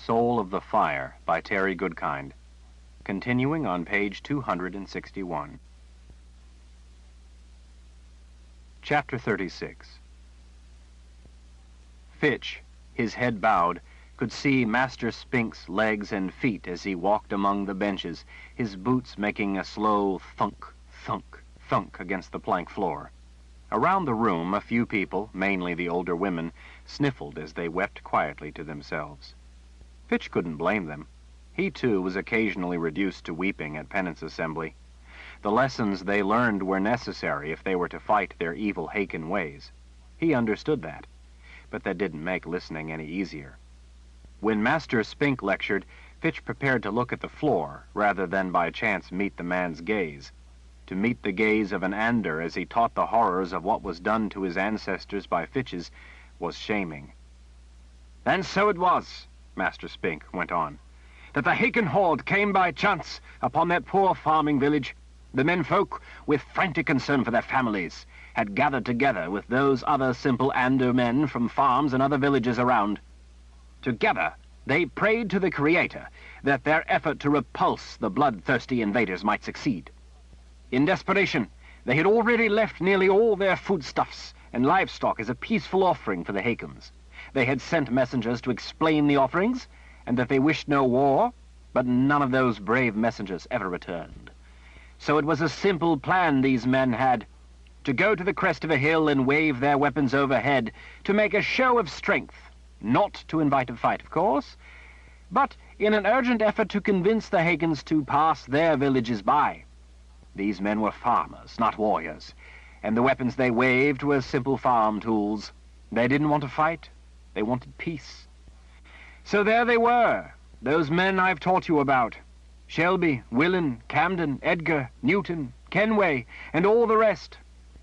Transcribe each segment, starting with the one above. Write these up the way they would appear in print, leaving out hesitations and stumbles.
Soul of the Fire by Terry Goodkind, continuing on page 261. Chapter 36. Fitch, his head bowed, could see Master Spink's legs and feet as he walked among the benches, his boots making a slow thunk, thunk, thunk against the plank floor. Around the room, a few people, mainly the older women, sniffled as they wept quietly to themselves. Fitch couldn't blame them. He, too, was occasionally reduced to weeping at penance assembly. The lessons they learned were necessary if they were to fight their evil Haken ways. He understood that, but that didn't make listening any easier. When Master Spink lectured, Fitch prepared to look at the floor rather than by chance meet the man's gaze. To meet the gaze of an Ander as he taught the horrors of what was done to his ancestors by Fitches was shaming. "And so it was," Master Spink went on, "that the Haken horde came by chance upon that poor farming village. The menfolk, with frantic concern for their families, had gathered together with those other simple Ander men from farms and other villages around. Together, they prayed to the Creator that their effort to repulse the bloodthirsty invaders might succeed. In desperation, they had already left nearly all their foodstuffs and livestock as a peaceful offering for the Hakens. They had sent messengers to explain the offerings, and that they wished no war, but none of those brave messengers ever returned. So it was a simple plan these men had, to go to the crest of a hill and wave their weapons overhead, to make a show of strength, not to invite a fight, of course, but in an urgent effort to convince the Hakens to pass their villages by. These men were farmers, not warriors, and the weapons they waved were simple farm tools. They didn't want to fight. They wanted peace. So there they were, those men I've taught you about. Shelby, Willen, Camden, Edgar, Newton, Kenway, and all the rest.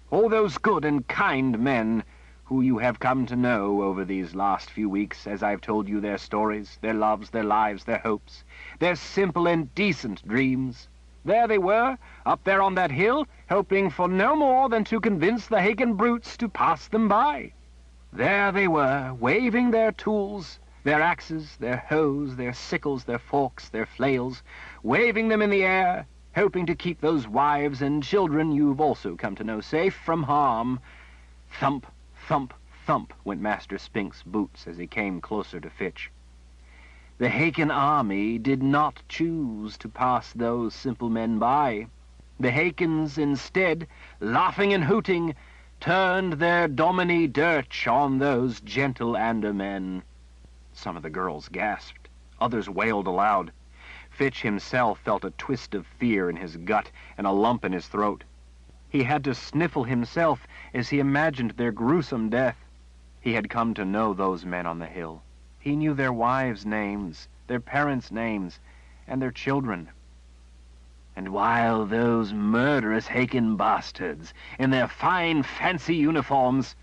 All those good and kind men who you have come to know over these last few weeks as I've told you their stories, their loves, their lives, their hopes, their simple and decent dreams. There they were, up there on that hill, hoping for no more than to convince the Haken brutes to pass them by. There they were, waving their tools, their axes, their hoes, their sickles, their forks, their flails, waving them in the air, hoping to keep those wives and children you've also come to know safe from harm. Thump, thump, thump went Master Spink's boots as he came closer to Fitch. The Haken army did not choose to pass those simple men by. The Hakens, instead, laughing and hooting, turned their domini dirch on those gentle Ander men. Some of the girls gasped. Others wailed aloud. Fitch himself felt a twist of fear in his gut and a lump in his throat. He had to sniffle himself as he imagined their gruesome death. He had come to know those men on the hill. He knew their wives' names, their parents' names, and their children. And while those murderous Haken bastards, in their fine, fancy uniforms—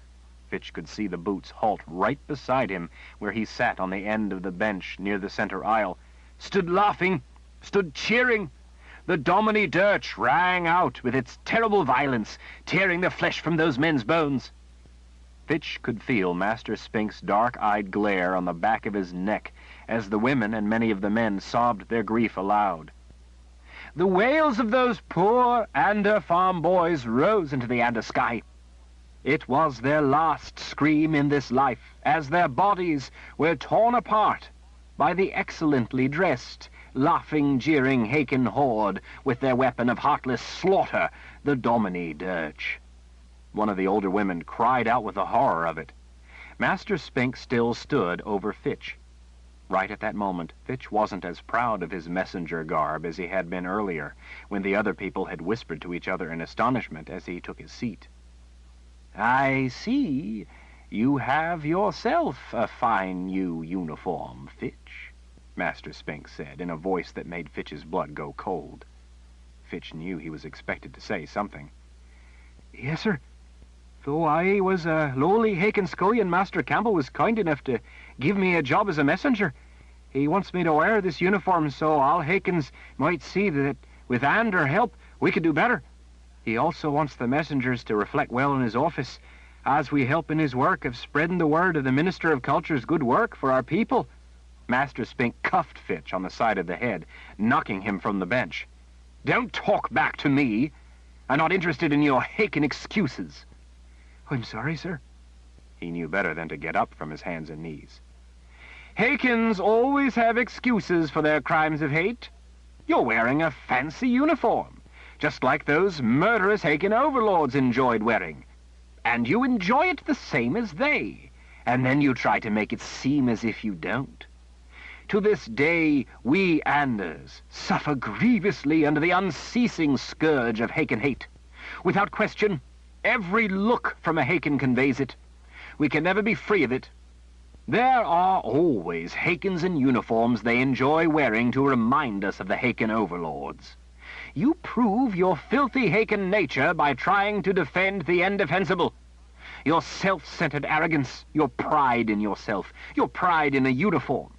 Fitch could see the boots halt right beside him, where he sat on the end of the bench near the center aisle— stood laughing, stood cheering. The Domini dirge rang out with its terrible violence, tearing the flesh from those men's bones. Fitch could feel Master Spink's dark-eyed glare on the back of his neck as the women and many of the men sobbed their grief aloud. The wails of those poor Ander farm boys rose into the Ander sky. It was their last scream in this life, as their bodies were torn apart by the excellently dressed, laughing, jeering Haken horde with their weapon of heartless slaughter, the Domini dirge. One of the older women cried out with the horror of it. Master Spink still stood over Fitch. Right at that moment, Fitch wasn't as proud of his messenger garb as he had been earlier, when the other people had whispered to each other in astonishment as he took his seat. "I see you have yourself a fine new uniform, Fitch," Master Spink said in a voice that made Fitch's blood go cold. Fitch knew he was expected to say something. "Yes, sir. Though I was a lowly Haken scullion, Master Campbell was kind enough to give me a job as a messenger. He wants me to wear this uniform so all Hakens might see that with Ander help we could do better. He also wants the messengers to reflect well in his office, as we help in his work of spreading the word of the Minister of Culture's good work for our people." Master Spink cuffed Fitch on the side of the head, knocking him from the bench. "Don't talk back to me. I'm not interested in your Hakin excuses." "I'm sorry, sir." He knew better than to get up from his hands and knees. "Hakins always have excuses for their crimes of hate. You're wearing a fancy uniform, just like those murderous Hakin overlords enjoyed wearing. And you enjoy it the same as they, and then you try to make it seem as if you don't. To this day, we Anders suffer grievously under the unceasing scourge of Hakin hate. Without question, every look from a Hakin conveys it. We can never be free of it. There are always Hakins in uniforms they enjoy wearing to remind us of the Hakin overlords. You prove your filthy Hakin nature by trying to defend the indefensible. Your self-centered arrogance, your pride in yourself, your pride in a uniform.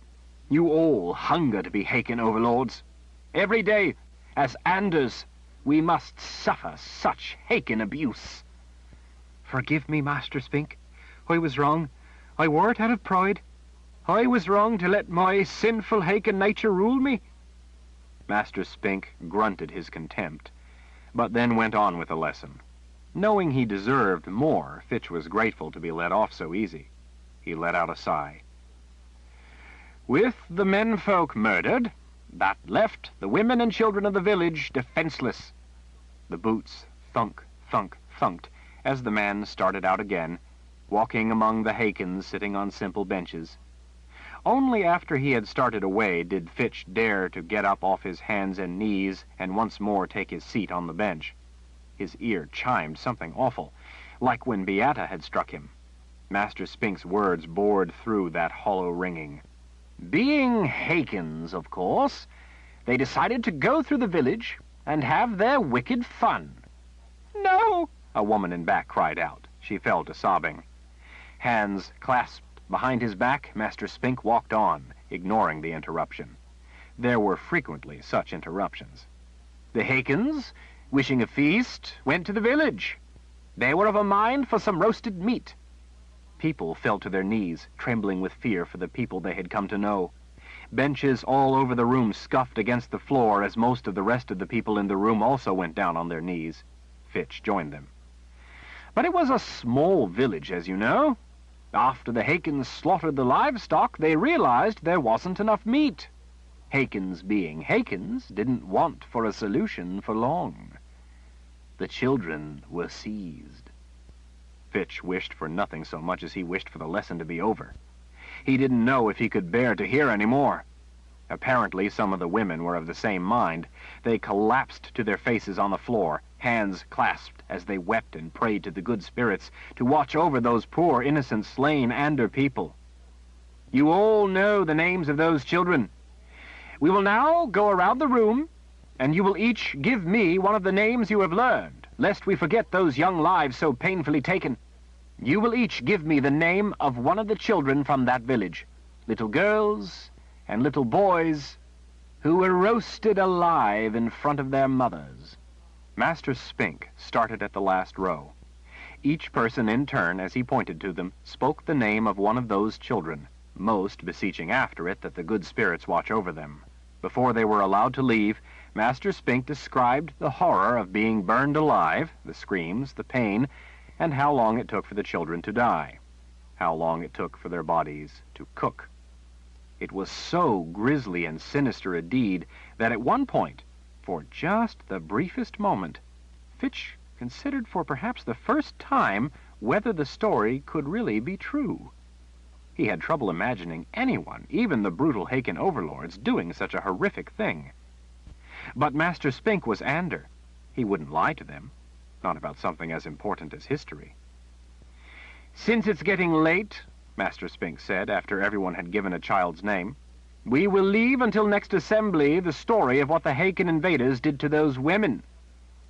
You all hunger to be Hakin overlords. Every day, as Anders, we must suffer such Hakin abuse." "Forgive me, Master Spink. I was wrong. I wore it out of pride. I was wrong to let my sinful Hakin nature rule me." Master Spink grunted his contempt, but then went on with the lesson. Knowing he deserved more, Fitch was grateful to be let off so easy. He let out a sigh. "With the menfolk murdered, that left the women and children of the village defenseless." The boots thunk, thunk, thunked as the man started out again, walking among the Hakins sitting on simple benches. Only after he had started away did Fitch dare to get up off his hands and knees and once more take his seat on the bench. His ear chimed something awful, like when Beata had struck him. Master Spink's words bored through that hollow ringing. Being Hakins, of course, they decided to go through the village and have their wicked fun. "No!" a woman in back cried out. She fell to sobbing. Hands clasped behind his back, Master Spink walked on, ignoring the interruption. There were frequently such interruptions. The Hakins, wishing a feast, went to the village. They were of a mind for some roasted meat. People fell to their knees, trembling with fear for the people they had come to know. Benches all over the room scuffed against the floor as most of the rest of the people in the room also went down on their knees. Fitch joined them. But it was a small village, as you know. After the Hakins slaughtered the livestock, they realized there wasn't enough meat. Hakins, being Hakins, didn't want for a solution for long. The children were seized. Fitch wished for nothing so much as he wished for the lesson to be over. He didn't know if he could bear to hear any more. Apparently, some of the women were of the same mind. They collapsed to their faces on the floor, hands clasped as they wept and prayed to the good spirits to watch over those poor, innocent, slain Ander people. You all know the names of those children. We will now go around the room, and you will each give me one of the names you have learned, lest we forget those young lives so painfully taken. You will each give me the name of one of the children from that village, little girls and little boys who were roasted alive in front of their mothers." Master Spink started at the last row. Each person in turn, as he pointed to them, spoke the name of one of those children, most beseeching after it that the good spirits watch over them. Before they were allowed to leave, Master Spink described the horror of being burned alive, the screams, the pain, and how long it took for the children to die, how long it took for their bodies to cook. It was so grisly and sinister a deed that at one point, for just the briefest moment, Fitch considered for perhaps the first time whether the story could really be true. He had trouble imagining anyone, even the brutal Hakin overlords, doing such a horrific thing. But Master Spink was Ander. He wouldn't lie to them, not about something as important as history. "Since it's getting late," Master Spink said, after everyone had given a child's name, "we will leave until next assembly the story of what the Hakin invaders did to those women.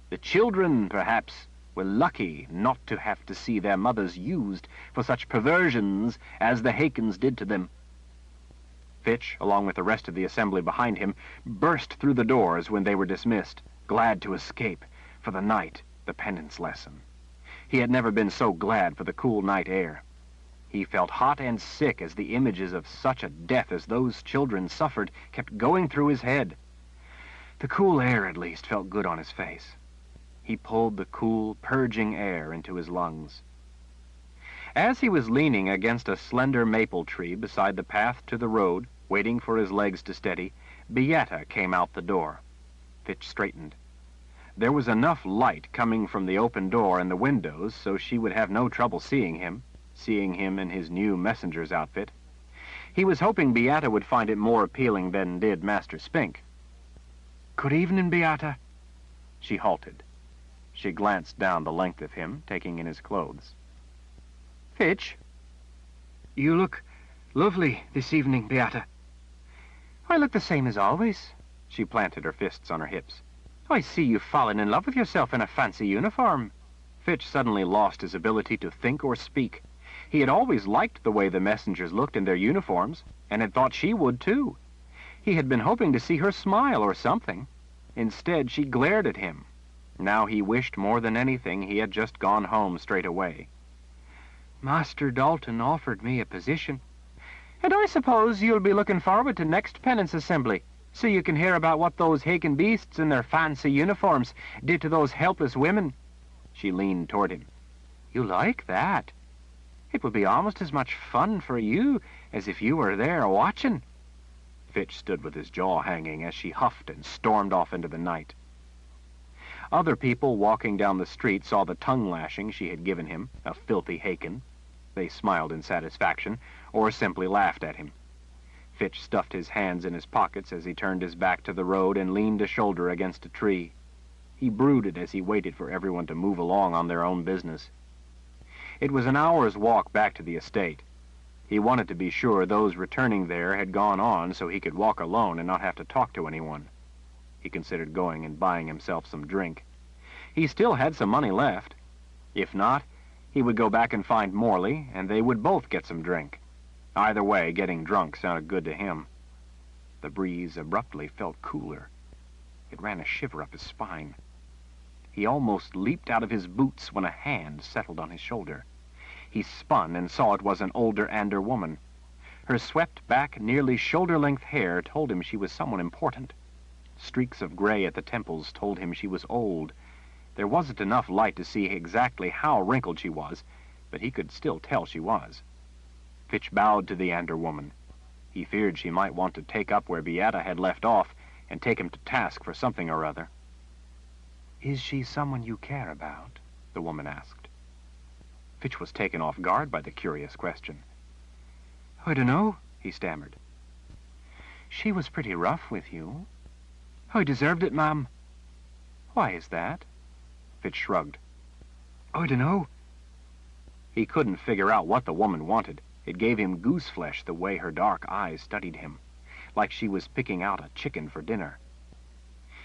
The children, perhaps, were lucky not to have to see their mothers used for such perversions as the Hakins did to them." Fitch, along with the rest of the assembly behind him, burst through the doors when they were dismissed, glad to escape, for the night, the penance lesson. He had never been so glad for the cool night air. He felt hot and sick as the images of such a death as those children suffered kept going through his head. The cool air, at least, felt good on his face. He pulled the cool, purging air into his lungs. As he was leaning against a slender maple tree beside the path to the road, waiting for his legs to steady, Beata came out the door. Fitch straightened. There was enough light coming from the open door and the windows so she would have no trouble seeing him in his new messenger's outfit. He was hoping Beata would find it more appealing than did Master Spink. "Good evening, Beata." She halted. She glanced down the length of him, taking in his clothes. "Fitch?" "You look lovely this evening, Beata." "I look the same as always." She planted her fists on her hips. "I see you've fallen in love with yourself in a fancy uniform." Fitch suddenly lost his ability to think or speak. He had always liked the way the messengers looked in their uniforms, and had thought she would, too. He had been hoping to see her smile or something. Instead, she glared at him. Now he wished more than anything he had just gone home straight away. "Master Dalton offered me a position. And I suppose you'll be looking forward to next penance assembly, so you can hear about what those Haken beasts in their fancy uniforms did to those helpless women." She leaned toward him. "You like that? It will be almost as much fun for you as if you were there watching." Fitch stood with his jaw hanging as she huffed and stormed off into the night. Other people walking down the street saw the tongue-lashing she had given him, a filthy Haken. They smiled in satisfaction, or simply laughed at him. Fitch stuffed his hands in his pockets as he turned his back to the road and leaned a shoulder against a tree. He brooded as he waited for everyone to move along on their own business. It was an hour's walk back to the estate. He wanted to be sure those returning there had gone on so he could walk alone and not have to talk to anyone. He considered going and buying himself some drink. He still had some money left. If not, he would go back and find Morley, and they would both get some drink. Either way, getting drunk sounded good to him. The breeze abruptly felt cooler. It ran a shiver up his spine. He almost leaped out of his boots when a hand settled on his shoulder. He spun and saw it was an older Ander woman. Her swept-back, nearly shoulder-length hair told him she was someone important. Streaks of gray at the temples told him she was old. There wasn't enough light to see exactly how wrinkled she was, but he could still tell she was. Fitch bowed to the Ander woman. He feared she might want to take up where Beata had left off and take him to task for something or other. "Is she someone you care about?" the woman asked. Fitch was taken off guard by the curious question. "I don't know," he stammered. "She was pretty rough with you." "I deserved it, ma'am." "Why is that?" Fitch shrugged. "I don't know." He couldn't figure out what the woman wanted. It gave him goose flesh the way her dark eyes studied him, like she was picking out a chicken for dinner.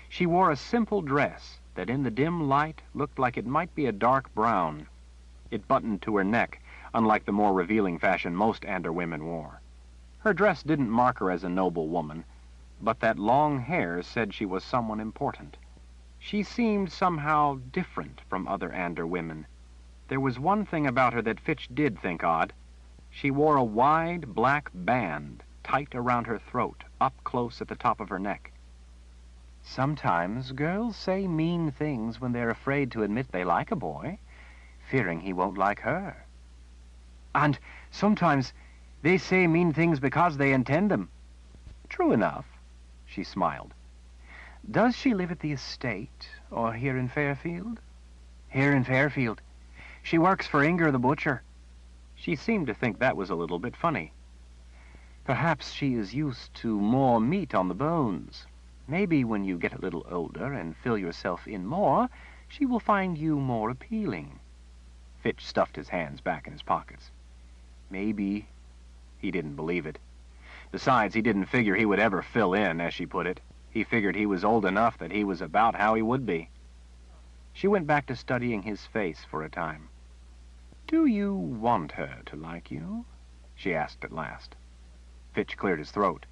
She wore a simple dress that in the dim light looked like it might be a dark brown. It buttoned to her neck, unlike the more revealing fashion most Ander women wore. Her dress didn't mark her as a noble woman, but that long hair said she was someone important. She seemed somehow different from other Ander women. There was one thing about her that Fitch did think odd. She wore a wide black band tight around her throat, up close at the top of her neck. "Sometimes girls say mean things when they're afraid to admit they like a boy, fearing he won't like her." "And sometimes they say mean things because they intend them." "True enough." She smiled. "Does she live at the estate, or here in Fairfield?" "Here in Fairfield. She works for Inger the butcher." She seemed to think that was a little bit funny. "Perhaps she is used to more meat on the bones. Maybe when you get a little older and fill yourself in more, she will find you more appealing." Fitch stuffed his hands back in his pockets. "Maybe." He didn't believe it. Besides, he didn't figure he would ever fill in, as she put it. He figured he was old enough that he was about how he would be. She went back to studying his face for a time. "Do you want her to like you?" she asked at last. Fitch cleared his throat.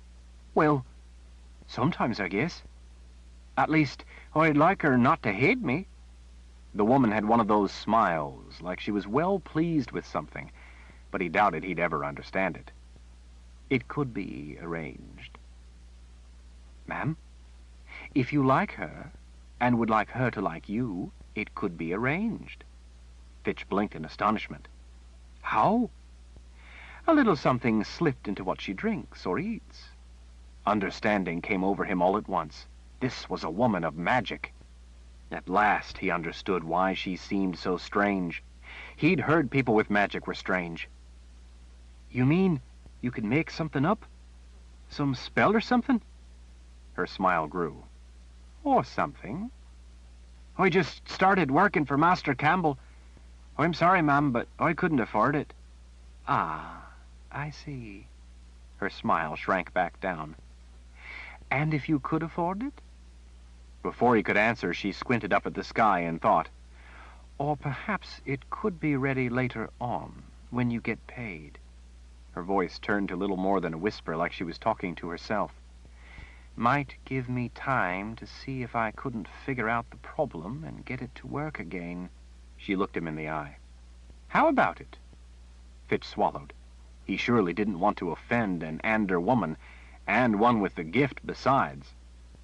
"Well, sometimes, I guess. At least, I'd like her not to hate me." The woman had one of those smiles, like she was well pleased with something, but he doubted he'd ever understand it. It could be arranged. Ma'am? If you like her, and would like her to like you, it could be arranged. Fitch blinked in astonishment. How? A little something slipped into what she drinks or eats. Understanding came over him all at once. This was a woman of magic. At last he understood why she seemed so strange. He'd heard people with magic were strange. You mean you could make something up? Some spell or something? Her smile grew. Or something. I just started working for Master Campbell. I'm sorry, ma'am, but I couldn't afford it. Ah, I see. Her smile shrank back down. And if you could afford it? Before he could answer, she squinted up at the sky and thought, or perhaps it could be ready later on, when you get paid. Her voice turned to little more than a whisper, like she was talking to herself. Might give me time to see if I couldn't figure out the problem and get it to work again. She looked him in the eye. How about it? Fitch swallowed. He surely didn't want to offend an Ander woman, and one with the gift besides.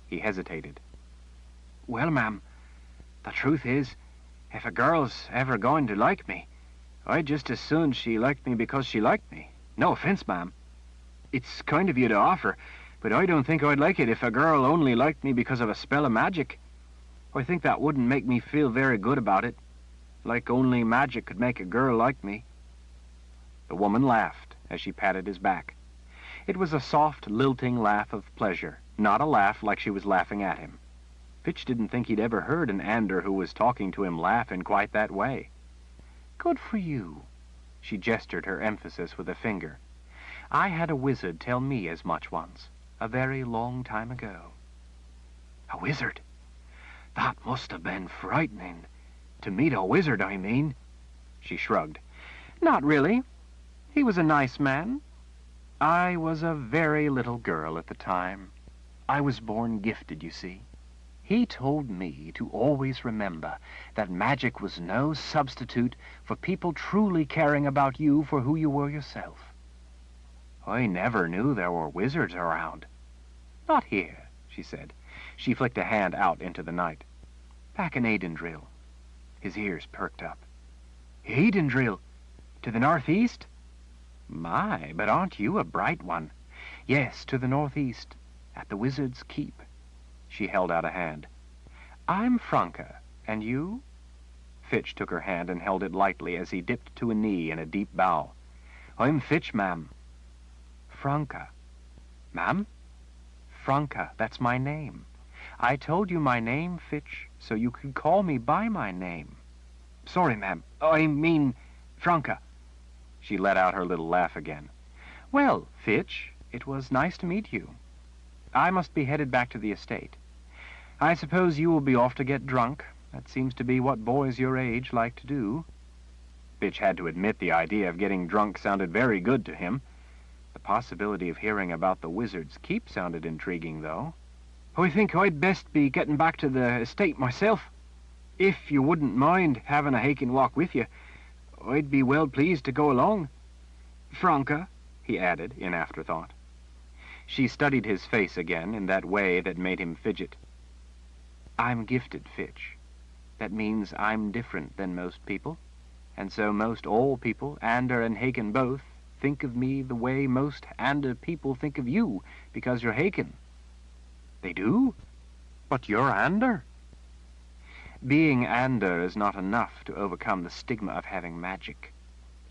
He hesitated. Well, ma'am, the truth is, if a girl's ever going to like me, I'd just as soon she liked me because she liked me. No offense, ma'am. It's kind of you to offer, but I don't think I'd like it if a girl only liked me because of a spell of magic. I think that wouldn't make me feel very good about it, like only magic could make a girl like me. The woman laughed as she patted his back. It was a soft, lilting laugh of pleasure, not a laugh like she was laughing at him. Fitch didn't think he'd ever heard an Ander who was talking to him laugh in quite that way. Good for you. She gestured her emphasis with a finger. I had a wizard tell me as much once, a very long time ago. A wizard? That must have been frightening. To meet a wizard, I mean. She shrugged. Not really. He was a nice man. I was a very little girl at the time. I was born gifted, you see. He told me to always remember that magic was no substitute for people truly caring about you for who you were yourself. I never knew there were wizards around. Not here, she said. She flicked a hand out into the night. Back in Aidendrill. His ears perked up. Aidendrill? To the northeast? My, but aren't you a bright one? Yes, to the northeast, at the Wizard's Keep. She held out a hand. I'm Franca, and you? Fitch took her hand and held it lightly as he dipped to a knee in a deep bow. I'm Fitch, ma'am. Franca. Ma'am? Franca, that's my name. I told you my name, Fitch, so you could call me by my name. Sorry, ma'am. I mean, Franca. She let out her little laugh again. Well, Fitch, it was nice to meet you. I must be headed back to the estate. I suppose you will be off to get drunk. That seems to be what boys your age like to do. Fitch had to admit the idea of getting drunk sounded very good to him. The possibility of hearing about the Wizard's Keep sounded intriguing, though. I think I'd best be getting back to the estate myself. If you wouldn't mind having a haking walk with you, I'd be well pleased to go along. Franca, he added in afterthought. She studied his face again in that way that made him fidget. I'm gifted, Fitch. That means I'm different than most people, and so most all people, Ander and Haken both, think of me the way most Ander people think of you, because you're Haken. They do? But you're Ander. Being Ander is not enough to overcome the stigma of having magic.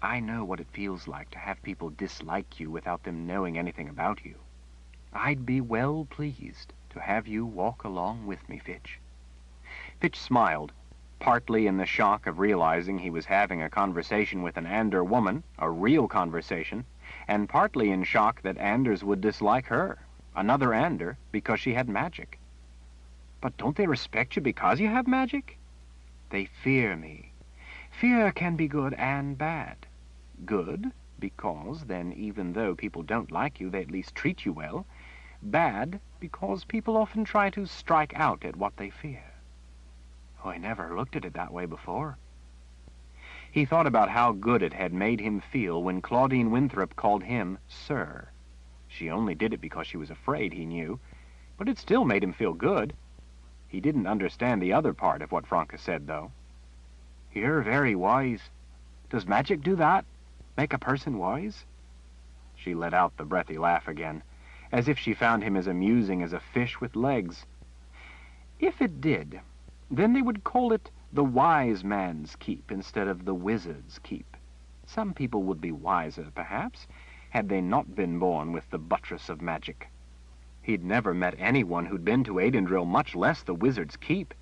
I know what it feels like to have people dislike you without them knowing anything about you. I'd be well pleased to have you walk along with me, Fitch. Fitch smiled, partly in the shock of realizing he was having a conversation with an Ander woman, a real conversation, and partly in shock that Anders would dislike her, another Ander, because she had magic. But don't they respect you because you have magic? They fear me. Fear can be good and bad. Good, because then even though people don't like you, they at least treat you well. Bad, because people often try to strike out at what they fear. I never looked at it that way before. He thought about how good it had made him feel when Claudine Winthrop called him Sir. She only did it because she was afraid, he knew, but it still made him feel good. He didn't understand the other part of what Franca said, though. "You're very wise. Does magic do that? Make a person wise?" She let out the breathy laugh again, as if she found him as amusing as a fish with legs. "If it did, then they would call it the wise man's keep instead of the wizard's keep. Some people would be wiser, perhaps, had they not been born with the buttress of magic." He'd never met anyone who'd been to Adendril, much less the wizard's keep.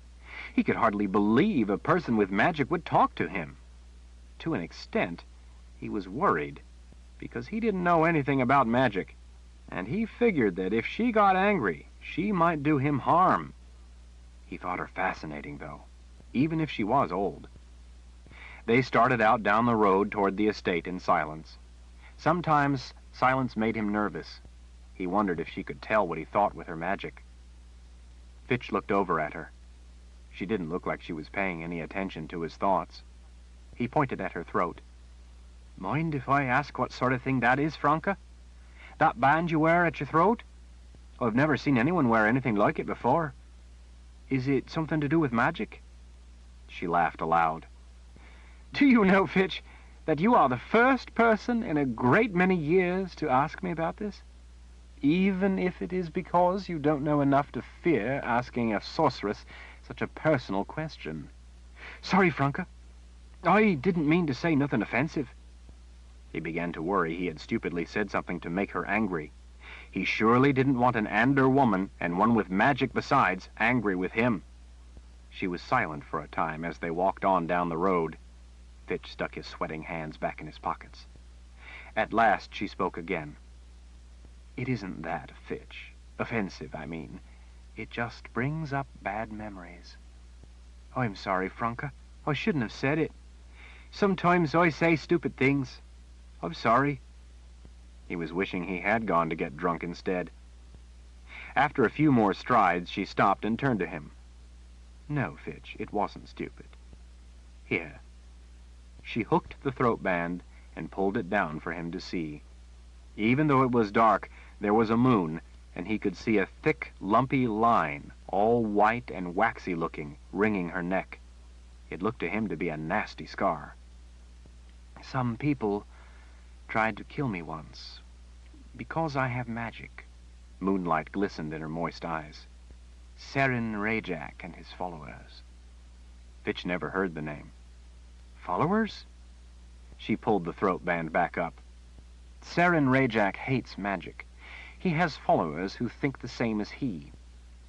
He could hardly believe a person with magic would talk to him. To an extent, he was worried, because he didn't know anything about magic, and he figured that if she got angry, she might do him harm. He thought her fascinating, though, even if she was old. They started out down the road toward the estate in silence. Sometimes silence made him nervous. He wondered if she could tell what he thought with her magic. Fitch looked over at her. She didn't look like she was paying any attention to his thoughts. He pointed at her throat. "Mind if I ask what sort of thing that is, Franca? That band you wear at your throat? I've never seen anyone wear anything like it before. Is it something to do with magic?" She laughed aloud. "Do you know, Fitch, that you are the first person in a great many years to ask me about this? Even if it is because you don't know enough to fear asking a sorceress such a personal question. Sorry, Franca. I didn't mean to say nothing offensive." He began to worry he had stupidly said something to make her angry. He surely didn't want an Ander woman, and one with magic besides, angry with him. She was silent for a time as they walked on down the road. Fitch stuck his sweating hands back in his pockets. At last she spoke again. "It isn't that, Fitch. Offensive, I mean. It just brings up bad memories." "I'm sorry, Franca. I shouldn't have said it. Sometimes I say stupid things. I'm sorry." He was wishing he had gone to get drunk instead. After a few more strides, she stopped and turned to him. "No, Fitch, it wasn't stupid. Here." She hooked the throat band and pulled it down for him to see. Even though it was dark, there was a moon, and he could see a thick, lumpy line, all white and waxy-looking, ringing her neck. It looked to him to be a nasty scar. "Some people tried to kill me once, because I have magic." Moonlight glistened in her moist eyes. "Seren Rajak and his followers." Fitch never heard the name. "Followers?" She pulled the throat band back up. "Seren Rajak hates magic. He has followers who think the same as he.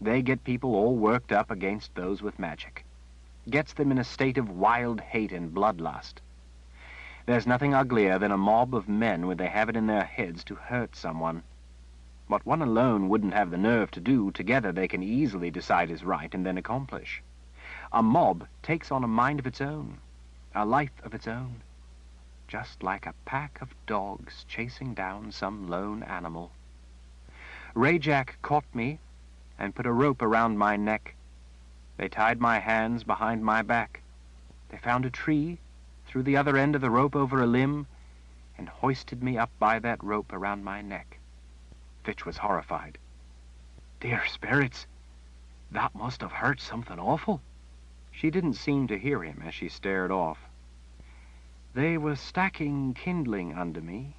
They get people all worked up against those with magic. Gets them in a state of wild hate and bloodlust. There's nothing uglier than a mob of men when they have it in their heads to hurt someone. What one alone wouldn't have the nerve to do, together they can easily decide is right and then accomplish. A mob takes on a mind of its own, a life of its own, just like a pack of dogs chasing down some lone animal. Rajak caught me and put a rope around my neck. They tied my hands behind my back. They found a tree, threw the other end of the rope over a limb, and hoisted me up by that rope around my neck." Fitch was horrified. "Dear spirits, that must have hurt something awful." She didn't seem to hear him as she stared off. "They were stacking kindling under me,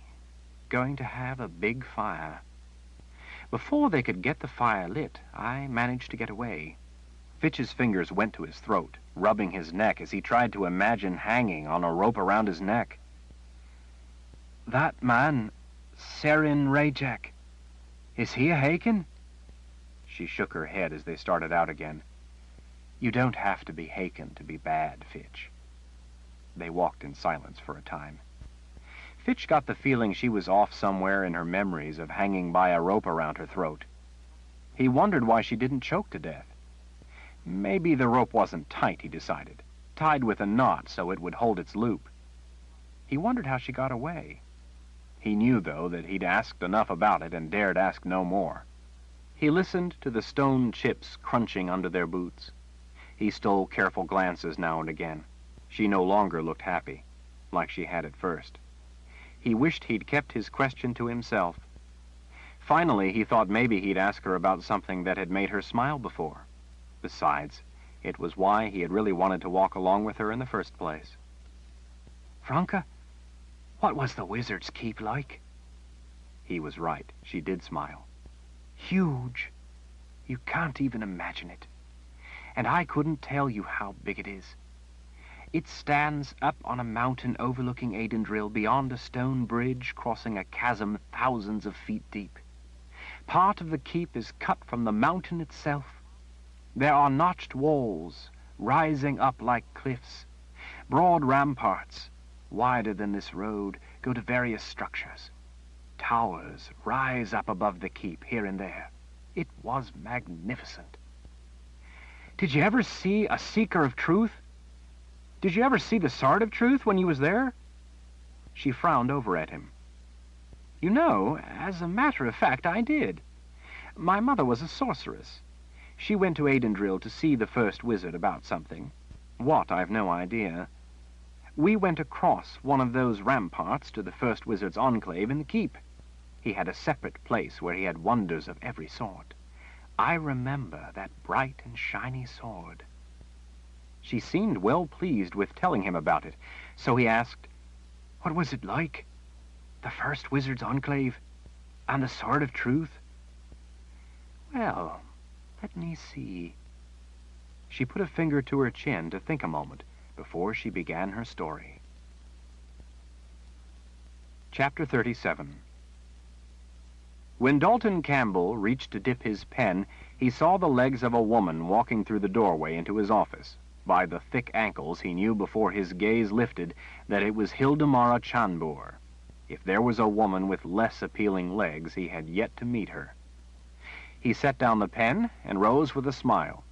going to have a big fire. Before they could get the fire lit, I managed to get away." Fitch's fingers went to his throat, rubbing his neck as he tried to imagine hanging on a rope around his neck. "That man, Seren Rajak, is he a Haken?" She shook her head as they started out again. "You don't have to be Haken to be bad, Fitch." They walked in silence for a time. Fitch got the feeling she was off somewhere in her memories of hanging by a rope around her throat. He wondered why she didn't choke to death. Maybe the rope wasn't tight, he decided, tied with a knot so it would hold its loop. He wondered how she got away. He knew, though, that he'd asked enough about it and dared ask no more. He listened to the stone chips crunching under their boots. He stole careful glances now and again. She no longer looked happy. like she had at first. He wished he'd kept his question to himself. Finally, he thought maybe he'd ask her about something that had made her smile before. Besides, it was why he had really wanted to walk along with her in the first place. "Franca, what was the Wizard's Keep like?" He was right. She did smile. "Huge. You can't even imagine it. And I couldn't tell you how big it is. It stands up on a mountain overlooking Adendril beyond a stone bridge crossing a chasm thousands of feet deep. Part of the keep is cut from the mountain itself. There are notched walls rising up like cliffs. Broad ramparts, wider than this road, go to various structures. Towers rise up above the keep here and there. It was magnificent. Did you ever see a Seeker of Truth? Did you ever see the Sword of Truth when you was there?" She frowned over at him. "You know, as a matter of fact, I did. My mother was a sorceress. She went to Adendril to see the first wizard about something. What, I've no idea. We went across one of those ramparts to the first wizard's enclave in the keep. He had a separate place where he had wonders of every sort. I remember that bright and shiny sword." She seemed well pleased with telling him about it, so he asked, "What was it like? The first wizard's enclave? And the Sword of Truth?" "Well, let me see." She put a finger to her chin to think a moment before she began her story. Chapter 37. When Dalton Campbell reached to dip his pen, he saw the legs of a woman walking through the doorway into his office. By the thick ankles, he knew before his gaze lifted that it was Hildemara Chanbor. If there was a woman with less appealing legs, he had yet to meet her. He set down the pen and rose with a smile.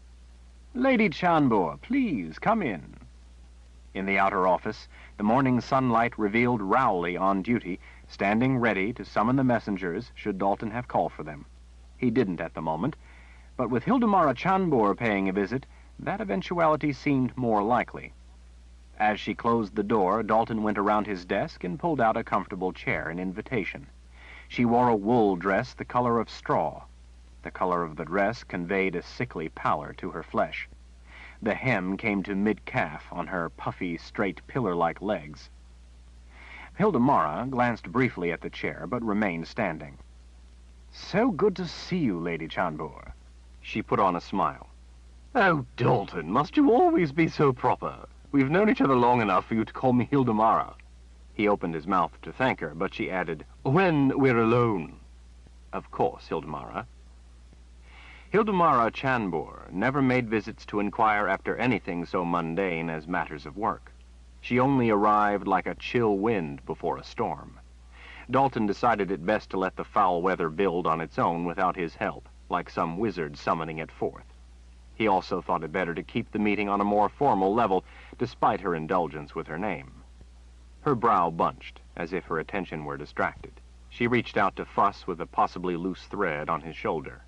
"Lady Chanbor, please come in." In the outer office, the morning sunlight revealed Rowley on duty, standing ready to summon the messengers should Dalton have call for them. He didn't at the moment, but with Hildemara Chanbor paying a visit, that eventuality seemed more likely. As she closed the door, Dalton went around his desk and pulled out a comfortable chair, an invitation. She wore a wool dress the color of straw. The color of the dress conveyed a sickly pallor to her flesh. The hem came to mid-calf on her puffy, straight, pillar-like legs. Hildemara glanced briefly at the chair, but remained standing. "So good to see you, Lady Chanbor." She put on a smile. "Oh, Dalton, must you always be so proper? We've known each other long enough for you to call me Hildemara." He opened his mouth to thank her, but she added, "When we're alone." "Of course, Hildemara." Hildemara Chanbor never made visits to inquire after anything so mundane as matters of work. She only arrived like a chill wind before a storm. Dalton decided it best to let the foul weather build on its own without his help, like some wizard summoning it forth. He also thought it better to keep the meeting on a more formal level, despite her indulgence with her name. Her brow bunched, as if her attention were distracted. She reached out to fuss with a possibly loose thread on his shoulder.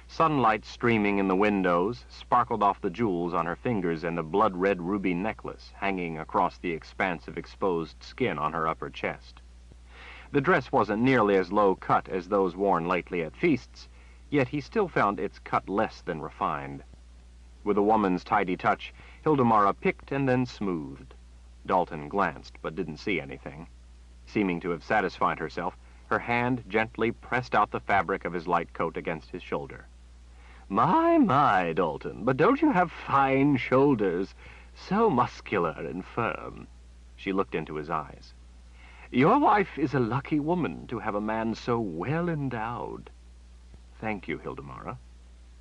Sunlight streaming in the windows sparkled off the jewels on her fingers and the blood-red ruby necklace hanging across the expanse of exposed skin on her upper chest. The dress wasn't nearly as low-cut as those worn lately at feasts, yet he still found its cut less than refined. With a woman's tidy touch, Hildemara picked and then smoothed. Dalton glanced, but didn't see anything. Seeming to have satisfied herself, her hand gently pressed out the fabric of his light coat against his shoulder. My, Dalton, but don't you have fine shoulders? So muscular and firm." She looked into his eyes. "Your wife is a lucky woman to have a man so well endowed." "Thank you, Hildemara."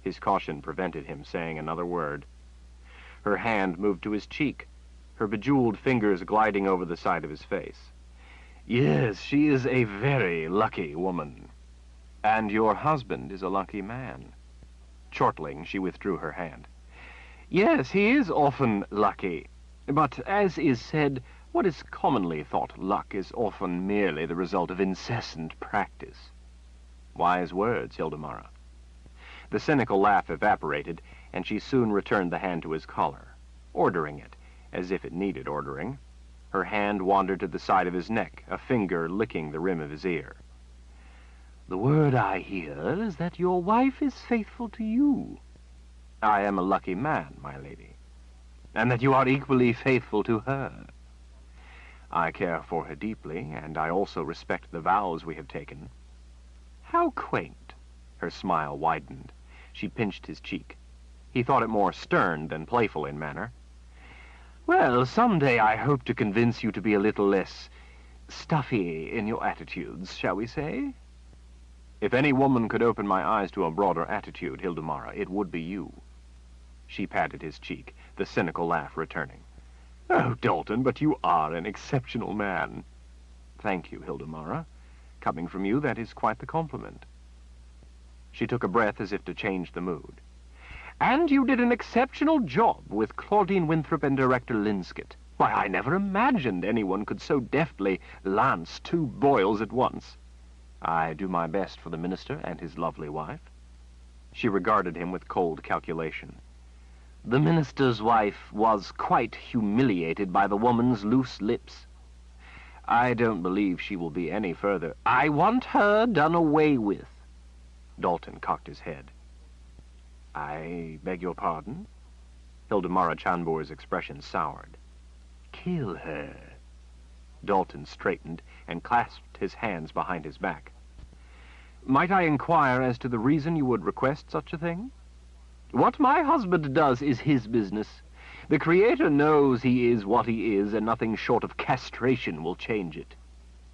His caution prevented him saying another word. Her hand moved to his cheek, her bejeweled fingers gliding over the side of his face. "Yes, she is a very lucky woman." "And your husband is a lucky man." Chortling, she withdrew her hand. "Yes, he is often lucky. But, as is said, what is commonly thought luck is often merely the result of incessant practice." Wise words, Hildemara. The cynical laugh evaporated, and she soon returned the hand to his collar, ordering it, as if it needed ordering. Her hand wandered to the side of his neck, a finger licking the rim of his ear. "The word I hear is that your wife is faithful to you. I am a lucky man, my lady, and that you are equally faithful to her. I care for her deeply, and I also respect the vows we have taken." "How quaint!" Her smile widened. She pinched his cheek. He thought it more stern than playful in manner. "Well, someday I hope to convince you to be a little less stuffy in your attitudes, shall we say?" "If any woman could open my eyes to a broader attitude, Hildemara, it would be you." She patted his cheek, the cynical laugh returning. "Oh, Dalton, but you are an exceptional man." "Thank you, Hildemara. Coming from you, that is quite the compliment." She took a breath as if to change the mood. "And you did an exceptional job with Claudine Winthrop and Director Linscott. Why, I never imagined anyone could so deftly lance two boils at once." "I do my best for the minister and his lovely wife." She regarded him with cold calculation. "The minister's wife was quite humiliated by the woman's loose lips. I don't believe she will be any further. I want her done away with." Dalton cocked his head. "I beg your pardon?" Hildemara Chanbour's expression soured. "Kill her." Dalton straightened and clasped his hands behind his back. "Might I inquire as to the reason you would request such a thing?" "What my husband does is his business. The Creator knows he is what he is, and nothing short of castration will change it.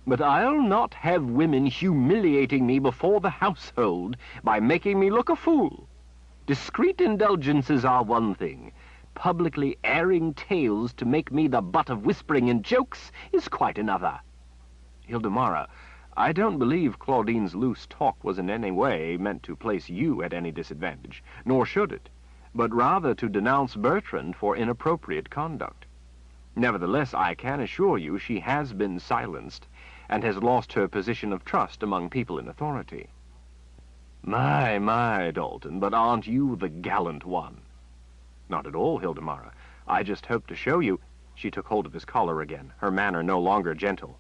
But I'll not have women humiliating me before the household by making me look a fool. Discreet indulgences are one thing. Publicly airing tales to make me the butt of whispering and jokes is quite another." "Hildemara, I don't believe Claudine's loose talk was in any way meant to place you at any disadvantage, nor should it, but rather to denounce Bertrand for inappropriate conduct. Nevertheless, I can assure you she has been silenced, and has lost her position of trust among people in authority." My, Dalton, but aren't you the gallant one?" "Not at all, Hildemara. I just hope to show you—" She took hold of his collar again, her manner no longer gentle.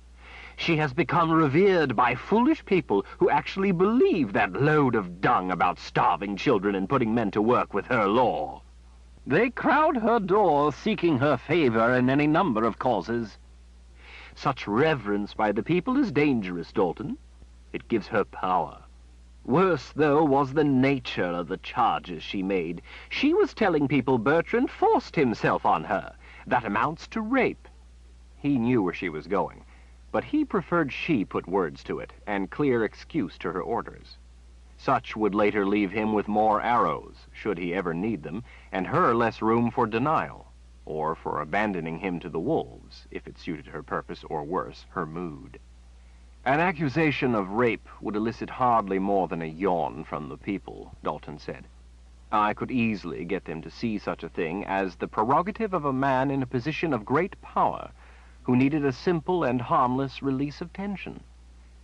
"She has become revered by foolish people who actually believe that load of dung about starving children and putting men to work with her law. They crowd her door seeking her favor in any number of causes. Such reverence by the people is dangerous, Dalton. It gives her power. Worse, though, was the nature of the charges she made. She was telling people Bertrand forced himself on her. That amounts to rape." He knew where she was going, but he preferred she put words to it, and clear excuse to her orders. Such would later leave him with more arrows, should he ever need them, and her less room for denial, or for abandoning him to the wolves, if it suited her purpose, or worse, her mood. "An accusation of rape would elicit hardly more than a yawn from the people," Dalton said. "I could easily get them to see such a thing as the prerogative of a man in a position of great power, who needed a simple and harmless release of tension.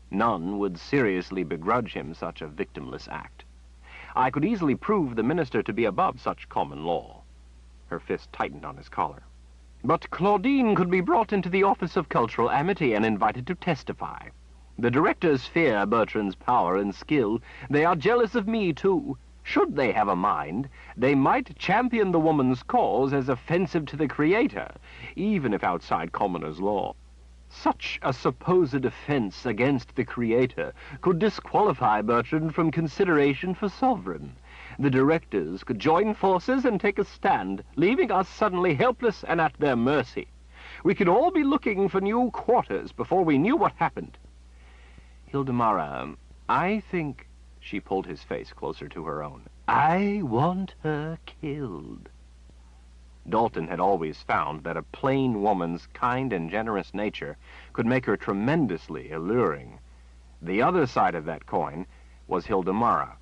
None would seriously begrudge him such a victimless act. I could easily prove the minister to be above such common law." Her fist tightened on his collar. "But Claudine could be brought into the Office of Cultural Amity and invited to testify. The directors fear Bertrand's power and skill. They are jealous of me, too. Should they have a mind, they might champion the woman's cause as offensive to the Creator, even if outside commoner's law. Such a supposed offense against the Creator could disqualify Bertrand from consideration for sovereign. The directors could join forces and take a stand, leaving us suddenly helpless and at their mercy. We could all be looking for new quarters before we knew what happened." "Hildemara, I think—" She pulled his face closer to her own. "I want her killed." Dalton had always found that a plain woman's kind and generous nature could make her tremendously alluring. The other side of that coin was Hildemara.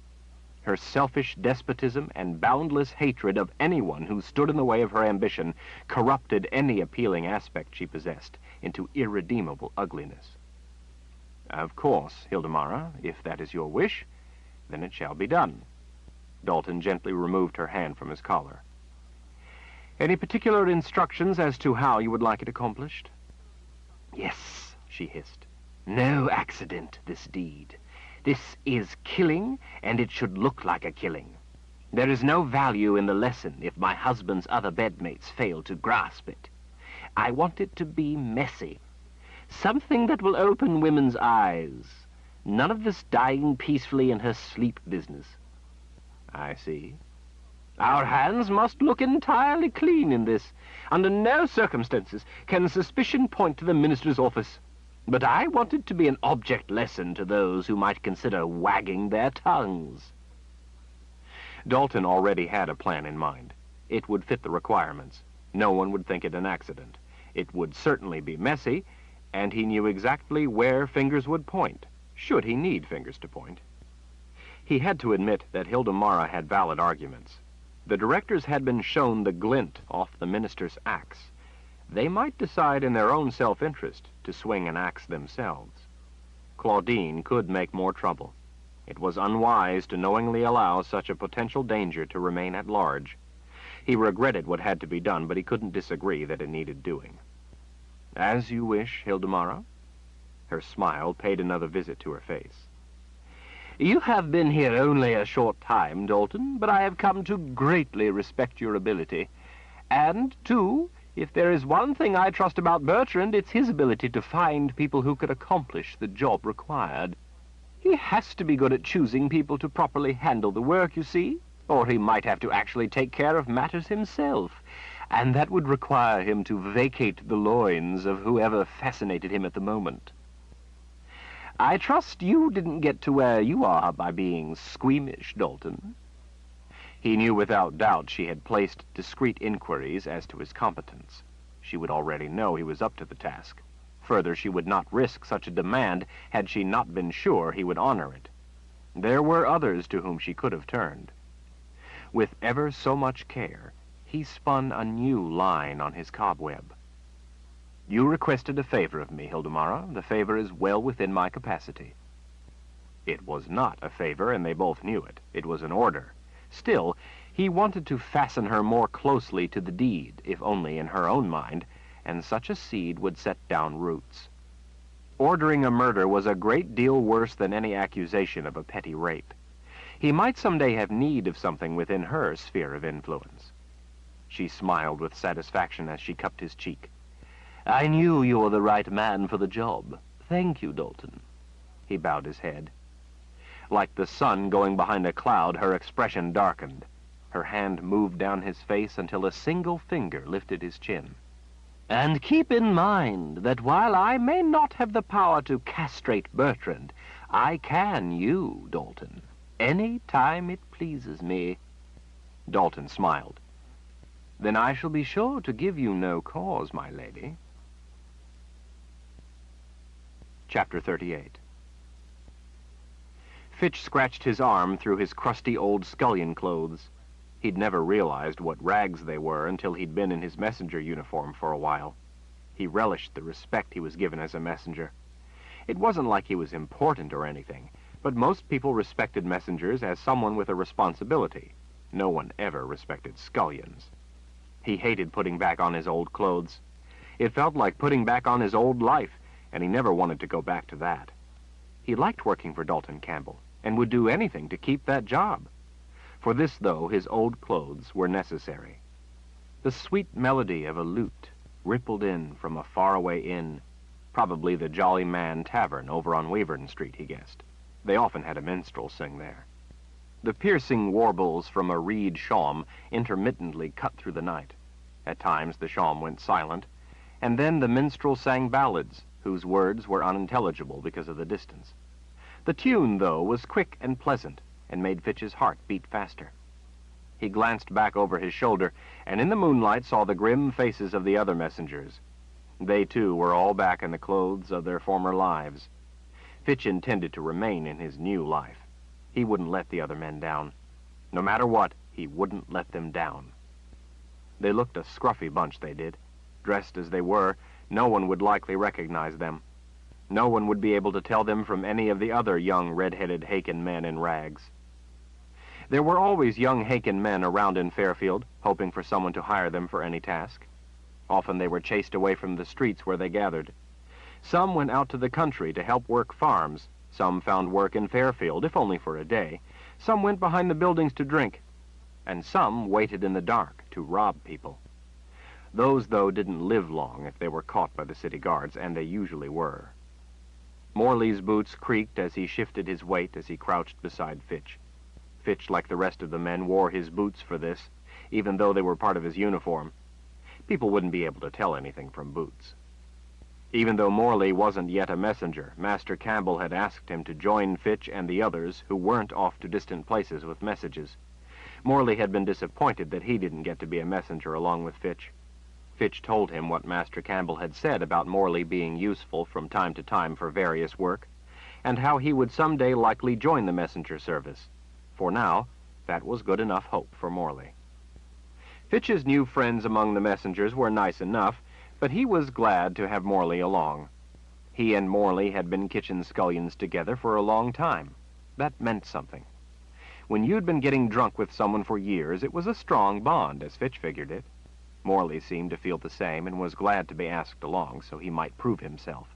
Her selfish despotism and boundless hatred of anyone who stood in the way of her ambition corrupted any appealing aspect she possessed into irredeemable ugliness. "Of course, Hildemara, if that is your wish, then it shall be done." Dalton gently removed her hand from his collar. "Any particular instructions as to how you would like it accomplished?" Yes, she hissed. No accident, this deed. This is killing, and it should look like a killing. There is no value in the lesson if my husband's other bedmates fail to grasp it. I want it to be messy. Something that will open women's eyes. None of this dying peacefully in her sleep business. I see. Our hands must look entirely clean in this. Under no circumstances can suspicion point to the minister's office. But I want it to be an object lesson to those who might consider wagging their tongues. Dalton already had a plan in mind. It would fit the requirements. No one would think it an accident. It would certainly be messy, and he knew exactly where fingers would point, should he need fingers to point. He had to admit that Hilda Mara had valid arguments. The directors had been shown the glint off the minister's axe. They might decide in their own self-interest to swing an axe themselves. Claudine could make more trouble. It was unwise to knowingly allow such a potential danger to remain at large. He regretted what had to be done, but he couldn't disagree that it needed doing. As you wish, Hilda Mara. Her smile paid another visit to her face. You have been here only a short time, Dalton, but I have come to greatly respect your ability. And, too, if there is one thing I trust about Bertrand, it's his ability to find people who could accomplish the job required. He has to be good at choosing people to properly handle the work, you see, or he might have to actually take care of matters himself, and that would require him to vacate the loins of whoever fascinated him at the moment. I trust you didn't get to where you are by being squeamish, Dalton. He knew without doubt she had placed discreet inquiries as to his competence. She would already know he was up to the task. Further, she would not risk such a demand had she not been sure he would honor it. There were others to whom she could have turned. With ever so much care, he spun a new line on his cobweb. You requested a favor of me, Hilda Mara. The favor is well within my capacity. It was not a favor, and they both knew it. It was an order. Still, he wanted to fasten her more closely to the deed, if only in her own mind, and such a seed would set down roots. Ordering a murder was a great deal worse than any accusation of a petty rape. He might someday have need of something within her sphere of influence. She smiled with satisfaction as she cupped his cheek. I knew you were the right man for the job. Thank you, Dalton. He bowed his head. Like the sun going behind a cloud, her expression darkened. Her hand moved down his face until a single finger lifted his chin. And keep in mind that while I may not have the power to castrate Bertrand, I can you, Dalton, any time it pleases me. Dalton smiled. Then I shall be sure to give you no cause, my lady. Chapter 38. Fitch scratched his arm through his crusty old scullion clothes. He'd never realized what rags they were until he'd been in his messenger uniform for a while. He relished the respect he was given as a messenger. It wasn't like he was important or anything, but most people respected messengers as someone with a responsibility. No one ever respected scullions. He hated putting back on his old clothes. It felt like putting back on his old life, and he never wanted to go back to that. He liked working for Dalton Campbell, and would do anything to keep that job. For this, though, his old clothes were necessary. The sweet melody of a lute rippled in from a faraway inn, probably the Jolly Man Tavern over on Waverton Street, he guessed. They often had a minstrel sing there. The piercing warbles from a reed shawm intermittently cut through the night. At times the shawm went silent, and then the minstrel sang ballads, whose words were unintelligible because of the distance. The tune, though, was quick and pleasant, and made Fitch's heart beat faster. He glanced back over his shoulder, and in the moonlight saw the grim faces of the other messengers. They, too, were all back in the clothes of their former lives. Fitch intended to remain in his new life. He wouldn't let the other men down. No matter what, he wouldn't let them down. They looked a scruffy bunch, they did. Dressed as they were, no one would likely recognize them. No one would be able to tell them from any of the other young red-headed Haken men in rags. There were always young Haken men around in Fairfield, hoping for someone to hire them for any task. Often they were chased away from the streets where they gathered. Some went out to the country to help work farms. Some found work in Fairfield, if only for a day. Some went behind the buildings to drink. And some waited in the dark to rob people. Those, though, didn't live long if they were caught by the city guards, and they usually were. Morley's boots creaked as he shifted his weight as he crouched beside Fitch. Fitch, like the rest of the men, wore his boots for this, even though they were part of his uniform. People wouldn't be able to tell anything from boots. Even though Morley wasn't yet a messenger, Master Campbell had asked him to join Fitch and the others who weren't off to distant places with messages. Morley had been disappointed that he didn't get to be a messenger along with Fitch. Fitch told him what Master Campbell had said about Morley being useful from time to time for various work, and how he would someday likely join the messenger service. For now, that was good enough hope for Morley. Fitch's new friends among the messengers were nice enough, but he was glad to have Morley along. He and Morley had been kitchen scullions together for a long time. That meant something. When you'd been getting drunk with someone for years, it was a strong bond, as Fitch figured it. Morley seemed to feel the same and was glad to be asked along so he might prove himself.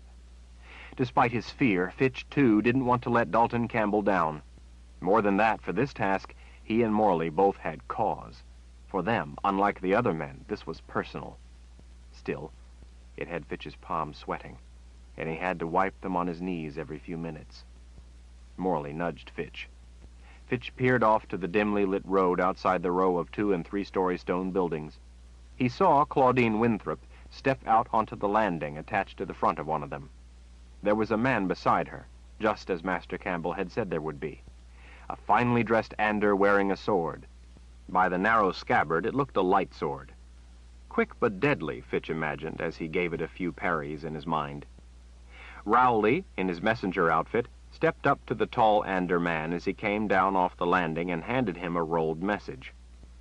Despite his fear, Fitch, too, didn't want to let Dalton Campbell down. More than that, for this task, he and Morley both had cause. For them, unlike the other men, this was personal. Still, it had Fitch's palms sweating, and he had to wipe them on his knees every few minutes. Morley nudged Fitch. Fitch peered off to the dimly lit road outside the row of 2- and 3-story stone buildings. He saw Claudine Winthrop step out onto the landing attached to the front of one of them. There was a man beside her, just as Master Campbell had said there would be. A finely dressed Ander wearing a sword. By the narrow scabbard, it looked a light sword. Quick but deadly, Fitch imagined, as he gave it a few parries in his mind. Rowley, in his messenger outfit, stepped up to the tall Ander man as he came down off the landing and handed him a rolled message.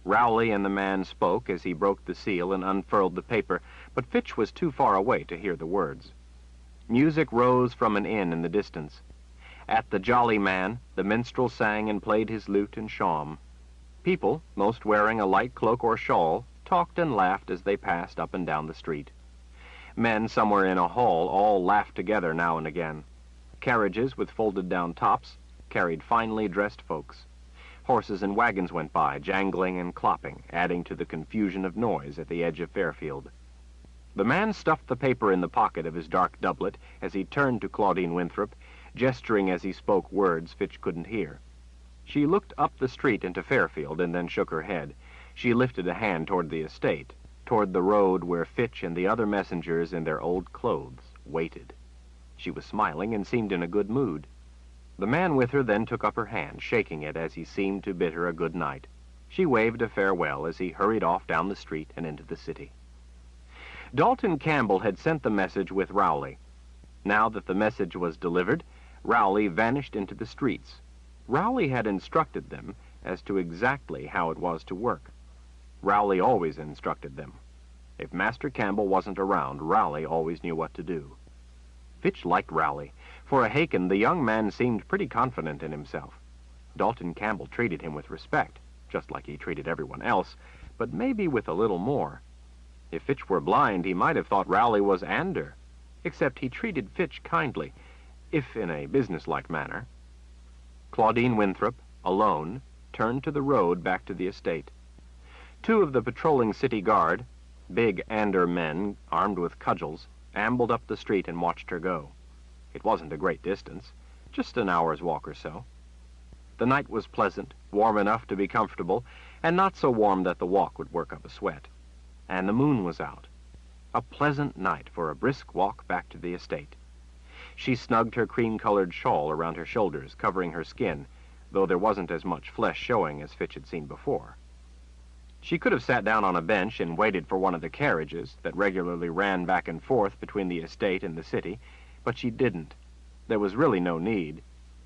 Rowley and the man spoke as he broke the seal and unfurled the paper, but Fitch was too far away to hear the words. Music rose from an inn in the distance. At the Jolly Man, the minstrel sang and played his lute and shawm. People, most wearing a light cloak or shawl, talked and laughed as they passed up and down the street. Men somewhere in a hall all laughed together now and again. Carriages with folded-down tops carried finely dressed folks. Horses and wagons went by, jangling and clopping, adding to the confusion of noise at the edge of Fairfield. The man stuffed the paper in the pocket of his dark doublet as he turned to Claudine Winthrop, gesturing as he spoke words Fitch couldn't hear. She looked up the street into Fairfield and then shook her head. She lifted a hand toward the estate, toward the road where Fitch and the other messengers in their old clothes waited. She was smiling and seemed in a good mood. The man with her then took up her hand, shaking it as he seemed to bid her a good night. She waved a farewell as he hurried off down the street and into the city. Dalton Campbell had sent the message with Rowley. Now that the message was delivered, Rowley vanished into the streets. Rowley had instructed them as to exactly how it was to work. Rowley always instructed them. If Master Campbell wasn't around, Rowley always knew what to do. Fitch liked Rowley. For a Haken, the young man seemed pretty confident in himself. Dalton Campbell treated him with respect, just like he treated everyone else, but maybe with a little more. If Fitch were blind, he might have thought Rowley was Ander, except he treated Fitch kindly, if in a businesslike manner. Claudine Winthrop, alone, turned to the road back to the estate. 2 of the patrolling city guard, big Ander men armed with cudgels, ambled up the street and watched her go. It wasn't a great distance, just an hour's walk or so. The night was pleasant, warm enough to be comfortable, and not so warm that the walk would work up a sweat. And the moon was out. A pleasant night for a brisk walk back to the estate. She snugged her cream-colored shawl around her shoulders, covering her skin, though there wasn't as much flesh showing as Fitch had seen before. She could have sat down on a bench and waited for one of the carriages that regularly ran back and forth between the estate and the city, but she didn't. There was really no need.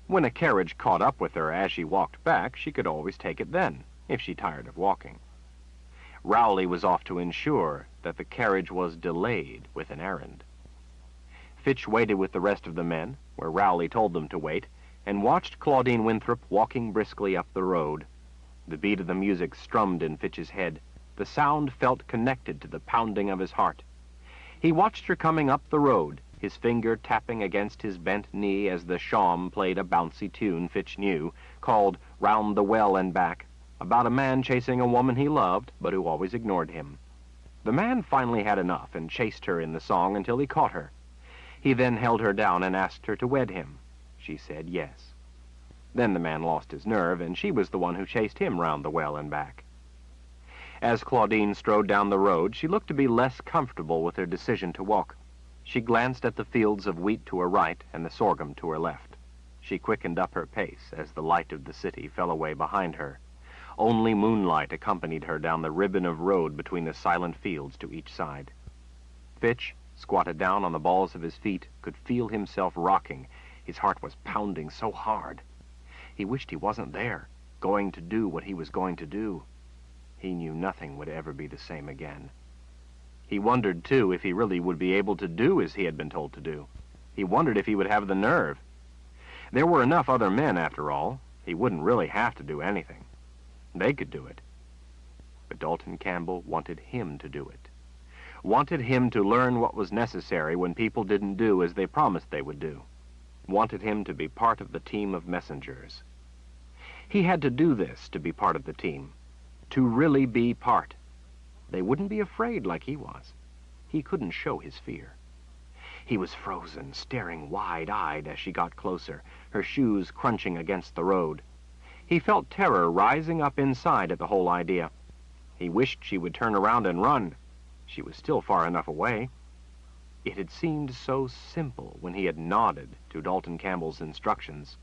When a carriage caught up with her as she walked back, she could always take it then, if she tired of walking. Rowley was off to ensure that the carriage was delayed with an errand. Fitch waited with the rest of the men, where Rowley told them to wait, and watched Claudine Winthrop walking briskly up the road. The beat of the music strummed in Fitch's head. The sound felt connected to the pounding of his heart. He watched her coming up the road, his finger tapping against his bent knee as the shawm played a bouncy tune Fitch knew, called Round the Well and Back, about a man chasing a woman he loved, but who always ignored him. The man finally had enough and chased her in the song until he caught her. He then held her down and asked her to wed him. She said yes. Then the man lost his nerve, and she was the one who chased him round the well and back. As Claudine strode down the road, she looked to be less comfortable with her decision to walk. She glanced at the fields of wheat to her right and the sorghum to her left. She quickened up her pace as the light of the city fell away behind her. Only moonlight accompanied her down the ribbon of road between the silent fields to each side. Fitch, squatted down on the balls of his feet, could feel himself rocking. His heart was pounding so hard. He wished he wasn't there, going to do what he was going to do. He knew nothing would ever be the same again. He wondered, too, if he really would be able to do as he had been told to do. He wondered if he would have the nerve. There were enough other men, after all. He wouldn't really have to do anything. They could do it. But Dalton Campbell wanted him to do it. Wanted him to learn what was necessary when people didn't do as they promised they would do. Wanted him to be part of the team of messengers. He had to do this to be part of the team. To really be part. They wouldn't be afraid like he was. He couldn't show his fear. He was frozen, staring wide-eyed as she got closer, her shoes crunching against the road. He felt terror rising up inside at the whole idea. He wished she would turn around and run. She was still far enough away. It had seemed so simple when he had nodded to Dalton Campbell's instructions.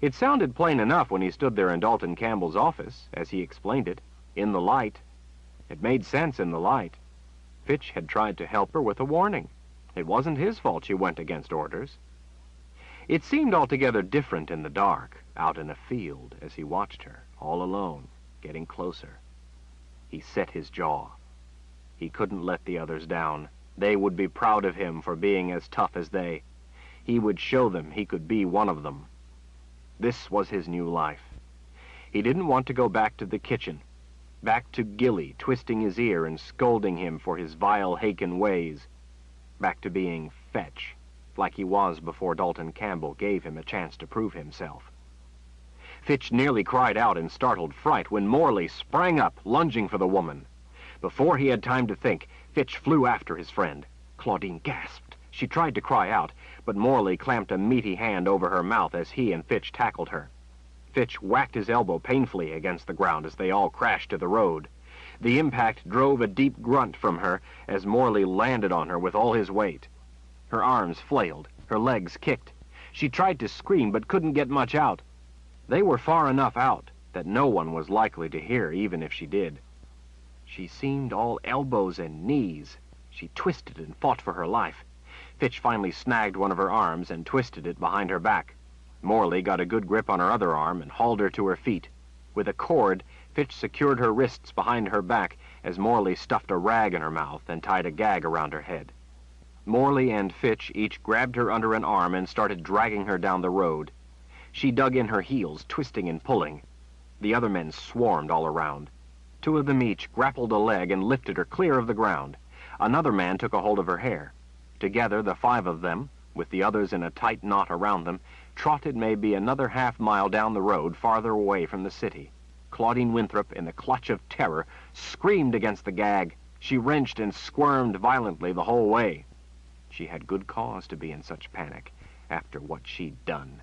It sounded plain enough when he stood there in Dalton Campbell's office, as he explained it, in the light. It made sense in the light. Fitch had tried to help her with a warning. It wasn't his fault she went against orders. It seemed altogether different in the dark, out in a field, as he watched her, all alone, getting closer. He set his jaw. He couldn't let the others down. They would be proud of him for being as tough as they. He would show them he could be one of them. This was his new life. He didn't want to go back to the kitchen, back to Gilly twisting his ear and scolding him for his vile Haken ways, back to being Fetch, like he was before Dalton Campbell gave him a chance to prove himself. Fitch nearly cried out in startled fright when Morley sprang up, lunging for the woman. Before he had time to think, Fitch flew after his friend. Claudine gasped. She tried to cry out, but Morley clamped a meaty hand over her mouth as he and Fitch tackled her. Fitch whacked his elbow painfully against the ground as they all crashed to the road. The impact drove a deep grunt from her as Morley landed on her with all his weight. Her arms flailed, her legs kicked. She tried to scream but couldn't get much out. They were far enough out that no one was likely to hear even if she did. She seemed all elbows and knees. She twisted and fought for her life. Fitch finally snagged one of her arms and twisted it behind her back. Morley got a good grip on her other arm and hauled her to her feet. With a cord, Fitch secured her wrists behind her back as Morley stuffed a rag in her mouth and tied a gag around her head. Morley and Fitch each grabbed her under an arm and started dragging her down the road. She dug in her heels, twisting and pulling. The other men swarmed all around. Two of them each grappled a leg and lifted her clear of the ground. Another man took a hold of her hair. Together, the five of them, with the others in a tight knot around them, trotted maybe another half-mile down the road farther away from the city. Claudine Winthrop, in the clutch of terror, screamed against the gag. She wrenched and squirmed violently the whole way. She had good cause to be in such panic after what she'd done.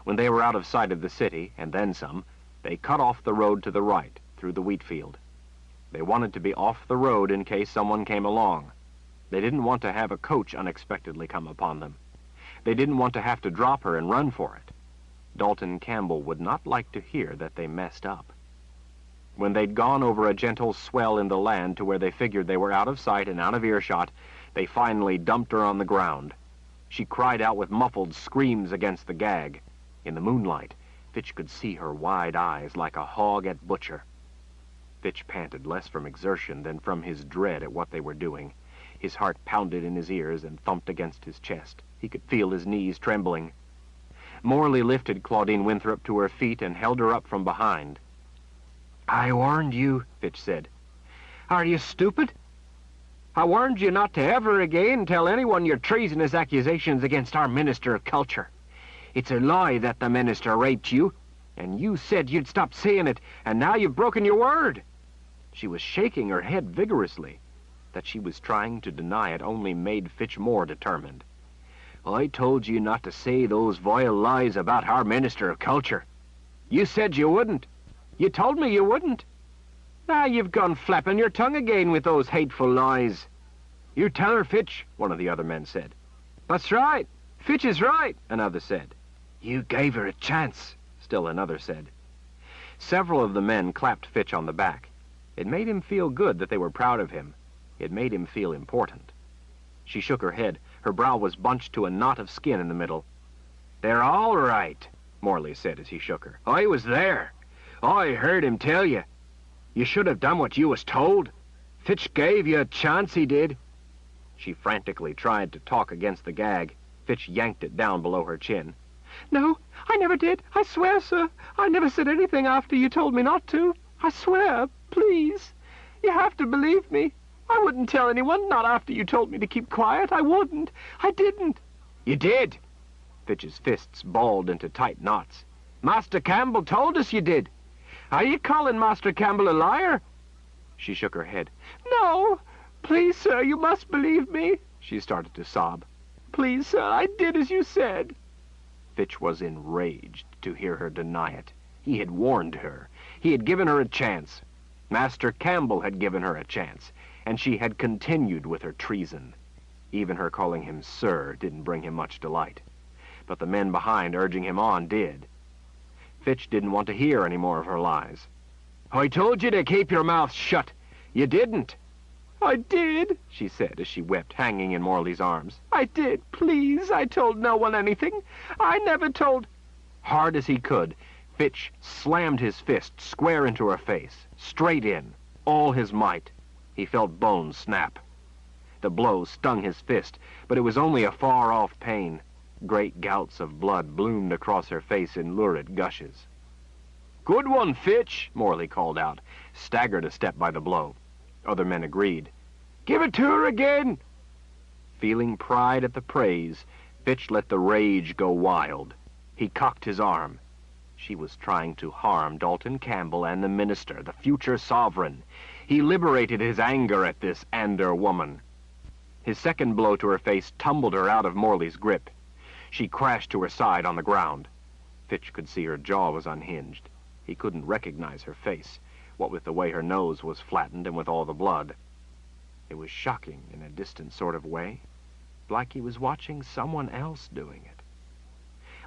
When they were out of sight of the city, and then some, they cut off the road to the right, through the wheat field. They wanted to be off the road in case someone came along. They didn't want to have a coach unexpectedly come upon them. They didn't want to have to drop her and run for it. Dalton Campbell would not like to hear that they messed up. When they'd gone over a gentle swell in the land to where they figured they were out of sight and out of earshot, they finally dumped her on the ground. She cried out with muffled screams against the gag. In the moonlight, Fitch could see her wide eyes like a hog at butcher. Fitch panted less from exertion than from his dread at what they were doing. His heart pounded in his ears and thumped against his chest. He could feel his knees trembling. Morley lifted Claudine Winthrop to her feet and held her up from behind. "I warned you," Fitch said. "Are you stupid?" I warned you not to ever again tell anyone your treasonous accusations against our Minister of Culture. It's a lie that the Minister raped you, and you said you'd stop saying it, and now you've broken your word." She was shaking her head vigorously. That she was trying to deny it only made Fitch more determined. "I told you not to say those vile lies about our Minister of Culture. You said you wouldn't. You told me you wouldn't. Now you've gone flapping your tongue again with those hateful lies." "You tell her, Fitch," one of the other men said. "That's right. Fitch is right," another said. "You gave her a chance," still another said. Several of the men clapped Fitch on the back. It made him feel good that they were proud of him. It made him feel important. She shook her head. Her brow was bunched to a knot of skin in the middle. "They're all right," Morley said as he shook her. "I was there. I heard him tell you. You should have done what you was told. Fitch gave you a chance, he did." She frantically tried to talk against the gag. Fitch yanked it down below her chin. "No, I never did. I swear, sir. I never said anything after you told me not to. I swear, please. You have to believe me. I wouldn't tell anyone, not after you told me to keep quiet. I wouldn't. I didn't." "You did." Fitch's fists balled into tight knots. "Master Campbell told us you did. Are you calling Master Campbell a liar?" She shook her head. "No. Please, sir, you must believe me." She started to sob. "Please, sir, I did as you said." Fitch was enraged to hear her deny it. He had warned her. He had given her a chance. Master Campbell had given her a chance, and she had continued with her treason. Even her calling him sir didn't bring him much delight. But the men behind urging him on did. Fitch didn't want to hear any more of her lies. "I told you to keep your mouth shut. You didn't." "I did," she said as she wept, hanging in Morley's arms. "I did. Please, I told no one anything. I never told—" Hard as he could, Fitch slammed his fist square into her face, straight in, all his might. He felt bones snap. The blow stung his fist, but it was only a far-off pain. Great gouts of blood bloomed across her face in lurid gushes. "Good one, Fitch," Morley called out, staggered a step by the blow. Other men agreed. "Give it to her again." Feeling pride at the praise, Fitch let the rage go wild. He cocked his arm. She was trying to harm Dalton Campbell and the minister, the future sovereign. He liberated his anger at this Ander woman. His second blow to her face tumbled her out of Morley's grip. She crashed to her side on the ground. Fitch could see her jaw was unhinged. He couldn't recognize her face, what with the way her nose was flattened and with all the blood. It was shocking in a distant sort of way, like he was watching someone else doing it.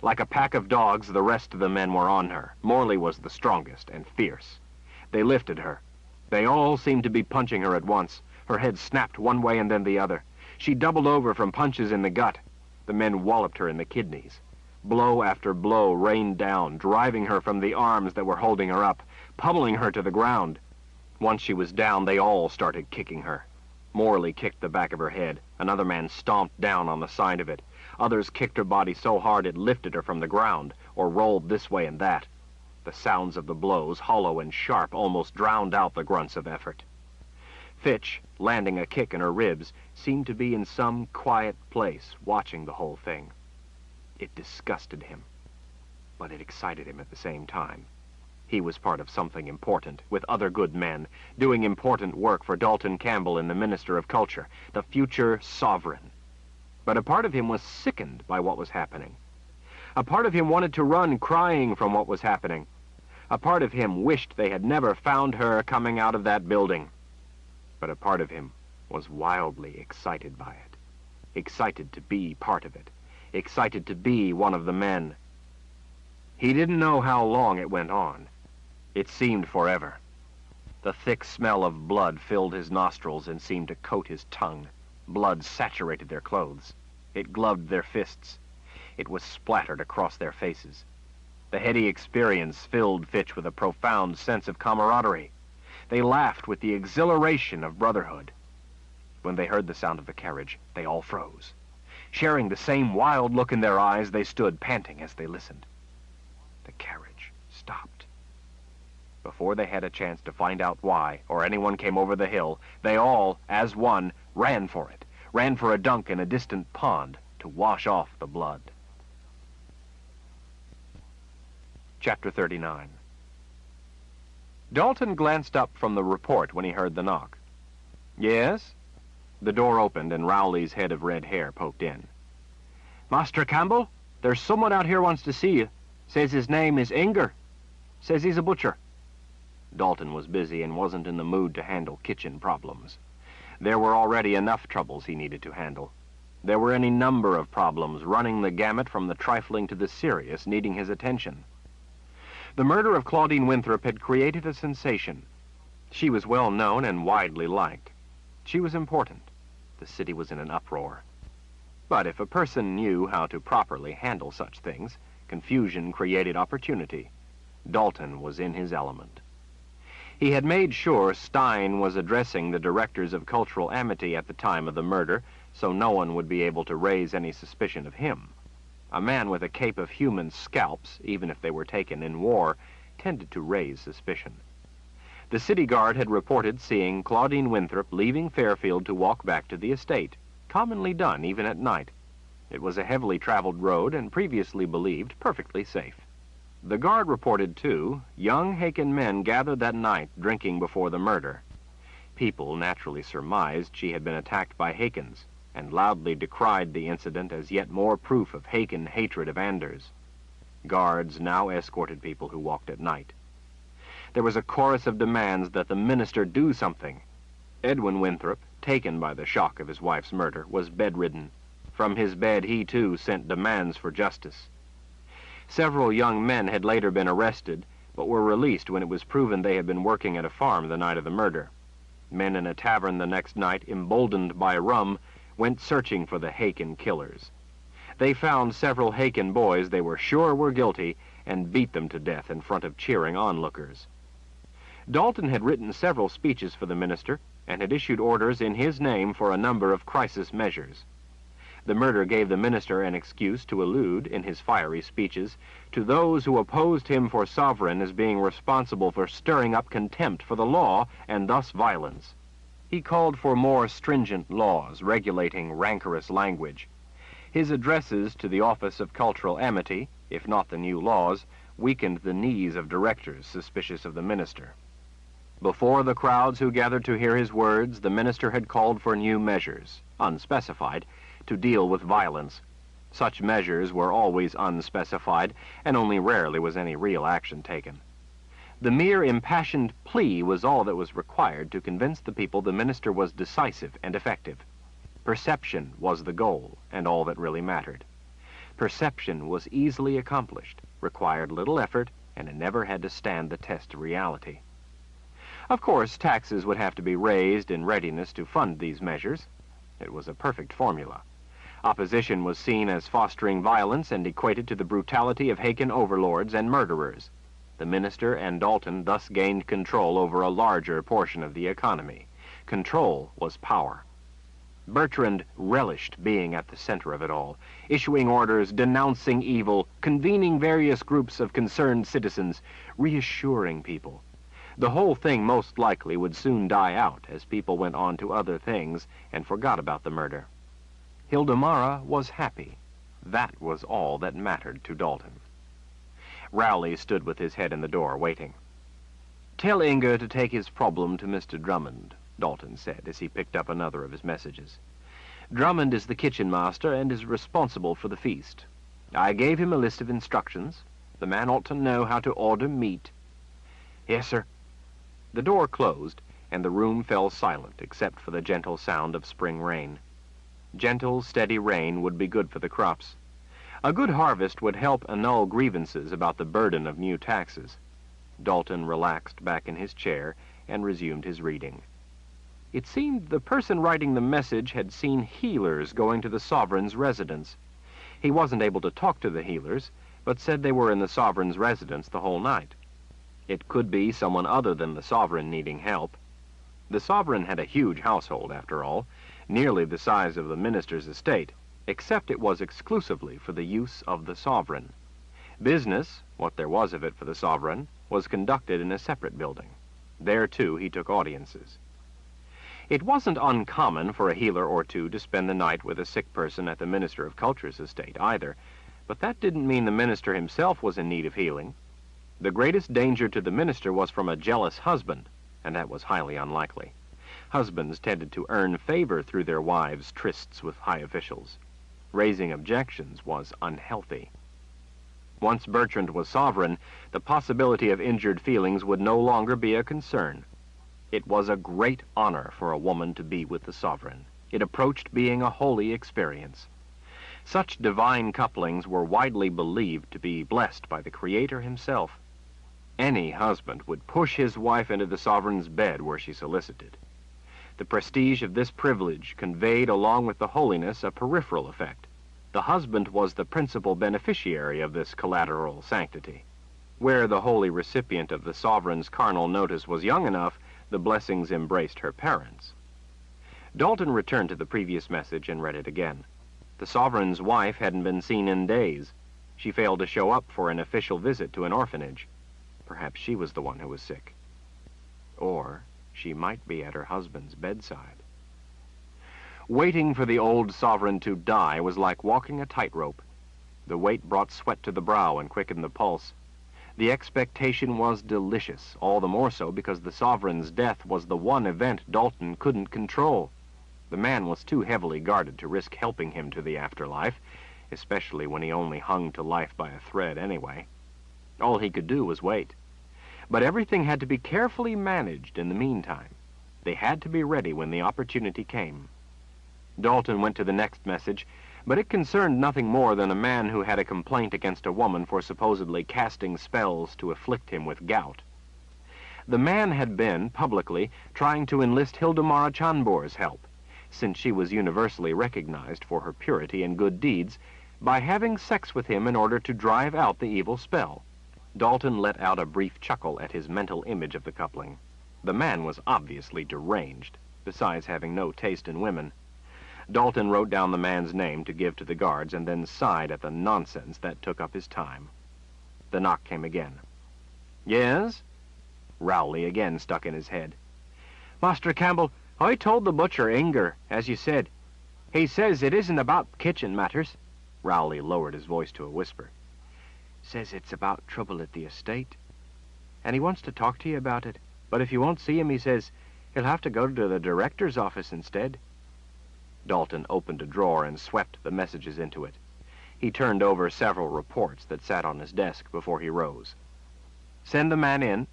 Like a pack of dogs, the rest of the men were on her. Morley was the strongest and fierce. They lifted her. They all seemed to be punching her at once. Her head snapped one way and then the other. She doubled over from punches in the gut. The men walloped her in the kidneys. Blow after blow rained down, driving her from the arms that were holding her up, pummeling her to the ground. Once she was down, they all started kicking her. Morley kicked the back of her head. Another man stomped down on the side of it. Others kicked her body so hard it lifted her from the ground, or rolled this way and that. The sounds of the blows, hollow and sharp, almost drowned out the grunts of effort. Fitch, landing a kick in her ribs, seemed to be in some quiet place, watching the whole thing. It disgusted him, but it excited him at the same time. He was part of something important, with other good men, doing important work for Dalton Campbell and the Minister of Culture, the future sovereign. But a part of him was sickened by what was happening. A part of him wanted to run crying from what was happening. A part of him wished they had never found her coming out of that building. But a part of him was wildly excited by it. Excited to be part of it. Excited to be one of the men. He didn't know how long it went on. It seemed forever. The thick smell of blood filled his nostrils and seemed to coat his tongue. Blood saturated their clothes. It gloved their fists. It was splattered across their faces. The heady experience filled Fitch with a profound sense of camaraderie. They laughed with the exhilaration of brotherhood. When they heard the sound of the carriage, they all froze. Sharing the same wild look in their eyes, they stood panting as they listened. The carriage stopped. Before they had a chance to find out why, or anyone came over the hill, they all, as one, ran for it, ran for a dunk in a distant pond to wash off the blood. Chapter 39. Dalton glanced up from the report when he heard the knock. Yes? The door opened and Rowley's head of red hair poked in. Master Campbell, there's someone out here wants to see you. Says his name is Inger. Says he's a butcher. Dalton was busy and wasn't in the mood to handle kitchen problems. There were already enough troubles he needed to handle. There were any number of problems running the gamut from the trifling to the serious, needing his attention. The murder of Claudine Winthrop had created a sensation. She was well known and widely liked. She was important. The city was in an uproar. But if a person knew how to properly handle such things, confusion created opportunity. Dalton was in his element. He had made sure Stein was addressing the directors of Cultural Amity at the time of the murder, so no one would be able to raise any suspicion of him. A man with a cape of human scalps, even if they were taken in war, tended to raise suspicion. The city guard had reported seeing Claudine Winthrop leaving Fairfield to walk back to the estate, commonly done even at night. It was a heavily traveled road and previously believed perfectly safe. The guard reported, too, young Haken men gathered that night drinking before the murder. People naturally surmised she had been attacked by Hakens, and loudly decried the incident as yet more proof of Haken hatred of Anders. Guards now escorted people who walked at night. There was a chorus of demands that the minister do something. Edwin Winthrop, taken by the shock of his wife's murder, was bedridden. From his bed he, too, sent demands for justice. Several young men had later been arrested, but were released when it was proven they had been working at a farm the night of the murder. Men in a tavern the next night, emboldened by rum, went searching for the Haken killers. They found several Haken boys they were sure were guilty and beat them to death in front of cheering onlookers. Dalton had written several speeches for the minister and had issued orders in his name for a number of crisis measures. The murder gave the minister an excuse to allude, in his fiery speeches, to those who opposed him for sovereign as being responsible for stirring up contempt for the law and thus violence. He called for more stringent laws regulating rancorous language. His addresses to the Office of Cultural Amity, if not the new laws, weakened the knees of directors suspicious of the minister. Before the crowds who gathered to hear his words, the minister had called for new measures, unspecified, to deal with violence. Such measures were always unspecified, and only rarely was any real action taken. The mere impassioned plea was all that was required to convince the people the minister was decisive and effective. Perception was the goal, and all that really mattered. Perception was easily accomplished, required little effort, and it never had to stand the test of reality. Of course, taxes would have to be raised in readiness to fund these measures. It was a perfect formula. Opposition was seen as fostering violence and equated to the brutality of Haken overlords and murderers. The minister and Dalton thus gained control over a larger portion of the economy. Control was power. Bertrand relished being at the center of it all, issuing orders, denouncing evil, convening various groups of concerned citizens, reassuring people. The whole thing most likely would soon die out as people went on to other things and forgot about the murder. Hildemara was happy. That was all that mattered to Dalton. Rowley stood with his head in the door, waiting. "Tell Inger to take his problem to Mr. Drummond," Dalton said as he picked up another of his messages. "Drummond is the kitchen master and is responsible for the feast. I gave him a list of instructions. The man ought to know how to order meat." "Yes, sir." The door closed, and the room fell silent except for the gentle sound of spring rain. Gentle, steady rain would be good for the crops. A good harvest would help annul grievances about the burden of new taxes. Dalton relaxed back in his chair and resumed his reading. It seemed the person writing the message had seen healers going to the sovereign's residence. He wasn't able to talk to the healers, but said they were in the sovereign's residence the whole night. It could be someone other than the sovereign needing help. The sovereign had a huge household, after all, nearly the size of the minister's estate, except it was exclusively for the use of the sovereign. Business, what there was of it for the sovereign, was conducted in a separate building. There, too, he took audiences. It wasn't uncommon for a healer or two to spend the night with a sick person at the Minister of Culture's estate either, but that didn't mean the minister himself was in need of healing. The greatest danger to the minister was from a jealous husband, and that was highly unlikely. Husbands tended to earn favor through their wives' trysts with high officials. Raising objections was unhealthy. Once Bertrand was sovereign, the possibility of injured feelings would no longer be a concern. It was a great honor for a woman to be with the sovereign. It approached being a holy experience. Such divine couplings were widely believed to be blessed by the Creator himself. Any husband would push his wife into the sovereign's bed were she solicited. The prestige of this privilege conveyed along with the holiness a peripheral effect. The husband was the principal beneficiary of this collateral sanctity. Where the holy recipient of the sovereign's carnal notice was young enough, the blessings embraced her parents. Dalton returned to the previous message and read it again. The sovereign's wife hadn't been seen in days. She failed to show up for an official visit to an orphanage. Perhaps she was the one who was sick. Or she might be at her husband's bedside. Waiting for the old sovereign to die was like walking a tightrope. The weight brought sweat to the brow and quickened the pulse. The expectation was delicious, all the more so because the sovereign's death was the one event Dalton couldn't control. The man was too heavily guarded to risk helping him to the afterlife, especially when he only hung to life by a thread anyway. All he could do was wait. But everything had to be carefully managed in the meantime. They had to be ready when the opportunity came. Dalton went to the next message, but it concerned nothing more than a man who had a complaint against a woman for supposedly casting spells to afflict him with gout. The man had been, publicly, trying to enlist Hildemara Chanbor's help, since she was universally recognized for her purity and good deeds, by having sex with him in order to drive out the evil spell. Dalton let out a brief chuckle at his mental image of the coupling. The man was obviously deranged, besides having no taste in women. Dalton wrote down the man's name to give to the guards and then sighed at the nonsense that took up his time. The knock came again. Yes? Rowley again stuck in his head. Master Campbell, I told the butcher Inger, as you said. He says it isn't about kitchen matters. Rowley lowered his voice to a whisper. Says it's about trouble at the estate. And he wants to talk to you about it. But if you won't see him, he says, he'll have to go to the director's office instead. Dalton opened a drawer and swept the messages into it. He turned over several reports that sat on his desk before he rose. Send the man in.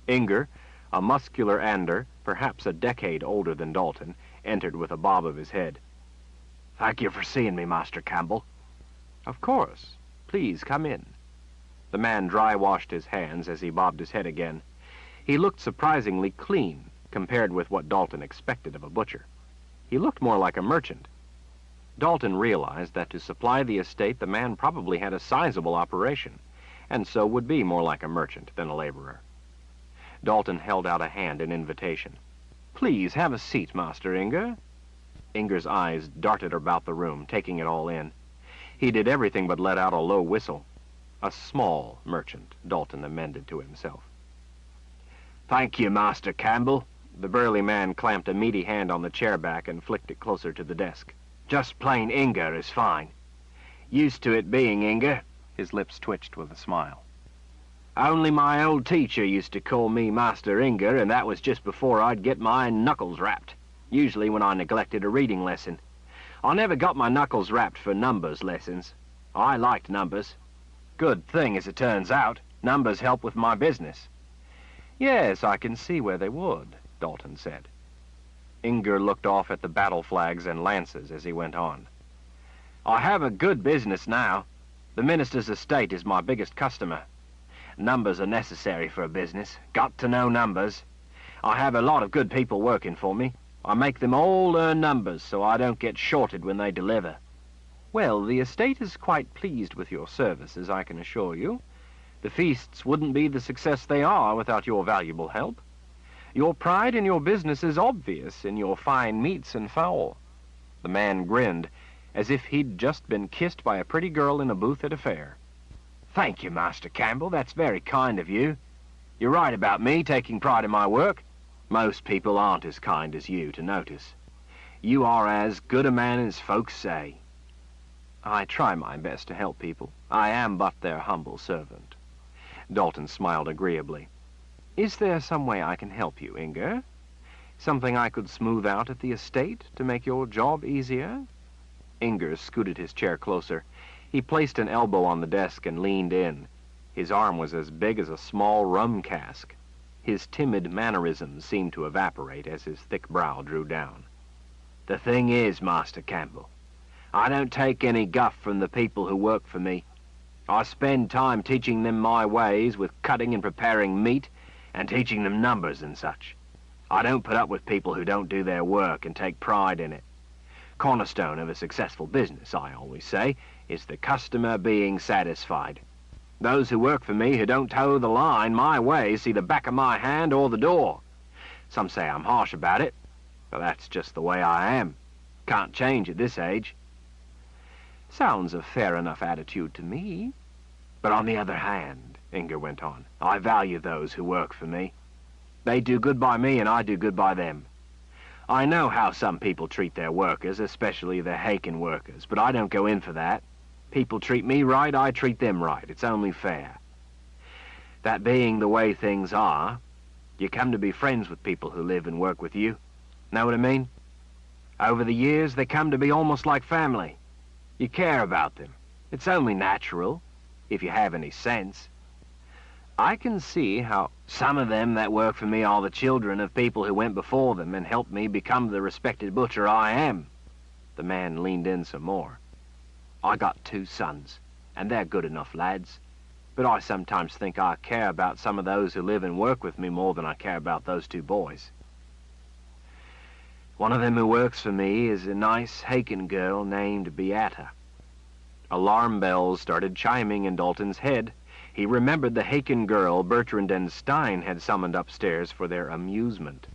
Inger, a muscular Ander, perhaps a decade older than Dalton, entered with a bob of his head. Thank you for seeing me, Master Campbell. Of course. Please come in. The man dry-washed his hands as he bobbed his head again. He looked surprisingly clean compared with what Dalton expected of a butcher. He looked more like a merchant. Dalton realized that to supply the estate the man probably had a sizable operation, and so would be more like a merchant than a laborer. Dalton held out a hand in invitation. Please have a seat, Master Inger. Inger's eyes darted about the room, taking it all in. He did everything but let out a low whistle. A small merchant, Dalton amended to himself. Thank you, Master Campbell. The burly man clamped a meaty hand on the chair back and flicked it closer to the desk. Just plain Inger is fine. Used to it being Inger. His lips twitched with a smile. Only my old teacher used to call me Master Inger, and that was just before I'd get my knuckles rapped, usually when I neglected a reading lesson. I never got my knuckles rapped for numbers lessons. I liked numbers. Good thing, as it turns out. Numbers help with my business. Yes, I can see where they would, Dalton said. Inger looked off at the battle flags and lances as he went on. I have a good business now. The minister's estate is my biggest customer. Numbers are necessary for a business. Got to know numbers. I have a lot of good people working for me. I make them all learn numbers so I don't get shorted when they deliver. Well, the estate is quite pleased with your services, I can assure you. The feasts wouldn't be the success they are without your valuable help. Your pride in your business is obvious in your fine meats and fowl. The man grinned, as if he'd just been kissed by a pretty girl in a booth at a fair. Thank you, Master Campbell. That's very kind of you. You're right about me taking pride in my work. Most people aren't as kind as you to notice. You are as good a man as folks say. I try my best to help people. I am but their humble servant. Dalton smiled agreeably. Is there some way I can help you, Inger? Something I could smooth out at the estate to make your job easier? Inger scooted his chair closer. He placed an elbow on the desk and leaned in. His arm was as big as a small rum cask. His timid mannerisms seemed to evaporate as his thick brow drew down. The thing is, Master Campbell, I don't take any guff from the people who work for me. I spend time teaching them my ways with cutting and preparing meat and teaching them numbers and such. I don't put up with people who don't do their work and take pride in it. Cornerstone of a successful business, I always say, is the customer being satisfied. Those who work for me who don't toe the line my way see the back of my hand or the door. Some say I'm harsh about it, but that's just the way I am. Can't change at this age. Sounds a fair enough attitude to me. But on the other hand, Inger went on, I value those who work for me. They do good by me and I do good by them. I know how some people treat their workers, especially the Haken workers, but I don't go in for that. People treat me right, I treat them right. It's only fair. That being the way things are, you come to be friends with people who live and work with you. Know what I mean? Over the years, they come to be almost like family. You care about them. It's only natural, if you have any sense. I can see how some of them that work for me are the children of people who went before them and helped me become the respected butcher I am. The man leaned in some more. I got 2 sons, and they're good enough lads. But I sometimes think I care about some of those who live and work with me more than I care about those 2 boys. One of them who works for me is a nice Haken girl named Beata. Alarm bells started chiming in Dalton's head. He remembered the Haken girl Bertrand and Stein had summoned upstairs for their amusement.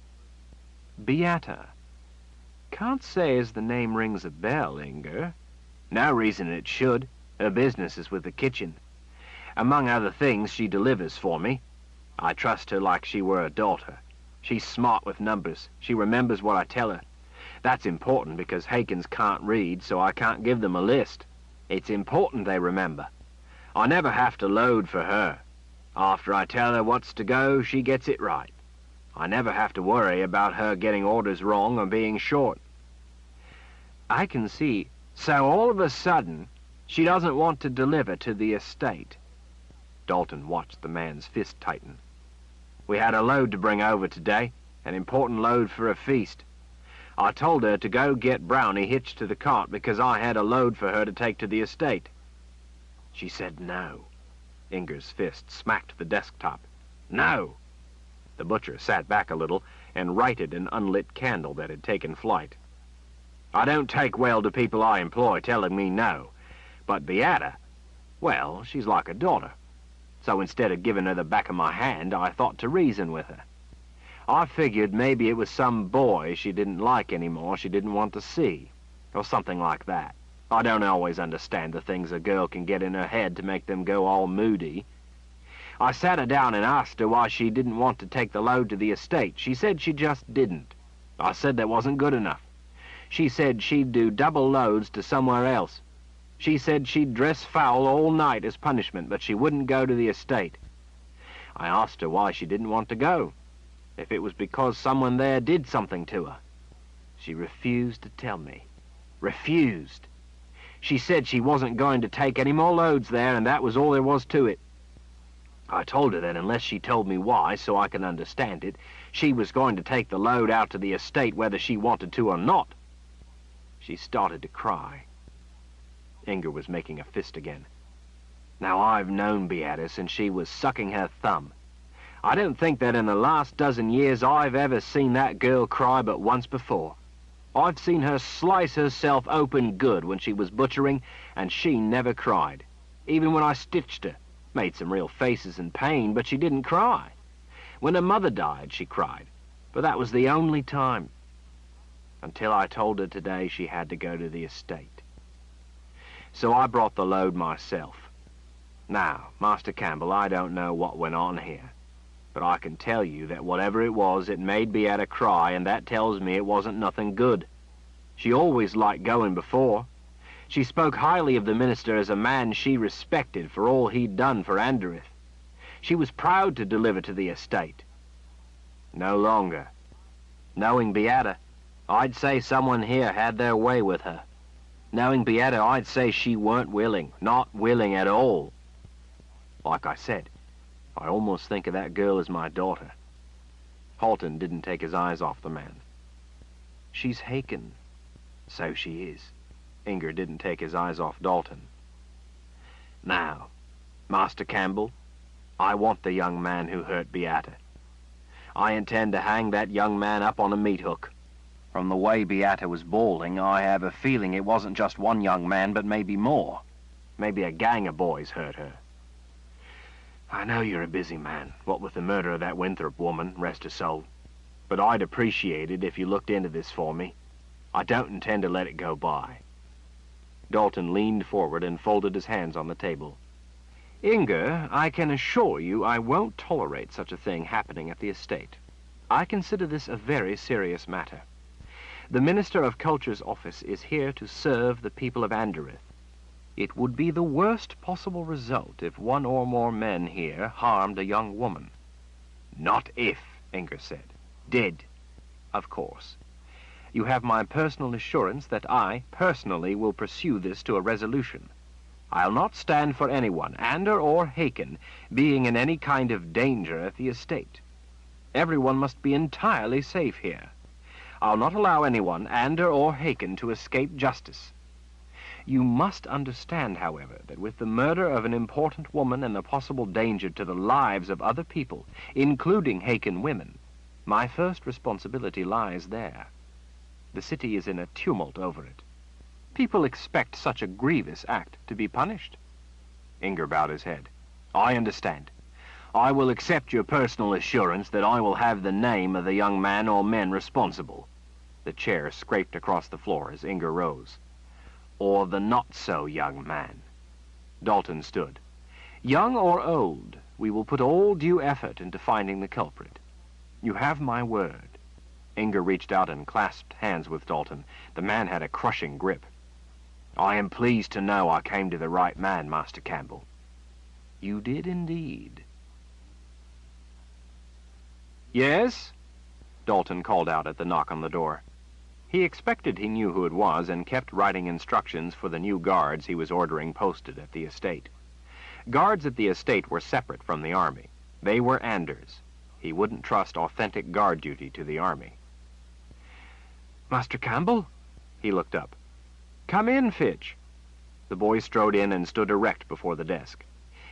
Beata. Can't say as the name rings a bell, Inger. No reason it should. Her business is with the kitchen. Among other things, she delivers for me. I trust her like she were a daughter. She's smart with numbers. She remembers what I tell her. That's important because Hakens can't read, so I can't give them a list. It's important they remember. I never have to load for her. After I tell her what's to go, she gets it right. I never have to worry about her getting orders wrong or being short. I can see. So all of a sudden, she doesn't want to deliver to the estate. Dalton watched the man's fist tighten. We had a load to bring over today, an important load for a feast. I told her to go get Brownie hitched to the cart because I had a load for her to take to the estate. She said no. Inger's fist smacked the desktop. No! The butcher sat back a little and righted an unlit candle that had taken flight. I don't take well to people I employ telling me no. But Beata, well, she's like a daughter. So instead of giving her the back of my hand, I thought to reason with her. I figured maybe it was some boy she didn't like anymore she didn't want to see, or something like that. I don't always understand the things a girl can get in her head to make them go all moody. I sat her down and asked her why she didn't want to take the load to the estate. She said she just didn't. I said that wasn't good enough. She said she'd do double loads to somewhere else. She said she'd dress foul all night as punishment, but she wouldn't go to the estate. I asked her why she didn't want to go, if it was because someone there did something to her. She refused to tell me. Refused. She said she wasn't going to take any more loads there, and that was all there was to it. I told her that unless she told me why, so I could understand it, she was going to take the load out to the estate whether she wanted to or not. She started to cry. Inger was making a fist again. Now, I've known Beata since she was sucking her thumb. I don't think that in the last dozen years I've ever seen that girl cry but once before. I've seen her slice herself open good when she was butchering, and she never cried. Even when I stitched her. Made some real faces in pain, but she didn't cry. When her mother died, she cried, but that was the only time. Until I told her today she had to go to the estate. So I brought the load myself. Now, Master Campbell, I don't know what went on here. But I can tell you that whatever it was, it made Beata cry, and that tells me it wasn't nothing good. She always liked going before. She spoke highly of the minister as a man she respected for all he'd done for Anderith. She was proud to deliver to the estate. No longer. Knowing Beata, I'd say someone here had their way with her. Knowing Beata, I'd say she weren't willing, not willing at all. Like I said, I almost think of that girl as my daughter. Halton didn't take his eyes off the man. She's Haken. So she is. Inger didn't take his eyes off Dalton. Now, Master Campbell, I want the young man who hurt Beata. I intend to hang that young man up on a meat hook. From the way Beata was bawling, I have a feeling it wasn't just one young man, but maybe more. Maybe a gang of boys hurt her. I know you're a busy man, what with the murder of that Winthrop woman, rest her soul. But I'd appreciate it if you looked into this for me. I don't intend to let it go by. Dalton leaned forward and folded his hands on the table. Inger, I can assure you I won't tolerate such a thing happening at the estate. I consider this a very serious matter. The Minister of Culture's office is here to serve the people of Anderith. It would be the worst possible result if one or more men here harmed a young woman. Not if, Inger said. Did, of course. You have my personal assurance that I, personally, will pursue this to a resolution. I'll not stand for anyone, Ander or Haken, being in any kind of danger at the estate. Everyone must be entirely safe here. I'll not allow anyone, Ander or Haken, to escape justice. You must understand, however, that with the murder of an important woman and the possible danger to the lives of other people, including Haken women, my first responsibility lies there. The city is in a tumult over it. People expect such a grievous act to be punished. Inger bowed his head. I understand. I will accept your personal assurance that I will have the name of the young man or men responsible. The chair scraped across the floor as Inger rose. Or the not-so-young man. Dalton stood. Young or old, we will put all due effort into finding the culprit. You have my word. Inger reached out and clasped hands with Dalton. The man had a crushing grip. I am pleased to know I came to the right man, Master Campbell. You did indeed. Yes? Dalton called out at the knock on the door. He expected he knew who it was and kept writing instructions for the new guards he was ordering posted at the estate. Guards at the estate were separate from the army. They were Anders. He wouldn't trust authentic guard duty to the army. Master Campbell? He looked up. Come in, Fitch. The boy strode in and stood erect before the desk.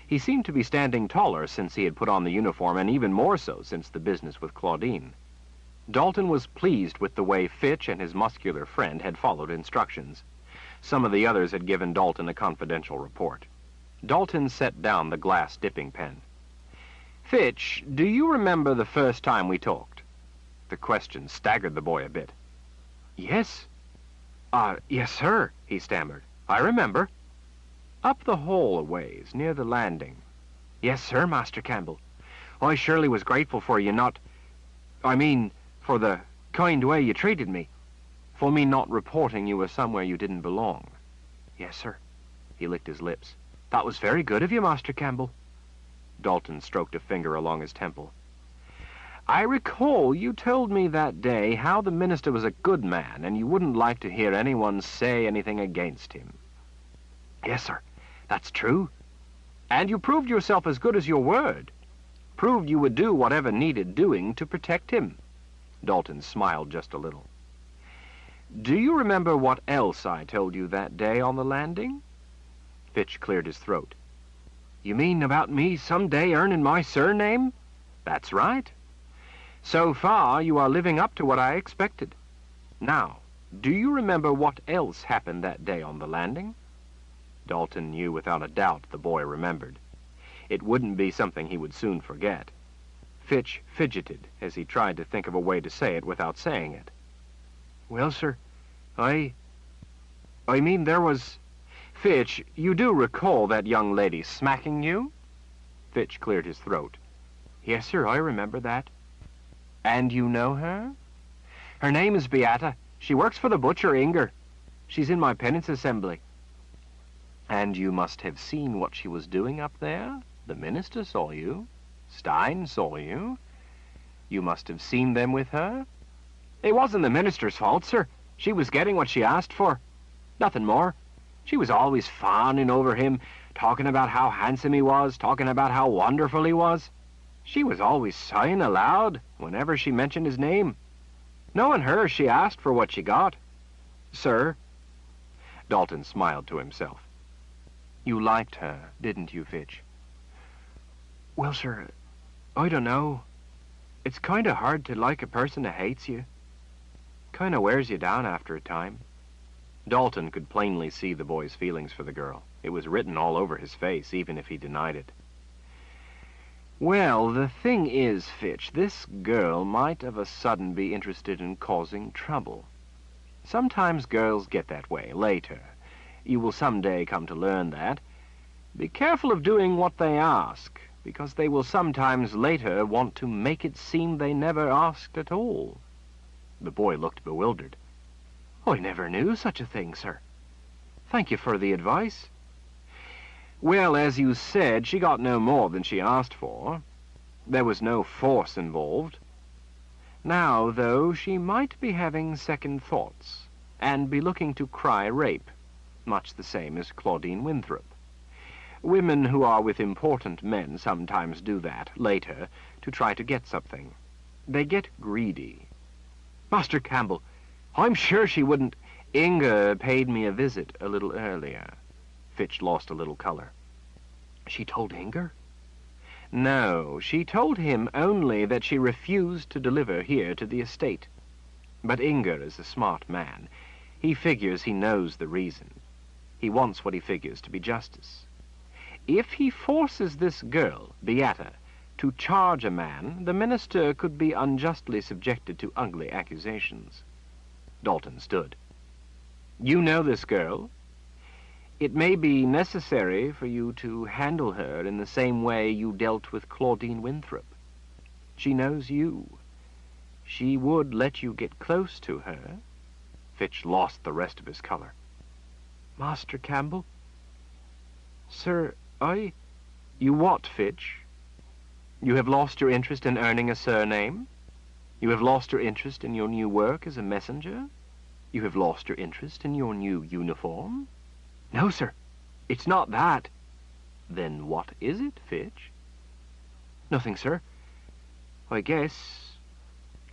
He seemed to be standing taller since he had put on the uniform, and even more so since the business with Claudine. Dalton was pleased with the way Fitch and his muscular friend had followed instructions. Some of the others had given Dalton a confidential report. Dalton set down the glass dipping pen. Fitch, do you remember the first time we talked? The question staggered the boy a bit. Yes. Yes, sir, he stammered. I remember. Up the hall a ways, near the landing. Yes, sir, Master Campbell. I surely was grateful for you for the kind way you treated me. For me not reporting you were somewhere you didn't belong. Yes, sir. He licked his lips. That was very good of you, Master Campbell. Dalton stroked a finger along his temple. I recall you told me that day how the minister was a good man, and you wouldn't like to hear anyone say anything against him. Yes, sir. That's true. And you proved yourself as good as your word. Proved you would do whatever needed doing to protect him. Dalton smiled just a little. Do you remember what else I told you that day on the landing? Fitch cleared his throat. You mean about me someday earning my surname? That's right. So far, you are living up to what I expected. Now, do you remember what else happened that day on the landing? Dalton knew without a doubt the boy remembered. It wouldn't be something he would soon forget. Fitch fidgeted as he tried to think of a way to say it without saying it. Well, sir, I mean, there was... Fitch, you do recall that young lady smacking you? Fitch cleared his throat. Yes, sir, I remember that. And you know her? Her name is Beata. She works for the butcher, Inger. She's in my penance assembly. And you must have seen what she was doing up there? The minister saw you. Stein saw you. You must have seen them with her? It wasn't the minister's fault, sir. She was getting what she asked for. Nothing more. She was always fawning over him, talking about how handsome he was, talking about how wonderful he was. She was always sighing aloud whenever she mentioned his name. Knowing her, she asked for what she got. Sir. Dalton smiled to himself. You liked her, didn't you, Fitch? Well, sir, I don't know. It's kind of hard to like a person that hates you. Kind of wears you down after a time. Dalton could plainly see the boy's feelings for the girl. It was written all over his face, even if he denied it. Well, the thing is, Fitch, this girl might of a sudden be interested in causing trouble. Sometimes girls get that way, later. You will someday come to learn that. Be careful of doing what they ask, because they will sometimes later want to make it seem they never asked at all. The boy looked bewildered. I never knew such a thing, sir. Thank you for the advice. Well, as you said, she got no more than she asked for. There was no force involved. Now, though, she might be having second thoughts, and be looking to cry rape, much the same as Claudine Winthrop. Women who are with important men sometimes do that, later, to try to get something. They get greedy. Master Campbell, I'm sure she wouldn't... Inga paid me a visit a little earlier. Fitch lost a little color. She told Inger? No, she told him only that she refused to deliver here to the estate. But Inger is a smart man. He figures he knows the reason. He wants what he figures to be justice. If he forces this girl, Beata, to charge a man, the minister could be unjustly subjected to ugly accusations. Dalton stood. You know this girl? It may be necessary for you to handle her in the same way you dealt with Claudine Winthrop. She knows you. She would let you get close to her. Fitch lost the rest of his color. Master Campbell? Sir, You what, Fitch? You have lost your interest in earning a surname? You have lost your interest in your new work as a messenger? You have lost your interest in your new uniform? No, sir. It's not that. Then what is it, Fitch? Nothing, sir. I guess,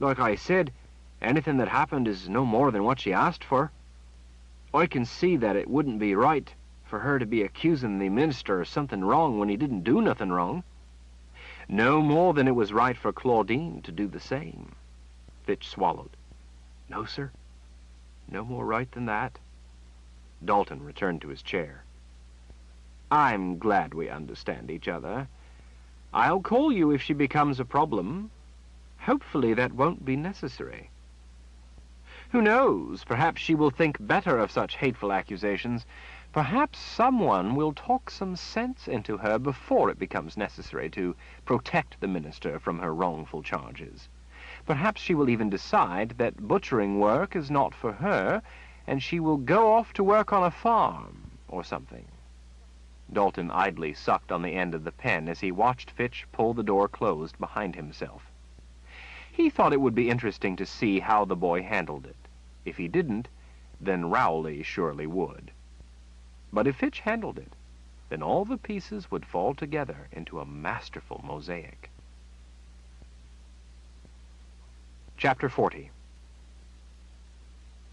like I said, anything that happened is no more than what she asked for. I can see that it wouldn't be right for her to be accusing the minister of something wrong when he didn't do nothing wrong. No more than it was right for Claudine to do the same. Fitch swallowed. No, sir. No more right than that. Dalton returned to his chair. I'm glad we understand each other. I'll call you if she becomes a problem. Hopefully that won't be necessary. Who knows? Perhaps she will think better of such hateful accusations. Perhaps someone will talk some sense into her before it becomes necessary to protect the minister from her wrongful charges. Perhaps she will even decide that butchering work is not for her, and she will go off to work on a farm or something. Dalton idly sucked on the end of the pen as he watched Fitch pull the door closed behind himself. He thought it would be interesting to see how the boy handled it. If he didn't, then Rowley surely would. But if Fitch handled it, then all the pieces would fall together into a masterful mosaic. Chapter 40.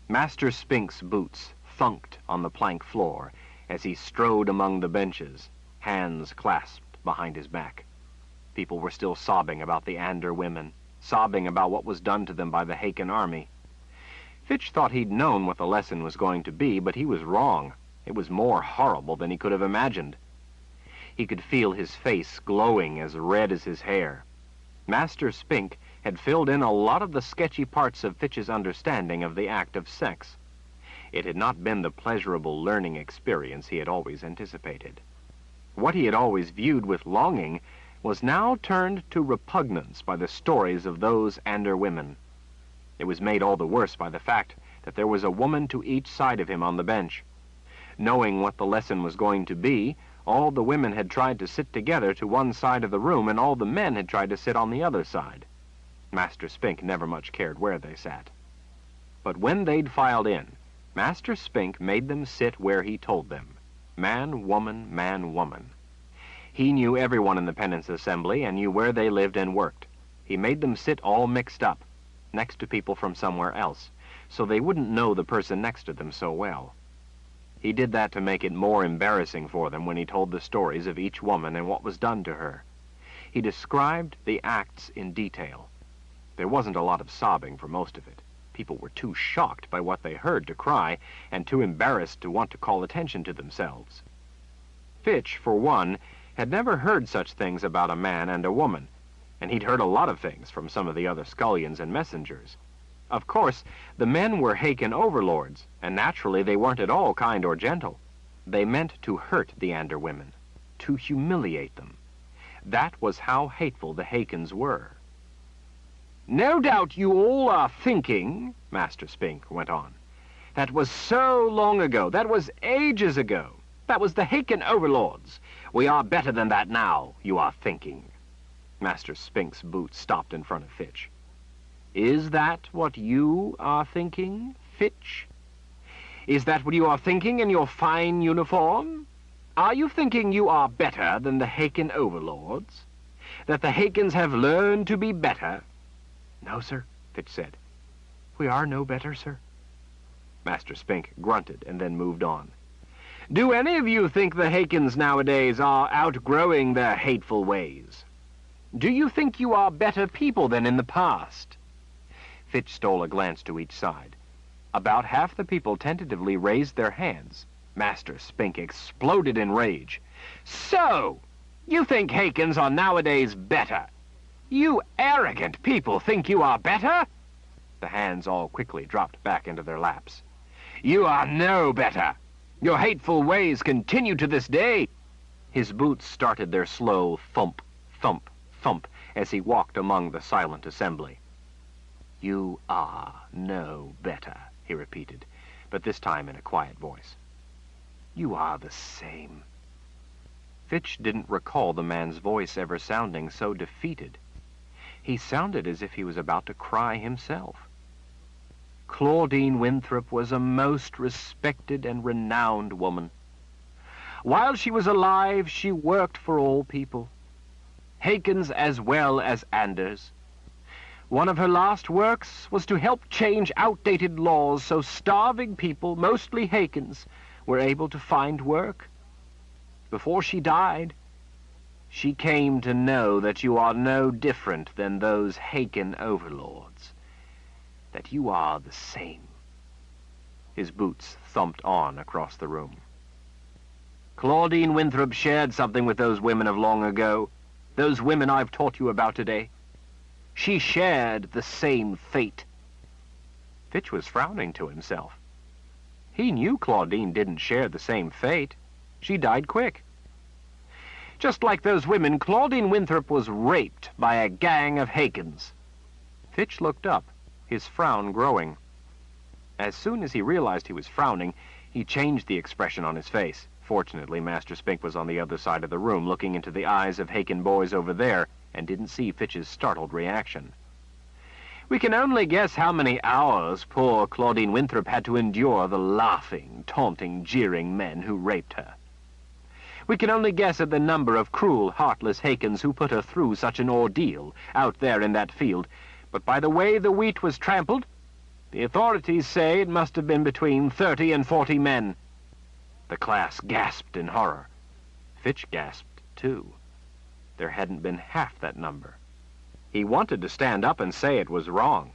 Master Spink's boots thunked on the plank floor as he strode among the benches, hands clasped behind his back. People were still sobbing about the Ander women, sobbing about what was done to them by the Haken army. Fitch thought he'd known what the lesson was going to be, but he was wrong. It was more horrible than he could have imagined. He could feel his face glowing as red as his hair. Master Spink had filled in a lot of the sketchy parts of Fitch's understanding of the act of sex. It had not been the pleasurable learning experience he had always anticipated. What he had always viewed with longing was now turned to repugnance by the stories of those Ander women. It was made all the worse by the fact that there was a woman to each side of him on the bench. Knowing what the lesson was going to be, all the women had tried to sit together to one side of the room, and all the men had tried to sit on the other side. Master Spink never much cared where they sat. But when they'd filed in, Master Spink made them sit where he told them. Man, woman, man, woman. He knew everyone in the Penance Assembly and knew where they lived and worked. He made them sit all mixed up, next to people from somewhere else, so they wouldn't know the person next to them so well. He did that to make it more embarrassing for them when he told the stories of each woman and what was done to her. He described the acts in detail. There wasn't a lot of sobbing for most of it. People were too shocked by what they heard to cry, and too embarrassed to want to call attention to themselves. Fitch, for one, had never heard such things about a man and a woman, and he'd heard a lot of things from some of the other scullions and messengers. Of course, the men were Haken overlords, and naturally they weren't at all kind or gentle. They meant to hurt the Ander women, to humiliate them. That was how hateful the Hakens were. "No doubt you all are thinking," Master Spink went on, "that was so long ago, that was ages ago. That was the Haken overlords. We are better than that now, you are thinking." Master Spink's boots stopped in front of Fitch. "Is that what you are thinking, Fitch? Is that what you are thinking in your fine uniform? Are you thinking you are better than the Haken overlords? That the Hakens have learned to be better?" "No, sir," Fitch said. "We are no better, sir." Master Spink grunted and then moved on. "Do any of you think the Hakens nowadays are outgrowing their hateful ways? Do you think you are better people than in the past?" Fitch stole a glance to each side. About half the people tentatively raised their hands. Master Spink exploded in rage. "So, you think Hakens are nowadays better? You arrogant people think you are better?" The hands all quickly dropped back into their laps. "You are no better. Your hateful ways continue to this day." His boots started their slow thump, thump, thump as he walked among the silent assembly. "You are no better," he repeated, but this time in a quiet voice. "You are the same." Fitch didn't recall the man's voice ever sounding so defeated. He sounded as if he was about to cry himself. Claudine Winthrop was a most respected and renowned woman. While she was alive, she worked for all people, Hakens as well as Anders. One of her last works was to help change outdated laws so starving people, mostly Hakens, were able to find work. Before she died, she came to know that you are no different than those Haken overlords, that you are the same. His boots thumped on across the room. Claudine Winthrop shared something with those women of long ago, those women I've taught you about today. She shared the same fate. Fitch was frowning to himself. He knew Claudine didn't share the same fate. She died quick. Just like those women, Claudine Winthrop was raped by a gang of Hakens. Fitch looked up, his frown growing. As soon as he realized he was frowning, he changed the expression on his face. Fortunately, Master Spink was on the other side of the room, looking into the eyes of Haken boys over there, and didn't see Fitch's startled reaction. We can only guess how many hours poor Claudine Winthrop had to endure the laughing, taunting, jeering men who raped her. We can only guess at the number of cruel, heartless Hakens who put her through such an ordeal out there in that field, but by the way the wheat was trampled, the authorities say it must have been between 30 and 40 men. The class gasped in horror. Fitch gasped, too. There hadn't been half that number. He wanted to stand up and say it was wrong,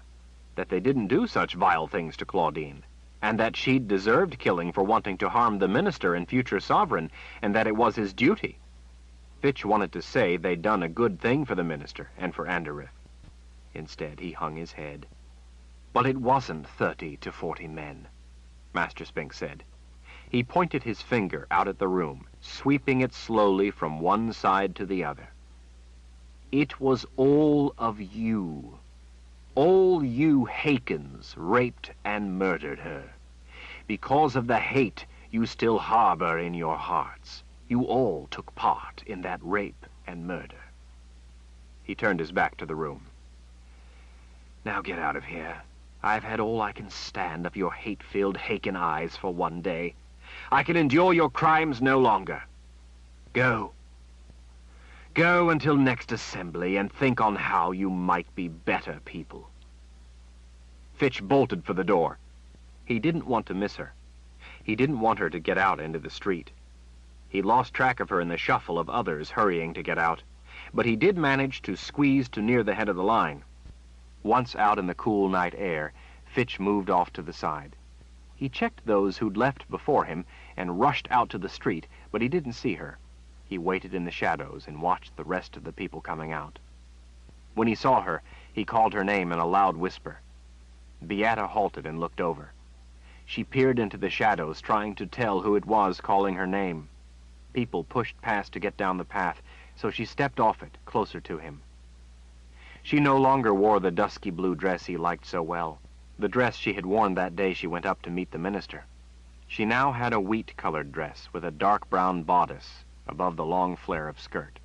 that they didn't do such vile things to Claudine, and that she'd deserved killing for wanting to harm the minister and future sovereign, and that it was his duty. Fitch wanted to say they'd done a good thing for the minister and for Anderith. Instead, he hung his head. But it wasn't 30 to 40 men, Master Spink said. He pointed his finger out at the room, sweeping it slowly from one side to the other. It was all of you. All you Hakons raped and murdered her. Because of the hate you still harbor in your hearts, you all took part in that rape and murder. He turned his back to the room. Now get out of here. I've had all I can stand of your hate-filled Hakon eyes for one day. I can endure your crimes no longer. Go. Go until next assembly and think on how you might be better people. Fitch bolted for the door. He didn't want to miss her. He didn't want her to get out into the street. He lost track of her in the shuffle of others hurrying to get out, but he did manage to squeeze to near the head of the line. Once out in the cool night air, Fitch moved off to the side. He checked those who'd left before him and rushed out to the street, but he didn't see her. He waited in the shadows and watched the rest of the people coming out. When he saw her, he called her name in a loud whisper. Beata halted and looked over. She peered into the shadows, trying to tell who it was calling her name. People pushed past to get down the path, so she stepped off it, closer to him. She no longer wore the dusky blue dress he liked so well, the dress she had worn that day she went up to meet the minister. She now had a wheat-colored dress with a dark brown bodice above the long flare of skirt.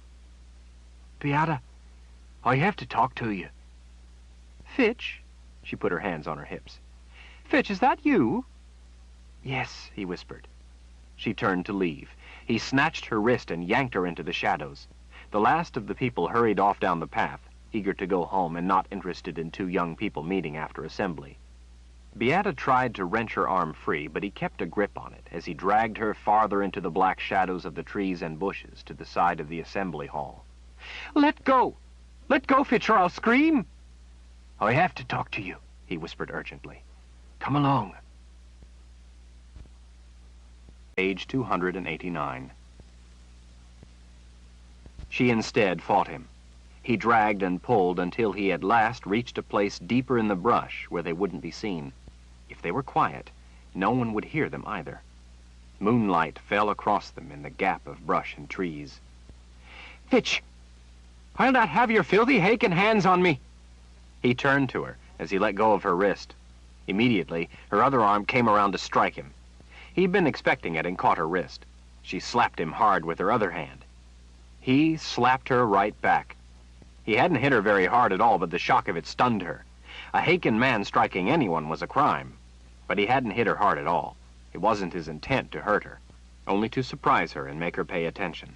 Beata, I have to talk to you. Fitch? She put her hands on her hips. Fitch, is that you? Yes, he whispered. She turned to leave. He snatched her wrist and yanked her into the shadows. The last of the people hurried off down the path, eager to go home and not interested in two young people meeting after assembly. Beata tried to wrench her arm free, but he kept a grip on it as he dragged her farther into the black shadows of the trees and bushes to the side of the assembly hall. Let go! Let go, Fitch, or I'll scream! I have to talk to you, he whispered urgently. Come along. Page 289. She instead fought him. He dragged and pulled until he at last reached a place deeper in the brush where they wouldn't be seen. If they were quiet, no one would hear them either. Moonlight fell across them in the gap of brush and trees. Fitch! I'll not have your filthy Hakon hands on me! He turned to her as he let go of her wrist. Immediately, her other arm came around to strike him. He'd been expecting it and caught her wrist. She slapped him hard with her other hand. He slapped her right back. He hadn't hit her very hard at all, but the shock of it stunned her. A Hakon man striking anyone was a crime, but he hadn't hit her hard at all. It wasn't his intent to hurt her, only to surprise her and make her pay attention.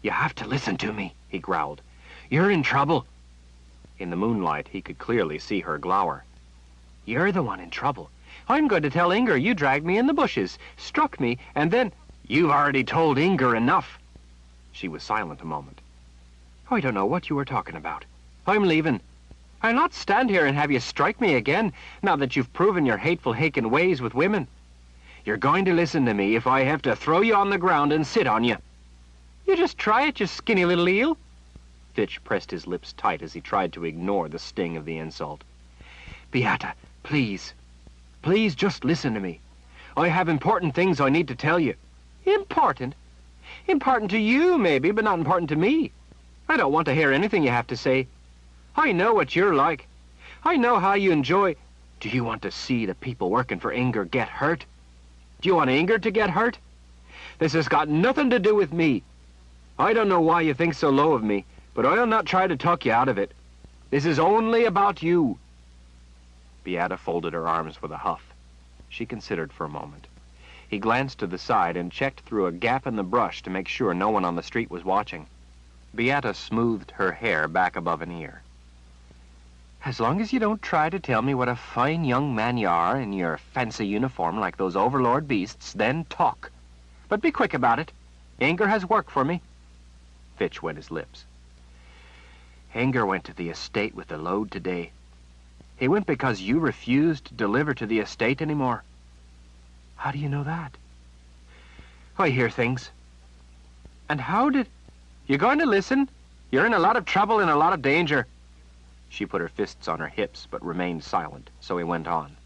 You have to listen to me, he growled. You're in trouble. In the moonlight, he could clearly see her glower. You're the one in trouble. I'm going to tell Inger you dragged me in the bushes, struck me, and then... You've already told Inger enough. She was silent a moment. I don't know what you were talking about. I'm leaving. I'll not stand here and have you strike me again, now that you've proven your hateful Hakon ways with women. You're going to listen to me if I have to throw you on the ground and sit on you. You just try it, you skinny little eel. Fitch pressed his lips tight as he tried to ignore the sting of the insult. Beata, please. Please just listen to me. I have important things I need to tell you. Important? Important to you, maybe, but not important to me. I don't want to hear anything you have to say. I know what you're like. I know how you enjoy... Do you want to see the people working for Inger get hurt? Do you want Inger to get hurt? This has got nothing to do with me. I don't know why you think so low of me, but I'll not try to talk you out of it. This is only about you. Beata folded her arms with a huff. She considered for a moment. He glanced to the side and checked through a gap in the brush to make sure no one on the street was watching. Beata smoothed her hair back above an ear. As long as you don't try to tell me what a fine young man you are in your fancy uniform like those overlord beasts, then talk. But be quick about it. Inger has work for me. Fitch wet his lips. Inger went to the estate with the load today. He went because you refused to deliver to the estate anymore. How do you know that? I hear things. And how did... You going to listen? You're in a lot of trouble and a lot of danger. She put her fists on her hips, but remained silent, so he went on.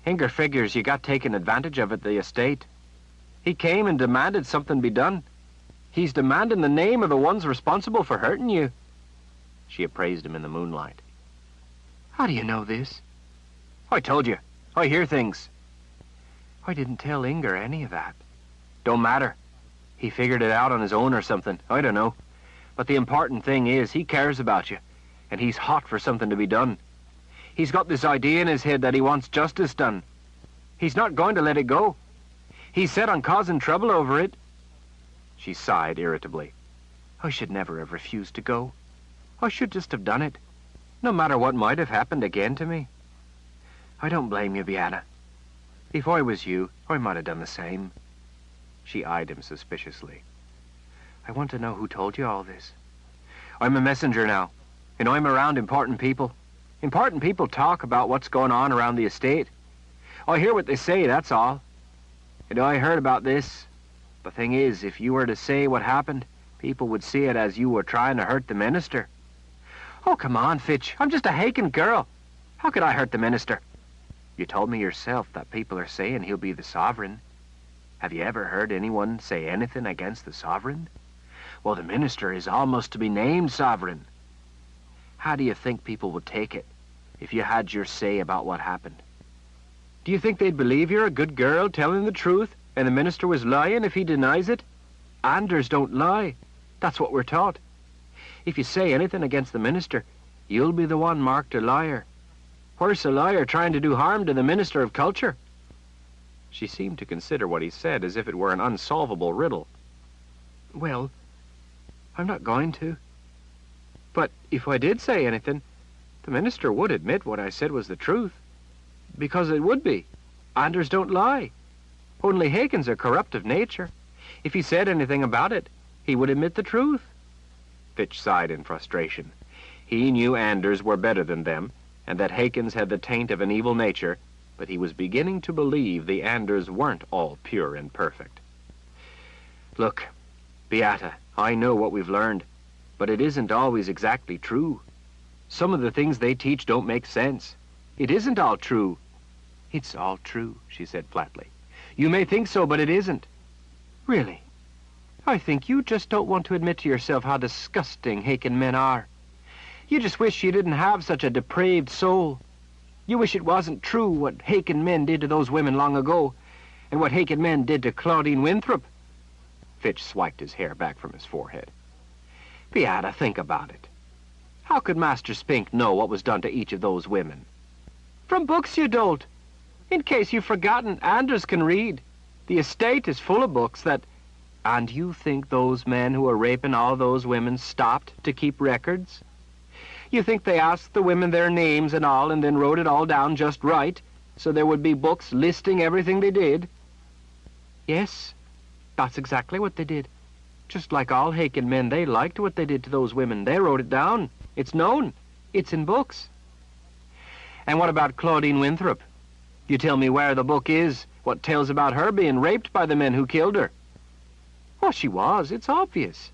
Inger figures you got taken advantage of at the estate. He came and demanded something be done. He's demanding the name of the ones responsible for hurting you. She appraised him in the moonlight. How do you know this? I told you. I hear things. I didn't tell Inger any of that. Don't matter. He figured it out on his own or something. I don't know. But the important thing is he cares about you, and he's hot for something to be done. He's got this idea in his head that he wants justice done. He's not going to let it go. He's set on causing trouble over it. She sighed irritably. I should never have refused to go. I should just have done it, no matter what might have happened again to me. I don't blame you, Beata. If I was you, I might have done the same. She eyed him suspiciously. I want to know who told you all this. I'm a messenger now, and I'm around important people. Important people talk about what's going on around the estate. I hear what they say, that's all. And I heard about this. The thing is, if you were to say what happened, people would see it as you were trying to hurt the minister. Oh, come on, Fitch. I'm just a Haken girl. How could I hurt the minister? You told me yourself that people are saying he'll be the sovereign. Have you ever heard anyone say anything against the sovereign? Well, the minister is almost to be named sovereign. How do you think people would take it if you had your say about what happened? Do you think they'd believe you're a good girl telling the truth and the minister was lying if he denies it? Anders don't lie. That's what we're taught. If you say anything against the minister, you'll be the one marked a liar. Where's a liar trying to do harm to the minister of culture? She seemed to consider what he said as if it were an unsolvable riddle. Well, I'm not going to. But if I did say anything, the minister would admit what I said was the truth. Because it would be. Anders don't lie. Only Haken's a corrupt of nature. If he said anything about it, he would admit the truth. Fitch sighed in frustration. He knew Anders were better than them, and that Haken's had the taint of an evil nature, but he was beginning to believe the Anders weren't all pure and perfect. Look, Beata, I know what we've learned, but it isn't always exactly true. Some of the things they teach don't make sense. It isn't all true. It's all true, she said flatly. You may think so, but it isn't. Really? I think you just don't want to admit to yourself how disgusting Haken men are. You just wish you didn't have such a depraved soul. You wish it wasn't true what Haken men did to those women long ago, and what Haken men did to Claudine Winthrop. Fitch swiped his hair back from his forehead. Beata, think about it. How could Master Spink know what was done to each of those women? From books you don't. In case you've forgotten, Anders can read. The estate is full of books that... And you think those men who were raping all those women stopped to keep records? You think they asked the women their names and all and then wrote it all down just right, so there would be books listing everything they did? Yes, that's exactly what they did. Just like all Haken men, they liked what they did to those women. They wrote it down. It's known. It's in books. And what about Claudine Winthrop? You tell me where the book is, what tells about her being raped by the men who killed her. Well, she was. It's obvious.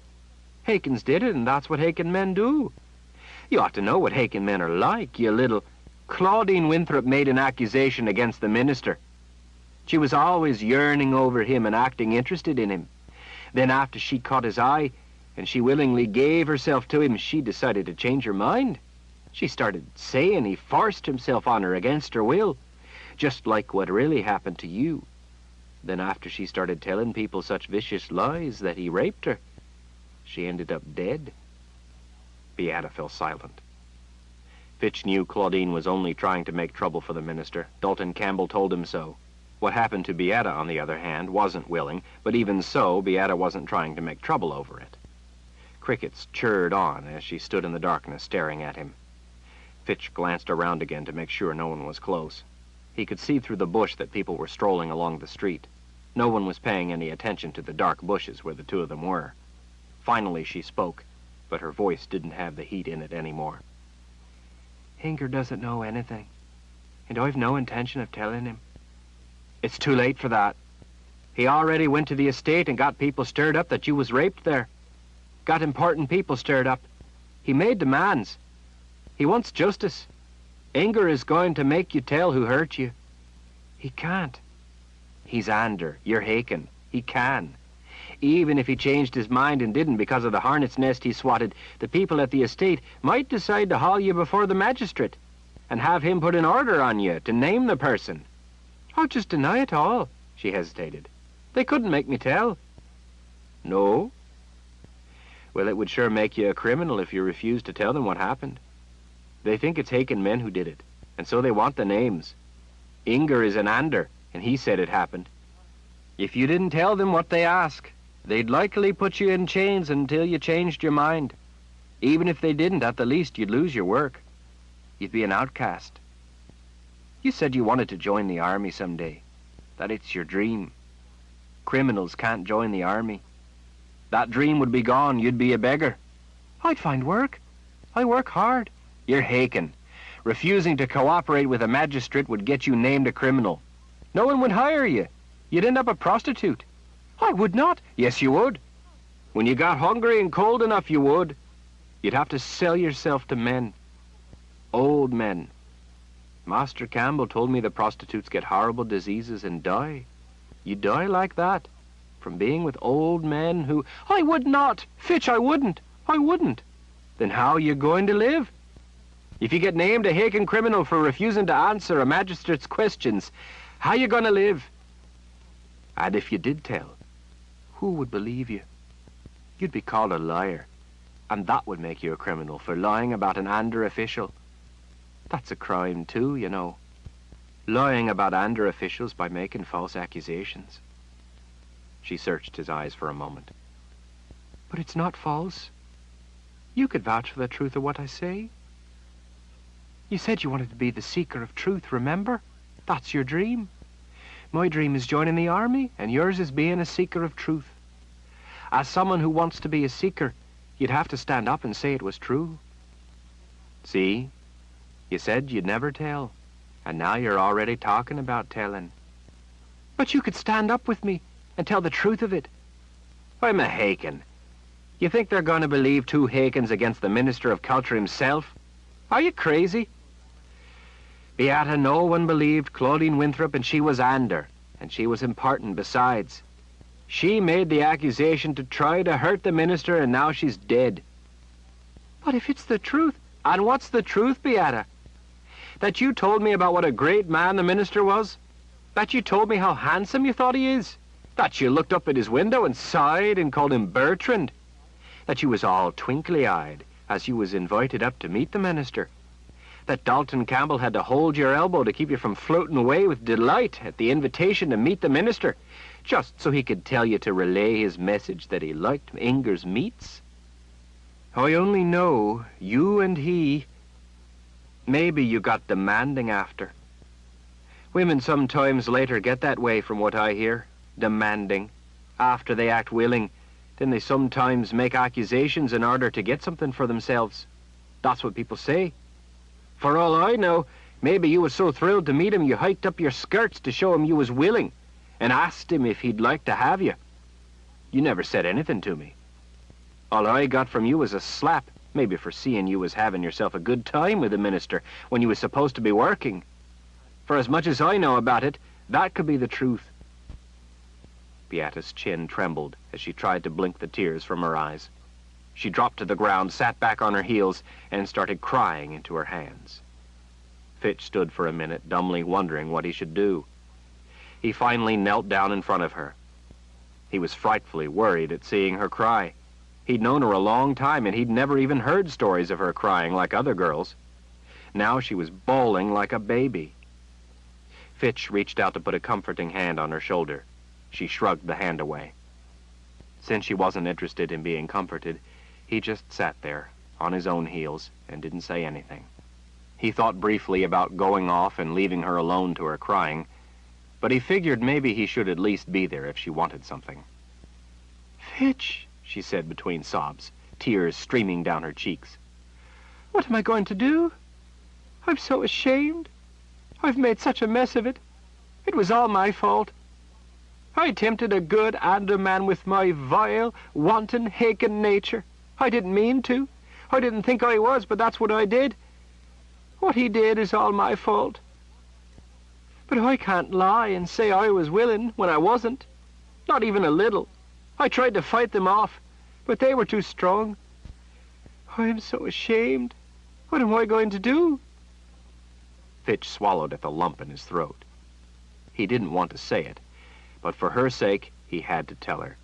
Hakens did it, and that's what Haken men do. You ought to know what Haken men are like, you little... Claudine Winthrop made an accusation against the minister. She was always yearning over him and acting interested in him. Then after she caught his eye, and she willingly gave herself to him, she decided to change her mind. She started saying he forced himself on her against her will, just like what really happened to you. Then after she started telling people such vicious lies that he raped her, she ended up dead. Beata fell silent. Fitch knew Claudine was only trying to make trouble for the minister. Dalton Campbell told him so. What happened to Beata, on the other hand, wasn't willing, but even so, Beata wasn't trying to make trouble over it. Crickets chirred on as she stood in the darkness staring at him. Fitch glanced around again to make sure no one was close. He could see through the bush that people were strolling along the street. No one was paying any attention to the dark bushes where the two of them were. Finally she spoke, but her voice didn't have the heat in it anymore. Inger doesn't know anything, and I've no intention of telling him. It's too late for that. He already went to the estate and got people stirred up that you was raped there. Got important people stirred up. He made demands. He wants justice. Inger is going to make you tell who hurt you. He can't. He's Ander. You're Haken. He can. Even if he changed his mind and didn't because of the hornet's nest he swatted, the people at the estate might decide to haul you before the magistrate and have him put an order on you to name the person. I'll just deny it all, she hesitated. They couldn't make me tell. No? Well, it would sure make you a criminal if you refused to tell them what happened. They think it's Haken men who did it, and so they want the names. Inger is an Ander, and he said it happened. If you didn't tell them what they ask, they'd likely put you in chains until you changed your mind. Even if they didn't, at the least, you'd lose your work. You'd be an outcast. You said you wanted to join the army someday, that it's your dream. Criminals can't join the army. That dream would be gone. You'd be a beggar. I'd find work. I work hard. You're Haken. Refusing to cooperate with a magistrate would get you named a criminal. No one would hire you. You'd end up a prostitute. I would not. Yes, you would. When you got hungry and cold enough, you would. You'd have to sell yourself to men. Old men. Master Campbell told me the prostitutes get horrible diseases and die. You die like that, from being with old men who... I would not! Fitch, I wouldn't! I wouldn't! Then how are you going to live? If you get named a Haken criminal for refusing to answer a magistrate's questions, how are you going to live? And if you did tell, who would believe you? You'd be called a liar, and that would make you a criminal for lying about an Ander official. That's a crime too, you know. Lying about Ander officials by making false accusations. She searched his eyes for a moment. But it's not false. You could vouch for the truth of what I say. You said you wanted to be the seeker of truth, remember? That's your dream. My dream is joining the army, and yours is being a seeker of truth. As someone who wants to be a seeker, you'd have to stand up and say it was true. See? You said you'd never tell, and now you're already talking about telling. But you could stand up with me and tell the truth of it. I'm a Haken. You think they're going to believe two Hakens against the Minister of Culture himself? Are you crazy? Beata, no one believed Claudine Winthrop, and she was Ander, and she was important besides. She made the accusation to try to hurt the minister, and now she's dead. But if it's the truth, and what's the truth, Beata? That you told me about what a great man the minister was? That you told me how handsome you thought he is? That you looked up at his window and sighed and called him Bertrand? That you was all twinkly-eyed as you was invited up to meet the minister? That Dalton Campbell had to hold your elbow to keep you from floating away with delight at the invitation to meet the minister, just so he could tell you to relay his message that he liked Inger's meats? I only know you and he... Maybe you got demanding after. Women sometimes later get that way from what I hear, demanding. After they act willing, then they sometimes make accusations in order to get something for themselves. That's what people say. For all I know, maybe you was so thrilled to meet him you hiked up your skirts to show him you was willing and asked him if he'd like to have you. You never said anything to me. All I got from you was a slap, maybe for seeing you was having yourself a good time with the minister when you was supposed to be working. For as much as I know about it, that could be the truth. Beata's chin trembled as she tried to blink the tears from her eyes. She dropped to the ground, sat back on her heels, and started crying into her hands. Fitch stood for a minute, dumbly wondering what he should do. He finally knelt down in front of her. He was frightfully worried at seeing her cry. He'd known her a long time, and he'd never even heard stories of her crying like other girls. Now she was bawling like a baby. Fitch reached out to put a comforting hand on her shoulder. She shrugged the hand away. Since she wasn't interested in being comforted, he just sat there, on his own heels, and didn't say anything. He thought briefly about going off and leaving her alone to her crying, but he figured maybe he should at least be there if she wanted something. Fitch, she said between sobs, tears streaming down her cheeks. What am I going to do? I'm so ashamed. I've made such a mess of it. It was all my fault. I tempted a good Ander man with my vile, wanton, Haken nature. I didn't mean to. I didn't think I was, but that's what I did. What he did is all my fault. But I can't lie and say I was willing when I wasn't. Not even a little. I tried to fight them off, but they were too strong. I am so ashamed. What am I going to do?" Fitch swallowed at the lump in his throat. He didn't want to say it, but for her sake, he had to tell her.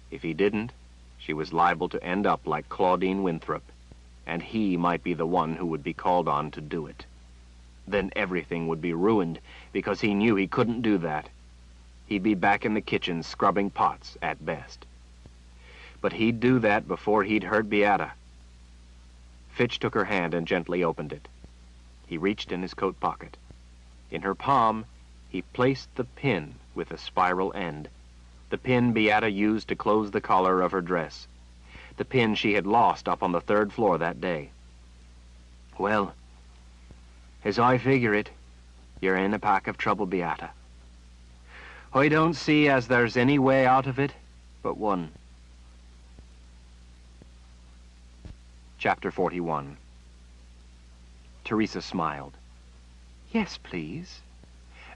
If he didn't, she was liable to end up like Claudine Winthrop, and he might be the one who would be called on to do it. Then everything would be ruined, because he knew he couldn't do that. He'd be back in the kitchen scrubbing pots at best. But he'd do that before he'd hurt Beata. Fitch took her hand and gently opened it. He reached in his coat pocket. In her palm, he placed the pin with a spiral end, the pin Beata used to close the collar of her dress, the pin she had lost up on the 3rd floor that day. "Well, as I figure it, you're in a pack of trouble, Beata. I don't see as there's any way out of it but one." Chapter 41. Teresa smiled. "Yes, please."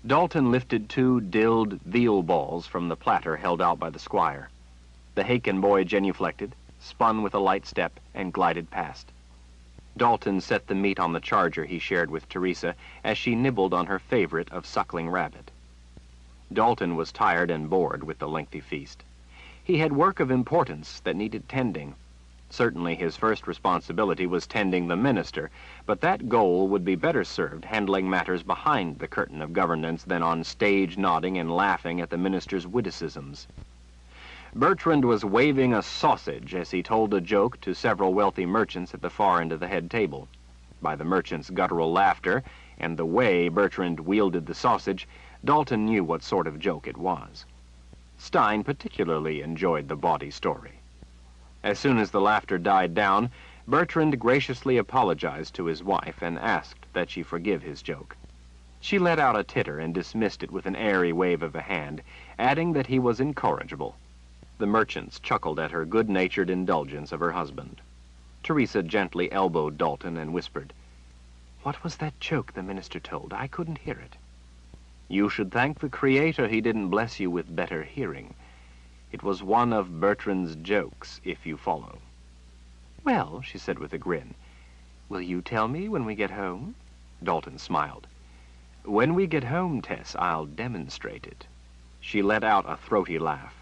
Dalton lifted 2 dilled veal balls from the platter held out by the squire. The Hakin boy genuflected, spun with a light step, and glided past. Dalton set the meat on the charger he shared with Teresa as she nibbled on her favorite of suckling rabbit. Dalton was tired and bored with the lengthy feast. He had work of importance that needed tending. Certainly his first responsibility was tending the minister, but that goal would be better served handling matters behind the curtain of governance than on stage nodding and laughing at the minister's witticisms. Bertrand was waving a sausage as he told a joke to several wealthy merchants at the far end of the head table. By the merchants' guttural laughter and the way Bertrand wielded the sausage, Dalton knew what sort of joke it was. Stein particularly enjoyed the bawdy story. As soon as the laughter died down, Bertrand graciously apologized to his wife and asked that she forgive his joke. She let out a titter and dismissed it with an airy wave of a hand, adding that he was incorrigible. The merchants chuckled at her good-natured indulgence of her husband. Teresa gently elbowed Dalton and whispered, "What was that joke the minister told? I couldn't hear it." "You should thank the Creator he didn't bless you with better hearing. It was one of Bertrand's jokes, if you follow." "Well," she said with a grin, "will you tell me when we get home?" Dalton smiled. "When we get home, Tess, I'll demonstrate it." She let out a throaty laugh.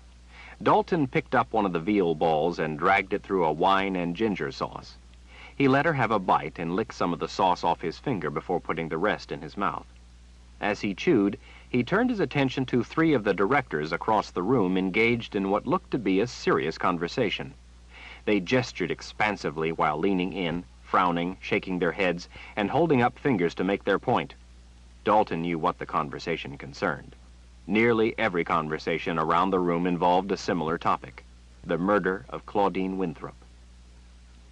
Dalton picked up one of the veal balls and dragged it through a wine and ginger sauce. He let her have a bite and lick some of the sauce off his finger before putting the rest in his mouth. As he chewed, he turned his attention to 3 of the directors across the room engaged in what looked to be a serious conversation. They gestured expansively while leaning in, frowning, shaking their heads, and holding up fingers to make their point. Dalton knew what the conversation concerned. Nearly every conversation around the room involved a similar topic: the murder of Claudine Winthrop.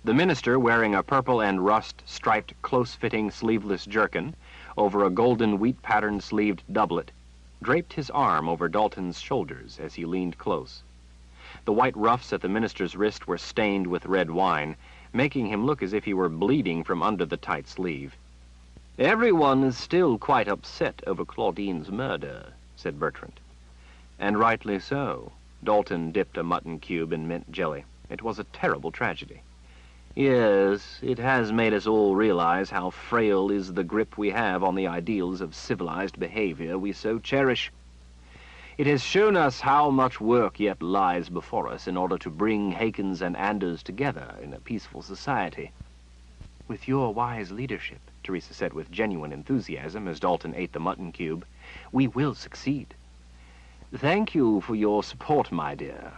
The minister, wearing a purple and rust-striped, close-fitting sleeveless jerkin over a golden wheat-patterned sleeved doublet, draped his arm over Dalton's shoulders as he leaned close. The white ruffs at the minister's wrist were stained with red wine, making him look as if he were bleeding from under the tight sleeve. "Everyone is still quite upset over Claudine's murder," said Bertrand. "And rightly so." Dalton dipped a mutton cube in mint jelly. "It was a terrible tragedy." "Yes, it has made us all realize how frail is the grip we have on the ideals of civilized behavior we so cherish. It has shown us how much work yet lies before us in order to bring Hakins and Anders together in a peaceful society." "With your wise leadership," Teresa said with genuine enthusiasm as Dalton ate the mutton cube, "we will succeed." "Thank you for your support, my dear."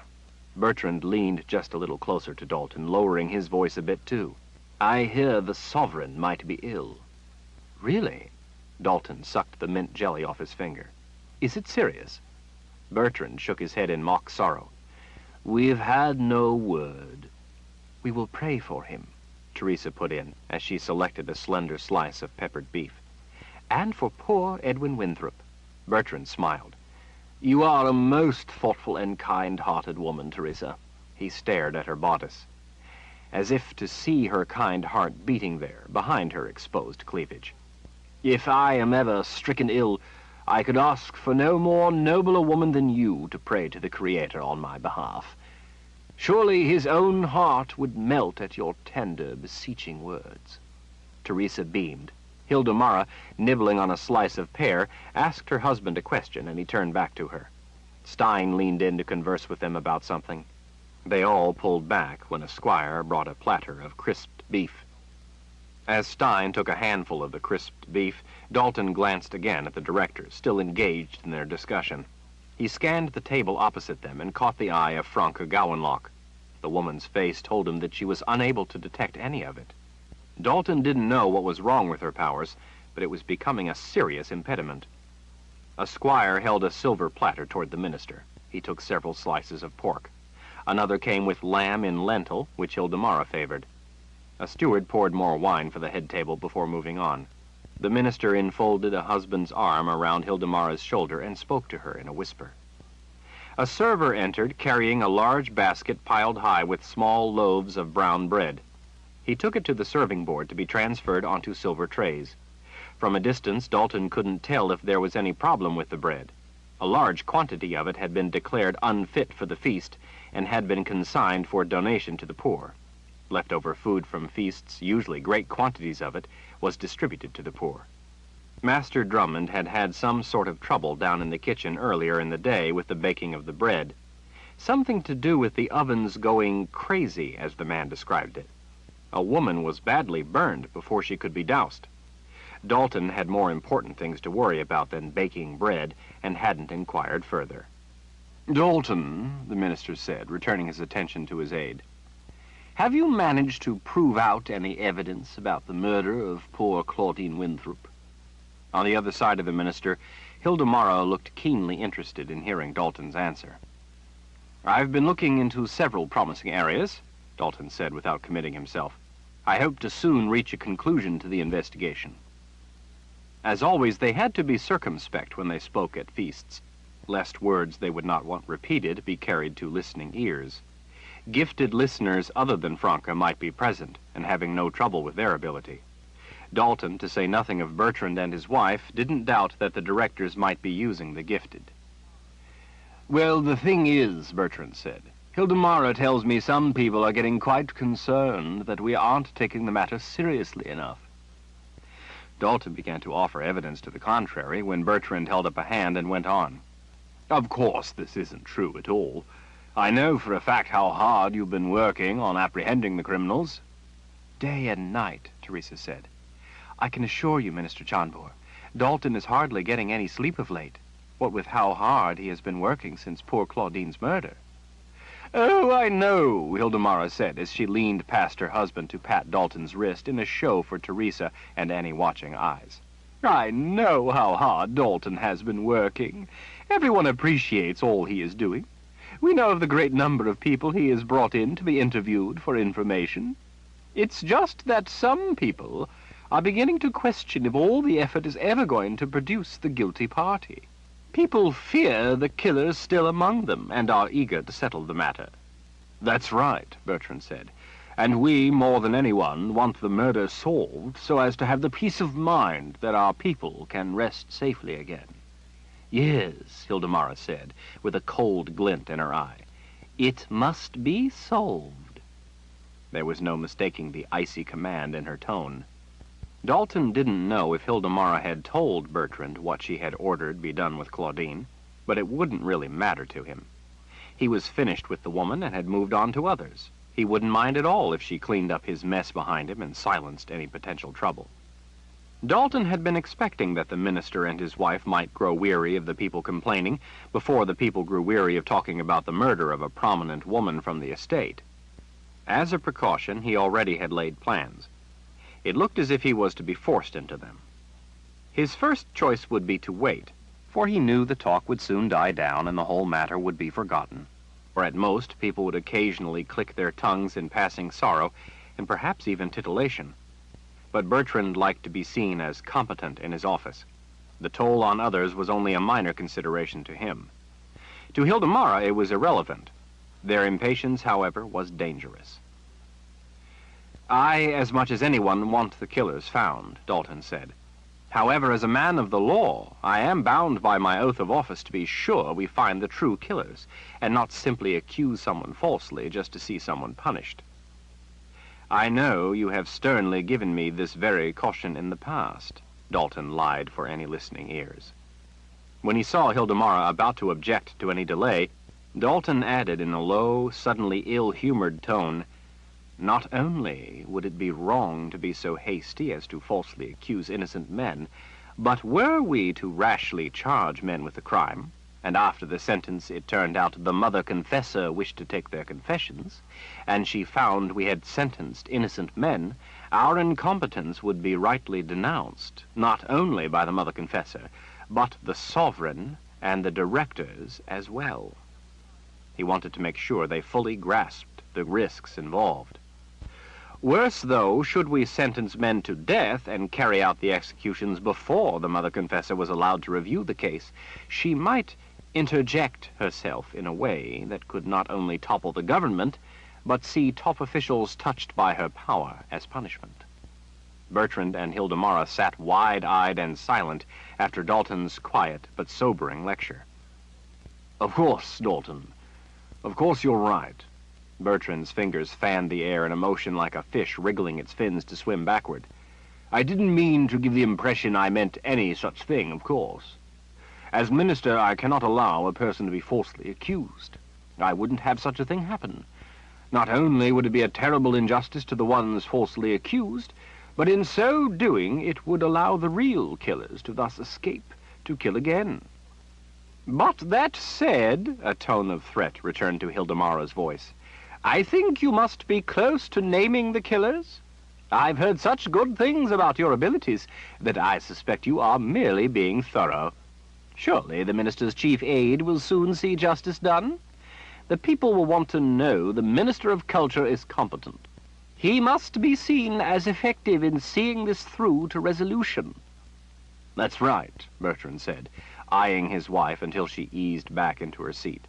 Bertrand leaned just a little closer to Dalton, lowering his voice a bit, too. "I hear the sovereign might be ill." "Really?" Dalton sucked the mint jelly off his finger. "Is it serious?" Bertrand shook his head in mock sorrow. "We've had no word." "We will pray for him," Teresa put in, as she selected a slender slice of peppered beef. "And for poor Edwin Winthrop." Bertrand smiled. "You are a most thoughtful and kind-hearted woman, Teresa." He stared at her bodice, as if to see her kind heart beating there, behind her exposed cleavage. "If I am ever stricken ill, I could ask for no more noble a woman than you to pray to the Creator on my behalf. Surely his own heart would melt at your tender, beseeching words." Teresa beamed. Hilda Mara, nibbling on a slice of pear, asked her husband a question, and he turned back to her. Stein leaned in to converse with them about something. They all pulled back when a squire brought a platter of crisped beef. As Stein took a handful of the crisped beef, Dalton glanced again at the directors, still engaged in their discussion. He scanned the table opposite them and caught the eye of Franke Gowanlock. The woman's face told him that she was unable to detect any of it. Dalton didn't know what was wrong with her powers, but it was becoming a serious impediment. A squire held a silver platter toward the minister. He took several slices of pork. Another came with lamb in lentil, which Hilda Mara favored. A steward poured more wine for the head table before moving on. The minister enfolded a husband's arm around Hilda Mara's shoulder and spoke to her in a whisper. A server entered, carrying a large basket piled high with small loaves of brown bread. He took it to the serving board to be transferred onto silver trays. From a distance, Dalton couldn't tell if there was any problem with the bread. A large quantity of it had been declared unfit for the feast and had been consigned for donation to the poor. Leftover food from feasts, usually great quantities of it, was distributed to the poor. Master Drummond had had some sort of trouble down in the kitchen earlier in the day with the baking of the bread. Something to do with the ovens going crazy, as the man described it. A woman was badly burned before she could be doused. Dalton had more important things to worry about than baking bread, and hadn't inquired further. "Dalton," the minister said, returning his attention to his aide, "have you managed to prove out any evidence about the murder of poor Claudine Winthrop?" On the other side of the minister, Hilda Mara looked keenly interested in hearing Dalton's answer. "I've been looking into several promising areas," Dalton said without committing himself. "I hope to soon reach a conclusion to the investigation." As always, they had to be circumspect when they spoke at feasts, lest words they would not want repeated be carried to listening ears. Gifted listeners other than Franke might be present, and having no trouble with their ability. Dalton, to say nothing of Bertrand and his wife, didn't doubt that the directors might be using the gifted. "Well, the thing is," Bertrand said, "Hilda Mara tells me some people are getting quite concerned that we aren't taking the matter seriously enough." Dalton began to offer evidence to the contrary when Bertrand held up a hand and went on. "Of course, this isn't true at all. I know for a fact how hard you've been working on apprehending the criminals." "Day and night," Teresa said. "I can assure you, Minister Chandbor, Dalton is hardly getting any sleep of late, what with how hard he has been working since poor Claudine's murder." "Oh, I know," Hilda Mara said as she leaned past her husband to pat Dalton's wrist in a show for Teresa and any watching eyes. "I know how hard Dalton has been working. Everyone appreciates all he is doing. We know of the great number of people he has brought in to be interviewed for information. It's just that some people are beginning to question if all the effort is ever going to produce the guilty party. People fear the killer's still among them and are eager to settle the matter." "That's right," Bertrand said. "And we, more than anyone, want the murder solved so as to have the peace of mind that our people can rest safely again." "Yes," Hilda Mara said, with a cold glint in her eye. "It must be solved." There was no mistaking the icy command in her tone. Dalton didn't know if Hilda Mara had told Bertrand what she had ordered be done with Claudine, but it wouldn't really matter to him. He was finished with the woman and had moved on to others. He wouldn't mind at all if she cleaned up his mess behind him and silenced any potential trouble. Dalton had been expecting that the minister and his wife might grow weary of the people complaining before the people grew weary of talking about the murder of a prominent woman from the estate. As a precaution, he already had laid plans. It looked as if he was to be forced into them. His first choice would be to wait, for he knew the talk would soon die down and the whole matter would be forgotten. Or at most, people would occasionally click their tongues in passing sorrow, and perhaps even titillation. But Bertrand liked to be seen as competent in his office. The toll on others was only a minor consideration to him. To Hilda Mara, it was irrelevant. Their impatience, however, was dangerous. "I, as much as anyone, want the killers found," Dalton said. However, as a man of the law, I am bound by my oath of office to be sure we find the true killers, and not simply accuse someone falsely just to see someone punished. I know you have sternly given me this very caution in the past, Dalton lied for any listening ears. When he saw Hildemara about to object to any delay, Dalton added in a low, suddenly ill-humored tone, "Not only would it be wrong to be so hasty as to falsely accuse innocent men, but were we to rashly charge men with a crime, and after the sentence it turned out the mother confessor wished to take their confessions, and she found we had sentenced innocent men, our incompetence would be rightly denounced, not only by the mother confessor, but the sovereign and the directors as well." He wanted to make sure they fully grasped the risks involved. Worse, though, should we sentence men to death and carry out the executions before the mother confessor was allowed to review the case, she might interject herself in a way that could not only topple the government, but see top officials touched by her power as punishment. Bertrand and Hildemara sat wide-eyed and silent after Dalton's quiet but sobering lecture. "Of course, Dalton. Of course you're right." Bertrand's fingers fanned the air in a motion like a fish wriggling its fins to swim backward. "I didn't mean to give the impression I meant any such thing, of course. As minister, I cannot allow a person to be falsely accused. I wouldn't have such a thing happen. Not only would it be a terrible injustice to the ones falsely accused, but in so doing it would allow the real killers to thus escape to kill again." "But that said," a tone of threat returned to Hildemara's voice, "I think you must be close to naming the killers. I've heard such good things about your abilities that I suspect you are merely being thorough. Surely the minister's chief aide will soon see justice done. The people will want to know the Minister of Culture is competent. He must be seen as effective in seeing this through to resolution." "That's right," Bertrand said, eyeing his wife until she eased back into her seat.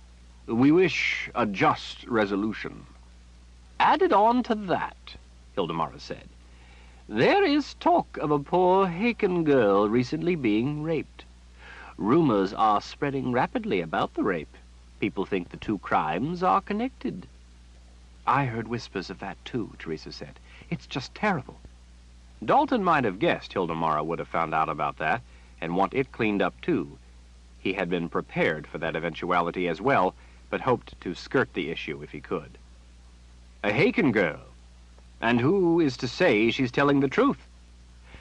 "We wish a just resolution." "Added on to that," Hildemara said, "there is talk of a poor Haken girl recently being raped. Rumors are spreading rapidly about the rape. People think the two crimes are connected." "I heard whispers of that too," Teresa said. "It's just terrible." Dalton might have guessed Hildemara would have found out about that and want it cleaned up too. He had been prepared for that eventuality as well, but hoped to skirt the issue if he could. "A Haken girl? And who is to say she's telling the truth?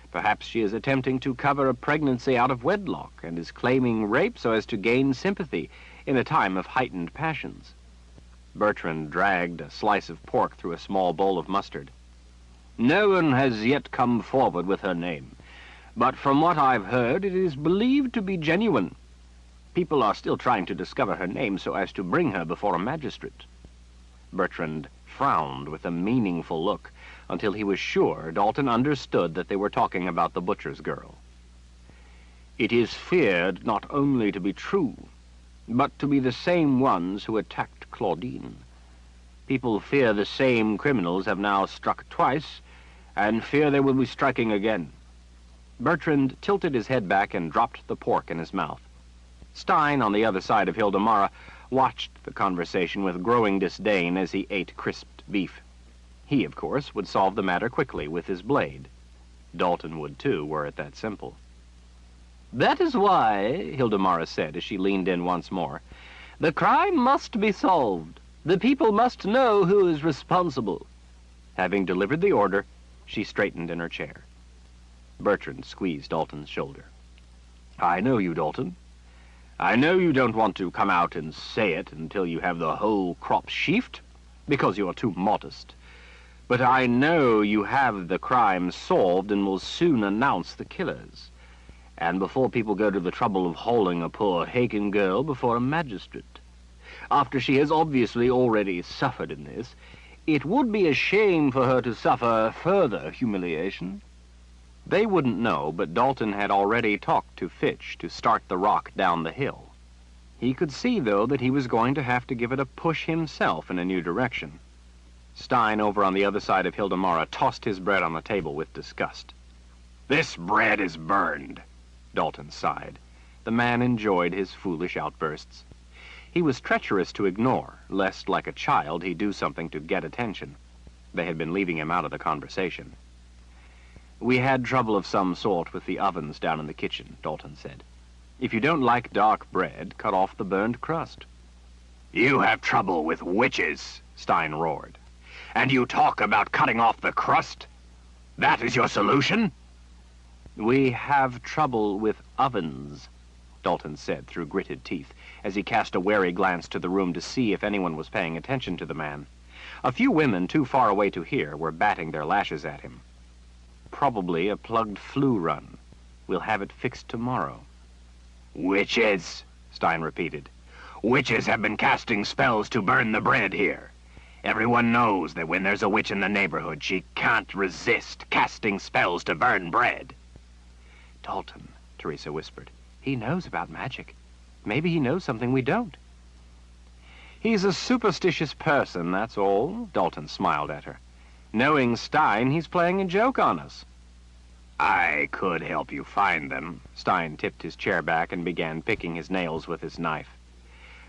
Perhaps she is attempting to cover a pregnancy out of wedlock and is claiming rape so as to gain sympathy in a time of heightened passions." Bertrand dragged a slice of pork through a small bowl of mustard. "No one has yet come forward with her name, but from what I've heard, it is believed to be genuine. People are still trying to discover her name so as to bring her before a magistrate." Bertrand frowned with a meaningful look until he was sure Dalton understood that they were talking about the butcher's girl. "It is feared not only to be true, but to be the same ones who attacked Claudine. People fear the same criminals have now struck twice, and fear they will be striking again." Bertrand tilted his head back and dropped the pork in his mouth. Stein, on the other side of Hildemara, watched the conversation with growing disdain as he ate crisped beef. He, of course, would solve the matter quickly with his blade. Dalton would, too, were it that simple. "That is why," Hildemara said as she leaned in once more, "the crime must be solved. The people must know who is responsible." Having delivered the order, she straightened in her chair. Bertrand squeezed Dalton's shoulder. "I know you, Dalton. I know you don't want to come out and say it until you have the whole crop sheafed, because you're too modest. But I know you have the crime solved and will soon announce the killers. And before people go to the trouble of hauling a poor Haken girl before a magistrate, after she has obviously already suffered in this, it would be a shame for her to suffer further humiliation." They wouldn't know, but Dalton had already talked to Fitch to start the rock down the hill. He could see, though, that he was going to have to give it a push himself in a new direction. Stein, over on the other side of Hildemara, tossed his bread on the table with disgust. This bread is burned. Dalton sighed. The man enjoyed his foolish outbursts. He was treacherous to ignore, lest, like a child, he do something to get attention. They had been leaving him out of the conversation. "We had trouble of some sort with the ovens down in the kitchen," Dalton said. "If you don't like dark bread, cut off the burned crust." You have trouble with witches, Stein roared. And you talk about cutting off the crust? That is your solution? "We have trouble with ovens," Dalton said through gritted teeth, as he cast a wary glance to the room to see if anyone was paying attention to the man. A few women, too far away to hear, were batting their lashes at him. "Probably a plugged flue run. We'll have it fixed tomorrow." Witches, Stein repeated. Witches have been casting spells to burn the bread here. Everyone knows that when there's a witch in the neighborhood, she can't resist casting spells to burn bread. "Dalton," Teresa whispered, "he knows about magic. Maybe he knows something we don't." "He's a superstitious person, that's all," Dalton smiled at her. "Knowing Stein, he's playing a joke on us." I could help you find them. Stein tipped his chair back and began picking his nails with his knife.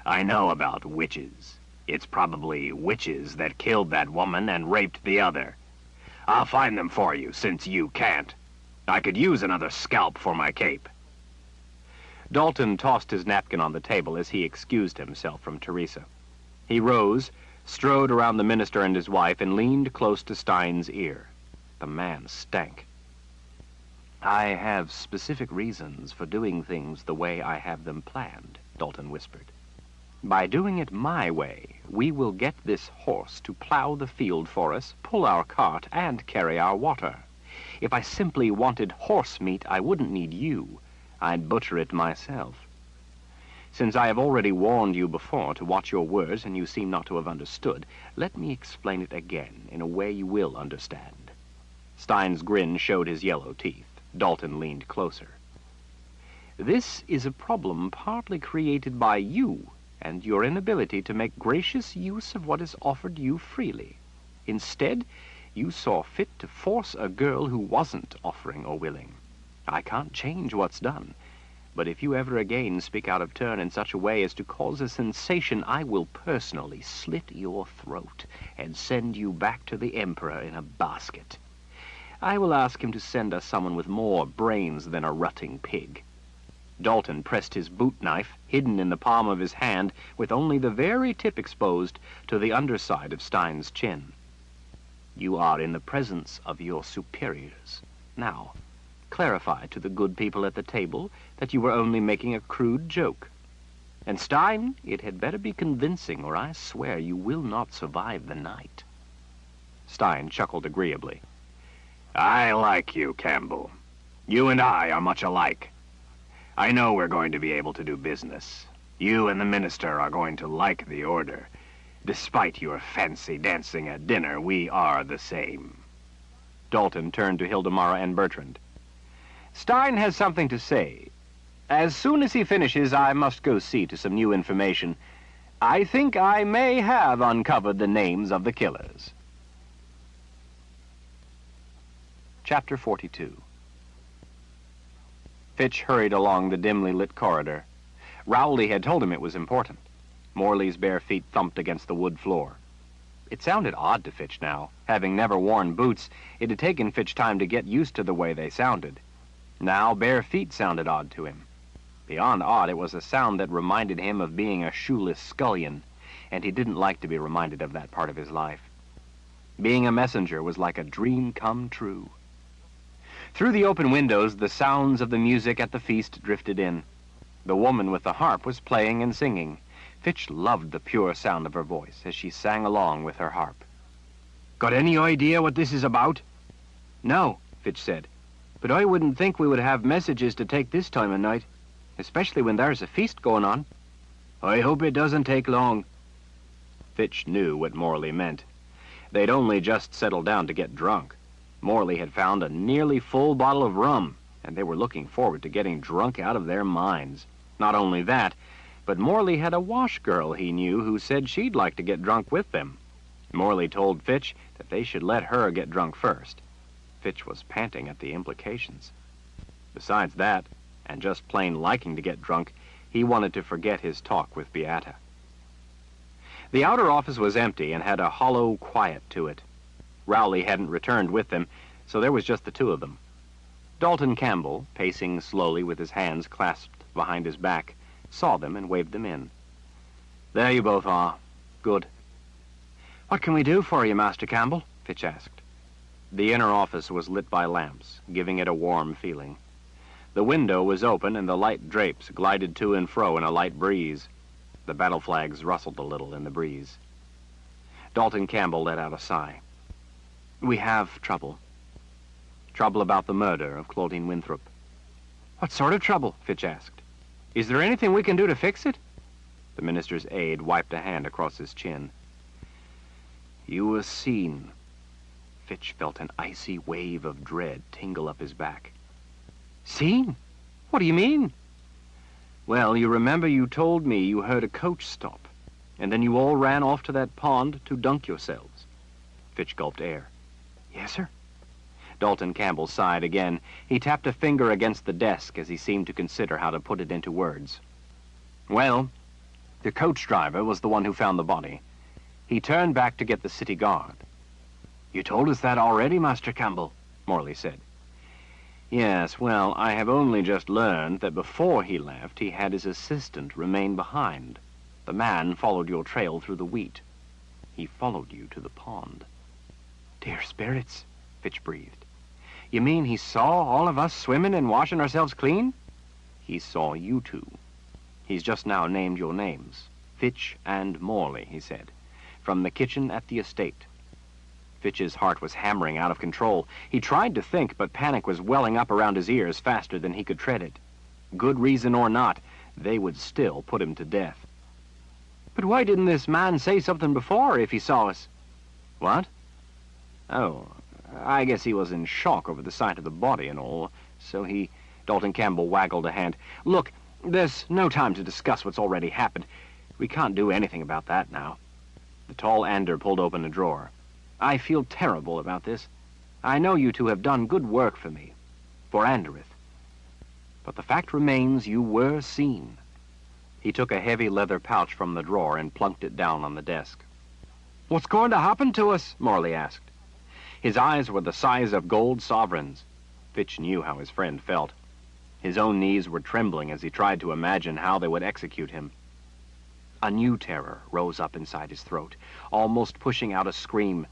I know about witches. It's probably witches that killed that woman and raped the other. I'll find them for you, since you can't. I could use another scalp for my cape. Dalton tossed his napkin on the table as he excused himself from Teresa. He rose, strode around the minister and his wife, and leaned close to Stein's ear. The man stank. "I have specific reasons for doing things the way I have them planned," Dalton whispered. "By doing it my way, we will get this horse to plow the field for us, pull our cart, and carry our water. If I simply wanted horse meat, I wouldn't need you. I'd butcher it myself. Since I have already warned you before to watch your words and you seem not to have understood, let me explain it again in a way you will understand." Stein's grin showed his yellow teeth. Dalton leaned closer. "This is a problem partly created by you and your inability to make gracious use of what is offered you freely. Instead, you saw fit to force a girl who wasn't offering or willing. I can't change what's done, but if you ever again speak out of turn in such a way as to cause a sensation, I will personally slit your throat and send you back to the Emperor in a basket. I will ask him to send us someone with more brains than a rutting pig." Dalton pressed his boot knife, hidden in the palm of his hand, with only the very tip exposed, to the underside of Stein's chin. "You are in the presence of your superiors. Now, clarify to the good people at the table that you were only making a crude joke. And Stein, it had better be convincing, or I swear you will not survive the night." Stein chuckled agreeably. I like you, Campbell. You and I are much alike. I know we're going to be able to do business. You and the minister are going to like the order. Despite your fancy dancing at dinner, we are the same. Dalton turned to Hildemara and Bertrand. "Stein has something to say. As soon as he finishes, I must go see to some new information. I think I may have uncovered the names of the killers." Chapter 42. Fitch hurried along the dimly lit corridor. Rowley had told him it was important. Morley's bare feet thumped against the wood floor. It sounded odd to Fitch now. Having never worn boots, it had taken Fitch time to get used to the way they sounded. Now bare feet sounded odd to him. Beyond odd, it was a sound that reminded him of being a shoeless scullion, and he didn't like to be reminded of that part of his life. Being a messenger was like a dream come true. Through the open windows, the sounds of the music at the feast drifted in. The woman with the harp was playing and singing. Fitch loved the pure sound of her voice as she sang along with her harp. Got any idea what this is about? "No," Fitch said, "but I wouldn't think we would have messages to take this time of night, especially when there's a feast going on. I hope it doesn't take long." Fitch knew what Morley meant. They'd only just settled down to get drunk. Morley had found a nearly full bottle of rum, and they were looking forward to getting drunk out of their minds. Not only that, but Morley had a wash girl he knew who said she'd like to get drunk with them. Morley told Fitch that they should let her get drunk first. Fitch was panting at the implications. Besides that, and just plain liking to get drunk, he wanted to forget his talk with Beata. The outer office was empty and had a hollow quiet to it. Rowley hadn't returned with them, so there was just the two of them. Dalton Campbell, pacing slowly with his hands clasped behind his back, saw them and waved them in. "There you both are. Good." "What can we do for you, Master Campbell?" Fitch asked. The inner office was lit by lamps, giving it a warm feeling. The window was open and the light drapes glided to and fro in a light breeze. The battle flags rustled a little in the breeze. Dalton Campbell let out a sigh. "We have trouble." Trouble about the murder of Claudine Winthrop. "What sort of trouble?" Fitch asked. "Is there anything we can do to fix it?" The minister's aide wiped a hand across his chin. "You were seen." Fitch felt an icy wave of dread tingle up his back. "Seen? What do you mean?" "Well, you remember you told me you heard a coach stop, and then you all ran off to that pond to dunk yourselves." Fitch gulped air. "Yes, sir." Dalton Campbell sighed again. He tapped a finger against the desk as he seemed to consider how to put it into words. "Well, the coach driver was the one who found the body. He turned back to get the city guard." "You told us that already, Master Campbell," Morley said. "Yes, well, I have only just learned that before he left, he had his assistant remain behind. The man followed your trail through the wheat. He followed you to the pond." "Dear spirits," Fitch breathed. "You mean he saw all of us swimming and washing ourselves clean?" "He saw you two. He's just now named your names. Fitch and Morley," he said, "from the kitchen at the estate." Fitch's heart was hammering out of control. He tried to think, but panic was welling up around his ears faster than he could tread it. Good reason or not, they would still put him to death. "But why didn't this man say something before if he saw us?" "What? Oh, I guess he was in shock over the sight of the body and all, so he..." Dalton Campbell waggled a hand. "Look, there's no time to discuss what's already happened. We can't do anything about that now." The tall Ander pulled open a drawer. "I feel terrible about this. I know you two have done good work for me, for Anderith. But the fact remains you were seen." He took a heavy leather pouch from the drawer and plunked it down on the desk. "What's going to happen to us?" Morley asked. His eyes were the size of gold sovereigns. Fitch knew how his friend felt. His own knees were trembling as he tried to imagine how they would execute him. A new terror rose up inside his throat, almost pushing out a scream.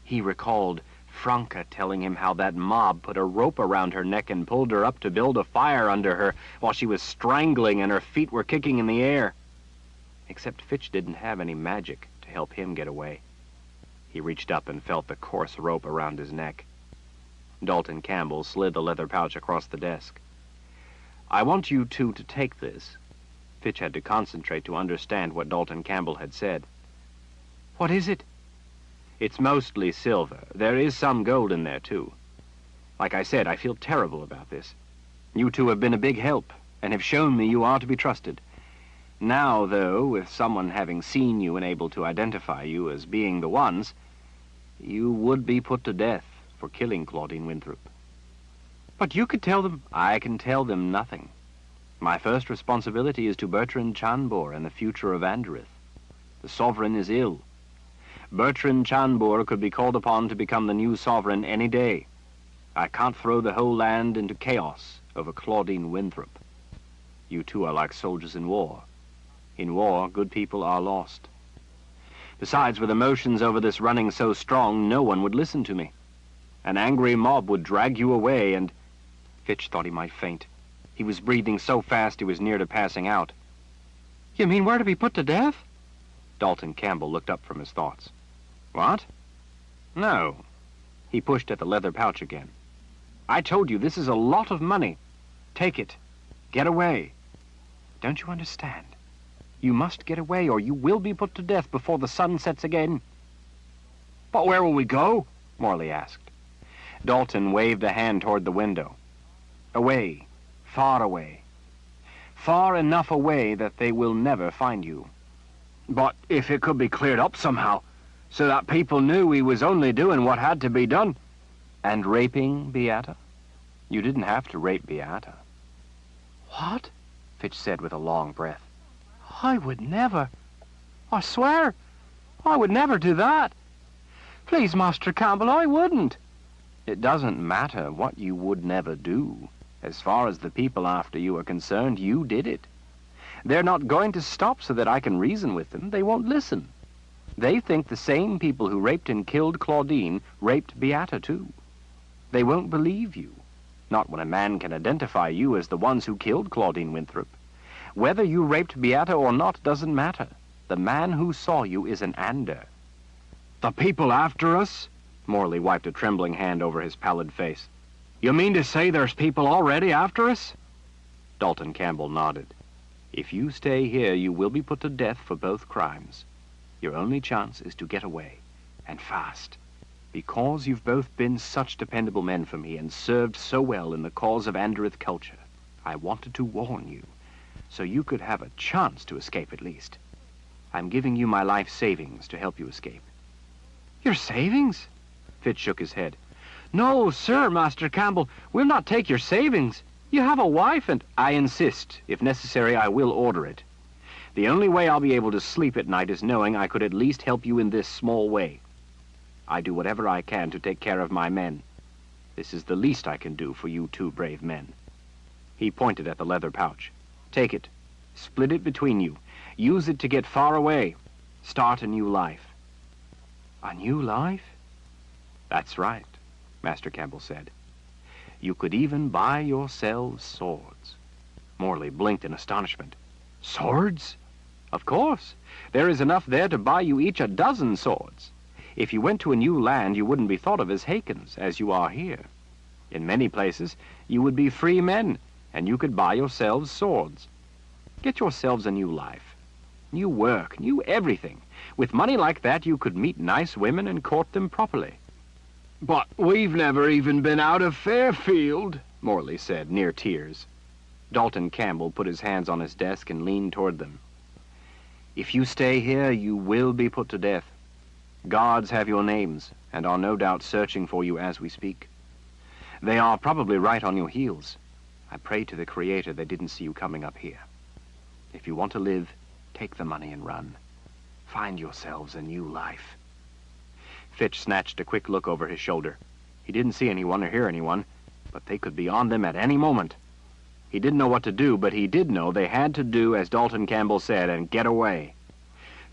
He recalled Franca telling him how that mob put a rope around her neck and pulled her up to build a fire under her while she was strangling and her feet were kicking in the air. Except Fitch didn't have any magic to help him get away. He reached up and felt the coarse rope around his neck. Dalton Campbell slid the leather pouch across the desk. "I want you two to take this." Fitch had to concentrate to understand what Dalton Campbell had said. "What is it?" "It's mostly silver. There is some gold in there, too. Like I said, I feel terrible about this. You two have been a big help, and have shown me you are to be trusted. Now, though, with someone having seen you and able to identify you as being the ones, you would be put to death for killing Claudine Winthrop." "But you could tell them..." "I can tell them nothing. My first responsibility is to Bertrand Chanbor and the future of Anderith. The sovereign is ill. Bertrand Chanbor could be called upon to become the new sovereign any day. I can't throw the whole land into chaos over Claudine Winthrop. You two are like soldiers in war. In war, good people are lost. Besides, with emotions over this running so strong, no one would listen to me. An angry mob would drag you away and..." Fitch thought he might faint. He was breathing so fast he was near to passing out. "You mean we're to be put to death?" Dalton Campbell looked up from his thoughts. "What?" "No." He pushed at the leather pouch again. "I told you, this is a lot of money. Take it. Get away. Don't you understand? You must get away or you will be put to death before the sun sets again." "But where will we go?" Morley asked. Dalton waved a hand toward the window. "Away. Far away. Far enough away that they will never find you." "But if it could be cleared up somehow, so that people knew we was only doing what had to be done..." And raping Beata? You didn't have to rape Beata. What? Fitch said with a long breath. I would never. I swear, I would never do that. Please, Master Campbell, I wouldn't. It doesn't matter what you would never do. As far as the people after you are concerned, you did it. They're not going to stop so that I can reason with them. They won't listen. They think the same people who raped and killed Claudine raped Beata too. They won't believe you. Not when a man can identify you as the ones who killed Claudine Winthrop. Whether you raped Beata or not doesn't matter. The man who saw you is an Ander. The people after us? Morley wiped a trembling hand over his pallid face. You mean to say there's people already after us? Dalton Campbell nodded. If you stay here, you will be put to death for both crimes. Your only chance is to get away, and fast. Because you've both been such dependable men for me and served so well in the cause of Anderith culture, I wanted to warn you, so you could have a chance to escape at least. I'm giving you my life savings to help you escape. Your savings? Fitch shook his head. No, sir, Master Campbell, we'll not take your savings. You have a wife and... I insist. If necessary, I will order it. The only way I'll be able to sleep at night is knowing I could at least help you in this small way. I do whatever I can to take care of my men. This is the least I can do for you two brave men. He pointed at the leather pouch. Take it. Split it between you. Use it to get far away. Start a new life. A new life? That's right, Master Campbell said. You could even buy yourselves swords. Morley blinked in astonishment. Swords? Of course. There is enough there to buy you each a dozen swords. If you went to a new land, you wouldn't be thought of as Hakons, as you are here. In many places, you would be free men, and you could buy yourselves swords. Get yourselves a new life. New work, new everything. With money like that, you could meet nice women and court them properly. But we've never even been out of Fairfield, Morley said, near tears. Dalton Campbell put his hands on his desk and leaned toward them. If you stay here, you will be put to death. Guards have your names, and are no doubt searching for you as we speak. They are probably right on your heels. I pray to the Creator they didn't see you coming up here. If you want to live, take the money and run. Find yourselves a new life. Fitch snatched a quick look over his shoulder. He didn't see anyone or hear anyone, but they could be on them at any moment. He didn't know what to do, but he did know they had to do as Dalton Campbell said and get away.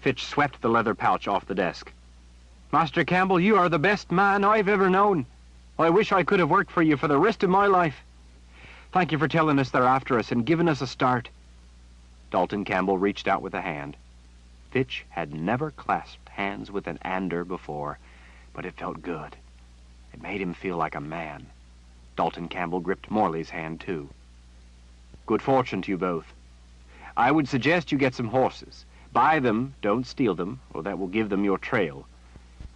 Fitch swept the leather pouch off the desk. Master Campbell, you are the best man I've ever known. I wish I could have worked for you for the rest of my life. Thank you for telling us they're after us and giving us a start. Dalton Campbell reached out with a hand. Fitch had never clasped hands with an Ander before, but it felt good. It made him feel like a man. Dalton Campbell gripped Morley's hand, too. Good fortune to you both. I would suggest you get some horses. Buy them, don't steal them, or that will give them your trail.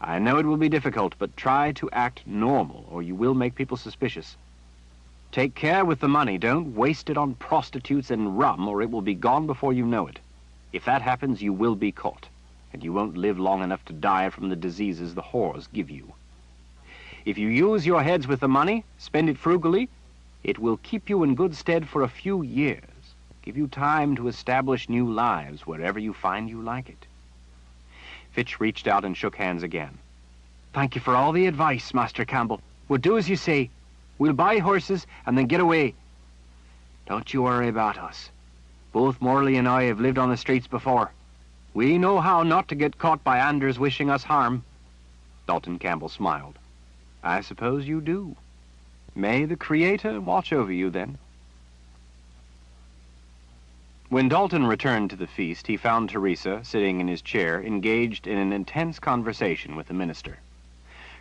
I know it will be difficult, but try to act normal, or you will make people suspicious. Take care with the money. Don't waste it on prostitutes and rum, or it will be gone before you know it. If that happens, you will be caught, and you won't live long enough to die from the diseases the whores give you. If you use your heads with the money, spend it frugally, it will keep you in good stead for a few years, give you time to establish new lives wherever you find you like it. Fitch reached out and shook hands again. Thank you for all the advice, Master Campbell. We'll do as you say. We'll buy horses and then get away. Don't you worry about us. Both Morley and I have lived on the streets before. We know how not to get caught by Anders wishing us harm. Dalton Campbell smiled. I suppose you do. May the Creator watch over you then. When Dalton returned to the feast, he found Teresa, sitting in his chair, engaged in an intense conversation with the minister.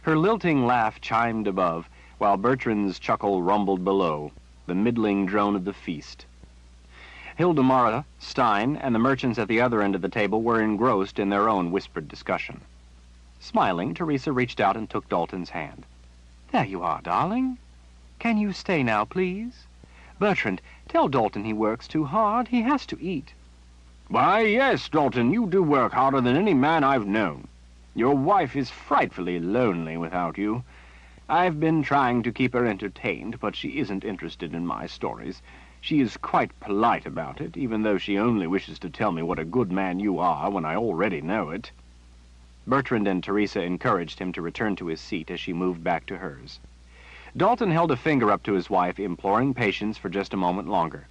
Her lilting laugh chimed above, while Bertrand's chuckle rumbled below, the middling drone of the feast. Hildemara, Stein, and the merchants at the other end of the table were engrossed in their own whispered discussion. Smiling, Teresa reached out and took Dalton's hand. There you are, darling. Can you stay now, please? Bertrand, tell Dalton he works too hard. He has to eat. Why, yes, Dalton, you do work harder than any man I've known. Your wife is frightfully lonely without you. I've been trying to keep her entertained, but she isn't interested in my stories. She is quite polite about it, even though she only wishes to tell me what a good man you are when I already know it." Bertrand and Teresa encouraged him to return to his seat as she moved back to hers. Dalton held a finger up to his wife, imploring patience for just a moment longer.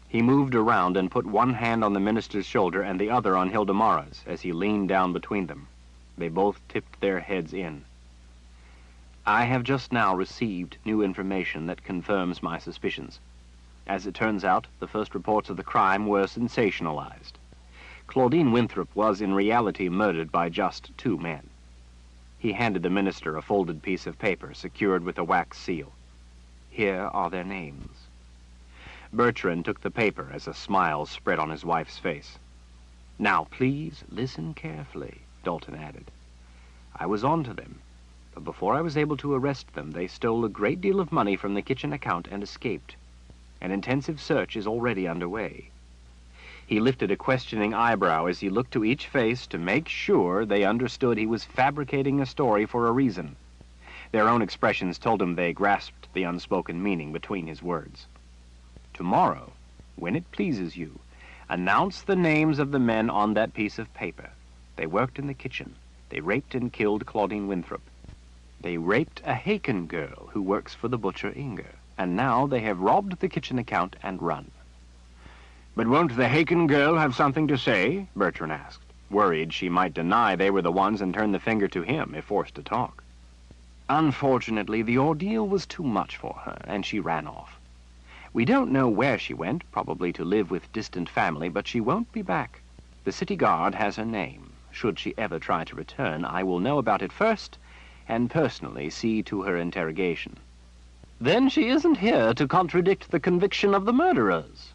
He moved around and put one hand on the minister's shoulder and the other on Hilda Mara's as he leaned down between them. They both tipped their heads in. "I have just now received new information that confirms my suspicions. As it turns out, the first reports of the crime were sensationalized. Claudine Winthrop was in reality murdered by just 2 men. He handed the minister a folded piece of paper secured with a wax seal. "Here are their names." Bertrand took the paper as a smile spread on his wife's face. "Now, please listen carefully," Dalton added. "I was on to them, but before I was able to arrest them, they stole a great deal of money from the kitchen account and escaped. An intensive search is already underway." He lifted a questioning eyebrow as he looked to each face to make sure they understood he was fabricating a story for a reason. Their own expressions told him they grasped the unspoken meaning between his words. "Tomorrow, when it pleases you, announce the names of the men on that piece of paper. They worked in the kitchen. They raped and killed Claudine Winthrop. They raped a Haken girl who works for the butcher Inger, and now they have robbed the kitchen account and run." "But won't the Haken girl have something to say?" Bertrand asked, worried she might deny they were the ones and turn the finger to him if forced to talk. "Unfortunately, the ordeal was too much for her, and she ran off. We don't know where she went, probably to live with distant family, but she won't be back. The city guard has her name. Should she ever try to return, I will know about it first, and personally see to her interrogation." "Then she isn't here to contradict the conviction of the murderers."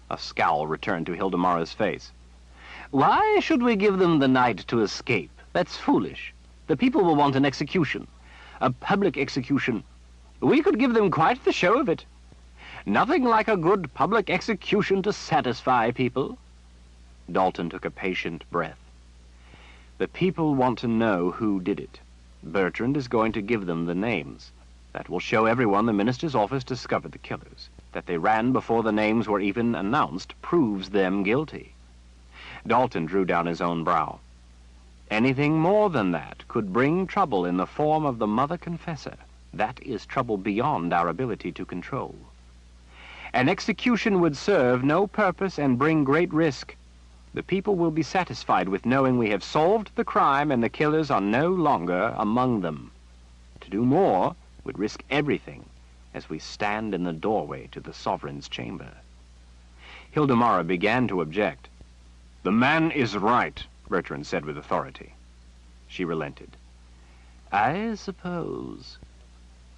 A scowl returned to Hilda Mara's face. "Why should we give them the night to escape? That's foolish. The people will want an execution. A public execution. We could give them quite the show of it. Nothing like a good public execution to satisfy people." Dalton took a patient breath. "The people want to know who did it. Bertrand is going to give them the names. That will show everyone the minister's office discovered the killers. That they ran before the names were even announced proves them guilty." Dalton drew down his own brow. "Anything more than that could bring trouble in the form of the mother confessor. That is trouble beyond our ability to control. An execution would serve no purpose and bring great risk. The people will be satisfied with knowing we have solved the crime and the killers are no longer among them. To do more would risk everything as we stand in the doorway to the sovereign's chamber." Hilda Mara began to object. "The man is right," Bertrand said with authority. She relented. "I suppose."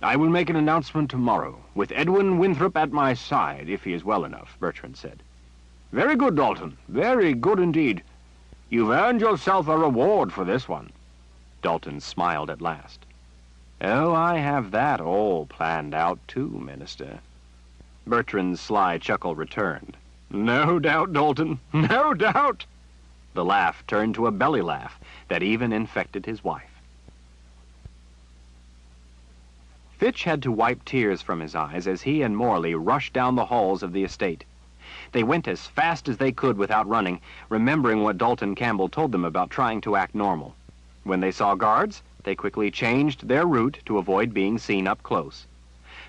"I will make an announcement tomorrow, with Edwin Winthrop at my side, if he is well enough," Bertrand said. "Very good, Dalton. Very good indeed. You've earned yourself a reward for this one." Dalton smiled at last. "Oh, I have that all planned out, too, Minister." Bertrand's sly chuckle returned. "No doubt, Dalton, no doubt." The laugh turned to a belly laugh that even infected his wife. Fitch had to wipe tears from his eyes as he and Morley rushed down the halls of the estate. They went as fast as they could without running, remembering what Dalton Campbell told them about trying to act normal. When they saw guards, they quickly changed their route to avoid being seen up close.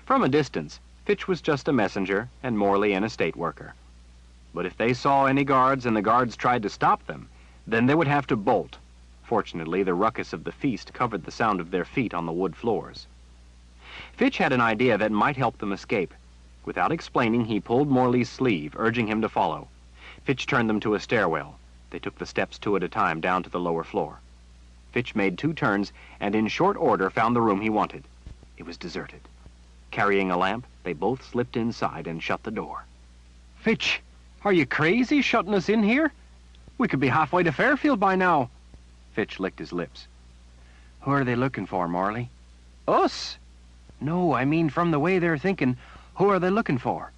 From a distance, Fitch was just a messenger and Morley an estate worker. But if they saw any guards and the guards tried to stop them, then they would have to bolt. Fortunately, the ruckus of the feast covered the sound of their feet on the wood floors. Fitch had an idea that might help them escape. Without explaining, he pulled Morley's sleeve, urging him to follow. Fitch turned them to a stairwell. They took the steps 2 at a time down to the lower floor. Fitch made 2 turns and in short order found the room he wanted. It was deserted. Carrying a lamp, they both slipped inside and shut the door. "Fitch, are you crazy shutting us in here? We could be halfway to Fairfield by now." Fitch licked his lips. "Who are they looking for, Morley?" "Us?" "No, I mean from the way they're thinking, who are they looking for?"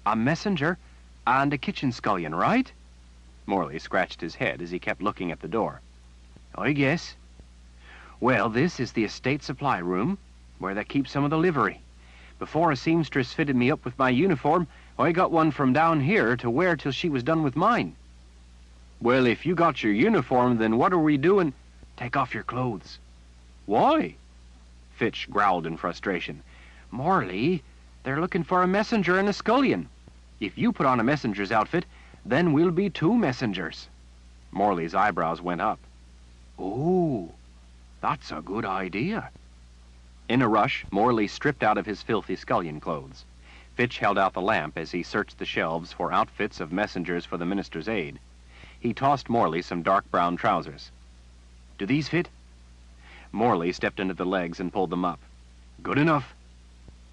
"A messenger and a kitchen scullion, right?" Morley scratched his head as he kept looking at the door. "I guess. Well, this is the estate supply room. where they keep some of the livery. Before a seamstress fitted me up with my uniform, I got one from down here to wear till she was done with mine. Well, if you got your uniform, then what are we doing? Take off your clothes. Why? Fitch growled in frustration. Morley, they're looking for a messenger and a scullion. If you put on a messenger's outfit, then we'll be 2 messengers. Morley's eyebrows went up. Oh, that's a good idea. In a rush, Morley stripped out of his filthy scullion clothes. Fitch held out the lamp as he searched the shelves for outfits of messengers for the minister's aide. He tossed Morley some dark brown trousers. Do these fit? Morley stepped into the legs and pulled them up. Good enough.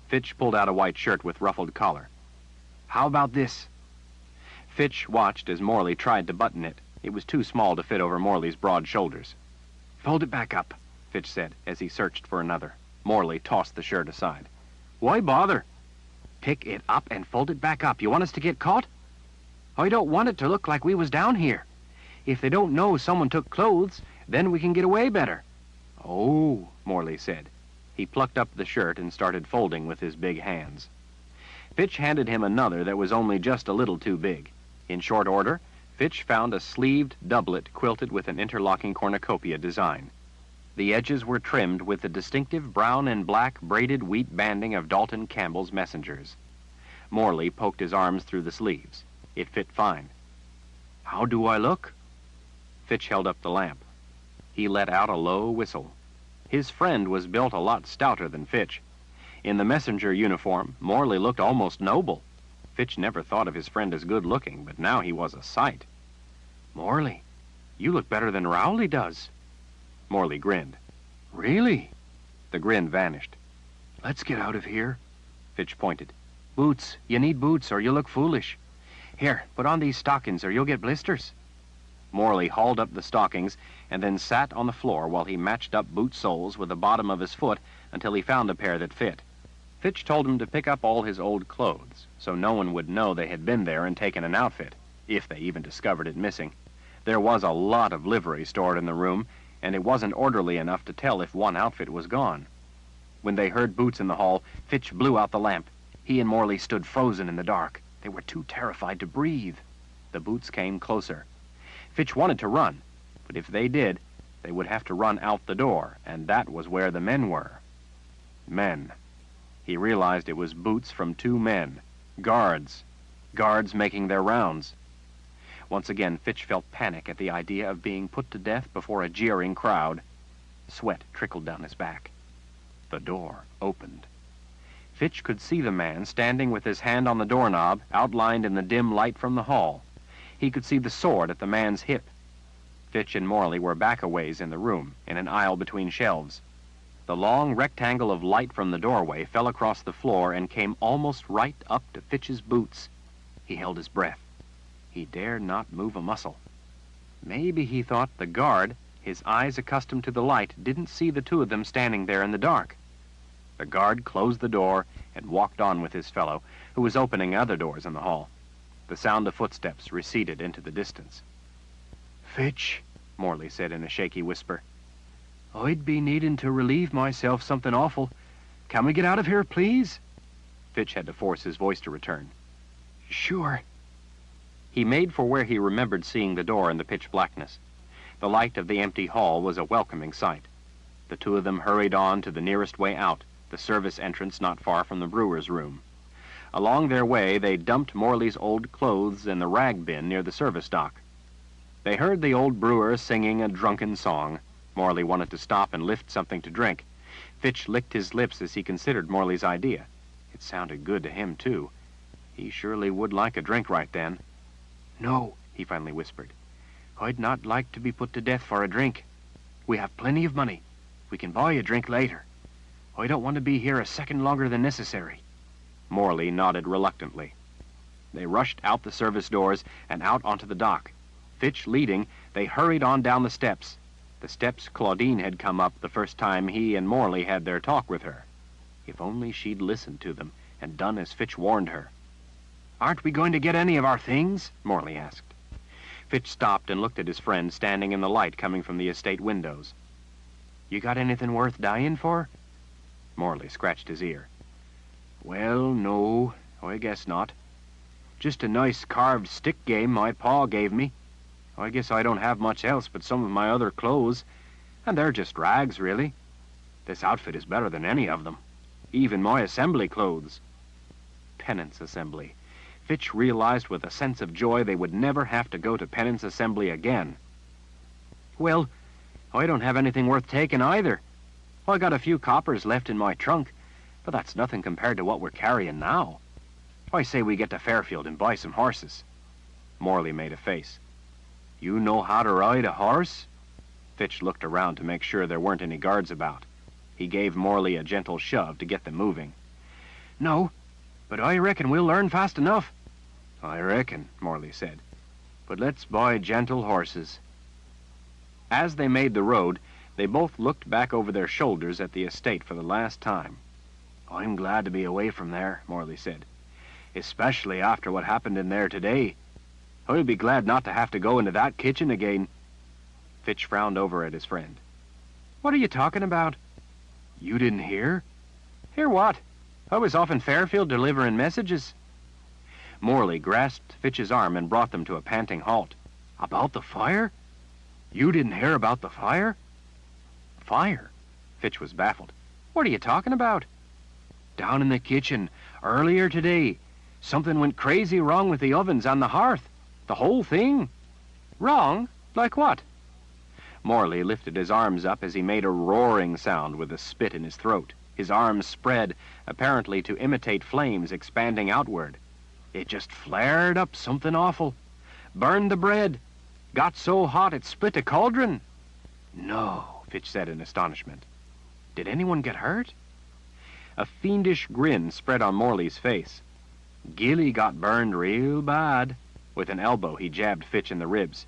Fitch pulled out a white shirt with ruffled collar. How about this? Fitch watched as Morley tried to button it. It was too small to fit over Morley's broad shoulders. Fold it back up, Fitch said as he searched for another. Morley tossed the shirt aside. Why bother? Pick it up and fold it back up. You want us to get caught? I don't want it to look like we was down here. If they don't know someone took clothes, then we can get away better. Oh, Morley said. He plucked up the shirt and started folding with his big hands. Fitch handed him another that was only just a little too big. In short order, Fitch found a sleeved doublet quilted with an interlocking cornucopia design. The edges were trimmed with the distinctive brown and black braided wheat banding of Dalton Campbell's messengers. Morley poked his arms through the sleeves. It fit fine. How do I look? Fitch held up the lamp. He let out a low whistle. His friend was built a lot stouter than Fitch. In the messenger uniform, Morley looked almost noble. Fitch never thought of his friend as good-looking, but now he was a sight. Morley, you look better than Rowley does. Morley grinned. Really? The grin vanished. Let's get out of here. Fitch pointed. Boots. You need boots or you'll look foolish. Here, put on these stockings or you'll get blisters. Morley hauled up the stockings and then sat on the floor while he matched up boot soles with the bottom of his foot until he found a pair that fit. Fitch told him to pick up all his old clothes, so no one would know they had been there and taken an outfit, if they even discovered it missing. There was a lot of livery stored in the room, and it wasn't orderly enough to tell if one outfit was gone. When they heard boots in the hall, Fitch blew out the lamp. He and Morley stood frozen in the dark. They were too terrified to breathe. The boots came closer. Fitch wanted to run, but if they did, they would have to run out the door, and that was where the men were. Men. He realized it was boots from 2 men. Guards. Guards making their rounds. Once again, Fitch felt panic at the idea of being put to death before a jeering crowd. Sweat trickled down his back. The door opened. Fitch could see the man standing with his hand on the doorknob, outlined in the dim light from the hall. He could see the sword at the man's hip. Fitch and Morley were back a ways in the room, in an aisle between shelves. The long rectangle of light from the doorway fell across the floor and came almost right up to Fitch's boots. He held his breath. He dared not move a muscle. Maybe, he thought, the guard, his eyes accustomed to the light, didn't see the 2 of them standing there in the dark. The guard closed the door and walked on with his fellow, who was opening other doors in the hall. The sound of footsteps receded into the distance. Fitch, Morley said in a shaky whisper, I'd be needing to relieve myself something awful. Can we get out of here, please? Fitch had to force his voice to return. Sure. He made for where he remembered seeing the door in the pitch blackness. The light of the empty hall was a welcoming sight. The 2 of them hurried on to the nearest way out, the service entrance not far from the brewer's room. Along their way, they dumped Morley's old clothes in the rag bin near the service dock. They heard the old brewer singing a drunken song. Morley wanted to stop and lift something to drink. Fitch licked his lips as he considered Morley's idea. It sounded good to him, too. He surely would like a drink right then. No, he finally whispered. I'd not like to be put to death for a drink. We have plenty of money. We can buy a drink later. I don't want to be here a second longer than necessary. Morley nodded reluctantly. They rushed out the service doors and out onto the dock. Fitch leading, they hurried on down the steps. The steps Claudine had come up the first time he and Morley had their talk with her. If only she'd listened to them and done as Fitch warned her. Aren't we going to get any of our things? Morley asked. Fitch stopped and looked at his friend standing in the light coming from the estate windows. You got anything worth dying for? Morley scratched his ear. Well, no, I guess not. Just a nice carved stick game my pa gave me. I guess I don't have much else but some of my other clothes, and they're just rags, really. This outfit is better than any of them, even my assembly clothes. Penance assembly. Fitch realized with a sense of joy they would never have to go to penance assembly again. Well, I don't have anything worth taking either. I got a few coppers left in my trunk, but that's nothing compared to what we're carrying now. I say we get to Fairfield and buy some horses. Morley made a face. You know how to ride a horse? Fitch looked around to make sure there weren't any guards about. He gave Morley a gentle shove to get them moving. No, but I reckon we'll learn fast enough. I reckon, Morley said. But let's buy gentle horses. As they made the road, they both looked back over their shoulders at the estate for the last time. I'm glad to be away from there, Morley said. Especially after what happened in there today. I'll be glad not to have to go into that kitchen again. Fitch frowned over at his friend. What are you talking about? You didn't hear? Hear what? I was off in Fairfield delivering messages. Morley grasped Fitch's arm and brought them to a panting halt. About the fire? You didn't hear about the fire? Fire? Fitch was baffled. What are you talking about? Down in the kitchen, earlier today. Something went crazy wrong with the ovens on the hearth. The whole thing. Wrong? Like what? Morley lifted his arms up as he made a roaring sound with the spit in his throat. His arms spread, apparently to imitate flames expanding outward. It just flared up something awful. Burned the bread. Got so hot it split a cauldron. No, Fitch said in astonishment. Did anyone get hurt? A fiendish grin spread on Morley's face. Gilly got burned real bad. With an elbow, he jabbed Fitch in the ribs.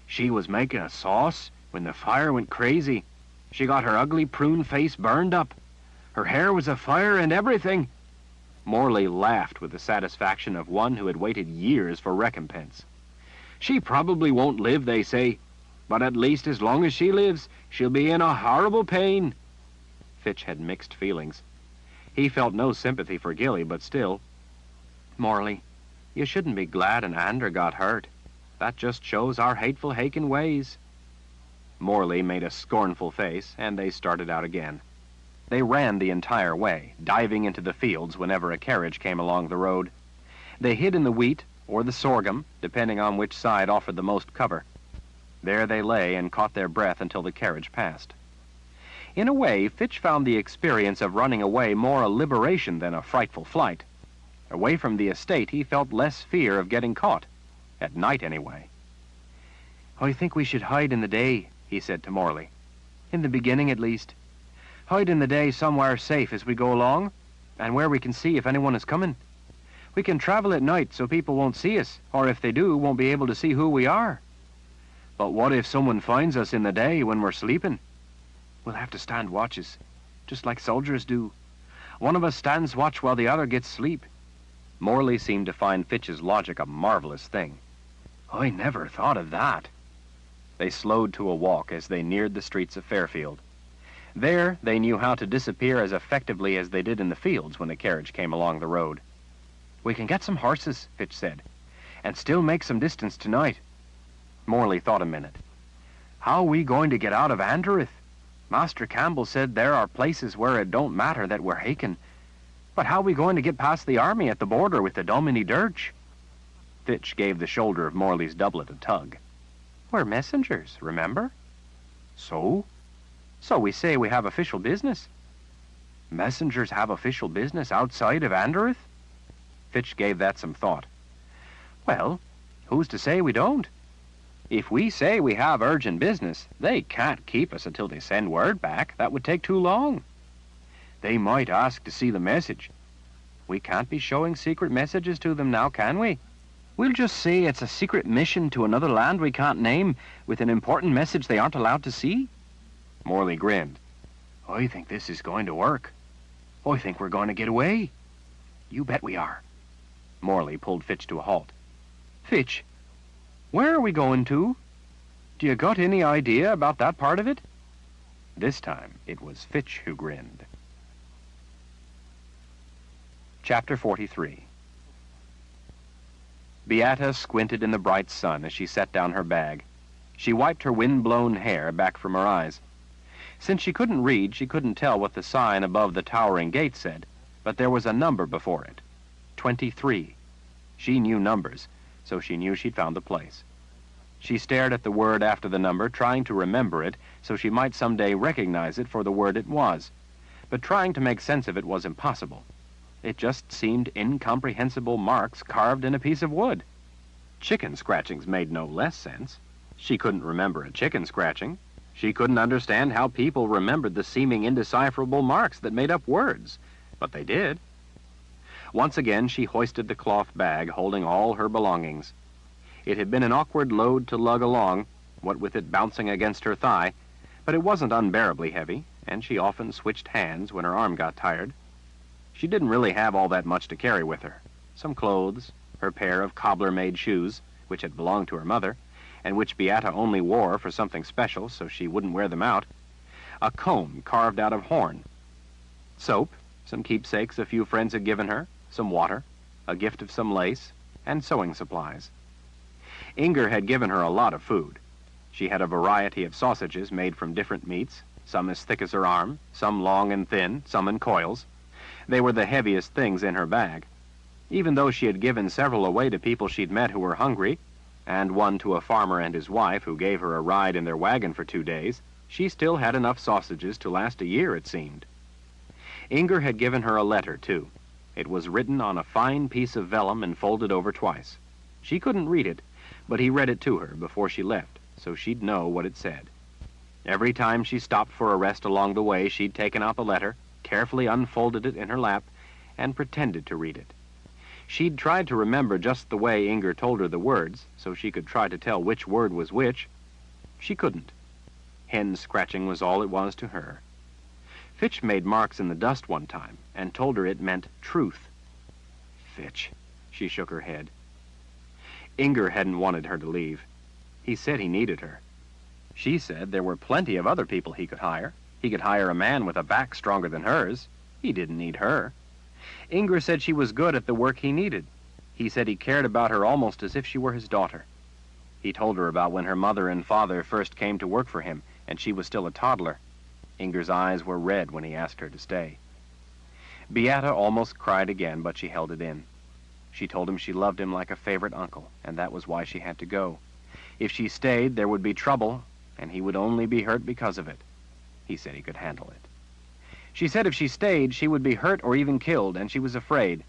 She was making a sauce when the fire went crazy. She got her ugly prune face burned up. Her hair was afire and everything. Morley laughed with the satisfaction of one who had waited years for recompense. She probably won't live, they say, but at least as long as she lives, she'll be in a horrible pain. Fitch had mixed feelings. He felt no sympathy for Gilly, but still. Morley, you shouldn't be glad an Ander got hurt. That just shows our hateful Hakin ways. Morley made a scornful face, and they started out again. They ran the entire way, diving into the fields whenever a carriage came along the road. They hid in the wheat or the sorghum, depending on which side offered the most cover. There they lay and caught their breath until the carriage passed. In a way, Fitch found the experience of running away more a liberation than a frightful flight. Away from the estate, he felt less fear of getting caught. At night, anyway. I think we should hide in the day, he said to Morley. In the beginning, at least. Hide in the day somewhere safe as we go along, and where we can see if anyone is coming. We can travel at night so people won't see us, or if they do, won't be able to see who we are. But what if someone finds us in the day when we're sleeping? We'll have to stand watches, just like soldiers do. One of us stands watch while the other gets sleep. Morley seemed to find Fitch's logic a marvelous thing. I never thought of that. They slowed to a walk as they neared the streets of Fairfield. There, they knew how to disappear as effectively as they did in the fields when a carriage came along the road. We can get some horses, Fitch said, and still make some distance tonight. Morley thought a minute. How are we going to get out of Anderith? Master Campbell said there are places where it don't matter that we're Hakin. But how are we going to get past the army at the border with the Domini Dirge? Fitch gave the shoulder of Morley's doublet a tug. We're messengers, remember? So? So we say we have official business. Messengers have official business outside of Anderith? Fitch gave that some thought. Well, who's to say we don't? If we say we have urgent business, they can't keep us until they send word back. That would take too long. They might ask to see the message. We can't be showing secret messages to them now, can we? We'll just say it's a secret mission to another land we can't name with an important message they aren't allowed to see. Morley grinned. I think this is going to work. I think we're going to get away. You bet we are. Morley pulled Fitch to a halt. Fitch, where are we going to? Do you got any idea about that part of it? This time, it was Fitch who grinned. Chapter 43. Beata squinted in the bright sun as she set down her bag. She wiped her wind-blown hair back from her eyes. Since she couldn't read, she couldn't tell what the sign above the towering gate said, but there was a number before it. 23. She knew numbers, so she knew she'd found the place. She stared at the word after the number, trying to remember it so she might someday recognize it for the word it was. But trying to make sense of it was impossible. It just seemed incomprehensible marks carved in a piece of wood. Chicken scratchings made no less sense. She couldn't remember a chicken scratching. She couldn't understand how people remembered the seeming indecipherable marks that made up words. But they did. Once again, she hoisted the cloth bag, holding all her belongings. It had been an awkward load to lug along, what with it bouncing against her thigh, but it wasn't unbearably heavy, and she often switched hands when her arm got tired. She didn't really have all that much to carry with her. Some clothes, her pair of cobbler-made shoes, which had belonged to her mother, and which Beata only wore for something special so she wouldn't wear them out, a comb carved out of horn, soap, some keepsakes a few friends had given her, some water, a gift of some lace, and sewing supplies. Inger had given her a lot of food. She had a variety of sausages made from different meats, some as thick as her arm, some long and thin, some in coils. They were the heaviest things in her bag. Even though she had given several away to people she'd met who were hungry, and one to a farmer and his wife who gave her a ride in their wagon for 2 days, she still had enough sausages to last a year, it seemed. Inger had given her a letter, too. It was written on a fine piece of vellum and folded over twice. She couldn't read it, but he read it to her before she left, so she'd know what it said. Every time she stopped for a rest along the way, she'd taken out the letter, carefully unfolded it in her lap, and pretended to read it. She'd tried to remember just the way Inger told her the words, so she could try to tell which word was which. She couldn't. Hen scratching was all it was to her. Fitch made marks in the dust one time, and told her it meant truth. Fitch. She shook her head. Inger hadn't wanted her to leave. He said he needed her. She said there were plenty of other people he could hire. He could hire a man with a back stronger than hers. He didn't need her. Inger said she was good at the work he needed. He said he cared about her almost as if she were his daughter. He told her about when her mother and father first came to work for him, and she was still a toddler. Inger's eyes were red when he asked her to stay. Beata almost cried again, but she held it in. She told him she loved him like a favorite uncle, and that was why she had to go. If she stayed, there would be trouble, and he would only be hurt because of it. He said he could handle it. She said if she stayed, she would be hurt or even killed, and she was afraid.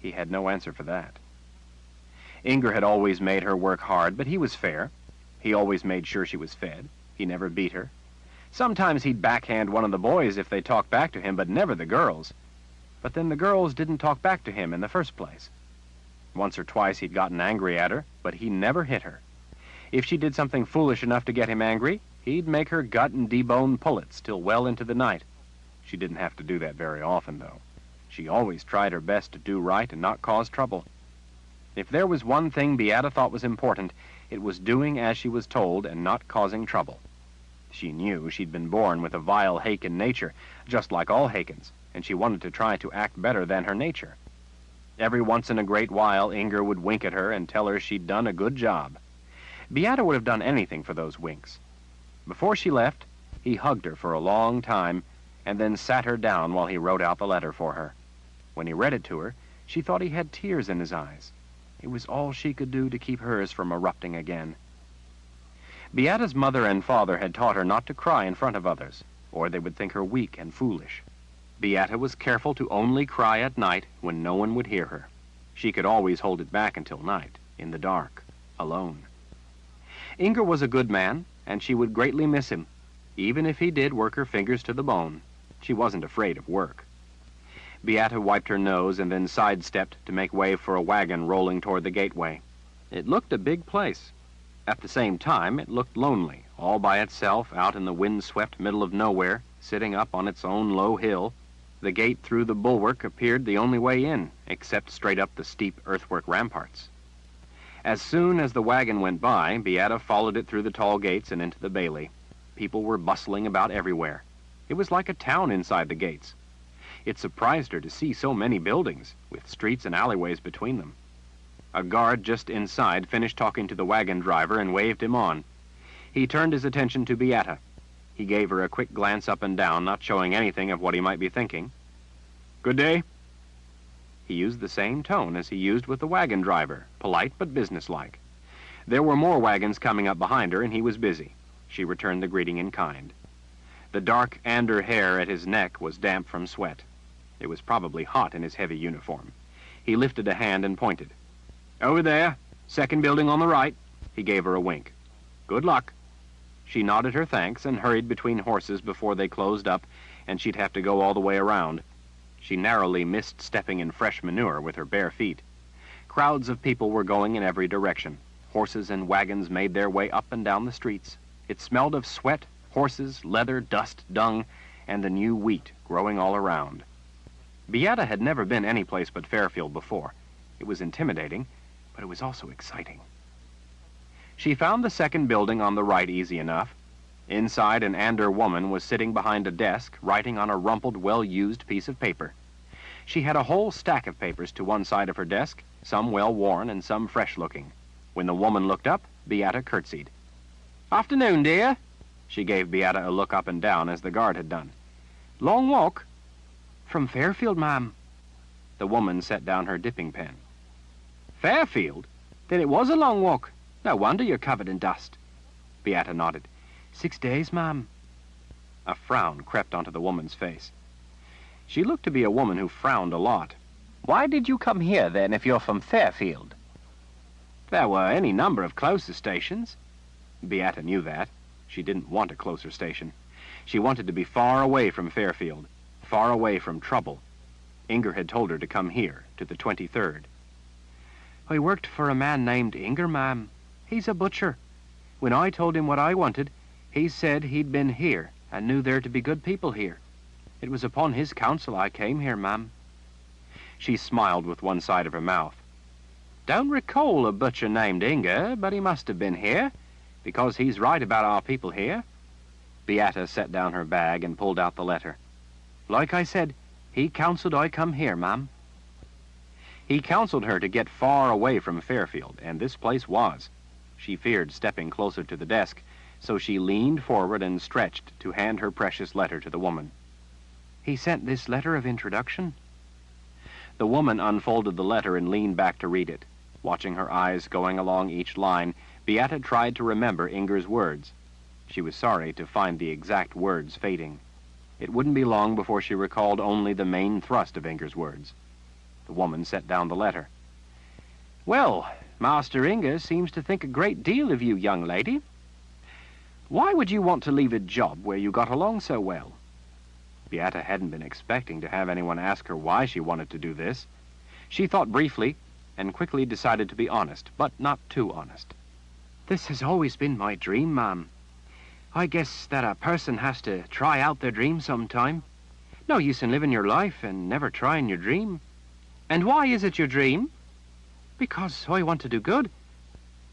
He had no answer for that. Inger had always made her work hard, but he was fair. He always made sure she was fed. He never beat her. Sometimes he'd backhand one of the boys if they talked back to him, but never the girls. But then the girls didn't talk back to him in the first place. Once or twice he'd gotten angry at her, but he never hit her. If she did something foolish enough to get him angry, he'd make her gut and debone pullets till well into the night. She didn't have to do that very often, though. She always tried her best to do right and not cause trouble. If there was one thing Beata thought was important, it was doing as she was told and not causing trouble. She knew she'd been born with a vile Haken nature, just like all Hakens, and she wanted to try to act better than her nature. Every once in a great while, Inger would wink at her and tell her she'd done a good job. Beata would have done anything for those winks. Before she left, he hugged her for a long time and then sat her down while he wrote out the letter for her. When he read it to her, she thought he had tears in his eyes. It was all she could do to keep hers from erupting again. Beata's mother and father had taught her not to cry in front of others, or they would think her weak and foolish. Beata was careful to only cry at night when no one would hear her. She could always hold it back until night, in the dark, alone. Inger was a good man, and she would greatly miss him, even if he did work her fingers to the bone. She wasn't afraid of work. Beata wiped her nose and then sidestepped to make way for a wagon rolling toward the gateway. It looked a big place. At the same time, it looked lonely, all by itself out in the wind-swept middle of nowhere, sitting up on its own low hill. The gate through the bulwark appeared the only way in, except straight up the steep earthwork ramparts. As soon as the wagon went by, Beata followed it through the tall gates and into the bailey. People were bustling about everywhere. It was like a town inside the gates. It surprised her to see so many buildings, with streets and alleyways between them. A guard just inside finished talking to the wagon driver and waved him on. He turned his attention to Beata. He gave her a quick glance up and down, not showing anything of what he might be thinking. "Good day." He used the same tone as he used with the wagon driver, polite but businesslike. There were more wagons coming up behind her, and he was busy. She returned the greeting in kind. The dark ander hair at his neck was damp from sweat. It was probably hot in his heavy uniform. He lifted a hand and pointed. "Over there, second building on the right." He gave her a wink. "Good luck." She nodded her thanks and hurried between horses before they closed up, and she'd have to go all the way around. She narrowly missed stepping in fresh manure with her bare feet. Crowds of people were going in every direction. Horses and wagons made their way up and down the streets. It smelled of sweat, horses, leather, dust, dung, and the new wheat growing all around. Beata had never been any place but Fairfield before. It was intimidating, but it was also exciting. She found the second building on the right easy enough. Inside, an ander woman was sitting behind a desk, writing on a rumpled, well-used piece of paper. She had a whole stack of papers to one side of her desk, some well-worn and some fresh-looking. When the woman looked up, Beata curtsied. "Afternoon, dear." She gave Beata a look up and down, as the guard had done. "Long walk?" "From Fairfield, ma'am." The woman set down her dipping pen. "Fairfield? Then it was a long walk. No wonder you're covered in dust." Beata nodded. 6 days, ma'am." A frown crept onto the woman's face. She looked to be a woman who frowned a lot. "Why did you come here, then, if you're from Fairfield?" "There were any number of closer stations." Beata knew that. She didn't want a closer station. She wanted to be far away from Fairfield, far away from trouble. Inger had told her to come here, to the 23rd. "I worked for a man named Inger, ma'am. He's a butcher. When I told him what I wanted, he said he'd been here and knew there to be good people here. It was upon his counsel I came here, ma'am." She smiled with one side of her mouth. "Don't recall a butcher named Inger, but he must have been here, because he's right about our people here." Beata set down her bag and pulled out the letter. "Like I said, he counseled I come here, ma'am." He counseled her to get far away from Fairfield, and this place was. She feared stepping closer to the desk, so she leaned forward and stretched to hand her precious letter to the woman. "He sent this letter of introduction?" The woman unfolded the letter and leaned back to read it. Watching her eyes going along each line, Beata tried to remember Inger's words. She was sorry to find the exact words fading. It wouldn't be long before she recalled only the main thrust of Inger's words. The woman set down the letter. "Well, Master Inger seems to think a great deal of you, young lady. Why would you want to leave a job where you got along so well?" Beata hadn't been expecting to have anyone ask her why she wanted to do this. She thought briefly and quickly decided to be honest, but not too honest. "This has always been my dream, ma'am. I guess that a person has to try out their dream sometime. No use in living your life and never trying your dream." "And why is it your dream?" "Because I want to do good,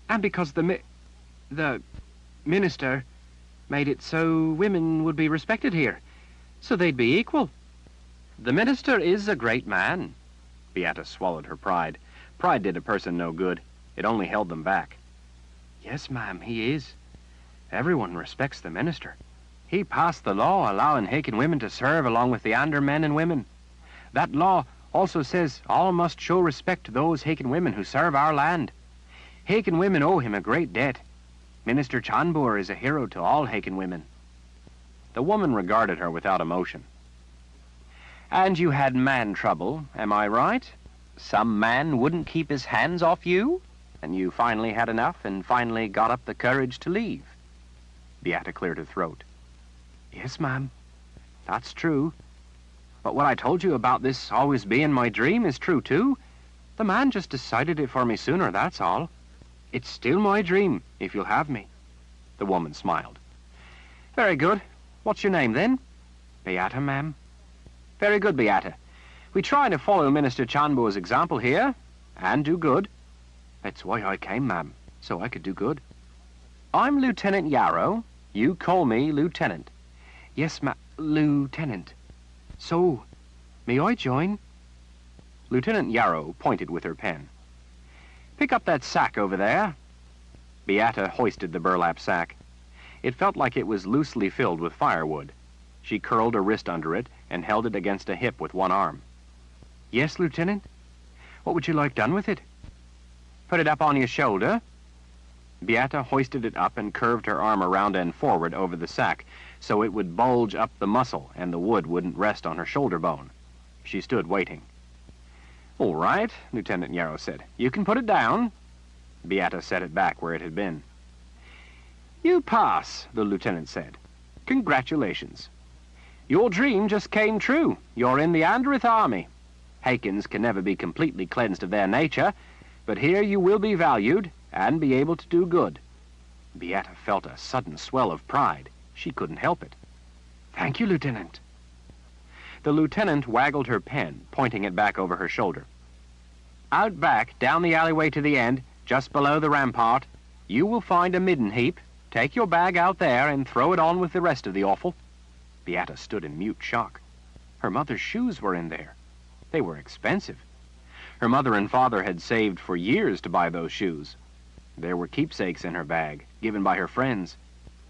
and because the minister made it so women would be respected here, so they'd be equal." "The minister is a great man." Beata swallowed her pride. Pride did a person no good. It only held them back. "Yes, ma'am, he is. Everyone respects the minister. He passed the law allowing Haken women to serve along with the ander men and women. That law also says all must show respect to those Haken women who serve our land. Haken women owe him a great debt. Minister Chanbur is a hero to all Haken women." The woman regarded her without emotion. "And you had man trouble, am I right? Some man wouldn't keep his hands off you, and you finally had enough and finally got up the courage to leave." Beata cleared her throat. "Yes, ma'am, that's true. But what I told you about this always being my dream is true, too. The man just decided it for me sooner, that's all. It's still my dream, if you'll have me." The woman smiled. "Very good. What's your name, then?" "Beata, ma'am." "Very good, Beata. We try to follow Minister Chanbo's example here, and do good." "That's why I came, ma'am, so I could do good." "I'm Lieutenant Yarrow. You call me Lieutenant." "Yes, Lieutenant. So, May I join? Lieutenant Yarrow pointed with her pen. Pick up that sack over there. Beata hoisted the burlap sack. It felt like it was loosely filled with firewood. She curled a wrist under it and held it against a hip with one arm. Yes, Lieutenant? What would you like done with it? Put it up on your shoulder. Beata hoisted it up and curved her arm around and forward over the sack so it would bulge up the muscle and the wood wouldn't rest on her shoulder bone. She stood waiting. All right, Lieutenant Yarrow said. You can put it down. Beata set it back where it had been. You pass, the lieutenant said. Congratulations. Your dream just came true. You're in the Anderith army. Hakens can never be completely cleansed of their nature, but here you will be valued and be able to do good. Beata felt a sudden swell of pride. She couldn't help it. Thank you, Lieutenant. The lieutenant waggled her pen, pointing it back over her shoulder. Out back, down the alleyway to the end, just below the rampart, you will find a midden heap. Take your bag out there and throw it on with the rest of the offal. Beata stood in mute shock. Her mother's shoes were in there. They were expensive. Her mother and father had saved for years to buy those shoes. There were keepsakes in her bag, given by her friends.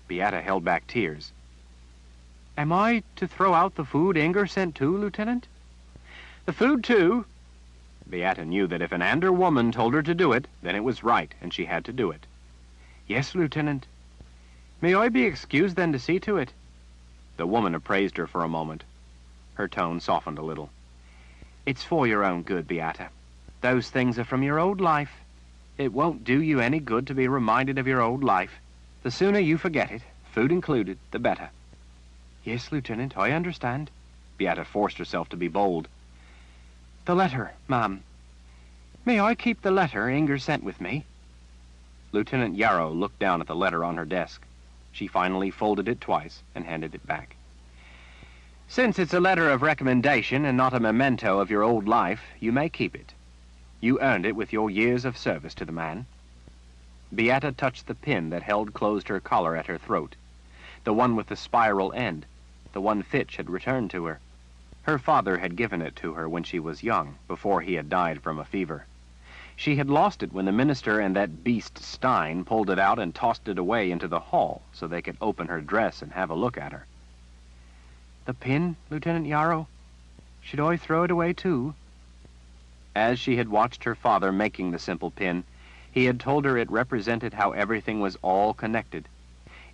Beata held back tears. Am I to throw out the food Inger sent too, Lieutenant? The food too? Beata knew that if an Ander woman told her to do it, then it was right, and she had to do it. Yes, Lieutenant. May I be excused then to see to it? The woman appraised her for a moment. Her tone softened a little. It's for your own good, Beata. Those things are from your old life. It won't do you any good to be reminded of your old life. The sooner you forget it, food included, the better. Yes, Lieutenant, I understand. Beata forced herself to be bold. The letter, ma'am. May I keep the letter Inger sent with me? Lieutenant Yarrow looked down at the letter on her desk. She finally folded it twice and handed it back. Since it's a letter of recommendation and not a memento of your old life, you may keep it. You earned it with your years of service to the man. Beata touched the pin that held closed her collar at her throat, the one with the spiral end, the one Fitch had returned to her. Her father had given it to her when she was young, before he had died from a fever. She had lost it when the minister and that beast Stein pulled it out and tossed it away into the hall so they could open her dress and have a look at her. The pin, Lieutenant Yarrow? Should I throw it away too? As she had watched her father making the simple pin, he had told her it represented how everything was all connected.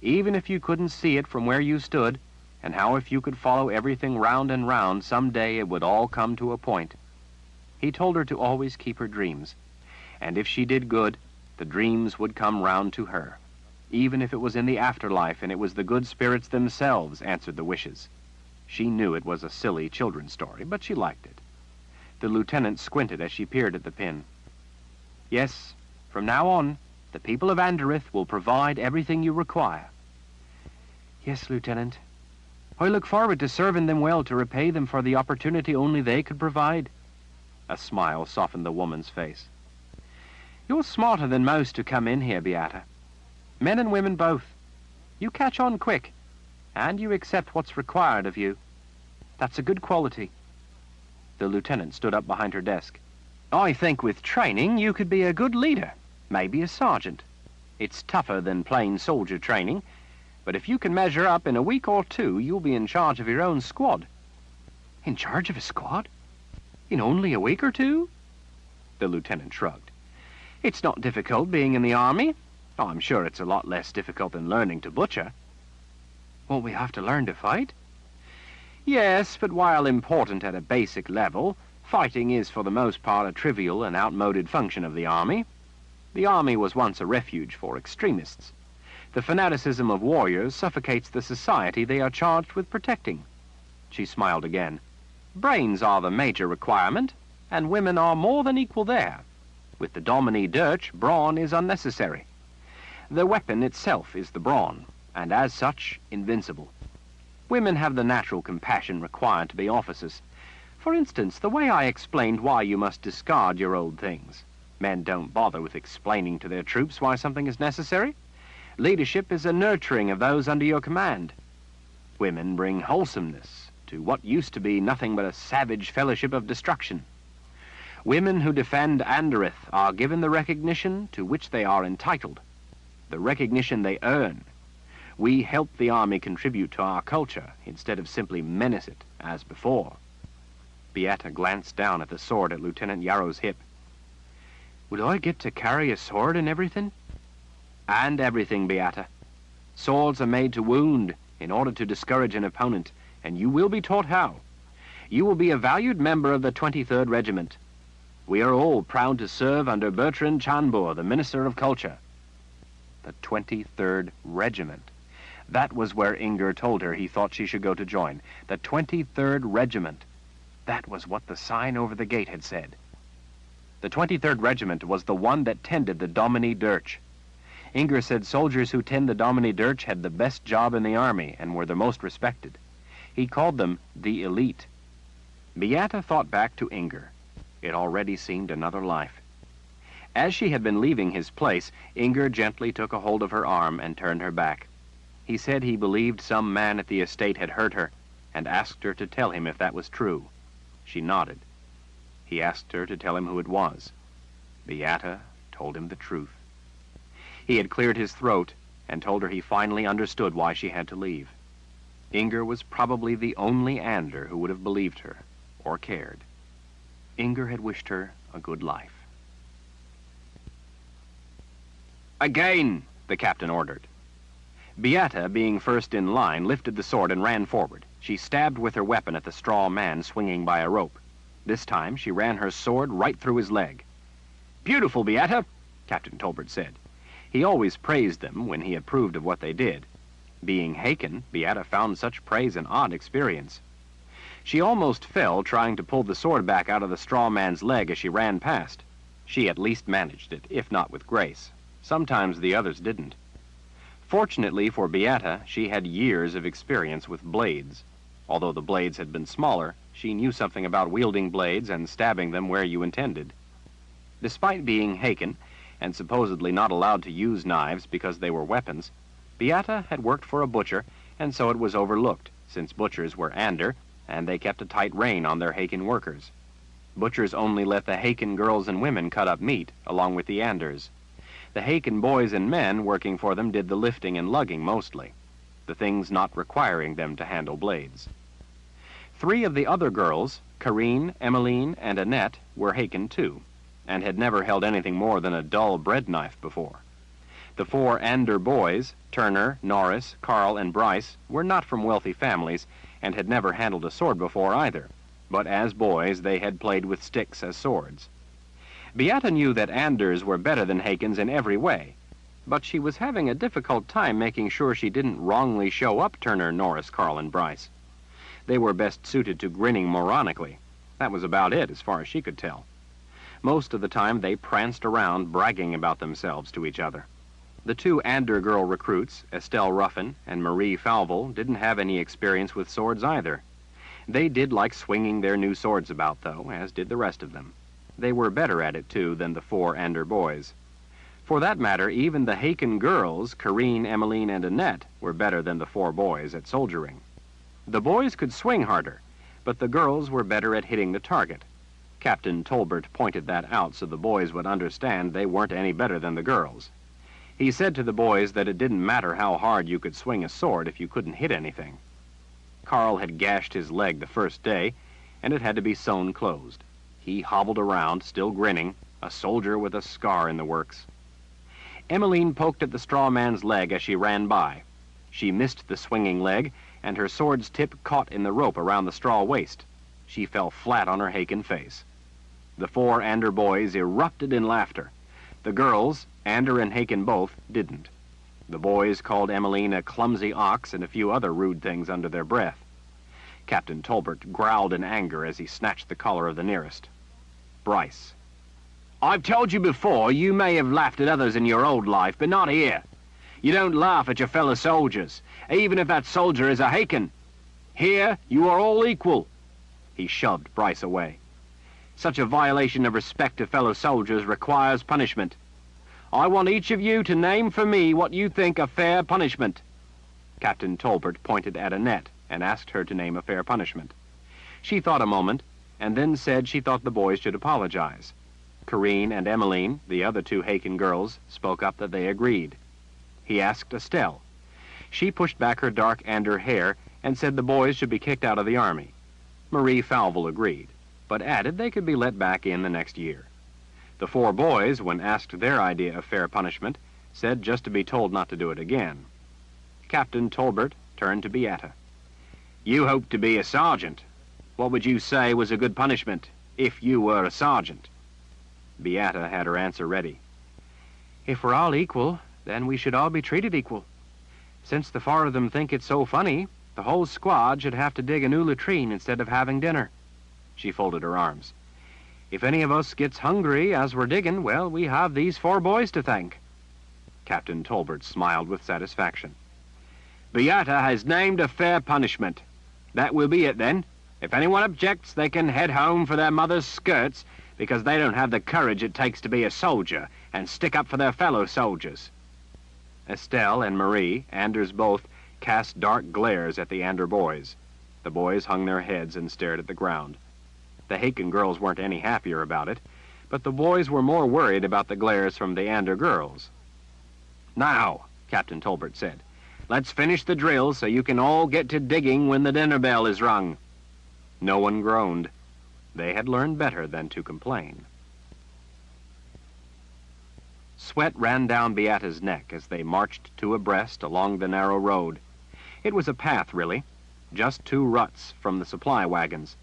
Even if you couldn't see it from where you stood, and how if you could follow everything round and round, someday it would all come to a point. He told her to always keep her dreams, and if she did good, the dreams would come round to her. Even if it was in the afterlife and it was the good spirits themselves answered the wishes. She knew it was a silly children's story, but she liked it. The lieutenant squinted as she peered at the pin. Yes, from now on, the people of Anderith will provide everything you require. Yes, Lieutenant. I look forward to serving them well to repay them for the opportunity only they could provide. A smile softened the woman's face. You're smarter than most who come in here, Beata. Men and women both. You catch on quick, and you accept what's required of you. That's a good quality. The lieutenant stood up behind her desk. I think with training you could be a good leader, maybe a sergeant. It's tougher than plain soldier training, but if you can measure up in a week or two, you'll be in charge of your own squad. In charge of a squad? In only a week or two? The lieutenant shrugged. It's not difficult being in the army. Oh, I'm sure it's a lot less difficult than learning to butcher. Won't we have to learn to fight? Yes, but while important at a basic level, fighting is for the most part a trivial and outmoded function of the army. The army was once a refuge for extremists. The fanaticism of warriors suffocates the society they are charged with protecting. She smiled again. Brains are the major requirement, and women are more than equal there. With the Domini Dirch, brawn is unnecessary. The weapon itself is the brawn, and as such, invincible. Women have the natural compassion required to be officers. For instance, the way I explained why you must discard your old things. Men don't bother with explaining to their troops why something is necessary. Leadership is a nurturing of those under your command. Women bring wholesomeness, to what used to be nothing but a savage fellowship of destruction. Women who defend Andereth are given the recognition to which they are entitled, the recognition they earn. We help the Army contribute to our culture instead of simply menace it as before. Beata glanced down at the sword at Lieutenant Yarrow's hip. Would I get to carry a sword and everything? And everything, Beata. Swords are made to wound in order to discourage an opponent, and you will be taught how. You will be a valued member of the 23rd Regiment. We are all proud to serve under Bertrand Chanbour, the Minister of Culture. The 23rd Regiment. That was where Inger told her he thought she should go to join. The 23rd Regiment. That was what the sign over the gate had said. The 23rd Regiment was the one that tended the Domine Dirch. Inger said soldiers who tend the Domine Dirch had the best job in the Army and were the most respected. He called them the elite. Beata thought back to Inger. It already seemed another life. As she had been leaving his place, Inger gently took a hold of her arm and turned her back. He said he believed some man at the estate had hurt her, and asked her to tell him if that was true. She nodded. He asked her to tell him who it was. Beata told him the truth. He had cleared his throat and told her he finally understood why she had to leave. Inger was probably the only Ander who would have believed her or cared. Inger had wished her a good life. Again, the captain ordered. Beata, being first in line, lifted the sword and ran forward. She stabbed with her weapon at the straw man swinging by a rope. This time she ran her sword right through his leg. Beautiful, Beata, Captain Tolbert said. He always praised them when he approved of what they did. Being Haken, Beata found such praise an odd experience. She almost fell trying to pull the sword back out of the straw man's leg as she ran past. She at least managed it, if not with grace. Sometimes the others didn't. Fortunately for Beata, she had years of experience with blades. Although the blades had been smaller, she knew something about wielding blades and stabbing them where you intended. Despite being Haken, and supposedly not allowed to use knives because they were weapons, Beata had worked for a butcher, and so it was overlooked, since butchers were Ander, and they kept a tight rein on their Haken workers. Butchers only let the Haken girls and women cut up meat, along with the Anders. The Haken boys and men working for them did the lifting and lugging mostly, the things not requiring them to handle blades. 3 of the other girls, Karine, Emmeline, and Annette, were Haken too, and had never held anything more than a dull bread knife before. The 4 Ander boys, Turner, Norris, Carl, and Bryce, were not from wealthy families and had never handled a sword before either, but as boys they had played with sticks as swords. Beata knew that Anders were better than Hakens in every way, but she was having a difficult time making sure she didn't wrongly show up Turner, Norris, Carl, and Bryce. They were best suited to grinning moronically. That was about it, as far as she could tell. Most of the time they pranced around bragging about themselves to each other. The 2 Ander girl recruits, Estelle Ruffin and Marie Falvel, didn't have any experience with swords either. They did like swinging their new swords about, though, as did the rest of them. They were better at it, too, than the 4 Ander boys. For that matter, even the Haken girls, Karine, Emmeline, and Annette, were better than the 4 boys at soldiering. The boys could swing harder, but the girls were better at hitting the target. Captain Tolbert pointed that out so the boys would understand they weren't any better than the girls. He said to the boys that it didn't matter how hard you could swing a sword if you couldn't hit anything. Carl had gashed his leg the first day, and it had to be sewn closed. He hobbled around, still grinning, a soldier with a scar in the works. Emmeline poked at the straw man's leg as she ran by. She missed the swinging leg, and her sword's tip caught in the rope around the straw waist. She fell flat on her Haken face. The 4 Ander boys erupted in laughter. The girls, Ander and Haken both, didn't. The boys called Emmeline a clumsy ox and a few other rude things under their breath. Captain Tolbert growled in anger as he snatched the collar of the nearest. Bryce. I've told you before, you may have laughed at others in your old life, but not here. You don't laugh at your fellow soldiers, even if that soldier is a Haken. Here, you are all equal. He shoved Bryce away. Such a violation of respect to fellow soldiers requires punishment. I want each of you to name for me what you think a fair punishment. Captain Tolbert pointed at Annette and asked her to name a fair punishment. She thought a moment, and then said she thought the boys should apologize. Corinne and Emmeline, the other two Haken girls, spoke up that they agreed. He asked Estelle. She pushed back her dark Ander hair and said the boys should be kicked out of the army. Marie Falvel agreed, but added they could be let back in the next year. The four boys, when asked their idea of fair punishment, said just to be told not to do it again. Captain Tolbert turned to Beata. "You hope to be a sergeant. What would you say was a good punishment if you were a sergeant?" Beata had her answer ready. "If we're all equal, then we should all be treated equal. Since the four of them think it's so funny, the whole squad should have to dig a new latrine instead of having dinner." She folded her arms. "If any of us gets hungry as we're digging, well, we have these four boys to thank." Captain Tolbert smiled with satisfaction. "Beata has named a fair punishment. That will be it, then. If anyone objects, they can head home for their mother's skirts, because they don't have the courage it takes to be a soldier and stick up for their fellow soldiers." Estelle and Marie, Anders both, cast dark glares at the Ander boys. The boys hung their heads and stared at the ground. The Haken girls weren't any happier about it, but the boys were more worried about the glares from the Ander girls. "Now," Captain Tolbert said, "let's finish the drill so you can all get to digging when the dinner bell is rung." No one groaned. They had learned better than to complain. Sweat ran down Beata's neck as they marched two abreast along the narrow road. It was a path, really, just two ruts from the supply wagons.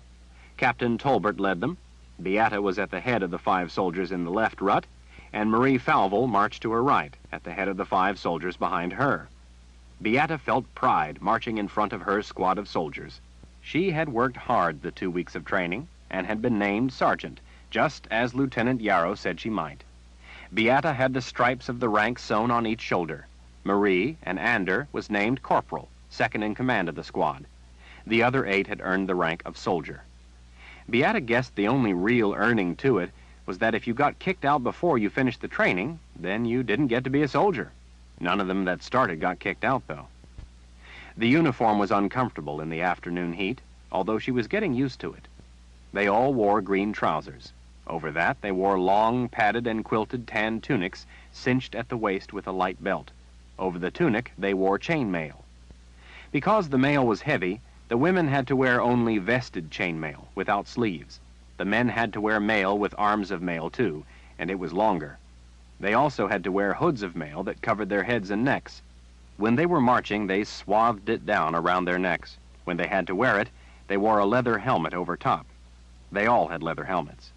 Captain Tolbert led them. Beata was at the head of the 5 soldiers in the left rut, and Marie Falvel marched to her right, at the head of the 5 soldiers behind her. Beata felt pride marching in front of her squad of soldiers. She had worked hard the 2 weeks of training, and had been named sergeant, just as Lieutenant Yarrow said she might. Beata had the stripes of the rank sewn on each shoulder. Marie, and Ander, was named corporal, second in command of the squad. The other 8 had earned the rank of soldier. Beata guessed the only real earning to it was that if you got kicked out before you finished the training, then you didn't get to be a soldier. None of them that started got kicked out, though. The uniform was uncomfortable in the afternoon heat, although she was getting used to it. They all wore green trousers. Over that, they wore long, padded and quilted tan tunics, cinched at the waist with a light belt. Over the tunic, they wore chainmail. Because the mail was heavy, the women had to wear only vested chainmail, without sleeves. The men had to wear mail with arms of mail, too, and it was longer. They also had to wear hoods of mail that covered their heads and necks. When they were marching, they swathed it down around their necks. When they had to wear it, they wore a leather helmet over top. They all had leather helmets.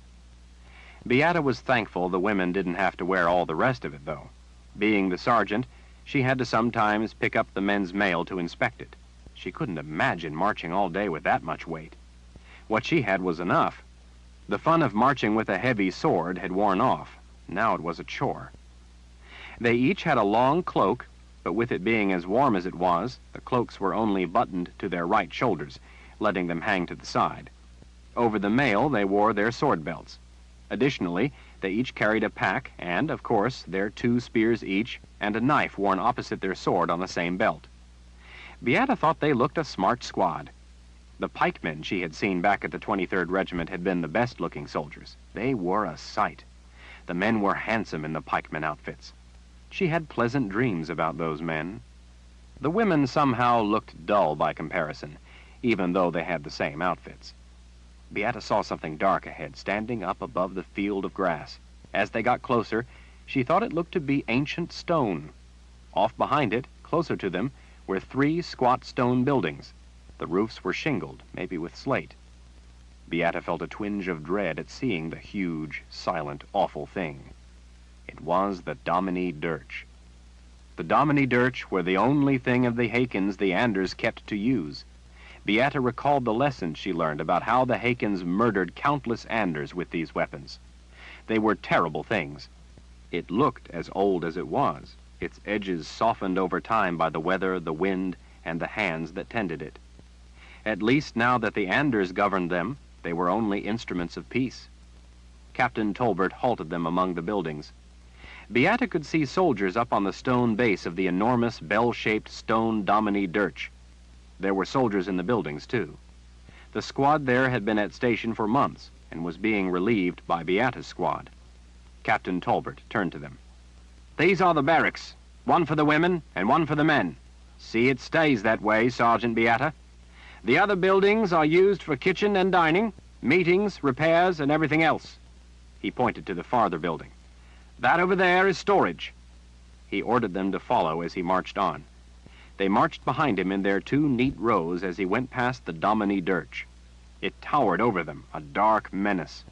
Beata was thankful the women didn't have to wear all the rest of it, though. Being the sergeant, she had to sometimes pick up the men's mail to inspect it. She couldn't imagine marching all day with that much weight. What she had was enough. The fun of marching with a heavy sword had worn off. Now it was a chore. They each had a long cloak, but with it being as warm as it was, the cloaks were only buttoned to their right shoulders, letting them hang to the side. Over the mail, they wore their sword belts. Additionally, they each carried a pack and, of course, their 2 spears each and a knife worn opposite their sword on the same belt. Beata thought they looked a smart squad. The pikemen she had seen back at the 23rd Regiment had been the best-looking soldiers. They were a sight. The men were handsome in the pikemen outfits. She had pleasant dreams about those men. The women somehow looked dull by comparison, even though they had the same outfits. Beata saw something dark ahead, standing up above the field of grass. As they got closer, she thought it looked to be ancient stone. Off behind it, closer to them, were 3 squat stone buildings. The roofs were shingled, maybe with slate. Beata felt a twinge of dread at seeing the huge, silent, awful thing. It was the Domini Dirch. The Domini Dirch were the only thing of the Hakens the Anders kept to use. Beata recalled the lessons she learned about how the Hakens murdered countless Anders with these weapons. They were terrible things. It looked as old as it was, its edges softened over time by the weather, the wind, and the hands that tended it. At least now that the Anders governed them, they were only instruments of peace. Captain Tolbert halted them among the buildings. Beata could see soldiers up on the stone base of the enormous bell-shaped stone Domini Dirch. There were soldiers in the buildings, too. The squad there had been at station for months and was being relieved by Beata's squad. Captain Tolbert turned to them. "These are the barracks, one for the women and one for the men. See it stays that way, Sergeant Beata. The other buildings are used for kitchen and dining, meetings, repairs, and everything else." He pointed to the farther building. "That over there is storage." He ordered them to follow as he marched on. They marched behind him in their 2 neat rows as he went past the Domine Dirch. It towered over them, a dark menace.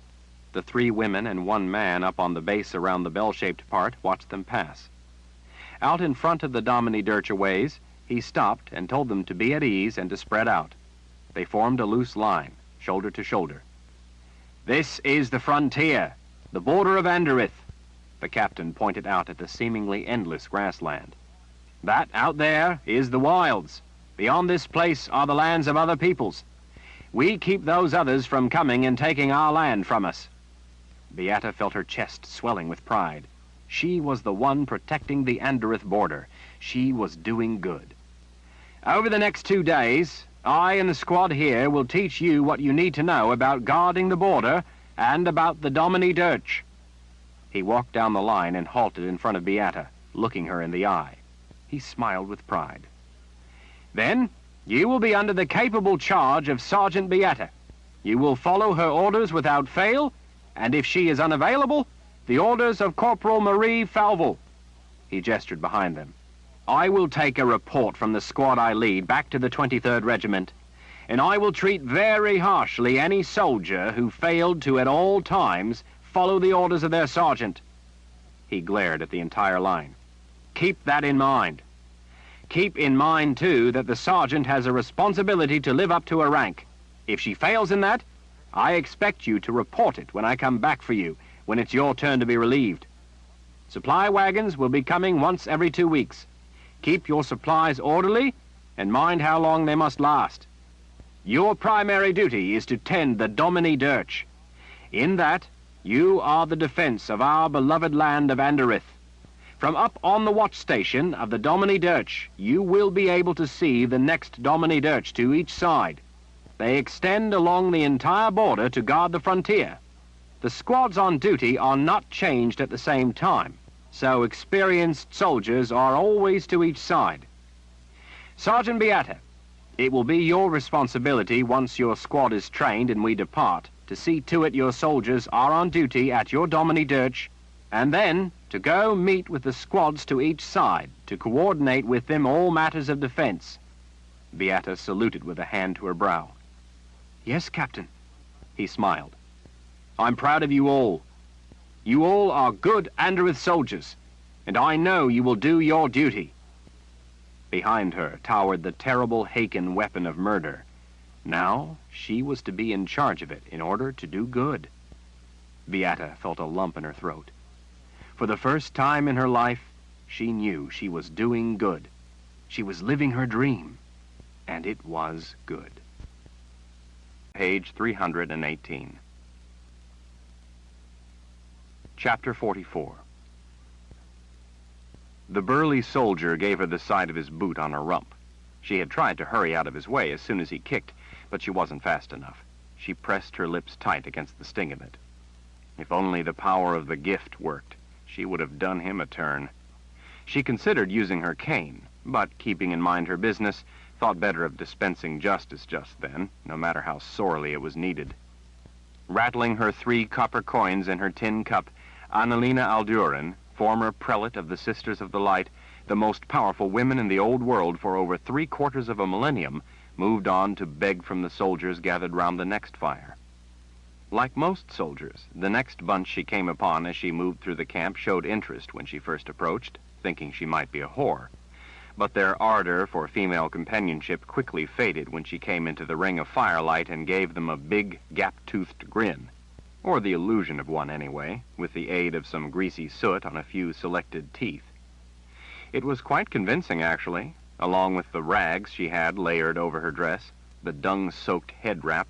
The 3 women and 1 man up on the base around the bell-shaped part watched them pass. Out in front of the Domine Dirch a ways, he stopped and told them to be at ease and to spread out. They formed a loose line, shoulder to shoulder. "This is the frontier, the border of Anderith." The captain pointed out at the seemingly endless grassland. "That out there is the wilds. Beyond this place are the lands of other peoples. We keep those others from coming and taking our land from us." Beata felt her chest swelling with pride. She was the one protecting the Anderith border. She was doing good. "Over the next 2 days, I and the squad here will teach you what you need to know about guarding the border and about the Domine Dirch." He walked down the line and halted in front of Beata, looking her in the eye. He smiled with pride. "Then you will be under the capable charge of Sergeant Beata. You will follow her orders without fail, and if she is unavailable, the orders of Corporal Marie Falval." He gestured behind them. "I will take a report from the squad I lead back to the 23rd Regiment, and I will treat very harshly any soldier who failed to at all times follow the orders of their sergeant." He glared at the entire line. "Keep that in mind. Keep in mind, too, that the sergeant has a responsibility to live up to her rank. If she fails in that, I expect you to report it when I come back for you, when it's your turn to be relieved. Supply wagons will be coming once every 2 weeks. Keep your supplies orderly, and mind how long they must last. Your primary duty is to tend the Domine Dirch. In that, you are the defense of our beloved land of Anderith. From up on the watch station of the Domine Dirch, you will be able to see the next Domine Dirch to each side. They extend along the entire border to guard the frontier. The squads on duty are not changed at the same time, so experienced soldiers are always to each side. Sergeant Beata, it will be your responsibility once your squad is trained and we depart to see to it your soldiers are on duty at your Domine Dirch, and then to go meet with the squads to each side to coordinate with them all matters of defense." Beata saluted with a hand to her brow. "Yes, Captain." He smiled. "I'm proud of you all. You all are good Anderith soldiers, and I know you will do your duty." Behind her towered the terrible Haken weapon of murder. Now she was to be in charge of it in order to do good. Beata felt a lump in her throat. For the first time in her life, she knew she was doing good. She was living her dream, and it was good. Page 318. Chapter 44. The burly soldier gave her the side of his boot on her rump. She had tried to hurry out of his way as soon as he kicked, but she wasn't fast enough. She pressed her lips tight against the sting of it. If only the power of the gift worked, she would have done him a turn. She considered using her cane, but keeping in mind her business, thought better of dispensing justice just then, no matter how sorely it was needed. Rattling her 3 copper coins in her tin cup, Annalena Aldurin, former prelate of the Sisters of the Light, the most powerful women in the old world for over 3/4 of a millennium, moved on to beg from the soldiers gathered round the next fire. Like most soldiers, the next bunch she came upon as she moved through the camp showed interest when she first approached, thinking she might be a whore. But their ardor for female companionship quickly faded when she came into the ring of firelight and gave them a big, gap-toothed grin. Or the illusion of one, anyway, with the aid of some greasy soot on a few selected teeth. It was quite convincing, actually, along with the rags she had layered over her dress, the dung-soaked head wrap,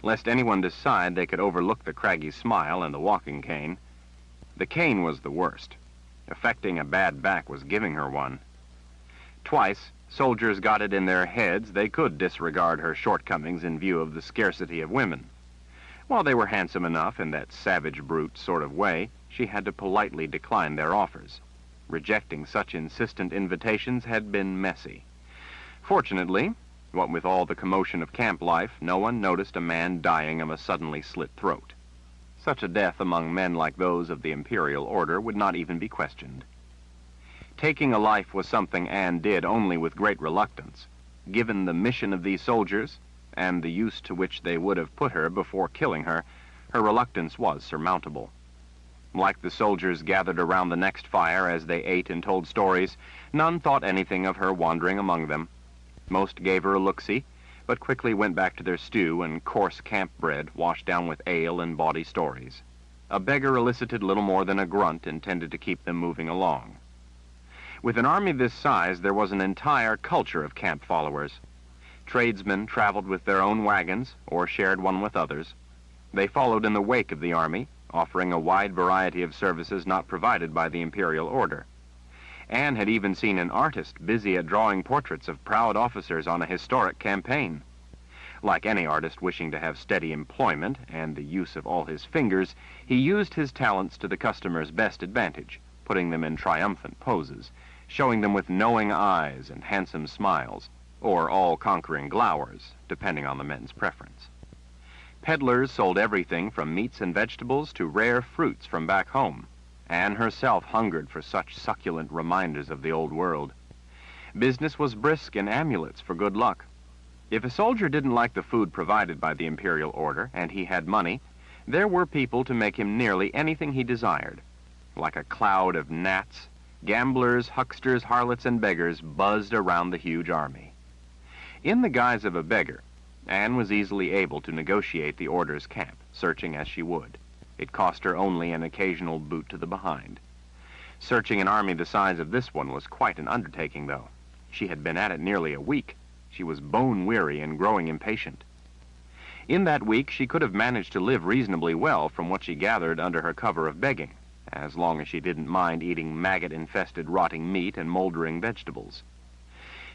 lest anyone decide they could overlook the craggy smile and the walking cane. The cane was the worst. Affecting a bad back was giving her one. Twice, Soldiers got it in their heads they could disregard her shortcomings in view of the scarcity of women. While they were handsome enough in that savage brute sort of way, she had to politely decline their offers. Rejecting such insistent invitations had been messy. Fortunately, what with all the commotion of camp life, no one noticed a man dying of a suddenly slit throat. Such a death among men like those of the Imperial Order would not even be questioned. Taking a life was something Anne did only with great reluctance. Given the mission of these soldiers, and the use to which they would have put her before killing her, her reluctance was surmountable. Like the soldiers gathered around the next fire as they ate and told stories, none thought anything of her wandering among them. Most gave her a look-see, but quickly went back to their stew and coarse camp bread washed down with ale and bawdy stories. A beggar elicited little more than a grunt intended to keep them moving along. With an army this size, there was an entire culture of camp followers. Tradesmen traveled with their own wagons or shared one with others. They followed in the wake of the army, offering a wide variety of services not provided by the Imperial Order. Anne had even seen an artist busy at drawing portraits of proud officers on a historic campaign. Like any artist wishing to have steady employment and the use of all his fingers, he used his talents to the customer's best advantage, putting them in triumphant poses, showing them with knowing eyes and handsome smiles, or all-conquering glowers, depending on the men's preference. Peddlers sold everything from meats and vegetables to rare fruits from back home. Anne herself hungered for such succulent reminders of the old world. Business was brisk in amulets for good luck. If a soldier didn't like the food provided by the Imperial Order, and he had money, there were people to make him nearly anything he desired. Like a cloud of gnats, gamblers, hucksters, harlots, and beggars buzzed around the huge army. In the guise of a beggar, Anne was easily able to negotiate the Order's camp, searching as she would. It cost her only an occasional boot to the behind. Searching an army the size of this one was quite an undertaking, though. She had been at it nearly a week. She was bone-weary and growing impatient. In that week, she could have managed to live reasonably well from what she gathered under her cover of begging, as long as she didn't mind eating maggot-infested rotting meat and moldering vegetables.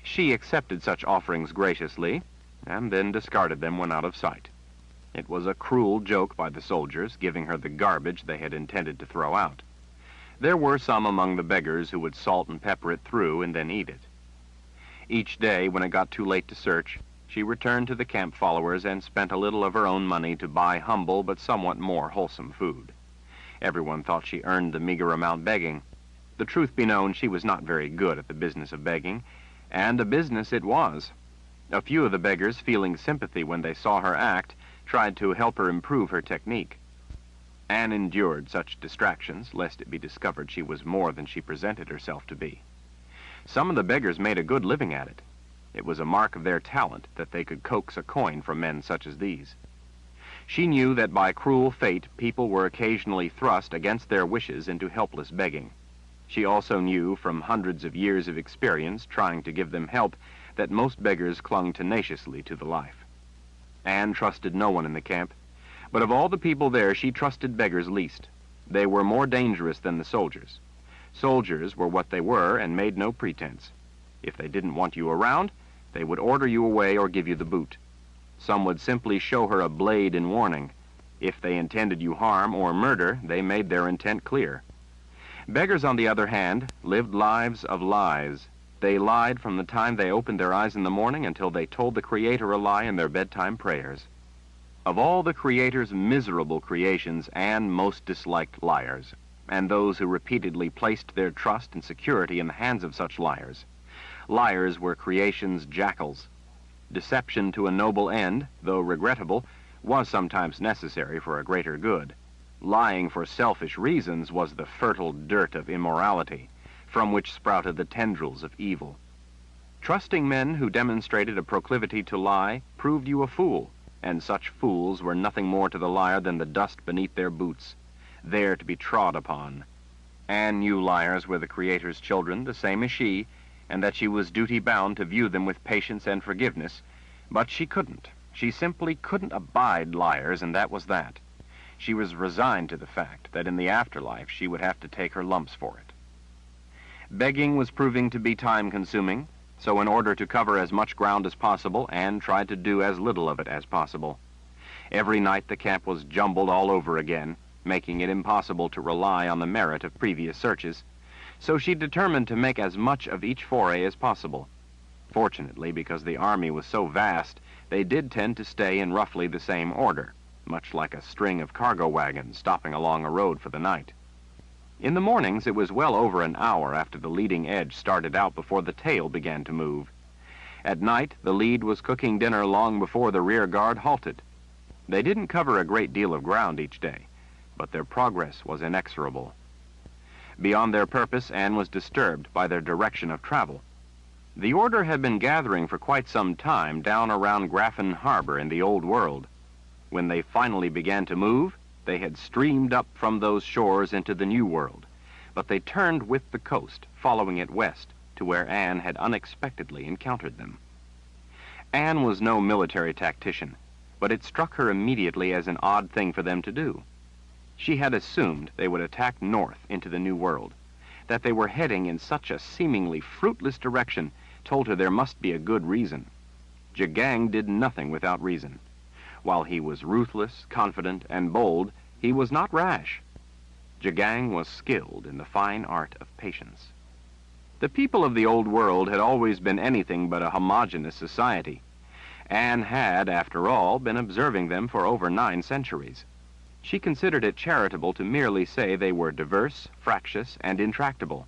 She accepted such offerings graciously, and then discarded them when out of sight. It was a cruel joke by the soldiers, giving her the garbage they had intended to throw out. There were some among the beggars who would salt and pepper it through and then eat it. Each day, when it got too late to search, she returned to the camp followers and spent a little of her own money to buy humble but somewhat more wholesome food. Everyone thought she earned the meager amount begging. The truth be known, she was not very good at the business of begging, and a business it was. A few of the beggars, feeling sympathy when they saw her act, tried to help her improve her technique. Anne endured such distractions, lest it be discovered she was more than she presented herself to be. Some of the beggars made a good living at it. It was a mark of their talent that they could coax a coin from men such as these. She knew that by cruel fate, people were occasionally thrust against their wishes into helpless begging. She also knew from hundreds of years of experience trying to give them help that most beggars clung tenaciously to the life. Anne trusted no one in the camp, but of all the people there, she trusted beggars least. They were more dangerous than the soldiers. Soldiers were what they were and made no pretense. If they didn't want you around, they would order you away or give you the boot. Some would simply show her a blade in warning. If they intended you harm or murder, they made their intent clear. Beggars, on the other hand, lived lives of lies. They lied from the time they opened their eyes in the morning until they told the Creator a lie in their bedtime prayers. Of all the Creator's miserable creations, Anne most disliked liars, and those who repeatedly placed their trust and security in the hands of such liars. Liars were creation's jackals. Deception to a noble end, though regrettable, was sometimes necessary for a greater good. Lying for selfish reasons was the fertile dirt of immorality, from which sprouted the tendrils of evil. Trusting men who demonstrated a proclivity to lie proved you a fool, and such fools were nothing more to the liar than the dust beneath their boots, there to be trod upon. Anne knew liars were the Creator's children, the same as she, and that she was duty-bound to view them with patience and forgiveness, but she couldn't. She simply couldn't abide liars, and that was that. She was resigned to the fact that in the afterlife she would have to take her lumps for it. Begging was proving to be time-consuming, So in order to cover as much ground as possible, Anne tried to do as little of it as possible. Every night the camp was jumbled all over again, making it impossible to rely on the merit of previous searches, so she determined to make as much of each foray as possible. Fortunately, because the army was so vast, they did tend to stay in roughly the same order, much like a string of cargo wagons stopping along a road for the night. In the mornings, it was well over an hour after the leading edge started out before the tail began to move. At night, the lead was cooking dinner long before the rear guard halted. They didn't cover a great deal of ground each day, but their progress was inexorable. Beyond their purpose, Anne was disturbed by their direction of travel. The order had been gathering for quite some time down around Graffin Harbor in the Old World. When they finally began to move, they had streamed up from those shores into the New World, but they turned with the coast, following it west to where Anne had unexpectedly encountered them. Anne was no military tactician, but it struck her immediately as an odd thing for them to do. She had assumed they would attack north into the New World. That they were heading in such a seemingly fruitless direction told her there must be a good reason. Jagang did nothing without reason. While he was ruthless, confident, and bold, he was not rash. Jagang was skilled in the fine art of patience. The people of the Old World had always been anything but a homogeneous society. Anne had, after all, been observing them for over 9 centuries. She considered it charitable to merely say they were diverse, fractious, and intractable.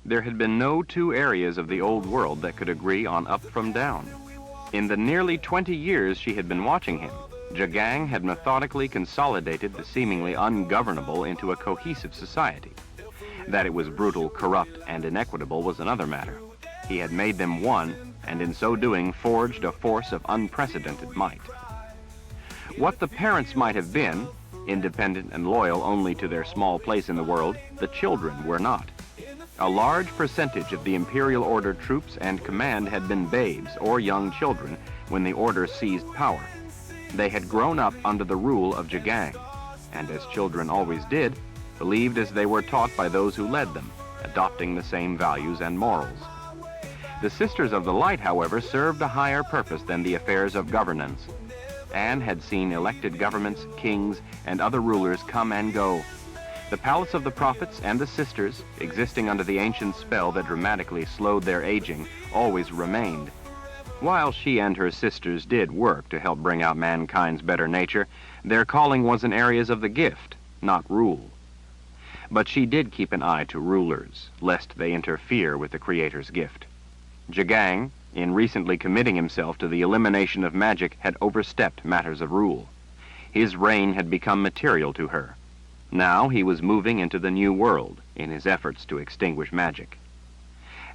There had been no 2 areas of the Old World that could agree on up from down. In the nearly 20 years she had been watching him, Jagang had methodically consolidated the seemingly ungovernable into a cohesive society. That it was brutal, corrupt, and inequitable was another matter. He had made them one, and in so doing forged a force of unprecedented might. What the parents might have been, independent and loyal only to their small place in the world, the children were not. A large percentage of the Imperial Order troops and command had been babes or young children when the Order seized power. They had grown up under the rule of Jagang, and as children always did, believed as they were taught by those who led them, adopting the same values and morals. The Sisters of the Light, however, served a higher purpose than the affairs of governance. Anne had seen elected governments, kings, and other rulers come and go. The Palace of the Prophets and the Sisters, existing under the ancient spell that dramatically slowed their aging, always remained. While she and her sisters did work to help bring out mankind's better nature, their calling was in areas of the gift, not rule. But she did keep an eye to rulers, lest they interfere with the Creator's gift. Jagang, in recently committing himself to the elimination of magic, had overstepped matters of rule. His reign had become material to her. Now he was moving into the New World in his efforts to extinguish magic.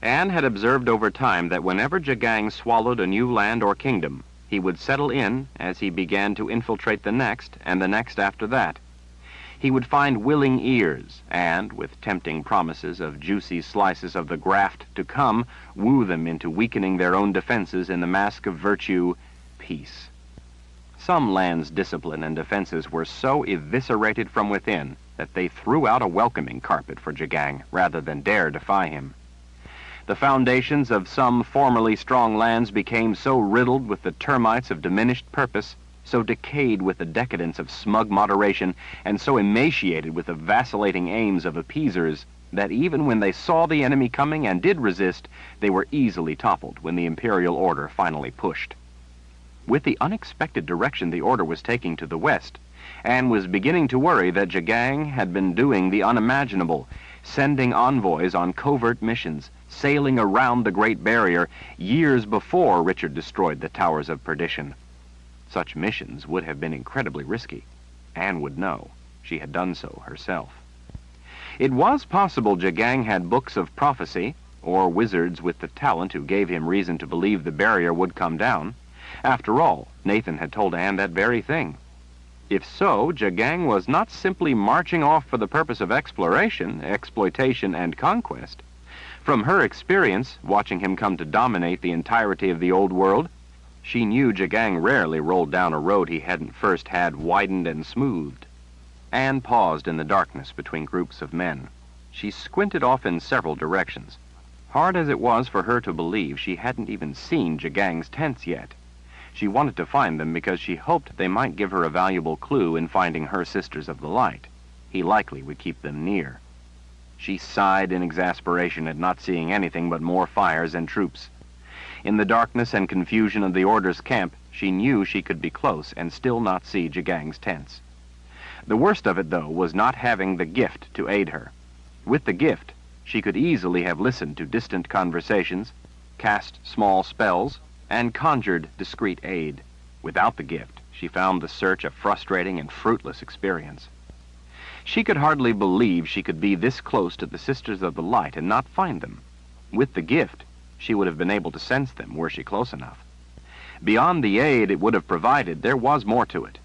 Anne had observed over time that whenever Jagang swallowed a new land or kingdom, he would settle in as he began to infiltrate the next and the next after that. He would find willing ears and, with tempting promises of juicy slices of the graft to come, woo them into weakening their own defenses in the mask of virtue, peace. Some lands' discipline and defenses were so eviscerated from within that they threw out a welcoming carpet for Jagang rather than dare defy him. The foundations of some formerly strong lands became so riddled with the termites of diminished purpose, so decayed with the decadence of smug moderation, and so emaciated with the vacillating aims of appeasers, that even when they saw the enemy coming and did resist, they were easily toppled when the Imperial Order finally pushed. With the unexpected direction the Order was taking to the west, Anne was beginning to worry that Jagang had been doing the unimaginable, sending envoys on covert missions, sailing around the Great Barrier years before Richard destroyed the Towers of Perdition. Such missions would have been incredibly risky. Anne would know. She had done so herself. It was possible Jagang had books of prophecy, or wizards with the talent who gave him reason to believe the barrier would come down. After all, Nathan had told Anne that very thing. If so, Jagang was not simply marching off for the purpose of exploration, exploitation, and conquest. From her experience, watching him come to dominate the entirety of the Old World, she knew Jagang rarely rolled down a road he hadn't first had widened and smoothed. Anne paused in the darkness between groups of men. She squinted off in several directions. Hard as it was for her to believe, she hadn't even seen Jagang's tents yet. She wanted to find them because she hoped they might give her a valuable clue in finding her Sisters of the Light. He likely would keep them near. She sighed in exasperation at not seeing anything but more fires and troops. In the darkness and confusion of the Order's camp, she knew she could be close and still not see Jagang's tents. The worst of it, though, was not having the gift to aid her. With the gift, she could easily have listened to distant conversations, cast small spells, and conjured discreet aid. Without the gift, she found the search a frustrating and fruitless experience. She could hardly believe she could be this close to the Sisters of the Light and not find them. With the gift, she would have been able to sense them were she close enough. Beyond the aid it would have provided, there was more to it.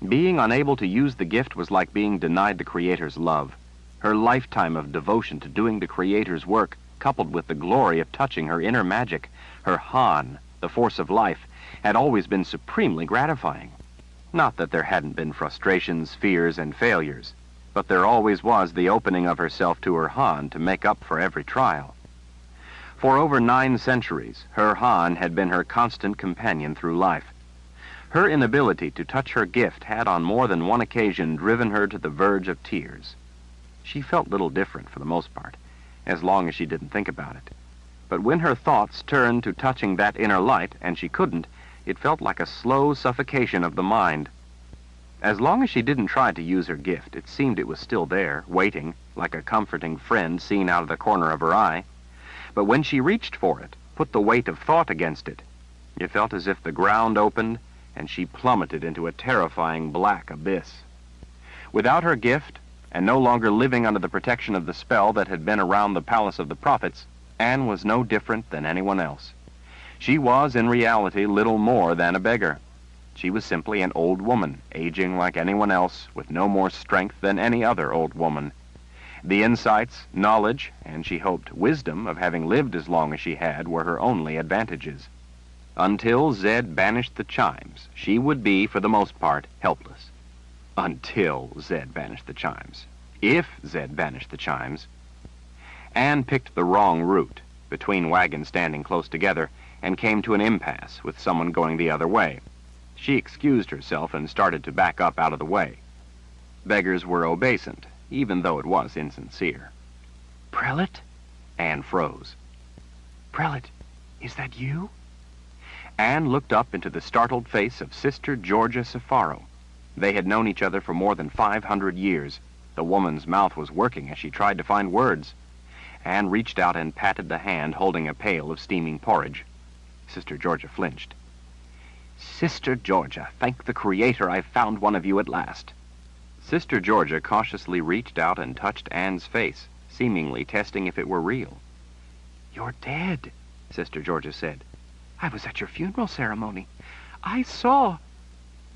Being unable to use the gift was like being denied the Creator's love. Her lifetime of devotion to doing the Creator's work, coupled with the glory of touching her inner magic, her Han, the force of life, had always been supremely gratifying. Not that there hadn't been frustrations, fears, and failures, but there always was the opening of herself to her Han to make up for every trial. For over 9 centuries, her Han had been her constant companion through life. Her inability to touch her gift had on more than one occasion driven her to the verge of tears. She felt little different for the most part, as long as she didn't think about it. But when her thoughts turned to touching that inner light, and she couldn't, it felt like a slow suffocation of the mind. As long as she didn't try to use her gift, it seemed it was still there, waiting, like a comforting friend seen out of the corner of her eye. But when she reached for it, put the weight of thought against it, it felt as if the ground opened and she plummeted into a terrifying black abyss. Without her gift, and no longer living under the protection of the spell that had been around the Palace of the Prophets, Anne was no different than anyone else. She was, in reality, little more than a beggar. She was simply an old woman, aging like anyone else, with no more strength than any other old woman. The insights, knowledge, and she hoped wisdom of having lived as long as she had were her only advantages. Until Zed banished the chimes, she would be, for the most part, helpless. Until Zed banished the chimes. If Zed banished the chimes. Anne picked the wrong route, between wagons standing close together, and came to an impasse with someone going the other way. She excused herself and started to back up out of the way. Beggars were obeisant, even though it was insincere. "Prelate?" Anne froze. "Prelate, is that you?" Anne looked up into the startled face of Sister Georgia Safaro. They had known each other for more than 500 years. The woman's mouth was working as she tried to find words. Anne reached out and patted the hand holding a pail of steaming porridge. Sister Georgia flinched. "Sister Georgia, thank the Creator I've found one of you at last." Sister Georgia cautiously reached out and touched Anne's face, seemingly testing if it were real. "You're dead," Sister Georgia said. "I was at your funeral ceremony. I saw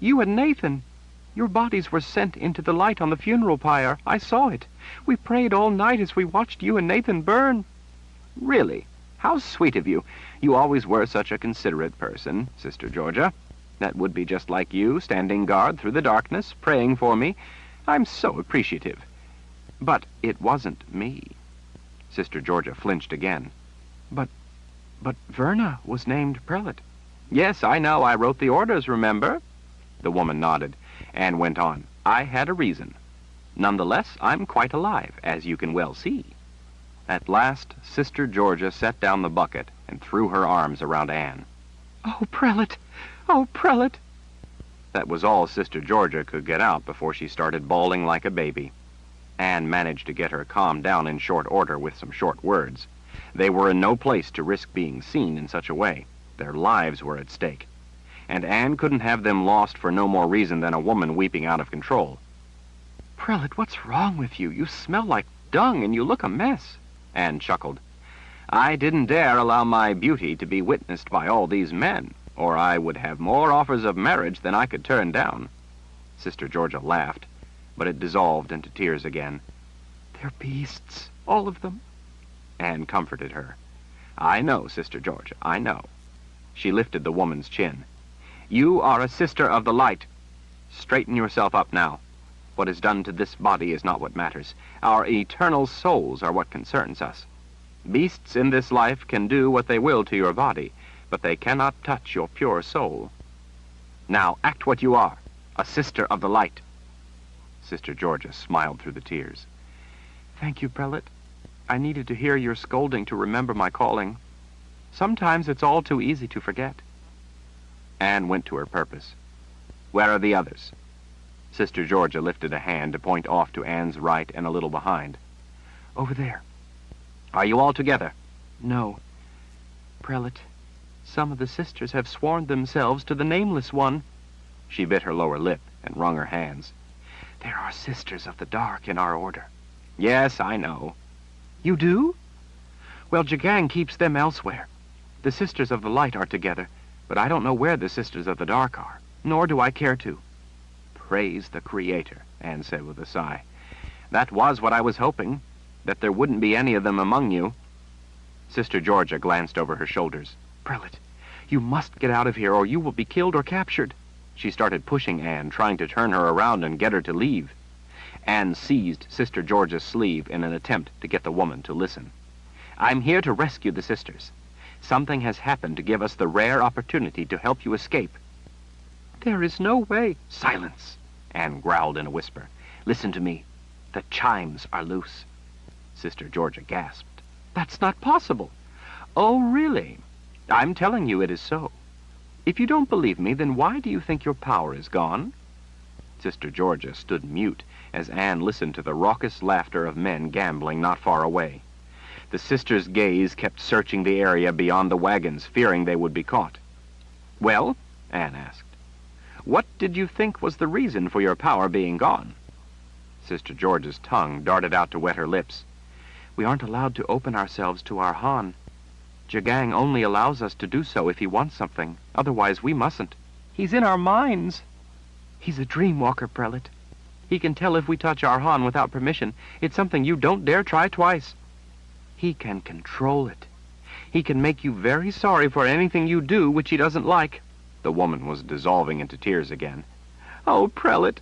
you and Nathan. Your bodies were sent into the light on the funeral pyre. I saw it. We prayed all night as we watched you and Nathan burn." "Really? How sweet of you. You always were such a considerate person, Sister Georgia. That would be just like you, standing guard through the darkness, praying for me. I'm so appreciative. But it wasn't me." Sister Georgia flinched again. But Verna was named prelate." "Yes, I know. I wrote the orders, remember?" The woman nodded, and went on. "I had a reason. Nonetheless, I'm quite alive, as you can well see." At last, Sister Georgia set down the bucket and threw her arms around Anne. "Oh, prelate! Oh, prelate!" That was all Sister Georgia could get out before she started bawling like a baby. Anne managed to get her calmed down in short order with some short words. They were in no place to risk being seen in such a way. Their lives were at stake. And Anne couldn't have them lost for no more reason than a woman weeping out of control. "Prelate, what's wrong with you? You smell like dung and you look a mess." Anne chuckled. "I didn't dare allow my beauty to be witnessed by all these men, or I would have more offers of marriage than I could turn down." Sister Georgia laughed, but it dissolved into tears again. "They're beasts, all of them." Anne comforted her. "I know, Sister Georgia, I know." She lifted the woman's chin. "You are a sister of the light. Straighten yourself up now. What is done to this body is not what matters. Our eternal souls are what concerns us." Beasts in this life can do what they will to your body, but they cannot touch your pure soul. Now act what you are, a sister of the light." Sister Georgia smiled through the tears. "Thank you, Prelate. I needed to hear your scolding to remember my calling. Sometimes it's all too easy to forget." Anne went to her purpose. "Where are the others?" Sister Georgia lifted a hand to point off to Anne's right and a little behind. "Over there." "Are you all together?" "No. Prelate, some of the sisters have sworn themselves to the Nameless One." She bit her lower lip and wrung her hands. "There are sisters of the dark in our order." "Yes, I know." "You do?" "Well, Jagang keeps them elsewhere. The sisters of the light are together, but I don't know where the sisters of the dark are, nor do I care to." "Praise the Creator," Anne said with a sigh. "That was what I was hoping, that there wouldn't be any of them among you." Sister Georgia glanced over her shoulders. "Prelate, you must get out of here or you will be killed or captured." She started pushing Anne, trying to turn her around and get her to leave. Anne seized Sister Georgia's sleeve in an attempt to get the woman to listen. "I'm here to rescue the sisters. Something has happened to give us the rare opportunity to help you escape." "There is no way." "Silence!" Anne growled in a whisper. "Listen to me. The chimes are loose." Sister Georgia gasped. "That's not possible." "Oh, really? I'm telling you it is so. If you don't believe me, then why do you think your power is gone?" Sister Georgia stood mute as Anne listened to the raucous laughter of men gambling not far away. The sisters' gaze kept searching the area beyond the wagons, fearing they would be caught. "Well," Anne asked, "what did you think was the reason for your power being gone?" Sister George's tongue darted out to wet her lips. "We aren't allowed to open ourselves to our Han. Jagang only allows us to do so if he wants something. Otherwise, we mustn't. He's in our minds. He's a dream walker, Prelate. He can tell if we touch our Han without permission. It's something you don't dare try twice. He can control it. He can make you very sorry for anything you do which he doesn't like." The woman was dissolving into tears again. "Oh, Prelate."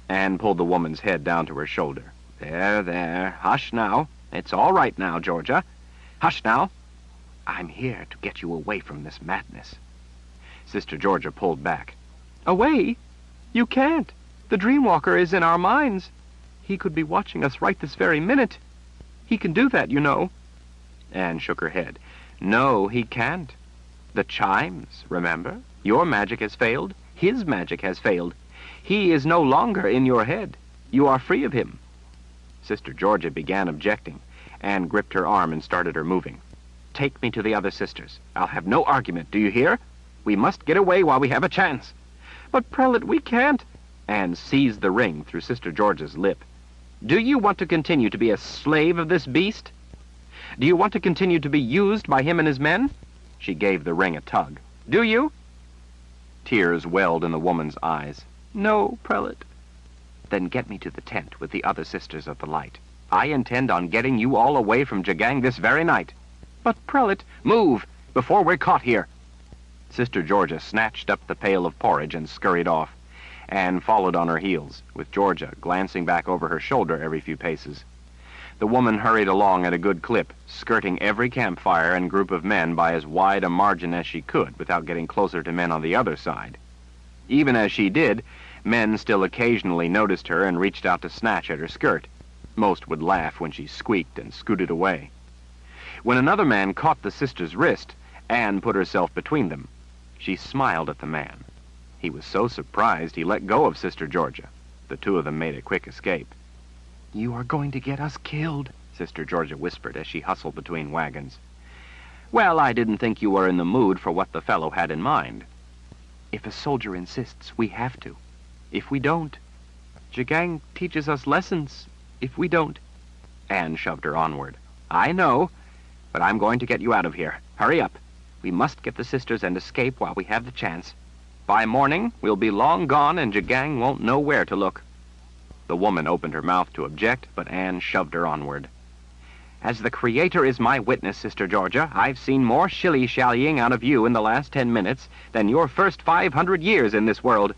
Anne pulled the woman's head down to her shoulder. "There, there. Hush now. It's all right now, Georgia. Hush now. I'm here to get you away from this madness." Sister Georgia pulled back. "Away? You can't. The Dreamwalker is in our minds. He could be watching us right this very minute. He can do that, you know." Anne shook her head. "No, he can't. The chimes, remember? Your magic has failed. His magic has failed. He is no longer in your head. You are free of him." Sister Georgia began objecting. Anne gripped her arm and started her moving. "Take me to the other sisters. I'll have no argument, do you hear? We must get away while we have a chance." "But, Prelate, we can't." Anne seized the ring through Sister Georgia's lip. "Do you want to continue to be a slave of this beast? Do you want to continue to be used by him and his men?" She gave the ring a tug. "Do you?" Tears welled in the woman's eyes. "No, Prelate." "Then get me to the tent with the other sisters of the light. I intend on getting you all away from Jagang this very night." "But, Prelate—" "Move, before we're caught here." Sister Georgia snatched up the pail of porridge and scurried off. Anne followed on her heels, with Georgia glancing back over her shoulder every few paces. The woman hurried along at a good clip, skirting every campfire and group of men by as wide a margin as she could without getting closer to men on the other side. Even as she did, men still occasionally noticed her and reached out to snatch at her skirt. Most would laugh when she squeaked and scooted away. When another man caught the sister's wrist, Anne put herself between them. She smiled at the man. He was so surprised he let go of Sister Georgia. The two of them made a quick escape. "You are going to get us killed," Sister Georgia whispered as she hustled between wagons. "Well, I didn't think you were in the mood for what the fellow had in mind." "If a soldier insists, we have to. If we don't, Jagang teaches us lessons. If we don't..." Anne shoved her onward. "I know, but I'm going to get you out of here. Hurry up. We must get the sisters and escape while we have the chance. By morning, we'll be long gone and Jagang won't know where to look." The woman opened her mouth to object, but Anne shoved her onward. "As the Creator is my witness, Sister Georgia, I've seen more shilly-shallying out of you in the last 10 minutes than your first 500 years in this world.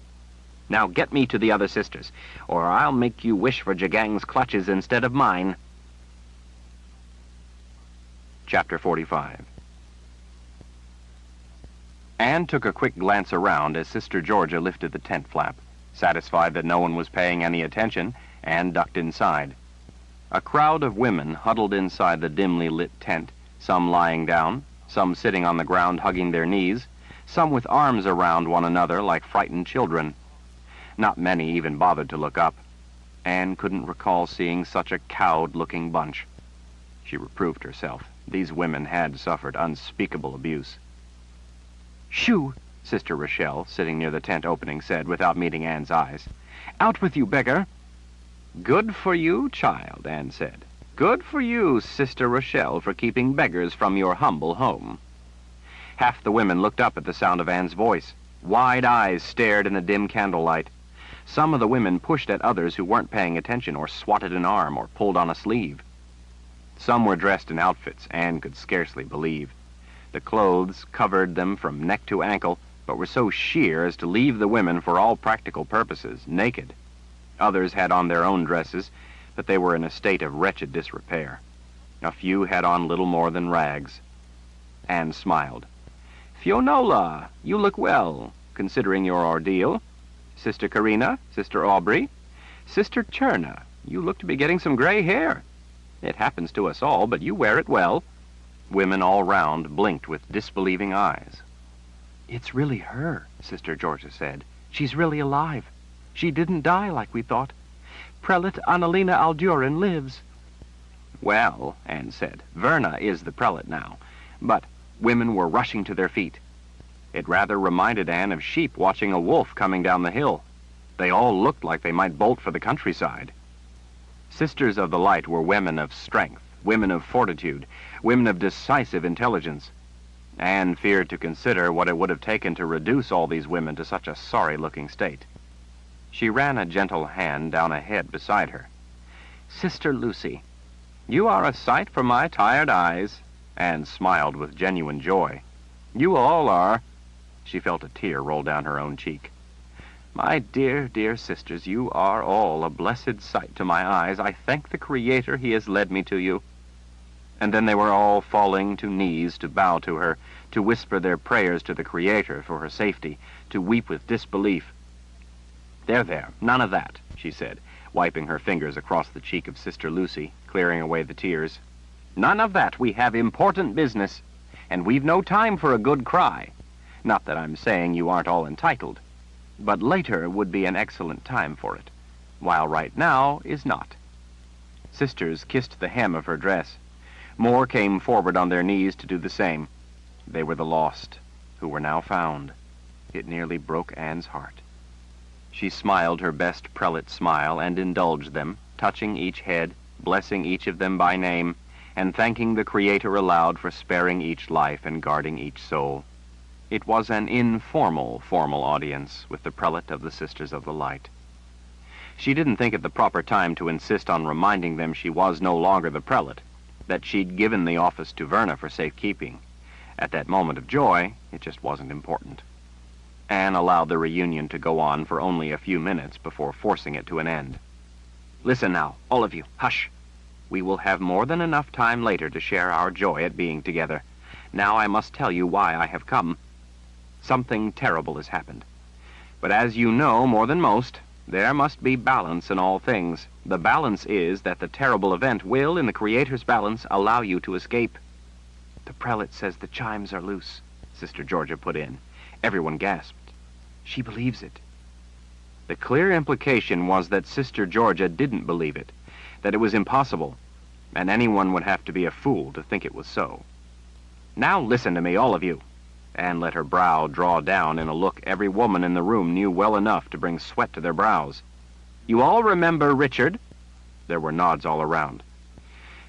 Now get me to the other sisters, or I'll make you wish for Jagang's clutches instead of mine." Chapter 45. Anne took a quick glance around as Sister Georgia lifted the tent flap. Satisfied that no one was paying any attention, Anne ducked inside. A crowd of women huddled inside the dimly lit tent, some lying down, some sitting on the ground hugging their knees, some with arms around one another like frightened children. Not many even bothered to look up. Anne couldn't recall seeing such a cowed-looking bunch. She reproved herself. These women had suffered unspeakable abuse. "Shoo!" Sister Rochelle, sitting near the tent opening, said without meeting Anne's eyes. "Out with you, beggar!" "Good for you, child," Anne said. "Good for you, Sister Rochelle, for keeping beggars from your humble home." Half the women looked up at the sound of Anne's voice. Wide eyes stared in the dim candlelight. Some of the women pushed at others who weren't paying attention, or swatted an arm, or pulled on a sleeve. Some were dressed in outfits Anne could scarcely believe. The clothes covered them from neck to ankle, but were so sheer as to leave the women, for all practical purposes, naked. Others had on their own dresses, but they were in a state of wretched disrepair. A few had on little more than rags. Anne smiled. "Fionola, you look well, considering your ordeal. Sister Karina, Sister Aubrey, Sister Cherna, you look to be getting some gray hair. It happens to us all, but you wear it well." Women all round blinked with disbelieving eyes. "It's really her," Sister Georgia said. "She's really alive. She didn't die like we thought. Prelate Annalena Aldurin lives." "Well," Anne said, "Verna is the prelate now." But women were rushing to their feet. It rather reminded Anne of sheep watching a wolf coming down the hill. They all looked like they might bolt for the countryside. Sisters of the Light were women of strength, women of fortitude, women of decisive intelligence. Anne feared to consider what it would have taken to reduce all these women to such a sorry-looking state. She ran a gentle hand down a head beside her. "Sister Lucy, you are a sight for my tired eyes." Anne smiled with genuine joy. "You all are." She felt a tear roll down her own cheek. "My dear, dear sisters, you are all a blessed sight to my eyes. I thank the Creator he has led me to you." And then they were all falling to knees to bow to her, to whisper their prayers to the Creator for her safety, to weep with disbelief. There, none of that," she said, wiping her fingers across the cheek of Sister Lucy, clearing away the tears. "None of that. We have important business, and we've no time for a good cry. Not that I'm saying you aren't all entitled, but later would be an excellent time for it, while right now is not." Sisters kissed the hem of her dress. More came forward on their knees to do the same. They were the lost, who were now found. It nearly broke Anne's heart. She smiled her best prelate smile and indulged them, touching each head, blessing each of them by name, and thanking the Creator aloud for sparing each life and guarding each soul. It was an informal, formal audience with the prelate of the Sisters of the Light. She didn't think it the proper time to insist on reminding them she was no longer the prelate, that she'd given the office to Verna for safekeeping. At that moment of joy, it just wasn't important. Anne allowed the reunion to go on for only a few minutes before forcing it to an end. "Listen now, all of you, hush. We will have more than enough time later to share our joy at being together. Now I must tell you why I have come. Something terrible has happened. But as you know more than most, there must be balance in all things. The balance is that the terrible event will, in the Creator's balance, allow you to escape." "The prelate says the chimes are loose," Sister Georgia put in. Everyone gasped. "She believes it." The clear implication was that Sister Georgia didn't believe it, that it was impossible, and anyone would have to be a fool to think it was so. "Now listen to me, all of you." Anne let her brow draw down in a look every woman in the room knew well enough to bring sweat to their brows. "You all remember Richard?" There were nods all around.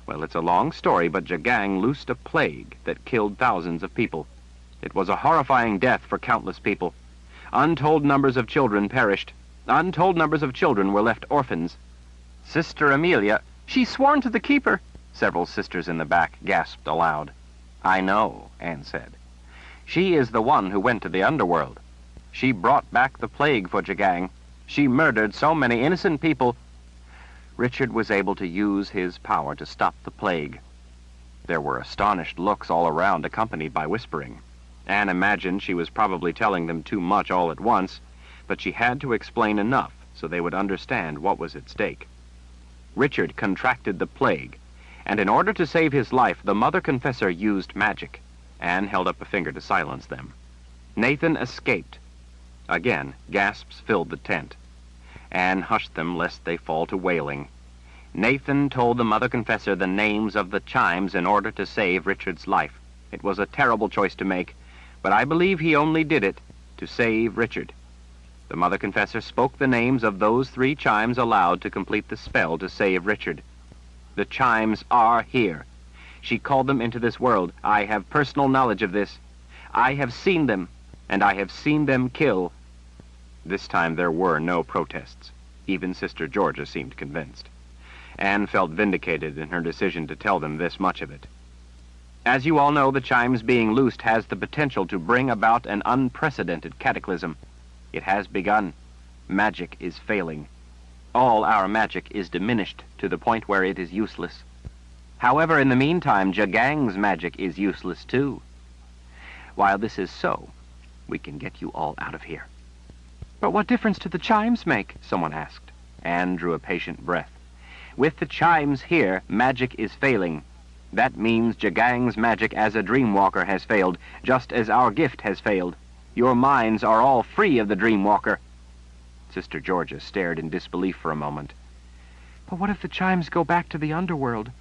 "Well, it's a long story, but Jagang loosed a plague that killed thousands of people. It was a horrifying death for countless people. Untold numbers of children perished. Untold numbers of children were left orphans. Sister Amelia, she's sworn to the keeper," several sisters in the back gasped aloud. "I know," Anne said. "She is the one who went to the underworld. She brought back the plague for Jagang. She murdered so many innocent people. Richard was able to use his power to stop the plague. There were astonished looks all around, accompanied by whispering. Anne imagined she was probably telling them too much all at once, but she had to explain enough so they would understand what was at stake. Richard contracted the plague, and in order to save his life, the mother confessor used magic. Anne held up a finger to silence them. Nathan escaped. Again, gasps filled the tent. Anne hushed them lest they fall to wailing. Nathan told the mother confessor the names of the chimes in order to save Richard's life. It was a terrible choice to make, but I believe he only did it to save Richard. The mother confessor spoke the names of those 3 chimes aloud to complete the spell to save Richard. The chimes are here. She called them into this world. I have personal knowledge of this. I have seen them, and I have seen them kill. This time there were no protests. Even Sister Georgia seemed convinced. Anne felt vindicated in her decision to tell them this much of it. As you all know, the chimes being loosed has the potential to bring about an unprecedented cataclysm. It has begun. Magic is failing. All our magic is diminished to the point where it is useless. However, in the meantime, Jagang's magic is useless too. While this is so, we can get you all out of here. But what difference do the chimes make? Someone asked. Anne drew a patient breath. With the chimes here, magic is failing. That means Jagang's magic as a dreamwalker has failed, just as our gift has failed. Your minds are all free of the dreamwalker. Sister Georgia stared in disbelief for a moment. But what if the chimes go back to the underworld?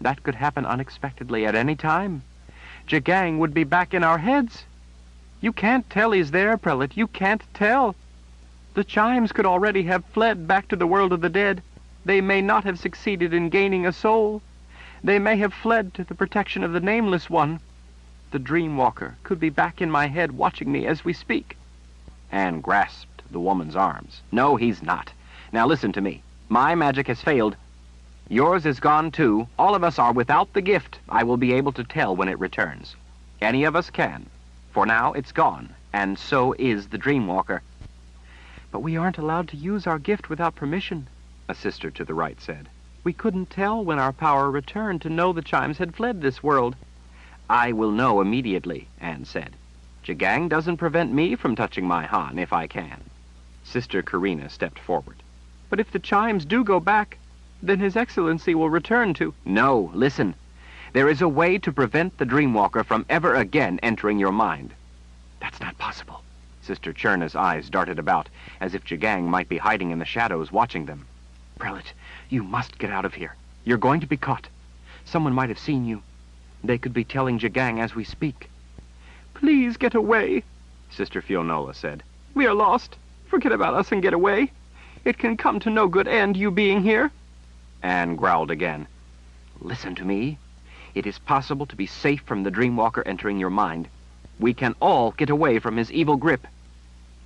That could happen unexpectedly at any time. Jagang would be back in our heads. You can't tell he's there, Prelate. You can't tell. The chimes could already have fled back to the world of the dead. They may not have succeeded in gaining a soul. They may have fled to the protection of the Nameless One. The Dreamwalker could be back in my head watching me as we speak. Anne grasped the woman's arms. No, he's not. Now listen to me. My magic has failed. Yours is gone too. All of us are without the gift. I will be able to tell when it returns. Any of us can. For now, it's gone, and so is the Dreamwalker. But we aren't allowed to use our gift without permission, a sister to the right said. We couldn't tell when our power returned to know the chimes had fled this world. I will know immediately, Anne said. Jagang doesn't prevent me from touching my Han if I can. Sister Karina stepped forward. But if the chimes do go back, then His Excellency will return to... No, listen. There is a way to prevent the Dreamwalker from ever again entering your mind. That's not possible. Sister Cherna's eyes darted about, as if Jagang might be hiding in the shadows watching them. Prelate, you must get out of here. You're going to be caught. Someone might have seen you. They could be telling Jagang as we speak. Please get away, Sister Fionola said. We are lost. Forget about us and get away. It can come to no good end, you being here. Anne growled again. Listen to me. It is possible to be safe from the Dreamwalker entering your mind. We can all get away from his evil grip.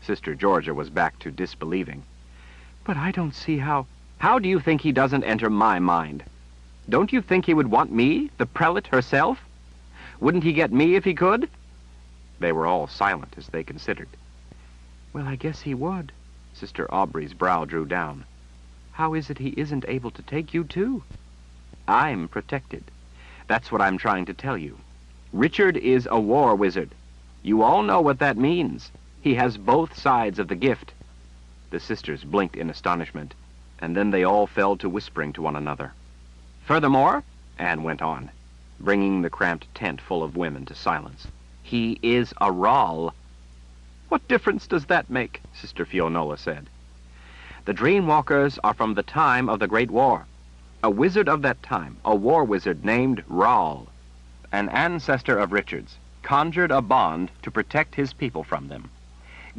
Sister Georgia was back to disbelieving. But I don't see how... How do you think he doesn't enter my mind? Don't you think he would want me, the prelate herself? Wouldn't he get me if he could? They were all silent as they considered. Well, I guess he would. Sister Aubrey's brow drew down. How is it he isn't able to take you too? I'm protected. That's what I'm trying to tell you. Richard is a war wizard. You all know what that means. He has both sides of the gift. The sisters blinked in astonishment, and then they all fell to whispering to one another. Furthermore, Anne went on, bringing the cramped tent full of women to silence, he is a Rahl. What difference does that make? Sister Fionola said. The Dreamwalkers are from the time of the Great War. A wizard of that time, a war wizard named Rahl, an ancestor of Richard's, conjured a bond to protect his people from them.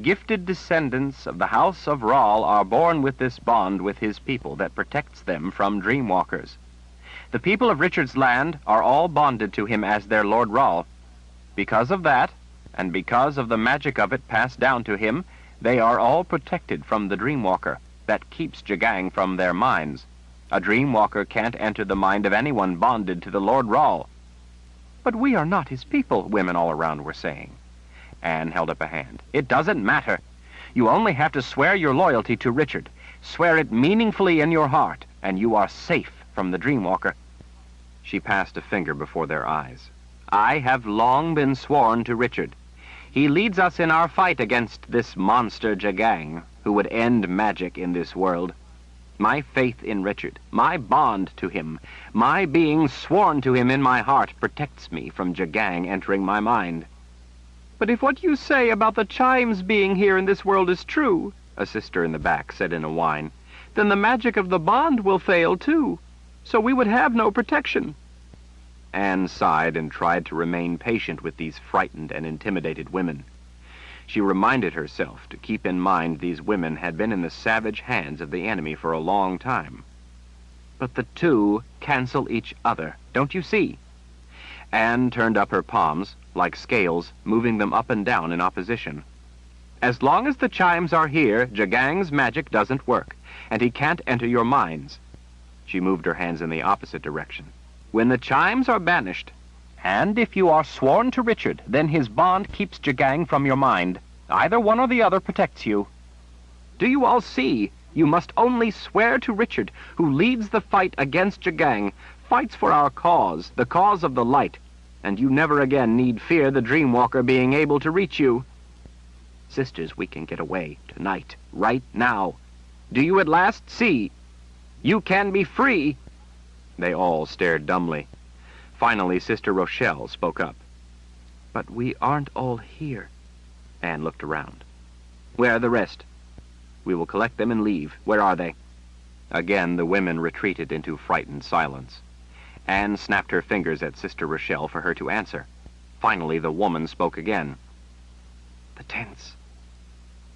Gifted descendants of the House of Rahl are born with this bond with his people that protects them from Dreamwalkers. The people of Richard's land are all bonded to him as their Lord Rahl. Because of that, and because of the magic of it passed down to him, they are all protected from the Dreamwalker that keeps Jagang from their minds. A Dreamwalker can't enter the mind of anyone bonded to the Lord Rahl. But we are not his people, women all around were saying. Anne held up a hand. It doesn't matter. You only have to swear your loyalty to Richard. Swear it meaningfully in your heart, and you are safe from the Dreamwalker. She passed a finger before their eyes. "I have long been sworn to Richard. He leads us in our fight against this monster Jagang, who would end magic in this world. My faith in Richard, my bond to him, my being sworn to him in my heart protects me from Jagang entering my mind." "But if what you say about the chimes being here in this world is true," a sister in the back said in a whine, "then the magic of the bond will fail too. So we would have no protection." Anne sighed and tried to remain patient with these frightened and intimidated women. She reminded herself to keep in mind these women had been in the savage hands of the enemy for a long time. But the two cancel each other, don't you see? Anne turned up her palms, like scales, moving them up and down in opposition. "As long as the chimes are here, Jagang's magic doesn't work, and he can't enter your minds." She moved her hands in the opposite direction. "When the chimes are banished, and if you are sworn to Richard, then his bond keeps Jagang from your mind. Either one or the other protects you. Do you all see? You must only swear to Richard, who leads the fight against Jagang, fights for our cause, the cause of the light, and you never again need fear the Dreamwalker being able to reach you. Sisters, we can get away tonight, right now. Do you at last see? You can be free." They all stared dumbly. Finally, Sister Rochelle spoke up. "But we aren't all here." Anne looked around. "Where are the rest?" "We will collect them and leave. Where are they?" Again, the women retreated into frightened silence. Anne snapped her fingers at Sister Rochelle for her to answer. Finally, the woman spoke again. "The tents."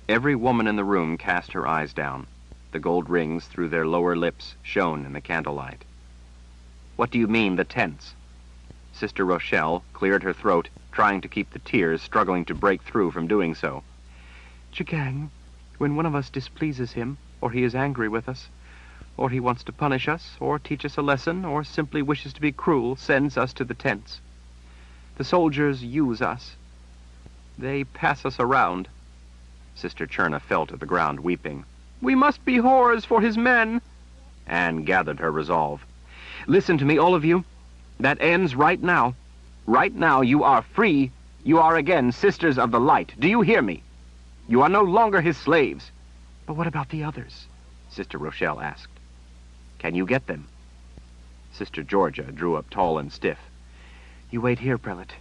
Every woman in the room cast her eyes down. The gold rings through their lower lips shone in the candlelight. "What do you mean, the tents?" Sister Rochelle cleared her throat, trying to keep the tears struggling to break through from doing so. "Jagang, when one of us displeases him, or he is angry with us, or he wants to punish us, or teach us a lesson, or simply wishes to be cruel, sends us to the tents. The soldiers use us. They pass us around." Sister Cherna fell to the ground, weeping. "We must be whores for his men." Anne gathered her resolve. "Listen to me, all of you. That ends right now. Right now you are free. You are again sisters of the light. Do you hear me? You are no longer his slaves." "But what about the others?" Sister Rochelle asked. "Can you get them?" Sister Georgia drew up tall and stiff. "You wait here, Prelate.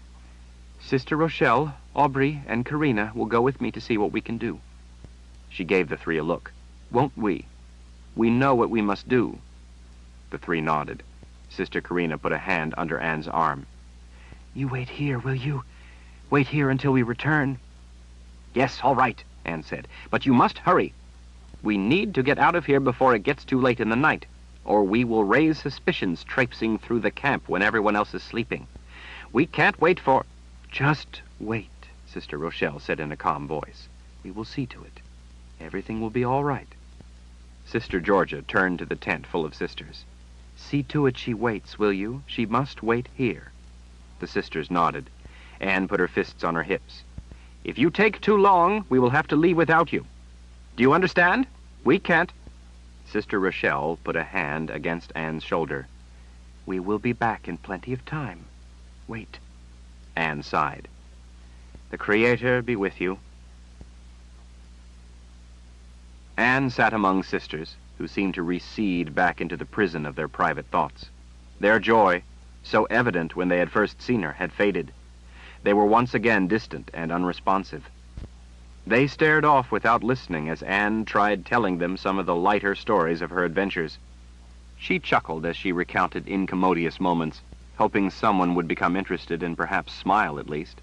Sister Rochelle, Aubrey, and Karina will go with me to see what we can do." She gave the three a look. "Won't we? We know what we must do." The three nodded. Sister Karina put a hand under Anne's arm. "You wait here, will you? Wait here until we return." "Yes, all right," Anne said. "But you must hurry. We need to get out of here before it gets too late in the night, or we will raise suspicions traipsing through the camp when everyone else is sleeping. We can't wait for—" "Just wait," Sister Rochelle said in a calm voice. "We will see to it. Everything will be all right." Sister Georgia turned to the tent full of sisters. "See to it she waits, will you? She must wait here." The sisters nodded. Anne put her fists on her hips. "If you take too long, we will have to leave without you. Do you understand? We can't—" Sister Rochelle put a hand against Anne's shoulder. "We will be back in plenty of time. Wait." Anne sighed. "The Creator be with you." Anne sat among sisters, who seemed to recede back into the prison of their private thoughts. Their joy, so evident when they had first seen her, had faded. They were once again distant and unresponsive. They stared off without listening as Anne tried telling them some of the lighter stories of her adventures. She chuckled as she recounted incommodious moments, hoping someone would become interested and perhaps smile at least.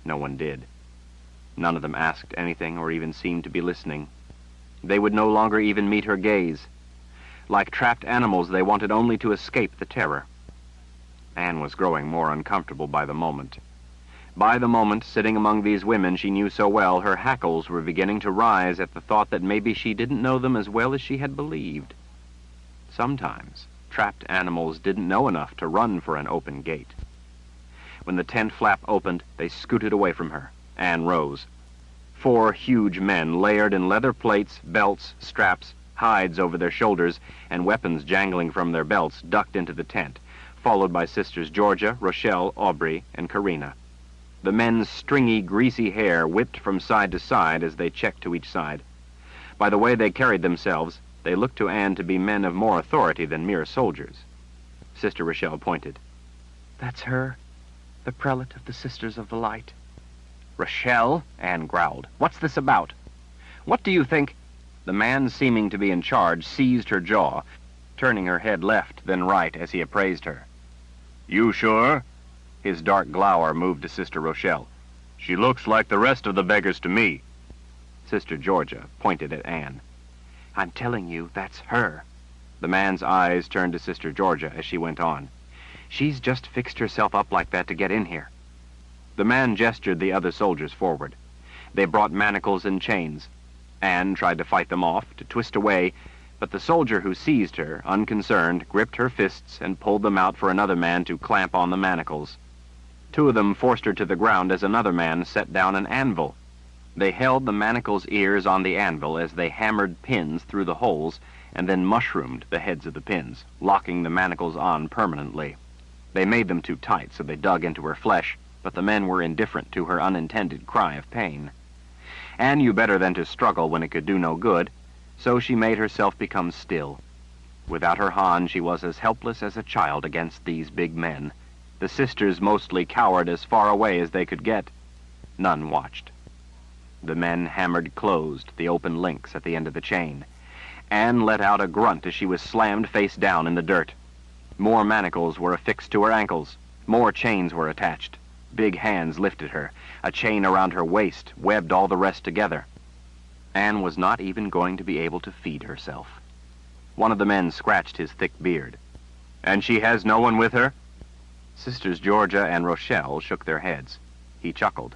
No one did. None of them asked anything or even seemed to be listening. They would no longer even meet her gaze. Like trapped animals, they wanted only to escape the terror. Anne was growing more uncomfortable by the moment. By the moment, sitting among these women she knew so well, her hackles were beginning to rise at the thought that maybe she didn't know them as well as she had believed. Sometimes, trapped animals didn't know enough to run for an open gate. When the tent flap opened, they scooted away from her. Anne rose. 4 huge men, layered in leather plates, belts, straps, hides over their shoulders, and weapons jangling from their belts, ducked into the tent. followed by Sisters Georgia, Rochelle, Aubrey, and Karina. The men's stringy, greasy hair whipped from side to side as they checked to each side. By the way they carried themselves, they looked to Anne to be men of more authority than mere soldiers. Sister Rochelle pointed. That's her, the prelate of the Sisters of the Light. Rochelle, Anne growled. What's this about? What do you think? The man seeming to be in charge seized her jaw, turning her head left, then right as he appraised her. You sure? His dark glower moved to Sister Rochelle. She looks like the rest of the beggars to me. Sister Georgia pointed at Anne. I'm telling you, that's her. The man's eyes turned to Sister Georgia as she went on. She's just fixed herself up like that to get in here. The man gestured the other soldiers forward. They brought manacles and chains. Anne tried to fight them off, to twist away, but the soldier who seized her, unconcerned, gripped her fists and pulled them out for another man to clamp on the manacles. Two of them forced her to the ground as another man set down an anvil. They held the manacles' ears on the anvil as they hammered pins through the holes and then mushroomed the heads of the pins, locking the manacles on permanently. They made them too tight, so they dug into her flesh, but the men were indifferent to her unintended cry of pain. Anne knew better than to struggle when it could do no good, so she made herself become still. Without her Hans, she was as helpless as a child against these big men. The sisters mostly cowered as far away as they could get. None watched. The men hammered closed the open links at the end of the chain. Anne let out a grunt as she was slammed face down in the dirt. More manacles were affixed to her ankles. More chains were attached. Big hands lifted her. A chain around her waist webbed all the rest together. Anne was not even going to be able to feed herself. One of the men scratched his thick beard. And she has no one with her? Sisters Georgia and Rochelle shook their heads. He chuckled.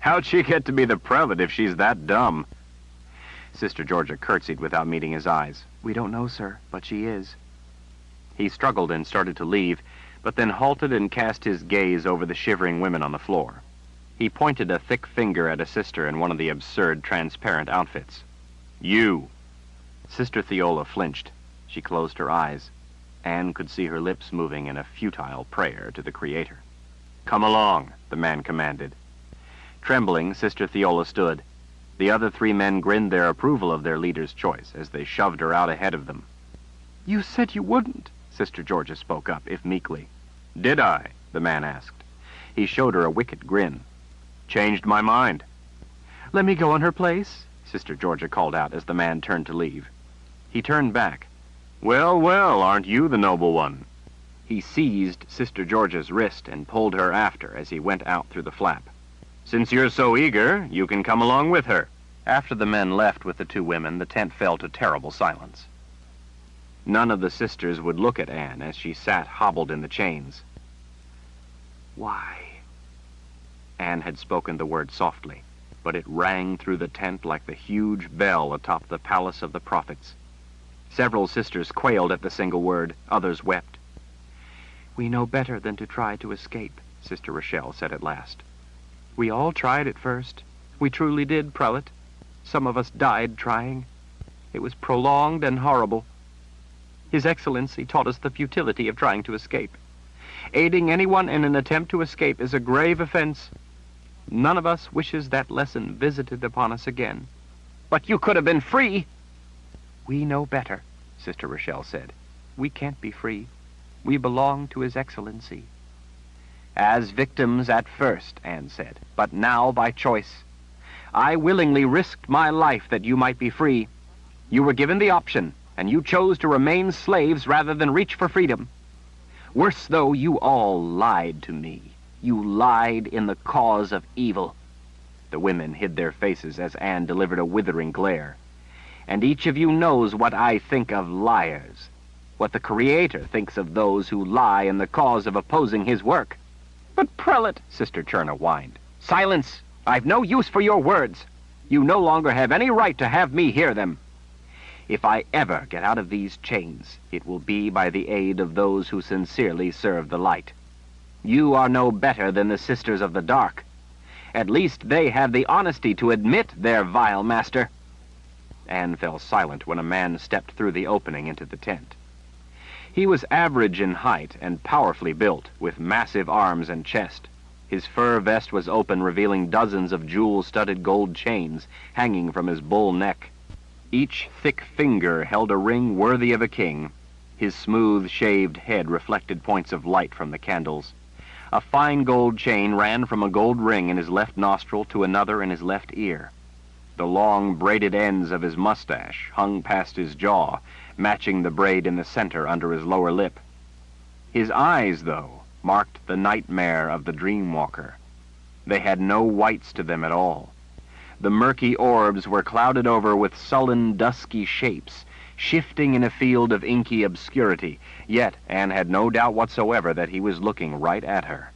How'd she get to be the prelate if she's that dumb? Sister Georgia curtsied without meeting his eyes. We don't know, sir, but she is. He struggled and started to leave, but then halted and cast his gaze over the shivering women on the floor. He pointed a thick finger at a sister in one of the absurd transparent outfits. You! Sister Theola flinched. She closed her eyes. Anne could see her lips moving in a futile prayer to the Creator. Come along, the man commanded. Trembling, Sister Theola stood. The other three men grinned their approval of their leader's choice as they shoved her out ahead of them. You said you wouldn't, Sister Georgia spoke up, if meekly. Did I? The man asked. He showed her a wicked grin. Changed my mind. Let me go in her place, Sister Georgia called out as the man turned to leave. He turned back. Well, well, aren't you the noble one? He seized Sister Georgia's wrist and pulled her after as he went out through the flap. Since you're so eager, you can come along with her. After the men left with the two women, the tent fell to terrible silence. None of the sisters would look at Anne as she sat hobbled in the chains. Why? Anne had spoken the word softly, but it rang through the tent like the huge bell atop the palace of the prophets. Several sisters quailed at the single word. Others wept. We know better than to try to escape, Sister Rochelle said at last. We all tried at first. We truly did, prelate. Some of us died trying. It was prolonged and horrible. His Excellency taught us the futility of trying to escape. Aiding anyone in an attempt to escape is a grave offense. None of us wishes that lesson visited upon us again. But you could have been free. We know better, Sister Rochelle said. We can't be free. We belong to His Excellency. As victims at first, Anne said, but now by choice. I willingly risked my life that you might be free. You were given the option, and you chose to remain slaves rather than reach for freedom. Worse though, you all lied to me. You lied in the cause of evil. The women hid their faces as Anne delivered a withering glare. And each of you knows what I think of liars, what the Creator thinks of those who lie in the cause of opposing His work. But, prelate, Sister Cherna whined. Silence! I've no use for your words. You no longer have any right to have me hear them. If I ever get out of these chains, it will be by the aid of those who sincerely serve the light. You are no better than the Sisters of the Dark. At least they have the honesty to admit their vile master. Anne fell silent when a man stepped through the opening into the tent. He was average in height and powerfully built, with massive arms and chest. His fur vest was open, revealing dozens of jewel-studded gold chains hanging from his bull neck. Each thick finger held a ring worthy of a king. His smooth-shaved head reflected points of light from the candles. A fine gold chain ran from a gold ring in his left nostril to another in his left ear. The long, braided ends of his mustache hung past his jaw, matching the braid in the center under his lower lip. His eyes, though, marked the nightmare of the dream walker. They had no whites to them at all. The murky orbs were clouded over with sullen, dusky shapes, shifting in a field of inky obscurity, yet Anne had no doubt whatsoever that he was looking right at her.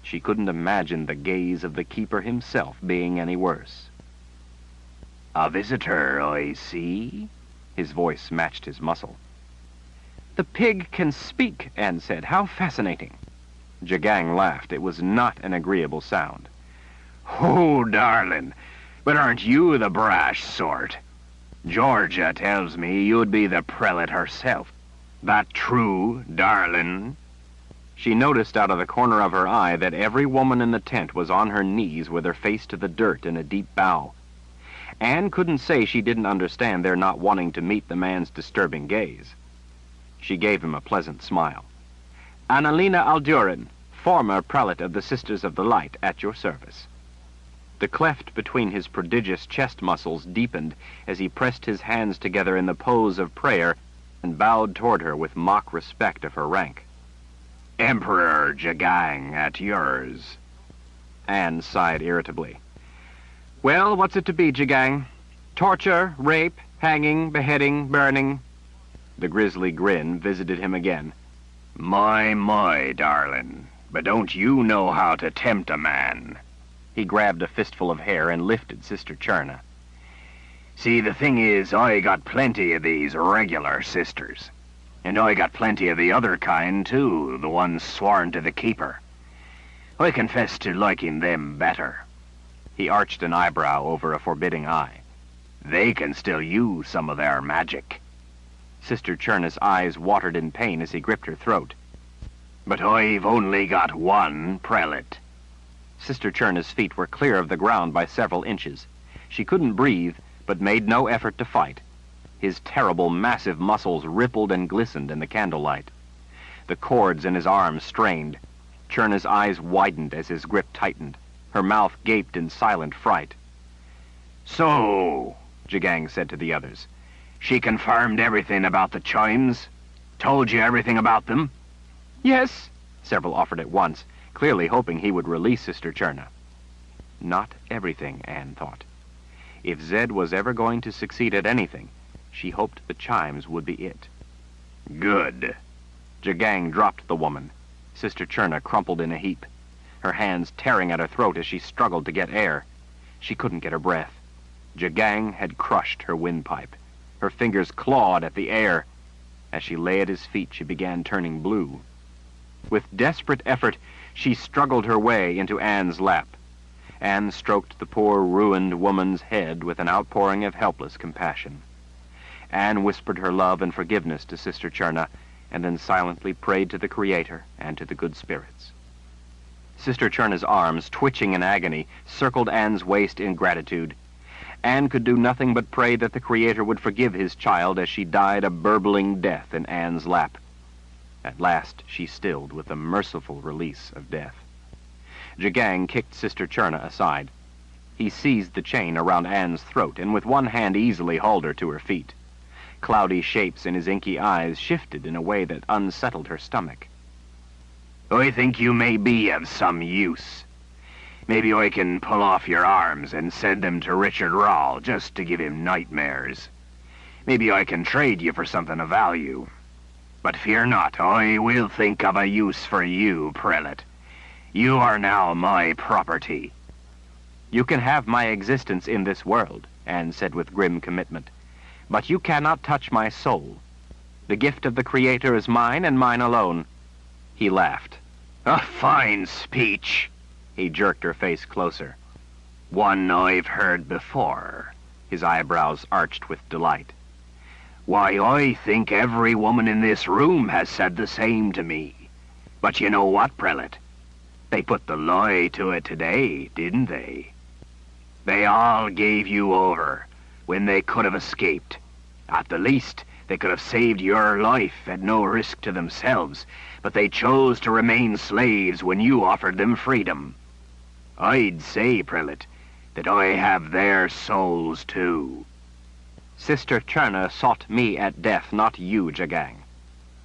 She couldn't imagine the gaze of the keeper himself being any worse. "A visitor, I see." His voice matched his muscle. "The pig can speak," Anne said. "How fascinating." Jagang laughed. It was not an agreeable sound. "Oh, darling, but aren't you the brash sort? Georgia tells me you'd be the prelate herself. That true, darling?" She noticed out of the corner of her eye that every woman in the tent was on her knees with her face to the dirt in a deep bow. Anne couldn't say she didn't understand their not wanting to meet the man's disturbing gaze. She gave him a pleasant smile. "Annalena Aldurin, former prelate of the Sisters of the Light, at your service." The cleft between his prodigious chest muscles deepened as he pressed his hands together in the pose of prayer and bowed toward her with mock respect of her rank. "Emperor Jagang at yours." Anne sighed irritably. "Well, what's it to be, Jagang? Torture, rape, hanging, beheading, burning?" The grisly grin visited him again. My, darling, but don't you know how to tempt a man?" He grabbed a fistful of hair and lifted Sister Cherna. "See, the thing is, I got plenty of these regular sisters. And I got plenty of the other kind, too, the ones sworn to the keeper. I confess to liking them better." He arched an eyebrow over a forbidding eye. "They can still use some of their magic." Sister Cherna's eyes watered in pain as he gripped her throat. "But I've only got one prelate." Sister Cherna's feet were clear of the ground by several inches. She couldn't breathe, but made no effort to fight. His terrible, massive muscles rippled and glistened in the candlelight. The cords in his arms strained. Cherna's eyes widened as his grip tightened. Her mouth gaped in silent fright. "So," Jagang said to the others, "she confirmed everything about the chimes? Told you everything about them?" "Yes," several offered at once, clearly hoping he would release Sister Cherna. Not everything, Anne thought. If Zed was ever going to succeed at anything, she hoped the chimes would be it. "Good." Jagang dropped the woman. Sister Cherna crumpled in a heap, her hands tearing at her throat as she struggled to get air. She couldn't get her breath. Jagang had crushed her windpipe. Her fingers clawed at the air. As she lay at his feet, she began turning blue. With desperate effort, she struggled her way into Anne's lap. Anne stroked the poor, ruined woman's head with an outpouring of helpless compassion. Anne whispered her love and forgiveness to Sister Cherna, and then silently prayed to the Creator and to the good spirits. Sister Cherna's arms, twitching in agony, circled Anne's waist in gratitude. Anne could do nothing but pray that the Creator would forgive his child as she died a burbling death in Anne's lap. At last she stilled with the merciful release of death. Jagang kicked Sister Cherna aside. He seized the chain around Anne's throat and with one hand easily hauled her to her feet. Cloudy shapes in his inky eyes shifted in a way that unsettled her stomach. "I think you may be of some use. Maybe I can pull off your arms and send them to Richard Rahl just to give him nightmares. Maybe I can trade you for something of value. But fear not, I will think of a use for you, prelate. You are now my property." "You can have my existence in this world," Anne said with grim commitment. "But you cannot touch my soul. The gift of the Creator is mine and mine alone." He laughed. "A fine speech." He jerked her face closer. "One I've heard before." His eyebrows arched with delight. Why, I think every woman in this room has said the same to me. But you know what, Prelate? They put the lie to it today, didn't they? They all gave you over when they could have escaped. At the least, they could have saved your life at no risk to themselves, but they chose to remain slaves when you offered them freedom. I'd say, Prelate, that I have their souls too. Sister Cherna sought me at death, not you, Jagang.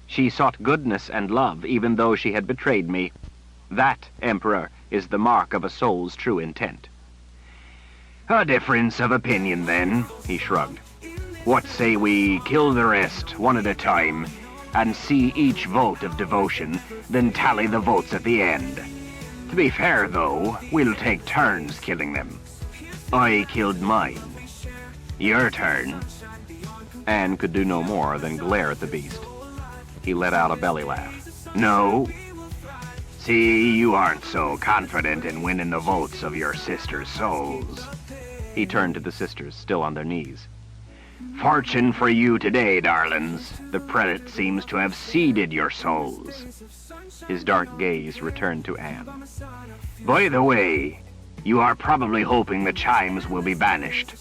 She sought goodness and love, even though she had betrayed me. That, Emperor, is the mark of a soul's true intent. A difference of opinion, then, he shrugged. What say we kill the rest, one at a time, and see each vote of devotion, then tally the votes at the end. To be fair, though, we'll take turns killing them. I killed mine. Your turn. Anne could do no more than glare at the beast. He let out a belly laugh. No. See, you aren't so confident in winning the votes of your sisters' souls. He turned to the sisters, still on their knees. Fortune for you today, darlings. The Prelate seems to have ceded your souls. His dark gaze returned to Anne. By the way, you are probably hoping the chimes will be banished.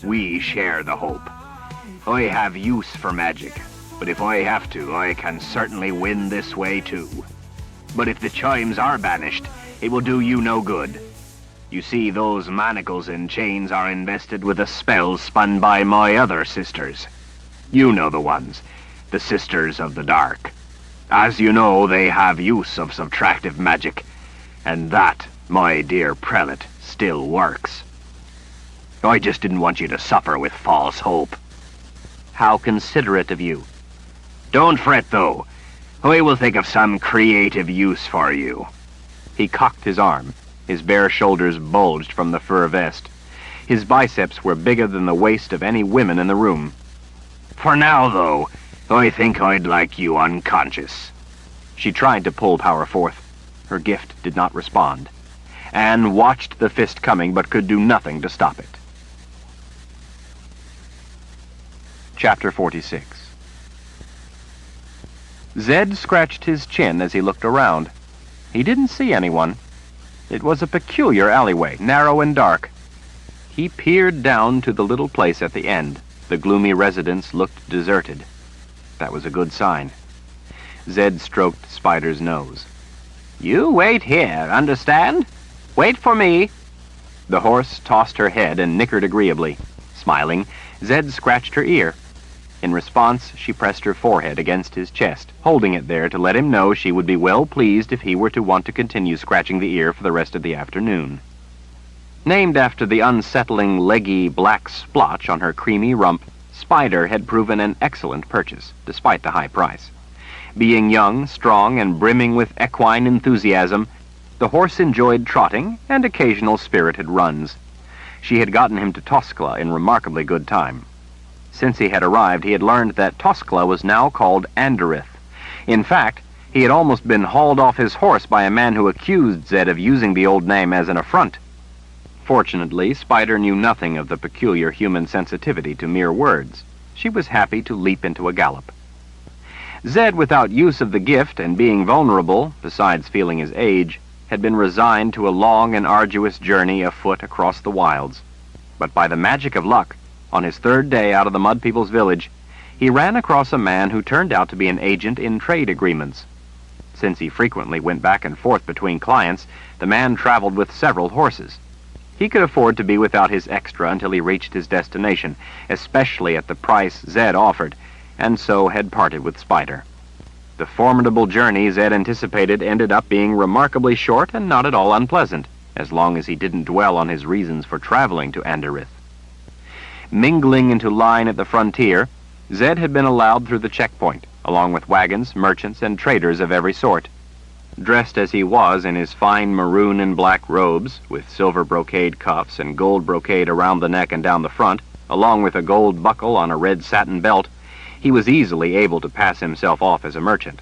We share the hope. I have use for magic, but if I have to, I can certainly win this way too. But if the chimes are banished, it will do you no good. You see, those manacles and chains are invested with a spell spun by my other sisters. You know the ones, the Sisters of the Dark. As you know, they have use of subtractive magic, and that, my dear Prelate, still works. I just didn't want you to suffer with false hope. How considerate of you. Don't fret, though. I will think of some creative use for you. He cocked his arm. His bare shoulders bulged from the fur vest. His biceps were bigger than the waist of any women in the room. For now, though, I think I'd like you unconscious. She tried to pull power forth. Her gift did not respond. Anne watched the fist coming, but could do nothing to stop it. Chapter 46. Zed scratched his chin as he looked around. He didn't see anyone. It was a peculiar alleyway, narrow and dark. He peered down to the little place at the end. The gloomy residence looked deserted. That was a good sign. Zed stroked Spider's nose. You wait here, understand? Wait for me. The horse tossed her head and nickered agreeably. Smiling, Zed scratched her ear. In response, she pressed her forehead against his chest, holding it there to let him know she would be well pleased if he were to want to continue scratching the ear for the rest of the afternoon. Named after the unsettling, leggy black splotch on her creamy rump, Spider had proven an excellent purchase, despite the high price. Being young, strong, and brimming with equine enthusiasm, the horse enjoyed trotting and occasional spirited runs. She had gotten him to Toskla in remarkably good time. Since he had arrived, he had learned that Toskla was now called Anderith. In fact, he had almost been hauled off his horse by a man who accused Zed of using the old name as an affront. Fortunately, Spider knew nothing of the peculiar human sensitivity to mere words. She was happy to leap into a gallop. Zed, without use of the gift and being vulnerable, besides feeling his age, had been resigned to a long and arduous journey afoot across the wilds. But by the magic of luck, on his third day out of the Mud People's village, he ran across a man who turned out to be an agent in trade agreements. Since he frequently went back and forth between clients, the man traveled with several horses. He could afford to be without his extra until he reached his destination, especially at the price Zed offered, and so had parted with Spider. The formidable journey Zed anticipated ended up being remarkably short and not at all unpleasant, as long as he didn't dwell on his reasons for traveling to Anderith. Mingling into line at the frontier, Zed had been allowed through the checkpoint, along with wagons, merchants, and traders of every sort. Dressed as he was in his fine maroon and black robes, with silver brocade cuffs and gold brocade around the neck and down the front, along with a gold buckle on a red satin belt, he was easily able to pass himself off as a merchant.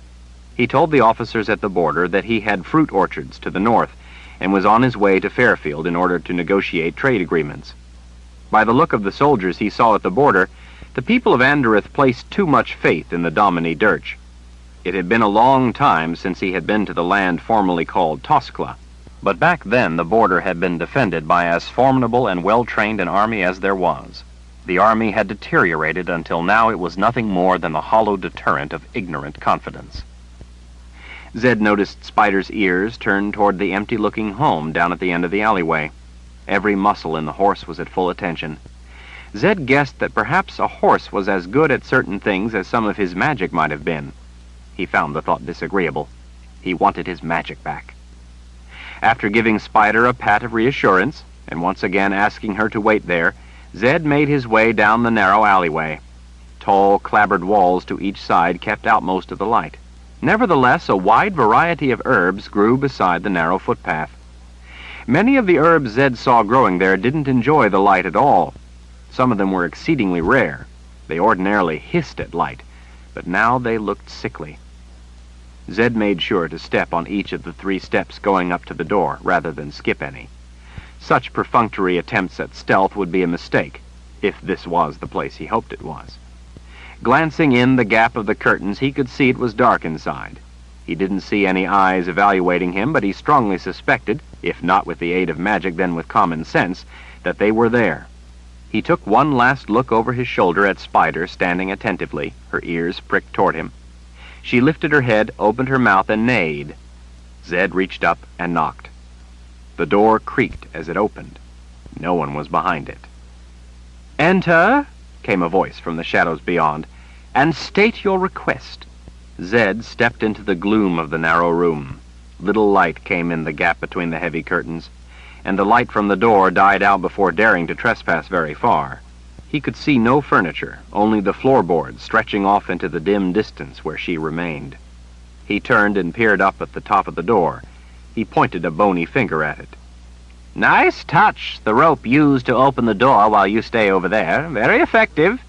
He told the officers at the border that he had fruit orchards to the north, and was on his way to Fairfield in order to negotiate trade agreements. By the look of the soldiers he saw at the border, The people of Andereth placed too much faith in the Domine Dirch. It had been a long time since he had been to the land formerly called Toscla, but back then the border had been defended by as formidable and well-trained an army as there was. The army had deteriorated until now it was nothing more than the hollow deterrent of ignorant confidence. Zed noticed Spider's ears turned toward the empty-looking home down at the end of the alleyway. Every muscle in the horse was at full attention. Zed guessed that perhaps a horse was as good at certain things as some of his magic might have been. He found the thought disagreeable. He wanted his magic back. After giving Spider a pat of reassurance, and once again asking her to wait there, Zed made his way down the narrow alleyway. Tall, clapboard walls to each side kept out most of the light. Nevertheless, a wide variety of herbs grew beside the narrow footpath. Many of the herbs Zed saw growing there didn't enjoy the light at all. Some of them were exceedingly rare. They ordinarily hissed at light, but now they looked sickly. Zed made sure to step on each of the 3 steps going up to the door, rather than skip any. Such perfunctory attempts at stealth would be a mistake, if this was the place he hoped it was. Glancing in the gap of the curtains, he could see it was dark inside. He didn't see any eyes evaluating him, but he strongly suspected, if not with the aid of magic, then with common sense, that they were there. He took one last look over his shoulder at Spider standing attentively, her ears pricked toward him. She lifted her head, opened her mouth, and neighed. Zed reached up and knocked. The door creaked as it opened. No one was behind it. "Enter," came a voice from the shadows beyond, "and state your request." Zed stepped into the gloom of the narrow room. Little light came in the gap between the heavy curtains, and the light from the door died out before daring to trespass very far. He could see no furniture, only the floorboards stretching off into the dim distance where she remained. He turned and peered up at the top of the door. He pointed a bony finger at it. "Nice touch, the rope used to open the door while you stay over there. Very effective."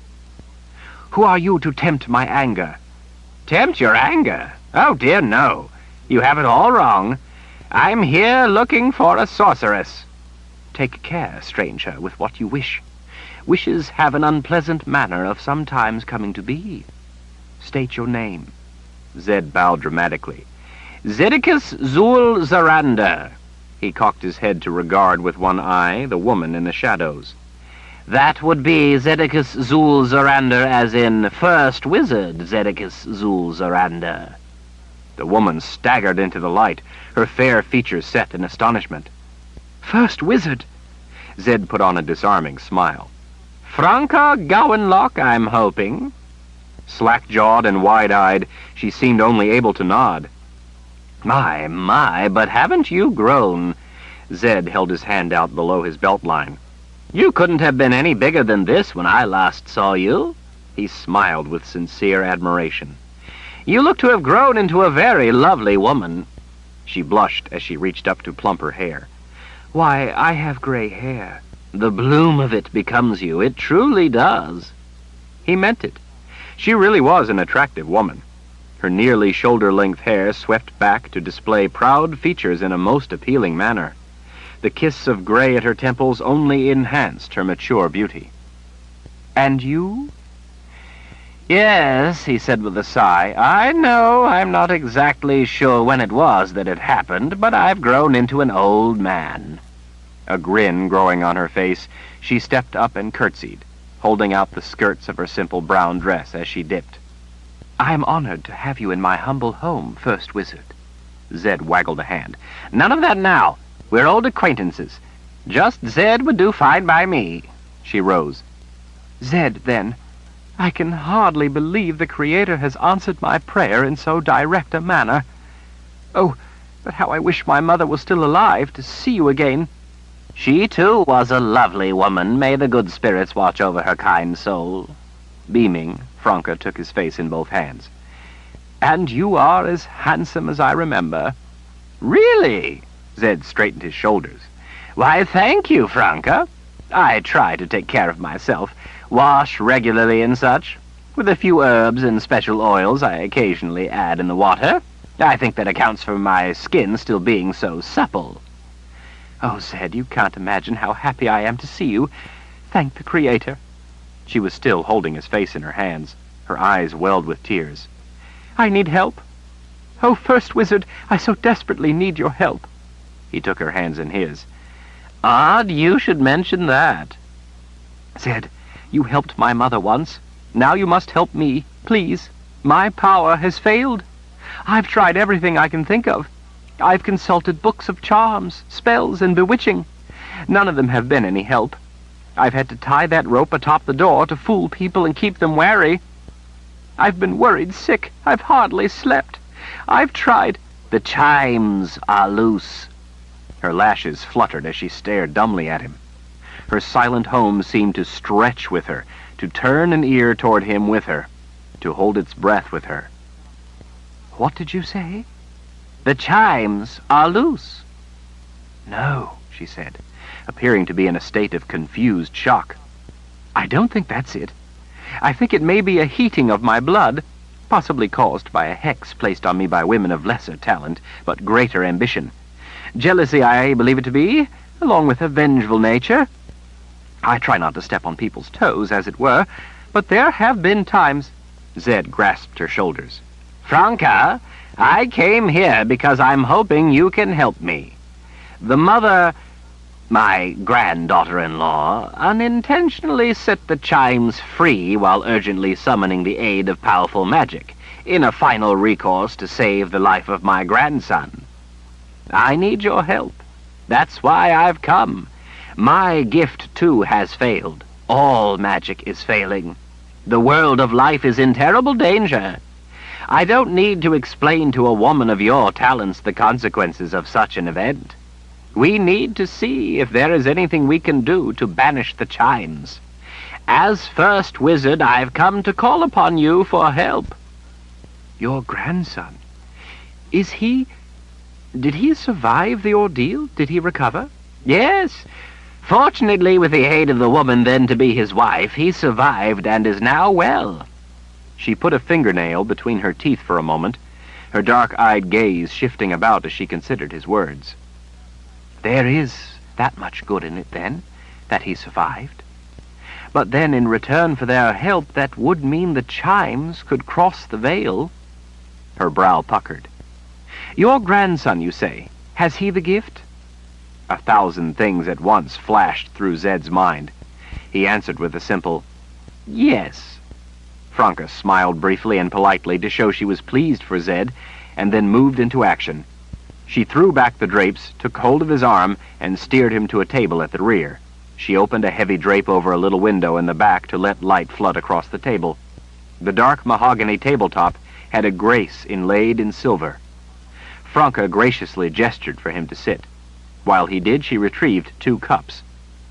"Who are you to tempt my anger?" "Tempt your anger? Oh, dear, no. You have it all wrong. I'm here looking for a sorceress." "Take care, stranger, with what you wish. Wishes have an unpleasant manner of sometimes coming to be. State your name." Zed bowed dramatically. "Zedicus Zul Zarander." He cocked his head to regard with one eye the woman in the shadows. "That would be Zedicus Zul Zarander, as in First Wizard Zedicus Zul Zarander." The woman staggered into the light, her fair features set in astonishment. "First Wizard?" Zed put on a disarming smile. "Franca Gowanlock, I'm hoping." Slack-jawed and wide-eyed, she seemed only able to nod. My, but haven't you grown?" Zed held his hand out below his belt line. "You couldn't have been any bigger than this when I last saw you." He smiled with sincere admiration. "You look to have grown into a very lovely woman." She blushed as she reached up to plump her hair. "Why, I have gray hair." "The bloom of it becomes you. It truly does." He meant it. She really was an attractive woman. Her nearly shoulder-length hair swept back to display proud features in a most appealing manner. The kiss of gray at her temples only enhanced her mature beauty. "And you?" "Yes," he said with a sigh. "I know I'm not exactly sure when it was that it happened, but I've grown into an old man." A grin growing on her face, she stepped up and curtsied, holding out the skirts of her simple brown dress as she dipped. "I am honored to have you in my humble home, First Wizard." Zed waggled a hand. "None of that now. We're old acquaintances. Just Zed would do fine by me." She rose. "Zed, then. I can hardly believe the Creator has answered my prayer in so direct a manner. Oh, but how I wish my mother was still alive to see you again." "She, too, was a lovely woman. May the good spirits watch over her kind soul." Beaming, Franca took his face in both hands. "And you are as handsome as I remember." "Really?" Zed straightened his shoulders. "Why, thank you, Franca. I try to take care of myself, wash regularly and such, with a few herbs and special oils I occasionally add in the water. I think that accounts for my skin still being so supple." "Oh, Zed, you can't imagine how happy I am to see you. Thank the Creator." She was still holding his face in her hands. Her eyes welled with tears. "I need help. Oh, First Wizard, I so desperately need your help." He took her hands in his. "Odd you should mention that." "Zed, you helped my mother once. Now you must help me, please. My power has failed. I've tried everything I can think of. I've consulted books of charms, spells, and bewitching. None of them have been any help. I've had to tie that rope atop the door to fool people and keep them wary. I've been worried sick. I've hardly slept. I've tried—" "The chimes are loose." Her lashes fluttered as she stared dumbly at him. Her silent home seemed to stretch with her, to turn an ear toward him with her, to hold its breath with her. "What did you say?" "The chimes are loose." "No," she said, appearing to be in a state of confused shock. "I don't think that's it. I think it may be a heating of my blood, possibly caused by a hex placed on me by women of lesser talent, but greater ambition. Jealousy, I believe it to be, along with a vengeful nature. I try not to step on people's toes, as it were, but there have been times—" Zed grasped her shoulders. "Franca, I came here because I'm hoping you can help me. The mother, my granddaughter-in-law, unintentionally set the chimes free while urgently summoning the aid of powerful magic, in a final recourse to save the life of my grandson. I need your help. That's why I've come. My gift, too, has failed. All magic is failing. The world of life is in terrible danger. I don't need to explain to a woman of your talents the consequences of such an event. We need to see if there is anything we can do to banish the chimes. As First Wizard, I've come to call upon you for help." "Your grandson? Is he... Did he survive the ordeal? Did he recover?" "Yes. Fortunately, with the aid of the woman then to be his wife, he survived and is now well." She put a fingernail between her teeth for a moment, her dark-eyed gaze shifting about as she considered his words. "There is that much good in it, then, that he survived. But then, in return for their help, that would mean the chimes could cross the veil." Her brow puckered. "Your grandson, you say. Has he the gift?" 1,000 things at once flashed through Zed's mind. He answered with a simple, "Yes." Franca smiled briefly and politely to show she was pleased for Zed, and then moved into action. She threw back the drapes, took hold of his arm, and steered him to a table at the rear. She opened a heavy drape over a little window in the back to let light flood across the table. The dark mahogany tabletop had a grace inlaid in silver. Franca graciously gestured for him to sit. While he did, she retrieved 2 cups.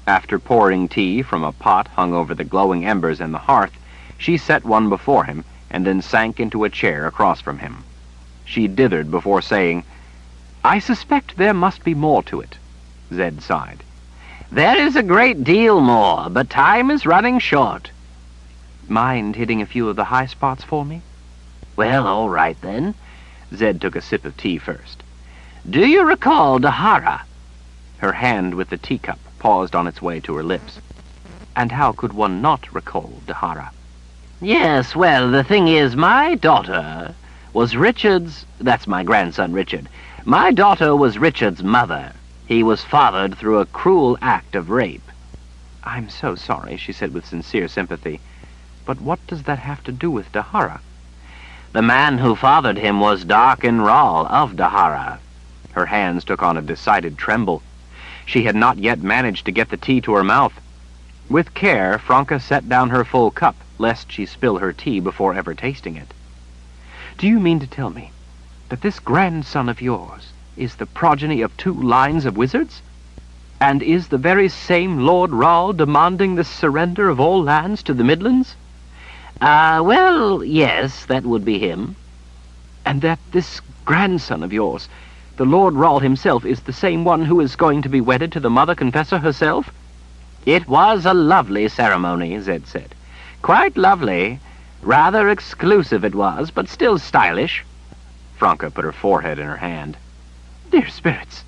After pouring tea from a pot hung over the glowing embers in the hearth, she set one before him and then sank into a chair across from him. She dithered before saying, "I suspect there must be more to it." Zed sighed. "There is a great deal more, but time is running short." "Mind hitting a few of the high spots for me?" "Well, all right, then." Zed took a sip of tea first. "Do you recall Dahara?" Her hand with the teacup paused on its way to her lips. "And how could one not recall Dahara?" "Yes, well, the thing is, my daughter was that's my grandson, Richard. My daughter was Richard's mother. He was fathered through a cruel act of rape." "I'm so sorry," she said with sincere sympathy. "But what does that have to do with Dahara?" "The man who fathered him was Darken Rahl of Dahara." Her hands took on a decided tremble. She had not yet managed to get the tea to her mouth. With care, Franca set down her full cup, lest she spill her tea before ever tasting it. "Do you mean to tell me that this grandson of yours is the progeny of 2 lines of wizards? And is the very same Lord Rahl demanding the surrender of all lands to the Midlands?" Well, yes, that would be him." "And that this grandson of yours, the Lord Rahl himself, is the same one who is going to be wedded to the Mother Confessor herself?" "It was a lovely ceremony," Zed said. "Quite lovely. Rather exclusive it was, but still stylish." Franca put her forehead in her hand. "Dear spirits,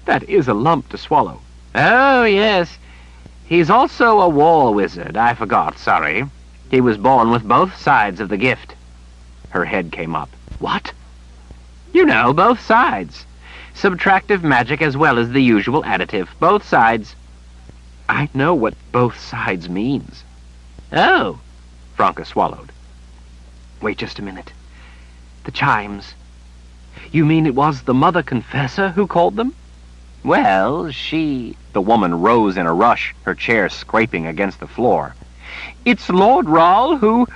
that is a lump to swallow." "Oh, yes. He's also a war wizard. I forgot, sorry. He was born with both sides of the gift. Her head came up. What? You know, both sides. Subtractive magic as well as the usual additive. Both sides. I know what both sides means. Oh, Franca swallowed. Wait just a minute. The chimes. You mean it was the Mother Confessor who called them? Well, The woman rose in a rush, her chair scraping against the floor. It's Lord Rahl who...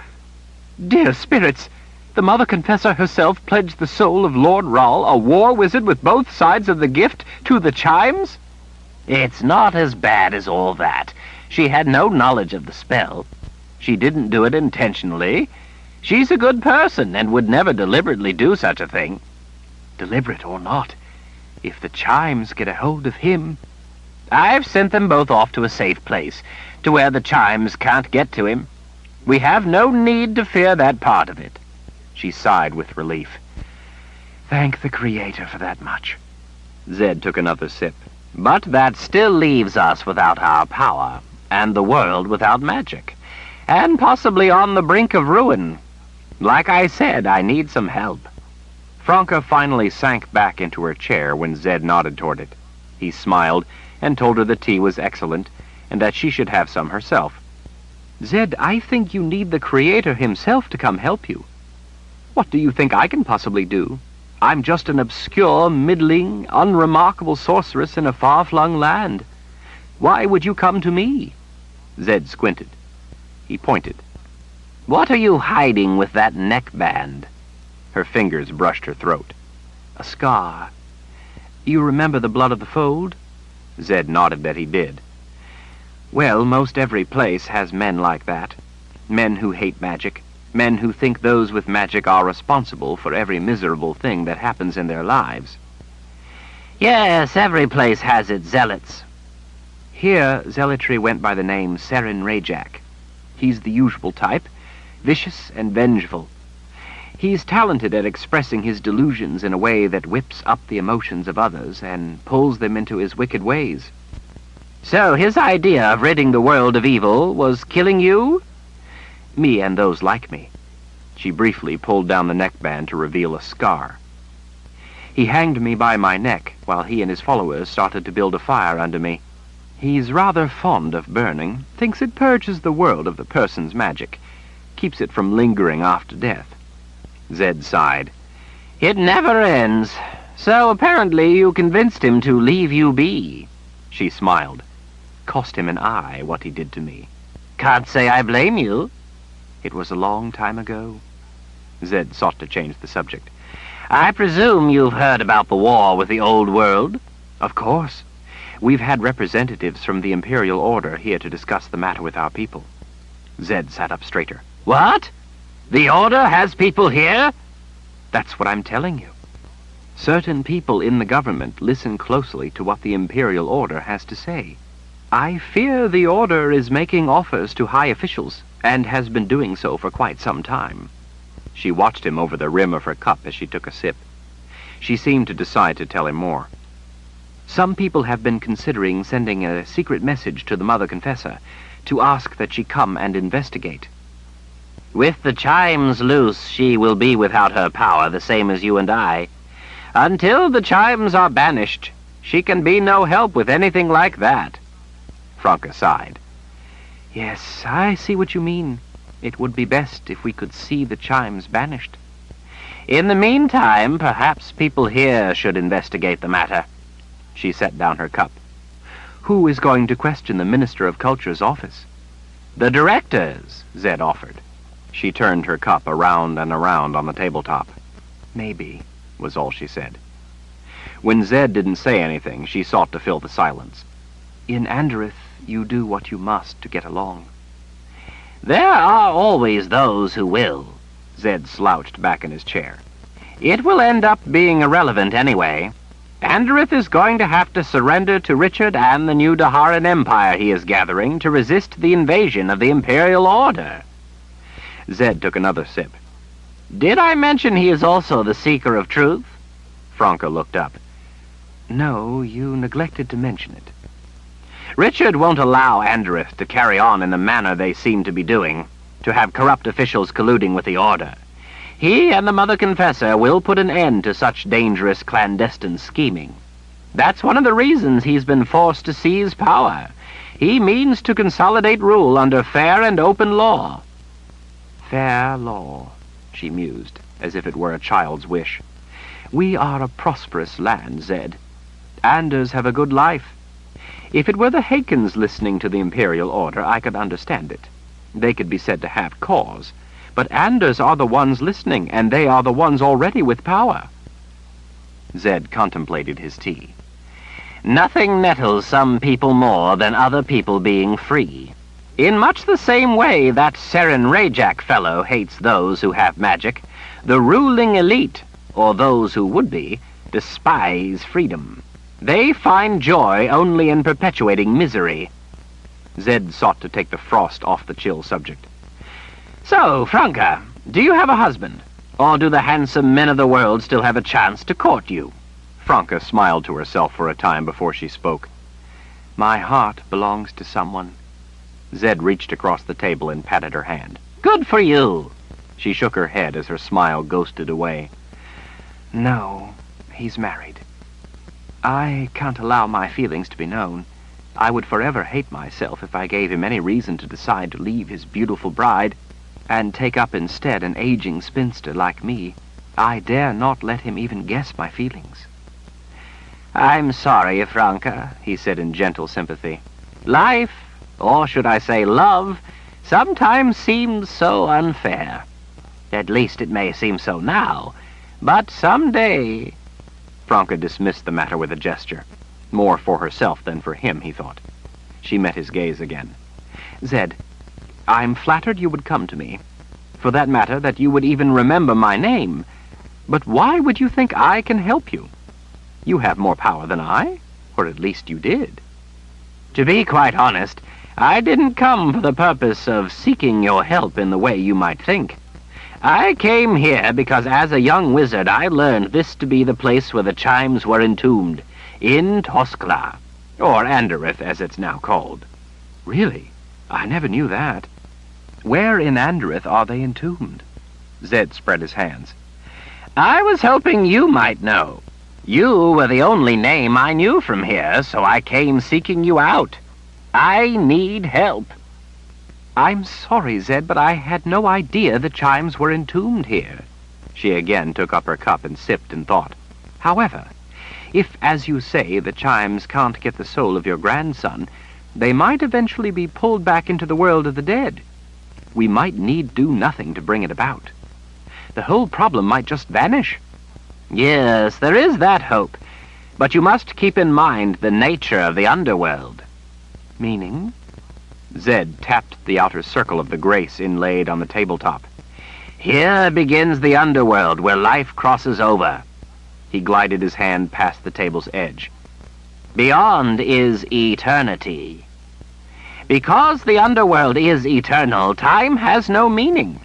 Dear spirits, the Mother Confessor herself pledged the soul of Lord Rahl, a war wizard with both sides of the gift, to the chimes? It's not as bad as all that. She had no knowledge of the spell. She didn't do it intentionally. She's a good person and would never deliberately do such a thing. Deliberate or not, if the chimes get a hold of him... I've sent them both off to a safe place, to where the chimes can't get to him. We have no need to fear that part of it. She sighed with relief. Thank the Creator for that much. Zed took another sip. But that still leaves us without our power, and the world without magic, and possibly on the brink of ruin. Like I said, I need some help. Franca finally sank back into her chair when Zed nodded toward it. He smiled and told her the tea was excellent, and that she should have some herself. Zed, I think you need the Creator himself to come help you. What do you think I can possibly do? I'm just an obscure, middling, unremarkable sorceress in a far-flung land. Why would you come to me? Zed squinted. He pointed. What are you hiding with that neckband? Her fingers brushed her throat. A scar. You remember the blood of the fold? Zed nodded that he did. Well, most every place has men like that. Men who hate magic. Men who think those with magic are responsible for every miserable thing that happens in their lives. Yes, every place has its zealots. Here, zealotry went by the name Seren Rajak. He's the usual type, vicious and vengeful. He's talented at expressing his delusions in a way that whips up the emotions of others and pulls them into his wicked ways. So his idea of ridding the world of evil was killing you? Me and those like me. She briefly pulled down the neckband to reveal a scar. He hanged me by my neck while he and his followers started to build a fire under me. He's rather fond of burning, thinks it purges the world of the person's magic, keeps it from lingering after death. Zed sighed. It never ends. So apparently you convinced him to leave you be. She smiled. Cost him an eye, what he did to me. Can't say I blame you. It was a long time ago. Zed sought to change the subject. I presume you've heard about the war with the old world? Of course. We've had representatives from the Imperial Order here to discuss the matter with our people. Zed sat up straighter. What? The Order has people here? That's what I'm telling you. Certain people in the government listen closely to what the Imperial Order has to say. I fear the Order is making offers to high officials, and has been doing so for quite some time. She watched him over the rim of her cup as she took a sip. She seemed to decide to tell him more. Some people have been considering sending a secret message to the Mother Confessor to ask that she come and investigate. With the chimes loose, she will be without her power, the same as you and I. Until the chimes are banished, she can be no help with anything like that. Franca sighed. Yes, I see what you mean. It would be best if we could see the chimes banished. In the meantime, perhaps people here should investigate the matter. She set down her cup. Who is going to question the Minister of Culture's office? The directors, Zed offered. She turned her cup around and around on the tabletop. Maybe, was all she said. When Zed didn't say anything, she sought to fill the silence. In Anderith, you do what you must to get along. There are always those who will. Zed slouched back in his chair. It will end up being irrelevant anyway. Anderith is going to have to surrender to Richard and the new Daharan Empire he is gathering to resist the invasion of the Imperial Order. Zed took another sip. Did I mention he is also the Seeker of Truth? Franca looked up. No, you neglected to mention it. Richard won't allow Anderith to carry on in the manner they seem to be doing, to have corrupt officials colluding with the Order. He and the Mother Confessor will put an end to such dangerous clandestine scheming. That's one of the reasons he's been forced to seize power. He means to consolidate rule under fair and open law. Fair law, she mused, as if it were a child's wish. We are a prosperous land, Zed. Anders have a good life. If it were the Hakons listening to the Imperial Order, I could understand it. They could be said to have cause. But Anders are the ones listening, and they are the ones already with power. Zed contemplated his tea. Nothing nettles some people more than other people being free. In much the same way that Seren Rajak fellow hates those who have magic, the ruling elite, or those who would be, despise freedom. They find joy only in perpetuating misery. Zed sought to take the frost off the chill subject. So, Franca, do you have a husband? Or do the handsome men of the world still have a chance to court you? Franca smiled to herself for a time before she spoke. My heart belongs to someone. Zed reached across the table and patted her hand. Good for you! She shook her head as her smile ghosted away. No, he's married. I can't allow my feelings to be known. I would forever hate myself if I gave him any reason to decide to leave his beautiful bride and take up instead an aging spinster like me. I dare not let him even guess my feelings. I'm sorry, Franca, he said in gentle sympathy. Life, or should I say love, sometimes seems so unfair. At least it may seem so now, but someday... Franca dismissed the matter with a gesture. More for herself than for him, he thought. She met his gaze again. Zed, I'm flattered you would come to me. For that matter, that you would even remember my name. But why would you think I can help you? You have more power than I, or at least you did. To be quite honest, I didn't come for the purpose of seeking your help in the way you might think. I came here because as a young wizard I learned this to be the place where the chimes were entombed, in Toskla, or Anderith as it's now called. Really? I never knew that. Where in Anderith are they entombed? Zed spread his hands. I was hoping you might know. You were the only name I knew from here, so I came seeking you out. I need help. I'm sorry, Zed, but I had no idea the chimes were entombed here. She again took up her cup and sipped in thought. However, if, as you say, the chimes can't get the soul of your grandson, they might eventually be pulled back into the world of the dead. We might need do nothing to bring it about. The whole problem might just vanish. Yes, there is that hope. But you must keep in mind the nature of the underworld. Meaning? Zed tapped the outer circle of the grace inlaid on the tabletop. Here begins the underworld, where life crosses over. He glided his hand past the table's edge. Beyond is eternity. Because the underworld is eternal, time has no meaning.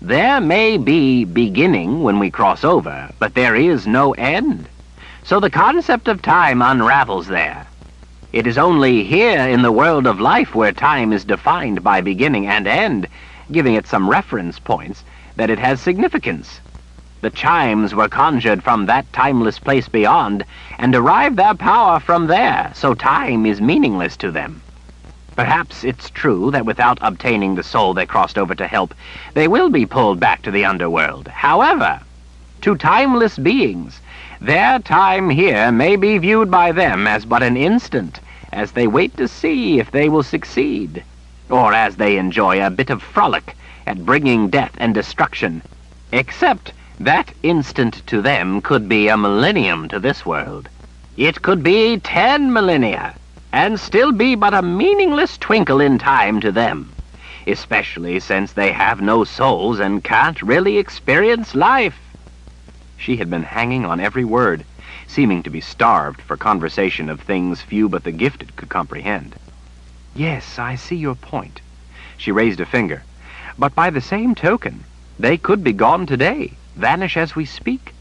There may be beginning when we cross over, but there is no end. So the concept of time unravels there. It is only here in the world of life where time is defined by beginning and end, giving it some reference points, that it has significance. The chimes were conjured from that timeless place beyond, and derive their power from there, so time is meaningless to them. Perhaps it's true that without obtaining the soul they crossed over to help, they will be pulled back to the underworld. However, to timeless beings, their time here may be viewed by them as but an instant, as they wait to see if they will succeed, or as they enjoy a bit of frolic at bringing death and destruction. Except that instant to them could be a millennium to this world. It could be 10 millennia, and still be but a meaningless twinkle in time to them, especially since they have no souls and can't really experience life. She had been hanging on every word, seeming to be starved for conversation of things few but the gifted could comprehend. Yes, I see your point. She raised a finger. But by the same token, they could be gone today, vanish as we speak,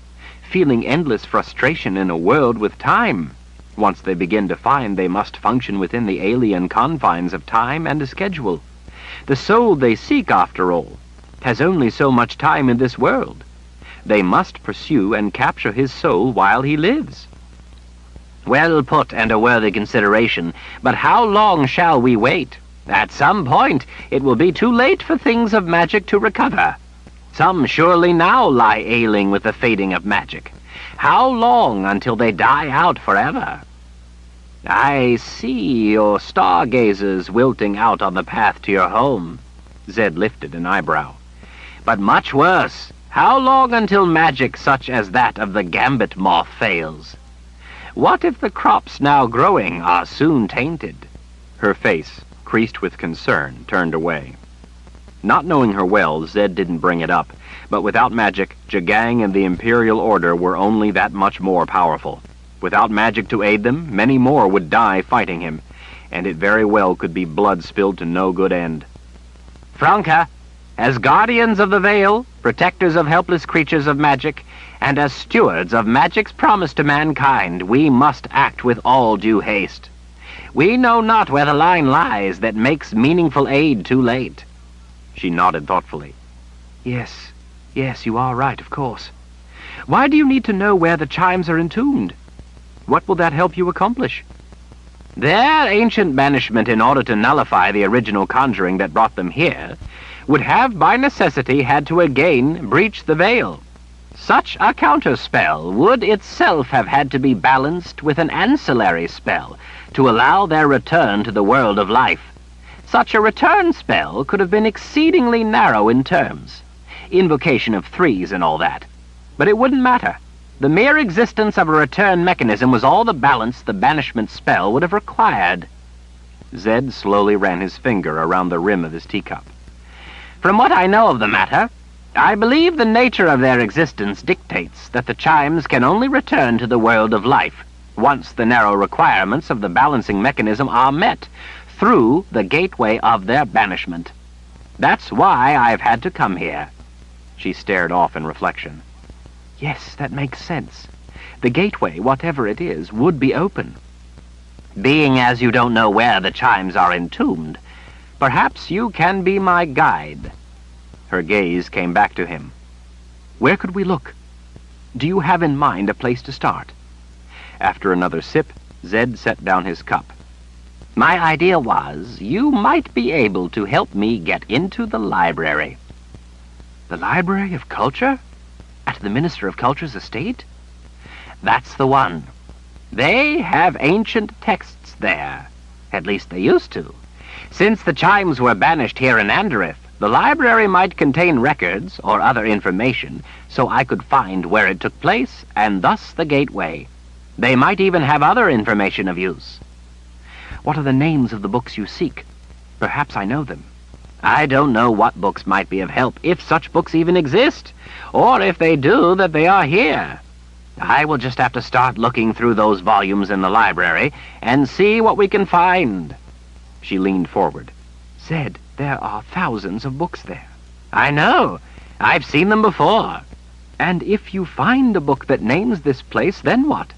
feeling endless frustration in a world with time. Once they begin to find they must function within the alien confines of time and a schedule. The soul they seek, after all, has only so much time in this world. They must pursue and capture his soul while he lives. Well put, and a worthy consideration, but how long shall we wait? At some point, it will be too late for things of magic to recover. Some surely now lie ailing with the fading of magic. How long until they die out forever? I see your stargazers wilting out on the path to your home. Zed lifted an eyebrow. But much worse, how long until magic such as that of the gambit moth fails? What if the crops now growing are soon tainted? Her face, creased with concern, turned away. Not knowing her well, Zed didn't bring it up, but without magic, Jagang and the Imperial Order were only that much more powerful. Without magic to aid them, many more would die fighting him, and it very well could be blood spilled to no good end. Franca, as guardians of the Veil, protectors of helpless creatures of magic, and as stewards of magic's promise to mankind, we must act with all due haste. We know not where the line lies that makes meaningful aid too late. She nodded thoughtfully. Yes, you are right, of course. Why do you need to know where the chimes are entombed? What will that help you accomplish? Their ancient banishment in order to nullify the original conjuring that brought them here would have by necessity had to again breach the veil. Such a counterspell would itself have had to be balanced with an ancillary spell to allow their return to the world of life. Such a return spell could have been exceedingly narrow in terms, invocation of threes and all that. But it wouldn't matter. The mere existence of a return mechanism was all the balance the banishment spell would have required. Zed slowly ran his finger around the rim of his teacup. From what I know of the matter, I believe the nature of their existence dictates that the chimes can only return to the world of life once the narrow requirements of the balancing mechanism are met through the gateway of their banishment. That's why I've had to come here. She stared off in reflection. Yes, that makes sense. The gateway, whatever it is, would be open. Being as you don't know where the chimes are entombed, perhaps you can be my guide. Her gaze came back to him. Where could we look? Do you have in mind a place to start? After another sip, Zed set down his cup. My idea was you might be able to help me get into the library. The Library of Culture? At the Minister of Culture's estate? That's the one. They have ancient texts there. At least they used to. Since the chimes were banished here in Anderith, the library might contain records or other information so I could find where it took place and thus the gateway. They might even have other information of use. What are the names of the books you seek? Perhaps I know them. I don't know what books might be of help, if such books even exist, or if they do, that they are here. I will just have to start looking through those volumes in the library and see what we can find. She leaned forward. Zed, there are thousands of books there. I know. I've seen them before. And if you find a book that names this place, then what?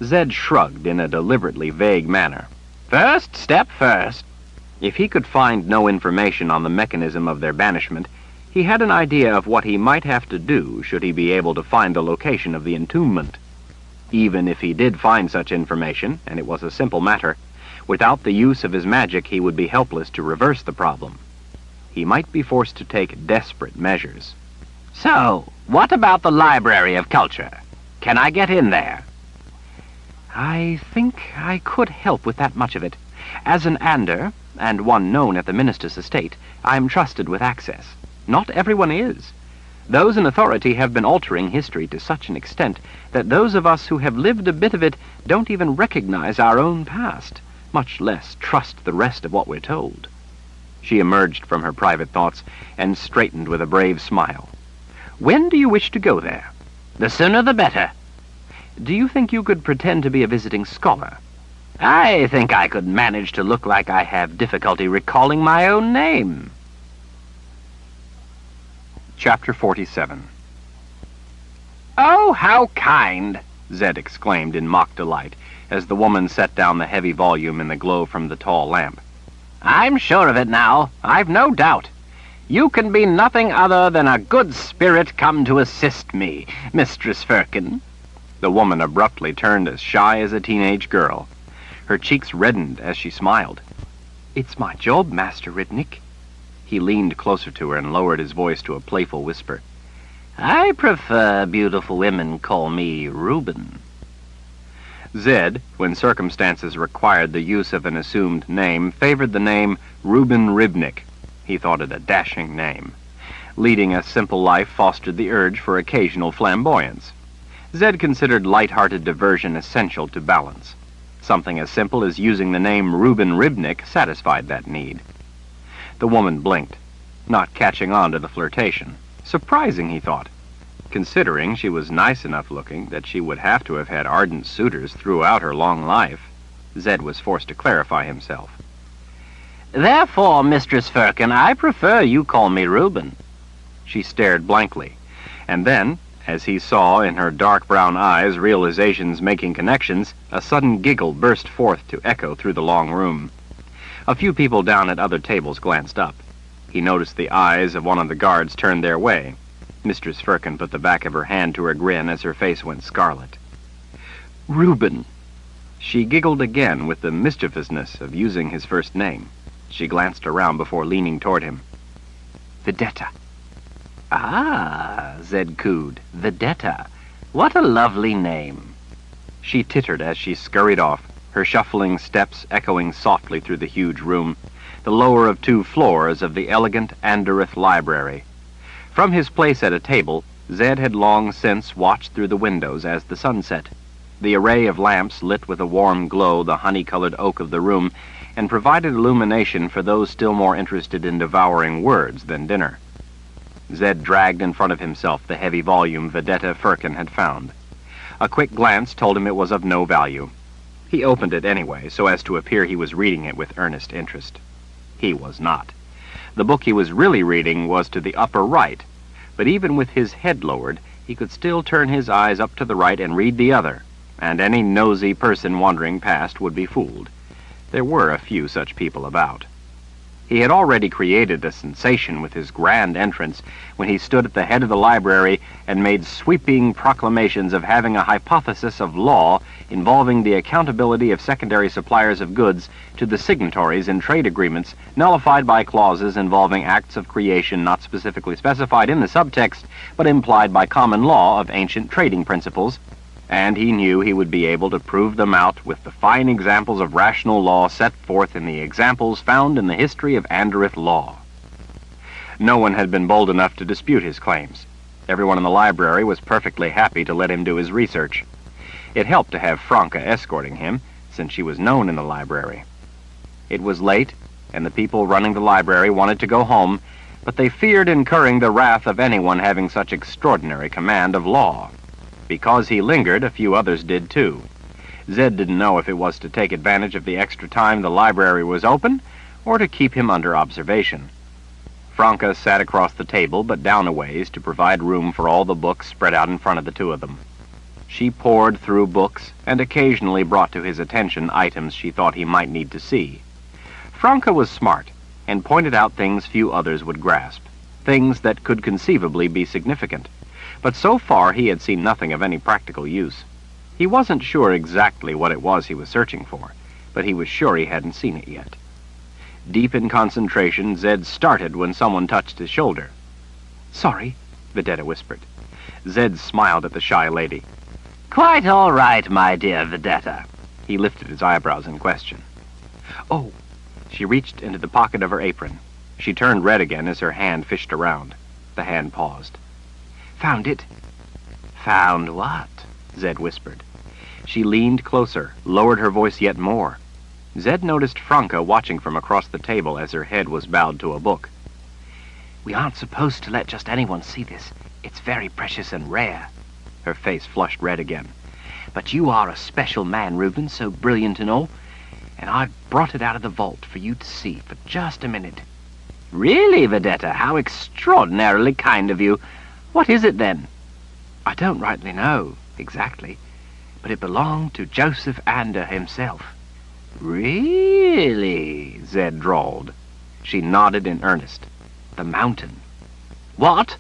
Zed shrugged in a deliberately vague manner. First step first. If he could find no information on the mechanism of their banishment, he had an idea of what he might have to do should he be able to find the location of the entombment. Even if he did find such information, and it was a simple matter, without the use of his magic he would be helpless to reverse the problem. He might be forced to take desperate measures. So, what about the Library of Culture? Can I get in there? I think I could help with that much of it. As an Ander, and one known at the minister's estate, I'm trusted with access. Not everyone is. Those in authority have been altering history to such an extent that those of us who have lived a bit of it don't even recognize our own past, much less trust the rest of what we're told. She emerged from her private thoughts and straightened with a brave smile. When do you wish to go there? The sooner the better. Do you think you could pretend to be a visiting scholar? I think I could manage to look like I have difficulty recalling my own name. Chapter 47. Oh, how kind. Zed exclaimed in mock delight as the woman set down the heavy volume in the glow from the tall lamp. "I'm sure of it now. I've no doubt. You can be nothing other than a good spirit come to assist me, Mistress Firkin." The woman abruptly turned as shy as a teenage girl. Her cheeks reddened as she smiled. "It's my job, Master Ribnick." He leaned closer to her and lowered his voice to a playful whisper. "I prefer beautiful women call me Reuben." Zed, when circumstances required the use of an assumed name, favored the name Reuben Ribnick. He thought it a dashing name. Leading a simple life fostered the urge for occasional flamboyance. Zed considered light-hearted diversion essential to balance. Something as simple as using the name Reuben Ribnick satisfied that need. The woman blinked, not catching on to the flirtation. Surprising, he thought, considering she was nice enough looking that she would have to have had ardent suitors throughout her long life. Zed was forced to clarify himself. "Therefore, Mistress Firkin, I prefer you call me Reuben." She stared blankly, and then, as he saw in her dark brown eyes realizations making connections, a sudden giggle burst forth to echo through the long room. A few people down at other tables glanced up. He noticed the eyes of one of the guards turned their way. Mistress Firkin put the back of her hand to her grin as her face went scarlet. "Reuben." She giggled again with the mischievousness of using his first name. She glanced around before leaning toward him. "Vedetta." "Ah," Zed cooed. "Vedetta. What a lovely name." She tittered as she scurried off, her shuffling steps echoing softly through the huge room, the lower of 2 floors of the elegant Anderith Library. From his place at a table, Zed had long since watched through the windows as the sun set. The array of lamps lit with a warm glow the honey-colored oak of the room and provided illumination for those still more interested in devouring words than dinner. Zed dragged in front of himself the heavy volume Vedetta Firkin had found. A quick glance told him it was of no value. He opened it anyway, so as to appear he was reading it with earnest interest. He was not. The book he was really reading was to the upper right, but even with his head lowered, he could still turn his eyes up to the right and read the other, and any nosy person wandering past would be fooled. There were a few such people about. He had already created a sensation with his grand entrance when he stood at the head of the library and made sweeping proclamations of having a hypothesis of law involving the accountability of secondary suppliers of goods to the signatories in trade agreements nullified by clauses involving acts of creation not specifically specified in the subtext but implied by common law of ancient trading principles, and he knew he would be able to prove them out with the fine examples of rational law set forth in the examples found in the history of Anderith law. No one had been bold enough to dispute his claims. Everyone in the library was perfectly happy to let him do his research. It helped to have Franca escorting him, since she was known in the library. It was late, and the people running the library wanted to go home, but they feared incurring the wrath of anyone having such extraordinary command of law. Because he lingered, a few others did too. Zed didn't know if it was to take advantage of the extra time the library was open, or to keep him under observation. Franca sat across the table, but down a ways, to provide room for all the books spread out in front of the two of them. She pored through books, and occasionally brought to his attention items she thought he might need to see. Franca was smart, and pointed out things few others would grasp, things that could conceivably be significant. But so far he had seen nothing of any practical use. He wasn't sure exactly what it was he was searching for, but he was sure he hadn't seen it yet. Deep in concentration, Zed started when someone touched his shoulder. "Sorry," Vedetta whispered. Zed smiled at the shy lady. "Quite all right, my dear Vedetta." He lifted his eyebrows in question. "Oh." She reached into the pocket of her apron. She turned red again as her hand fished around. The hand paused. "Found it." "Found what?" Zed whispered. She leaned closer, lowered her voice yet more. Zed noticed Franca watching from across the table as her head was bowed to a book. "We aren't supposed to let just anyone see this. It's very precious and rare." Her face flushed red again. "But you are a special man, Reuben, so brilliant and all, and I've brought it out of the vault for you to see for just a minute." "Really, Vedetta? How extraordinarily kind of you. What is it, then?" "I don't rightly know, exactly. but it belonged to Joseph Ander himself. Really? Zed drawled. She nodded in earnest. The mountain. What?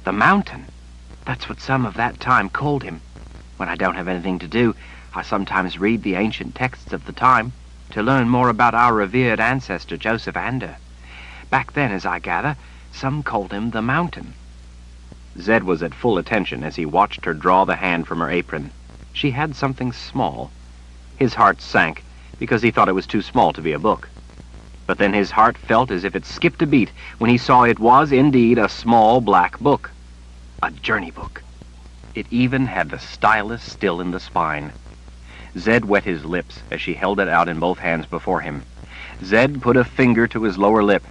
The mountain. That's what some of that time called him. When I don't have anything to do, I sometimes read the ancient texts of the time to learn more about our revered ancestor, Joseph Ander. Back then, as I gather, some called him the mountain. Zed was at full attention as he watched her draw the hand from her apron. She had something small. His heart sank because he thought it was too small to be a book. But then his heart felt as if it skipped a beat when he saw it was indeed a small black book. A journey book. It even had the stylus still in the spine. Zed wet his lips as she held it out in both hands before him. Zed put a finger to his lower lip.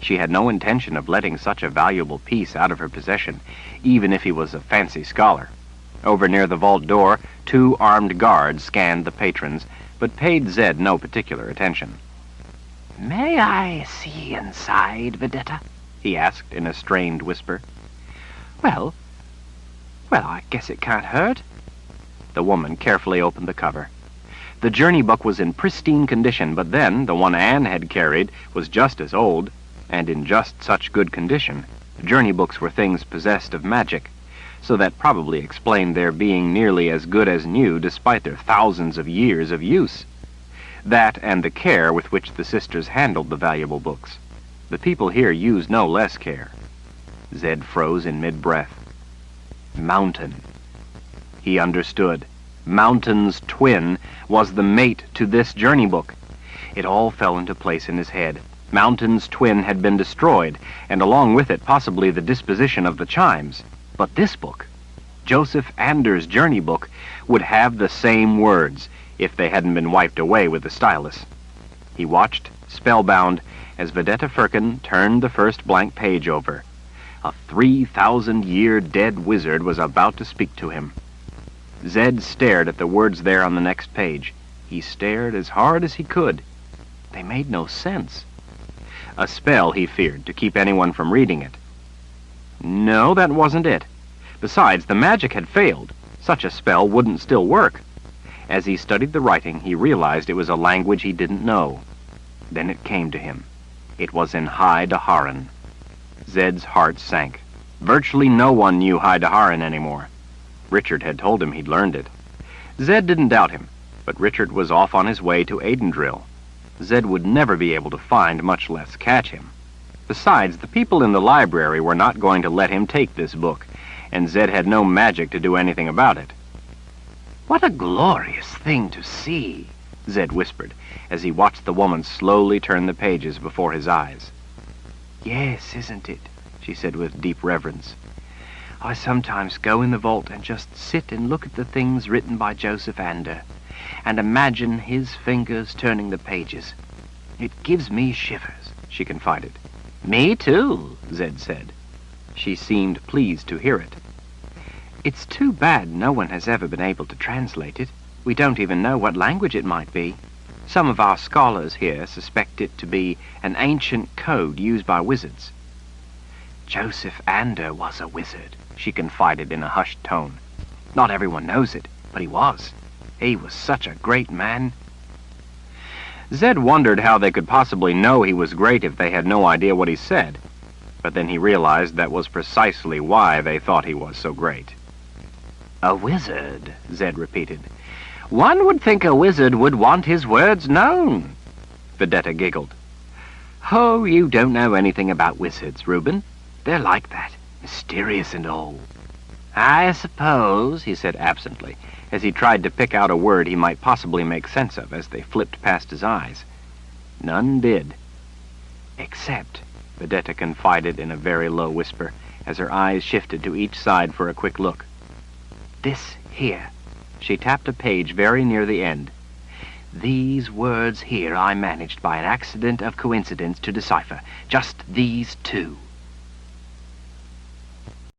She had no intention of letting such a valuable piece out of her possession, even if he was a fancy scholar. Over near the vault door, 2 armed guards scanned the patrons, but paid Zed no particular attention. "May I see inside, Vedetta?" he asked in a strained whisper. Well, I guess it can't hurt." The woman carefully opened the cover. The journey book was in pristine condition, but then the one Anne had carried was just as old, and in just such good condition. Journey books were things possessed of magic, so that probably explained their being nearly as good as new despite their thousands of years of use. That and the care with which the sisters handled the valuable books. The people here used no less care. Zed froze in mid-breath. Mountain. He understood. Mountain's twin was the mate to this journey book. It all fell into place in his head. Mountain's twin had been destroyed, and along with it possibly the disposition of the chimes. But this book, Joseph Ander's journey book, would have the same words if they hadn't been wiped away with the stylus. He watched, spellbound, as Vedetta Firkin turned the first blank page over. A 3,000-year dead wizard was about to speak to him. Zed stared at the words there on the next page. He stared as hard as he could. They made no sense. A spell, he feared, to keep anyone from reading it. No, that wasn't it. Besides, the magic had failed. Such a spell wouldn't still work. As he studied the writing, he realized it was a language he didn't know. Then it came to him. It was in High Daharan. Zed's heart sank. Virtually no one knew High Daharan anymore. Richard had told him he'd learned it. Zed didn't doubt him, but Richard was off on his way to Aidendrill. Zed would never be able to find, much less catch him. Besides, the people in the library were not going to let him take this book, and Zed had no magic to do anything about it. "What a glorious thing to see," Zed whispered, as he watched the woman slowly turn the pages before his eyes. "Yes, isn't it?" she said with deep reverence. "I sometimes go in the vault and just sit and look at the things written by Joseph Ander, and imagine his fingers turning the pages. It gives me shivers," she confided. "Me too," Zed said. She seemed pleased to hear it. "It's too bad no one has ever been able to translate it. We don't even know what language it might be. Some of our scholars here suspect it to be an ancient code used by wizards." "Joseph Ander was a wizard," she confided in a hushed tone. "Not everyone knows it, but he was. He was such a great man." Zed wondered how they could possibly know he was great if they had no idea what he said. But then he realized that was precisely why they thought he was so great. "A wizard," Zed repeated. "One would think a wizard would want his words known." Vedetta giggled. "Oh, you don't know anything about wizards, Reuben. They're like that, mysterious and all." "I suppose," he said absently, as he tried to pick out a word he might possibly make sense of as they flipped past his eyes. None did. "Except," Vedetta confided in a very low whisper, as her eyes shifted to each side for a quick look. "This here." She tapped a page very near the end. "These words here I managed by an accident of coincidence to decipher. Just these 2.